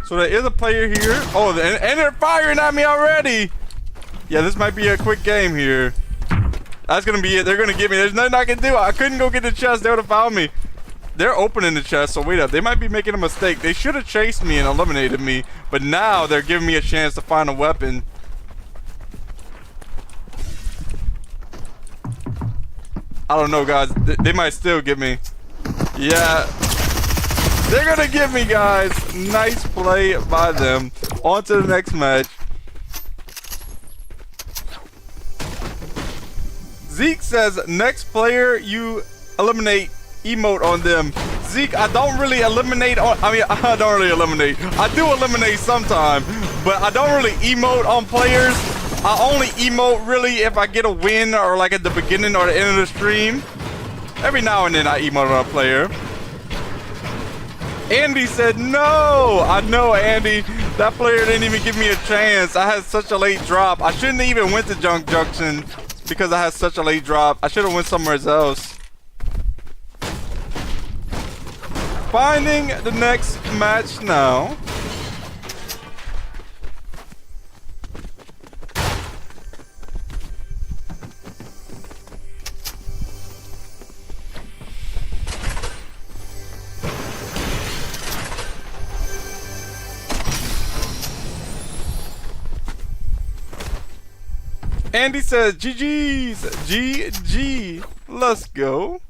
So there is a player here. Oh, and they're firing at me already. Yeah, this might be a quick game here. That's gonna be it. They're gonna get me. There's nothing I can do. I couldn't go get the chest. They would have found me. They're opening the chest, so wait up. They might be making a mistake. They should have chased me and eliminated me, but now they're giving me a chance to find a weapon. I don't know, guys. They might still get me. Yeah. They're gonna get me, guys. Nice play by them. On to the next match. Zeke says, next player you eliminate, emote on them. Zeke, I don't really eliminate on, I don't really eliminate. I do eliminate sometime, but I don't really emote on players. I only emote really if I get a win or like at the beginning or the end of the stream. Every now and then I emote on a player. Andy said no. I know, Andy. That player didn't even give me a chance. I had such a late drop. I shouldn't even went to Junction because I had such a late drop. I should have went somewhere else. Finding the next match now. Andy says, GG's, GG, let's go.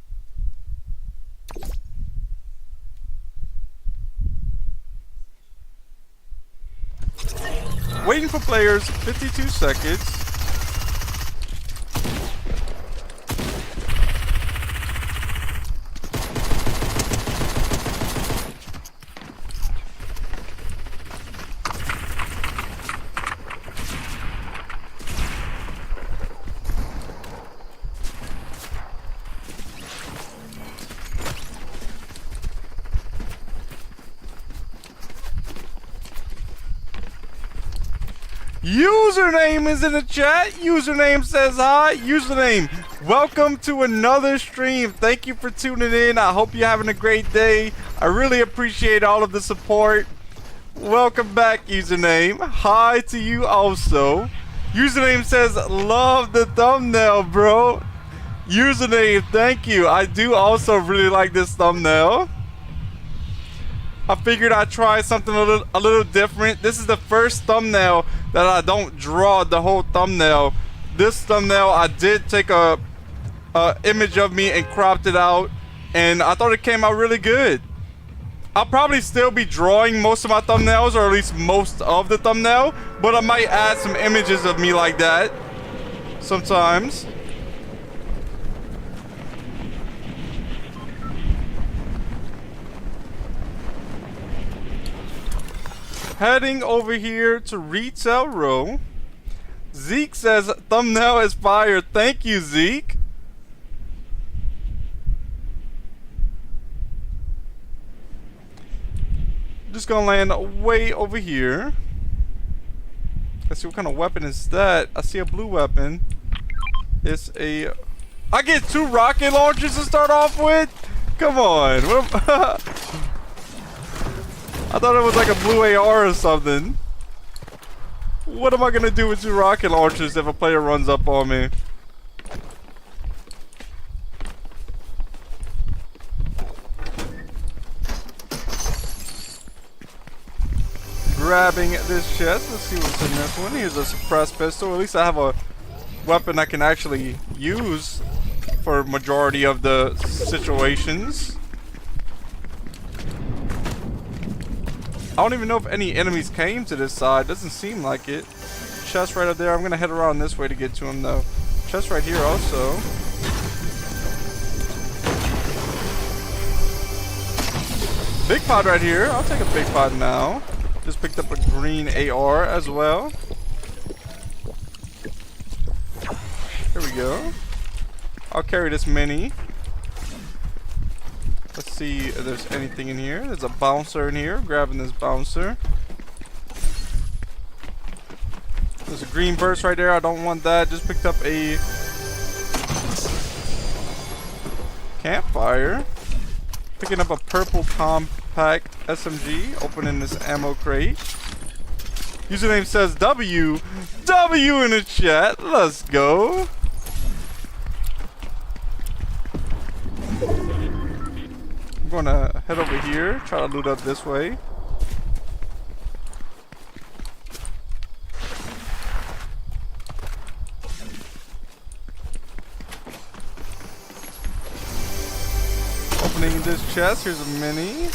Waiting for players, 52 seconds. Username is in the chat. Username says hi. Username, welcome to another stream. Thank you for tuning in. I hope you're having a great day. I really appreciate all of the support. Welcome back, Username. Hi to you also. Username says, love the thumbnail, bro. Username, thank you. I do also really like this thumbnail. I figured I'd try something a little different. This is the first thumbnail that I don't draw the whole thumbnail. This thumbnail, I did take a image of me and cropped it out, and I thought it came out really good. I'll probably still be drawing most of my thumbnails, or at least most of the thumbnail, but I might add some images of me like that sometimes. Heading over here to Retail Row. Zeke says thumbnail is fire. Thank you, Zeke. just gonna land way over here. Let's see what kind of weapon is that. I see a blue weapon. It's a... I get 2 rocket launchers to start off with? Come on. I thought it was like a blue AR or something. What am I gonna do with 2 rocket launchers if a player runs up on me? Grabbing this chest. Let's see what's in this one. Here's a suppressed pistol. At least I have a weapon I can actually use for majority of the situations. I don't even know if any enemies came to this side. Doesn't seem like it. Chest right up there. I'm gonna head around this way to get to him though. Chest right here also. Big pot right here. I'll take a big pot now. Just picked up a green AR as well. There we go. I'll carry this mini. Let's see if there's anything in here. There's a bouncer in here. Grabbing this bouncer. There's a green burst right there. I don't want that. Just picked up a campfire. Picking up a purple compact SMG. Opening this ammo crate. Username says W. W in the chat. Let's go. I'm gonna head over here. Try to loot up this way. Opening this chest. Here's a mini.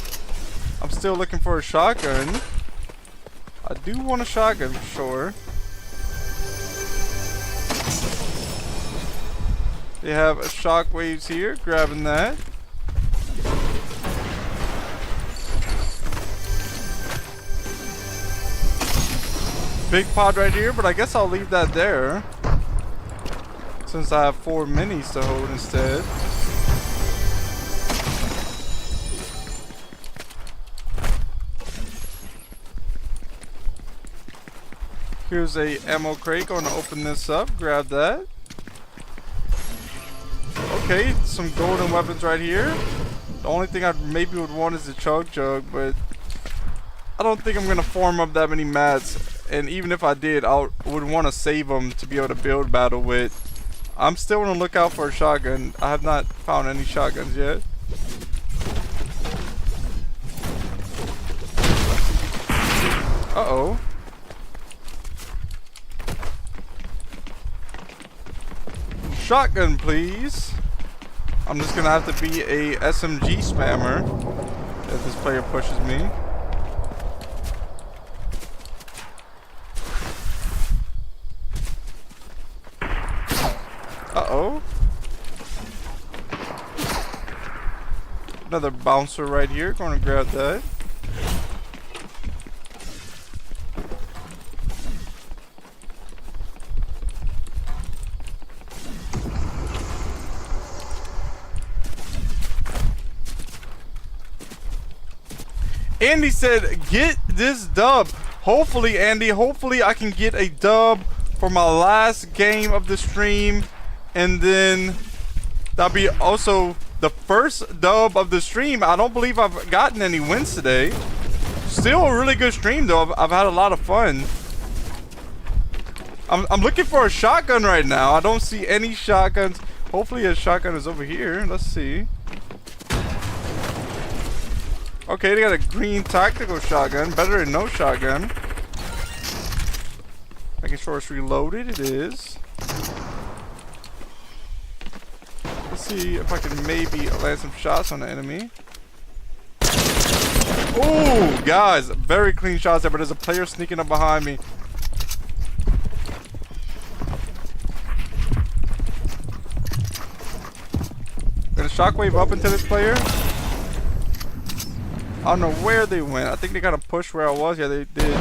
I'm still looking for a shotgun. I do want a shotgun for sure. They have a shockwaves here. Grabbing that. Big pod right here, but I guess I'll leave that there since I have 4 minis to hold instead. Here's a ammo crate. Going to open this up. Grab that. Okay, some golden weapons right here. The only thing I maybe would want is the chug jug, but I don't think I'm gonna farm up that many mats. And even if I did, I would want to save them to be able to build battle with. I'm still on the lookout for a shotgun. I have not found any shotguns yet. Uh-oh. Shotgun, please. I'm just gonna have to be a SMG spammer if this player pushes me. Uh-oh. Another bouncer right here. Going to grab that. Andy said, get this dub. Hopefully, Andy, hopefully I can get a dub for my last game of the stream. And then that'll be also the first dub of the stream. I don't believe I've gotten any wins today. Still a really good stream though. I've had a lot of fun. I'm looking for a shotgun right now. I don't see any shotguns. Hopefully a shotgun is over here. Let's see. Okay, they got a green tactical shotgun. Better than no shotgun. Making sure it's reloaded. It is. Let's see if I can maybe land some shots on the enemy. Oh, guys, very clean shots there, but there's a player sneaking up behind me. Gonna shockwave up into this player. I don't know where they went. I think they kind of pushed where I was. Yeah, they did.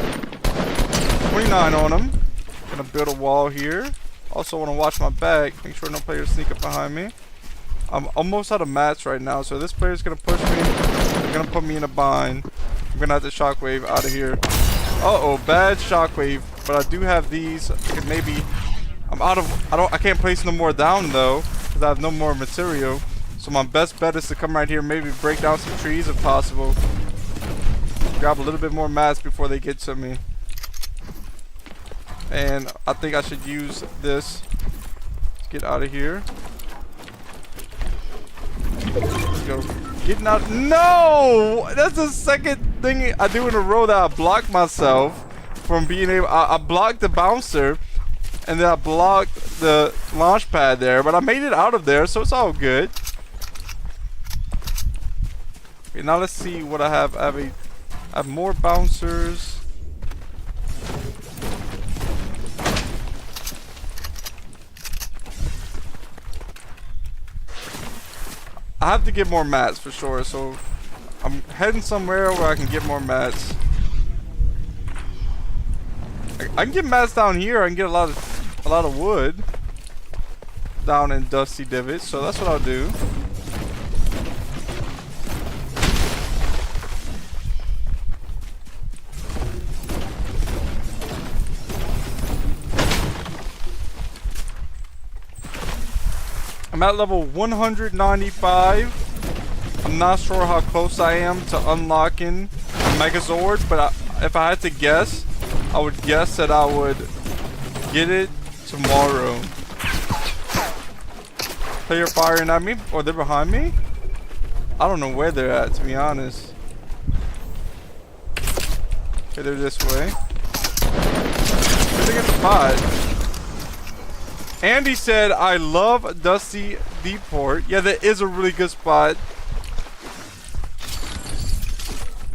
29 on them. Gonna build a wall here. Also want to watch my back. Make sure no players sneak up behind me. I'm almost out of mats right now, so this player's gonna push me. They're gonna put me in a bind. I'm gonna have to shockwave out of here. Uh-oh, bad shockwave. But I do have these. I could maybe... I'm out of... I can't place no more down, though. Because I have no more material. So my best bet is to come right here. Maybe break down some trees if possible. Grab a little bit more mats before they get to me. And I think I should use this. Let's get out of here. Let's go. Getting out. No! That's the second thing I do in a row that I blocked myself from being able. I blocked the bouncer, and then I blocked the launch pad there, but I made it out of there, so it's all good. Okay, now let's see what I have. I have more bouncers. I have to get more mats for sure, so I'm heading somewhere where I can get more mats. I can get mats down here. I can get a lot of wood down in Dusty Divot, so that's what I'll do. I'm at level 195. I'm not sure how close I am to unlocking Megazord, but if I had to guess, I would guess that I would get it tomorrow. Player firing at me? Oh, they're behind me? I don't know where they're at, to be honest. Okay, they're this way. Where'd they get the pod? Andy said, I love Dusty Deport. Yeah, that is a really good spot.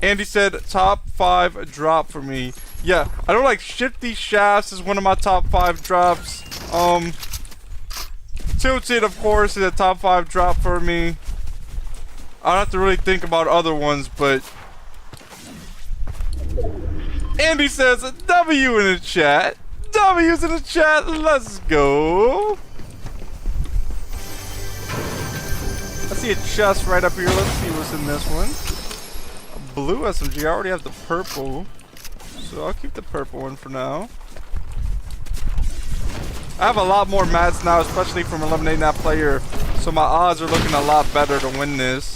Andy said, top 5 drop for me. Yeah, I don't like Shifty Shafts is one of my top 5 drops. Tilted, of course, is a top 5 drop for me. I don't have to really think about other ones, but... Andy says, W in the chat. W's in the chat. Let's go. I see a chest right up here. Let's see what's in this one. A blue SMG. I already have the purple, so I'll keep the purple one for now. I have a lot more mats now, especially from eliminating that player, so my odds are looking a lot better to win this.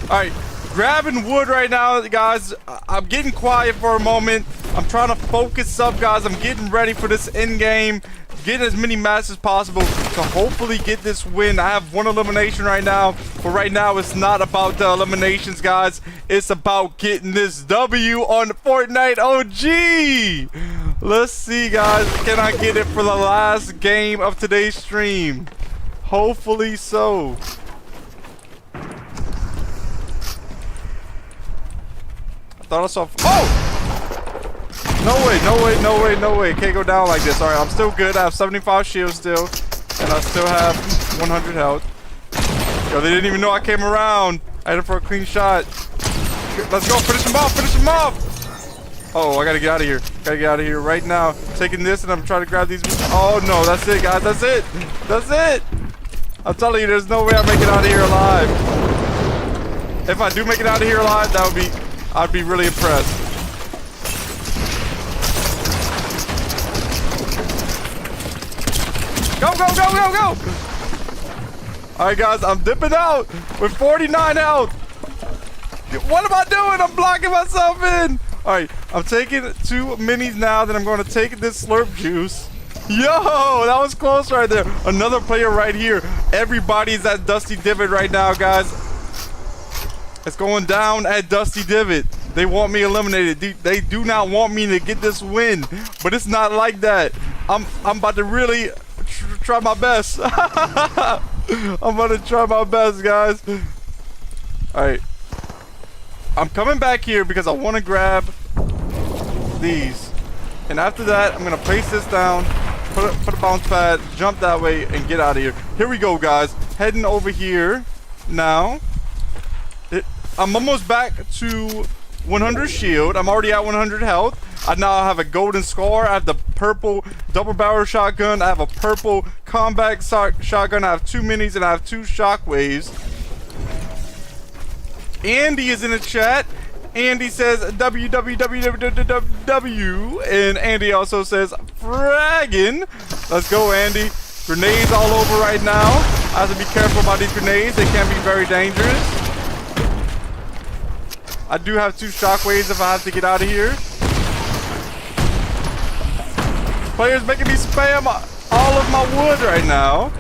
Alright, grabbing wood right now, guys. I'm getting quiet for a moment. I'm trying to focus up, guys. I'm getting ready for this end game. Getting as many mats as possible to hopefully get this win. I have one elimination right now, but right now it's not about the eliminations, guys. It's about getting this W on Fortnite OG. Let's see, guys. Can I get it for the last game of today's stream? Hopefully so. Thought I saw. Oh! No way, no way, no way, no way. Can't go down like this. Alright, I'm still good. I have 75 shields still. And I still have 100 health. Yo, they didn't even know I came around. I hit it for a clean shot. Let's go. Finish him off. Finish him off. Oh, I gotta get out of here. Gotta get out of here right now. Taking this and I'm trying to grab these. Oh, no. That's it, guys. That's it. That's it. I'm telling you, there's no way I make it out of here alive. If I do make it out of here alive, that would be... I'd be really impressed. Go, go, go, go, go! Alright, guys, I'm dipping out with 49 health. What am I doing? I'm blocking myself in. Alright, I'm taking 2 minis now. Then I'm going to take this slurp juice. Yo, that was close right there. Another player right here. Everybody's at Dusty Divot right now, guys. It's going down at Dusty Divot. They want me eliminated. They do not want me to get this win. But it's not like that. I'm about to really try my best. I'm about to try my best, guys. Alright. I'm coming back here because I want to grab these. And after that, I'm going to place this down, put a bounce pad, jump that way, and get out of here. Here we go, guys. Heading over here now. I'm almost back to 100 shield. I'm already at 100 health. I now have a golden scar. I have the purple double barrel shotgun. I have a purple combat shotgun. I have 2 minis and I have 2 shockwaves. Andy is in the chat. Andy says www, and Andy also says fraggin'. Let's go, Andy. Grenades all over right now. I have to be careful about these grenades. They can be very dangerous. I do have 2 shockwaves if I have to get out of here. Players making me spam all of my wood right now.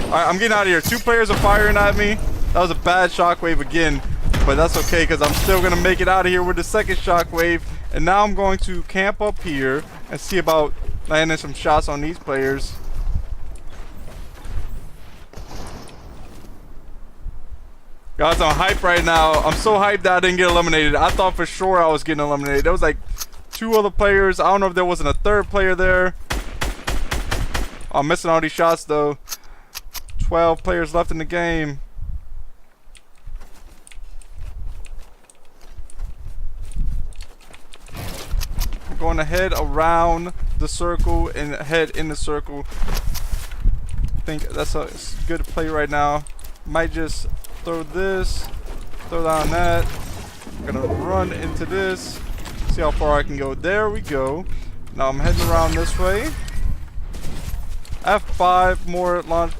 Alright, I'm getting out of here. 2 players are firing at me. That was a bad shockwave again, but that's okay because I'm still going to make it out of here with the second shockwave. And now I'm going to camp up here and see about landing some shots on these players. Guys, I'm hyped right now. I'm so hyped that I didn't get eliminated. I thought for sure I was getting eliminated. There was like 2 other players. I don't know if there wasn't a 3rd player there. I'm missing all these shots though. 12 players left in the game. I'm going to head around the circle and head in the circle. I think that's a good play right now. Might just throw this, throw down that. I'm gonna run into this, see how far I can go. There we go. Now I'm heading around this way. I have 5 more launch.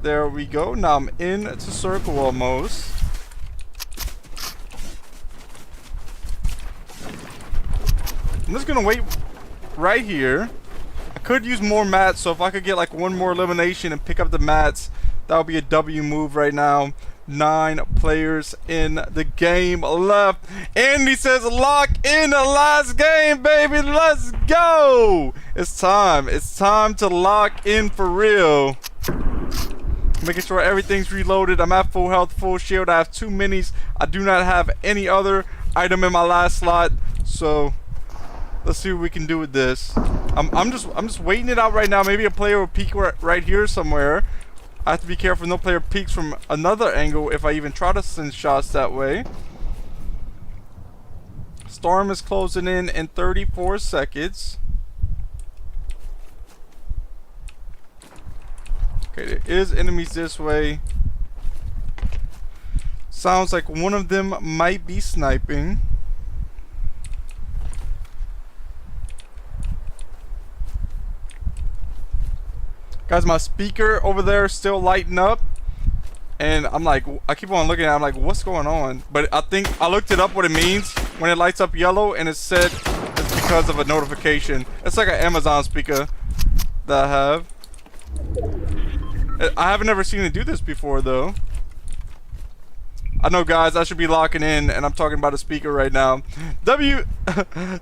There we go. Now I'm into circle almost. I'm just gonna wait right here. I could use more mats, so if I could get like 1 more elimination and pick up the mats, that would be a W move right now. 9 players in the game left. Andy says lock in the last game, baby. Let's go. It's time. It's time to lock in for real. Making sure everything's reloaded. I'm at full health, full shield. I have 2 minis. I do not have any other item in my last slot. So let's see what we can do with this. I'm just waiting it out right now. Maybe a player will peek right here somewhere. I have to be careful no player peeks from another angle if I even try to send shots that way. Storm is closing in 34 seconds. Okay, there is enemies this way. Sounds like one of them might be sniping. Guys, my speaker over there is still lighting up. And I'm like, I keep on looking at it, I'm like, what's going on? But I think I looked it up what it means when it lights up yellow, and it said it's because of a notification. It's like an Amazon speaker that I have. I haven't ever seen it do this before though. I know, guys, I should be locking in, and I'm talking about a speaker right now.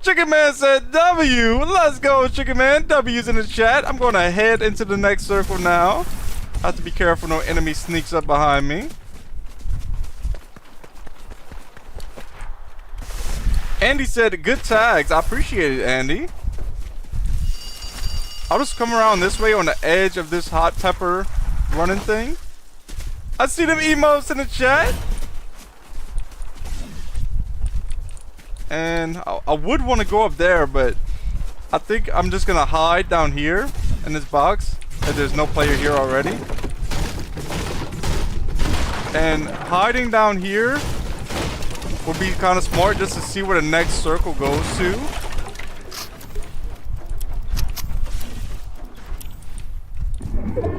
Chicken Man said W. Let's go, Chicken Man. W's in the chat. I'm going to head into the next circle now. I have to be careful no enemy sneaks up behind me. Andy said good tags. I appreciate it, Andy. I'll just come around this way on the edge of this hot pepper running thing. I see them emotes in the chat. And I would want to go up there, but I think I'm just gonna hide down here in this box, and there's no player here already. And hiding down here would be kind of smart just to see where the next circle goes to.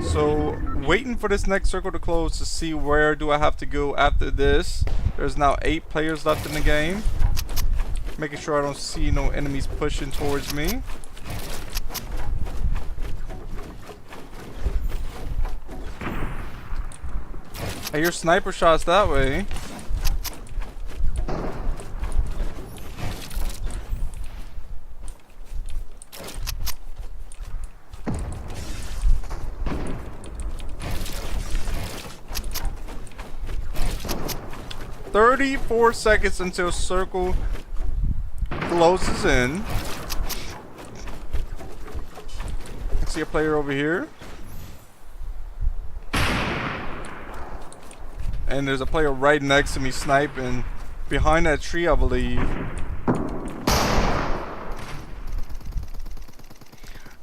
So waiting for this next circle to close to see where do I have to go after this. There's now 8 players left in the game. Making sure I don't see no enemies pushing towards me. I hear sniper shots that way. "34 seconds until circle closes in." I see a player over here. And there's a player right next to me sniping behind that tree, I believe.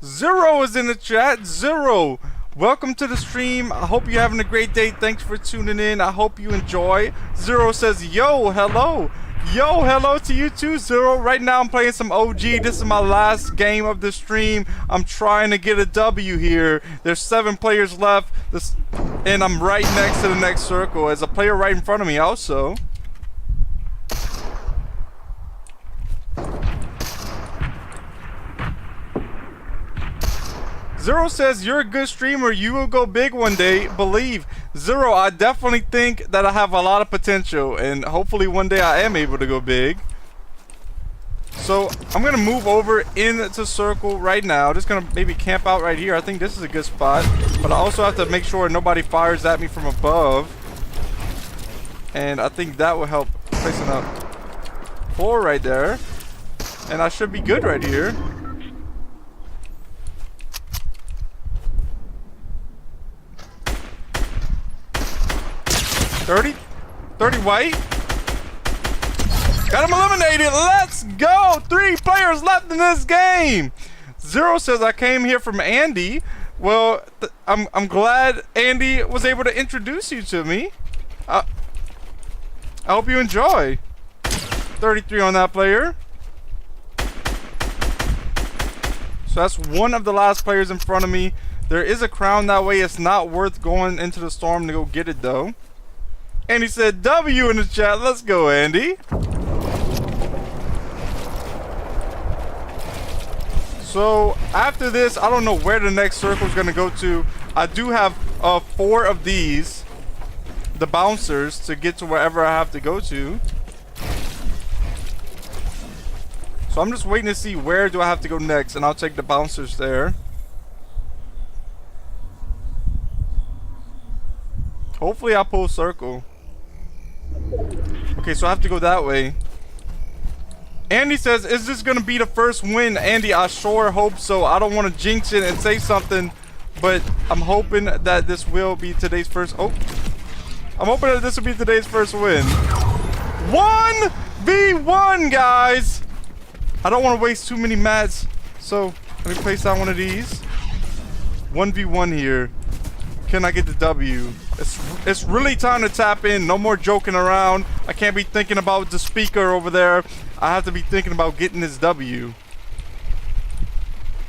Zero is in the chat. Zero, welcome to the stream. I hope you're having a great day. Thanks for tuning in. I hope you enjoy. Zero says, yo, hello. Yo, hello to you too, Zero. Right now I'm playing some OG. This is my last game of the stream. I'm trying to get a W here. There's 7 players left. And I'm right next to the next circle. There's a player right in front of me also. Zero says, you're a good streamer. You will go big one day. Believe. Zero, I definitely think that I have a lot of potential. And hopefully one day I am able to go big. So I'm going to move over into circle right now. Just going to maybe camp out right here. I think this is a good spot. But I also have to make sure nobody fires at me from above. And I think that will help placing up 4 right there. And I should be good right here. 30 white. Got him eliminated. Let's go. 3 players left in this game. Zero says, I came here from Andy. Well, I'm glad Andy was able to introduce you to me. I hope you enjoy. 33 on that player. So that's one of the last players in front of me. There is a crown that way. It's not worth going into the storm to go get it though. And he said W in the chat. Let's go, Andy. So after this, I don't know where the next circle is going to go to. I do have 4 of these, the bouncers, to get to wherever I have to go to. So I'm just waiting to see where do I have to go next, and I'll take the bouncers there. Hopefully I'll pull circle. Okay, so I have to go that way. Andy says, is this gonna be the first win? Andy, I sure hope so. I don't want to jinx it and say something, but I'm hoping that this will be today's first. Oh, I'm hoping that this will be today's first win. 1v1, guys. I don't want to waste too many mats, so let me place down one of these. 1v1 here. Can I get the W? It's really time to tap in. No more joking around. I can't be thinking about the speaker over there. I have to be thinking about getting this W.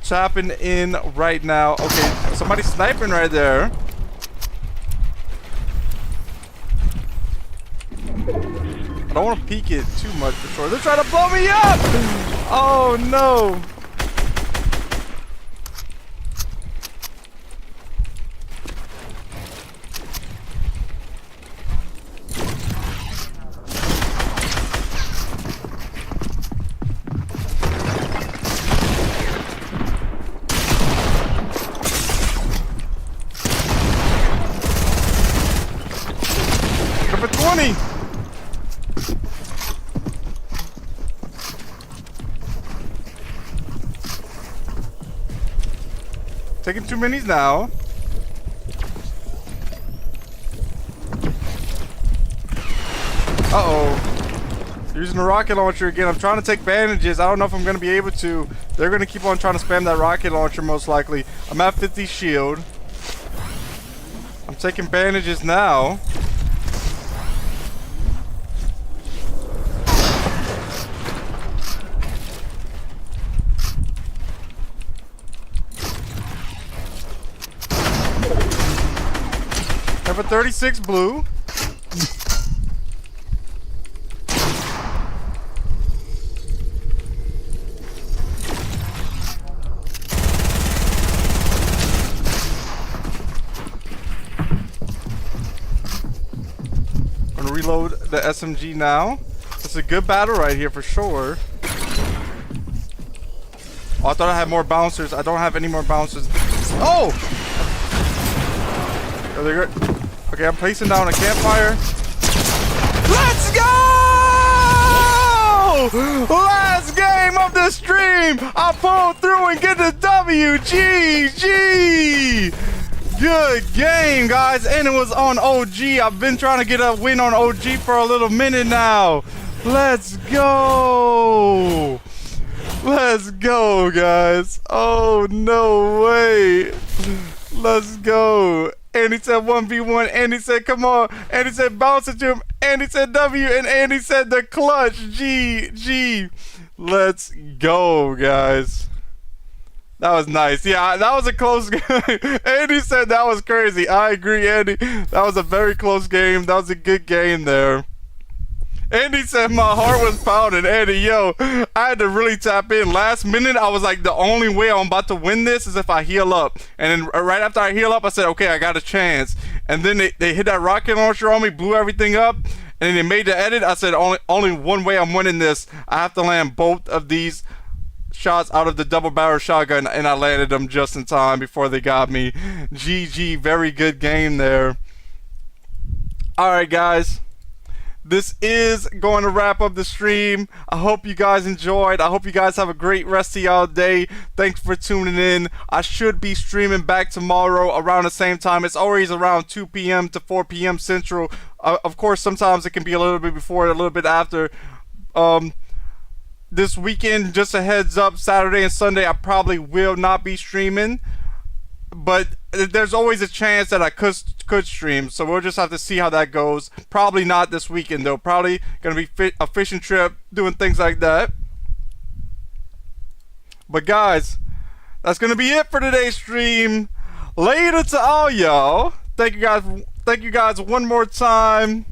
Tapping in right now. Okay, somebody's sniping right there. I don't want to peek it too much for sure. They're trying to blow me up! Oh no! Number 20! Taking 2 minis now. Uh-oh. Using the rocket launcher again. I'm trying to take bandages. I don't know if I'm going to be able to. They're going to keep on trying to spam that rocket launcher most likely. I'm at 50 shield. I'm taking bandages now. Have a 36 blue. reload the SMG now. It's a good battle right here for sure. Oh, I thought I had more bouncers. I don't have any more bouncers. Oh! Oh, they're good. Okay, I'm placing down a campfire. Let's go! Last game of the stream! I pulled through and get the W. GG! Good game, guys. And it was on OG. I've been trying to get a win on OG for a little minute now. Let's go! Let's go, guys. Oh, no way. Let's go. And he said 1v1. And he said, come on. And he said, bounce it to him. And he said W. And he said the clutch. G. Let's go, guys. That was nice. Yeah, that was a close game. Andy said that was crazy. I agree, Andy. That was a very close game. That was a good game there. Andy said my heart was pounding. Andy, yo, I had to really tap in. Last minute, I was like, the only way I'm about to win this is if I heal up. And then right after I heal up, I said, okay, I got a chance. And then they hit that rocket launcher on me, blew everything up. And then they made the edit. I said, only one way I'm winning this. I have to land both of these shots out of the double barrel shotgun. And I landed them just in time before they got me. GG, very good game there. All right, guys. This is going to wrap up the stream. I hope you guys enjoyed. I hope you guys have a great rest of y'all day. Thanks for tuning in. I should be streaming back tomorrow around the same time. It's always around 2 p.m. to 4 p.m. Central. Of course, sometimes it can be a little bit before, a little bit after. This weekend, just a heads up, Saturday and Sunday, I probably will not be streaming. But there's always a chance that I could stream, so we'll just have to see how that goes. Probably not this weekend though. Probably gonna be a fishing trip, doing things like that. But guys, that's gonna be it for today's stream. Later to all y'all. Thank you guys one more time.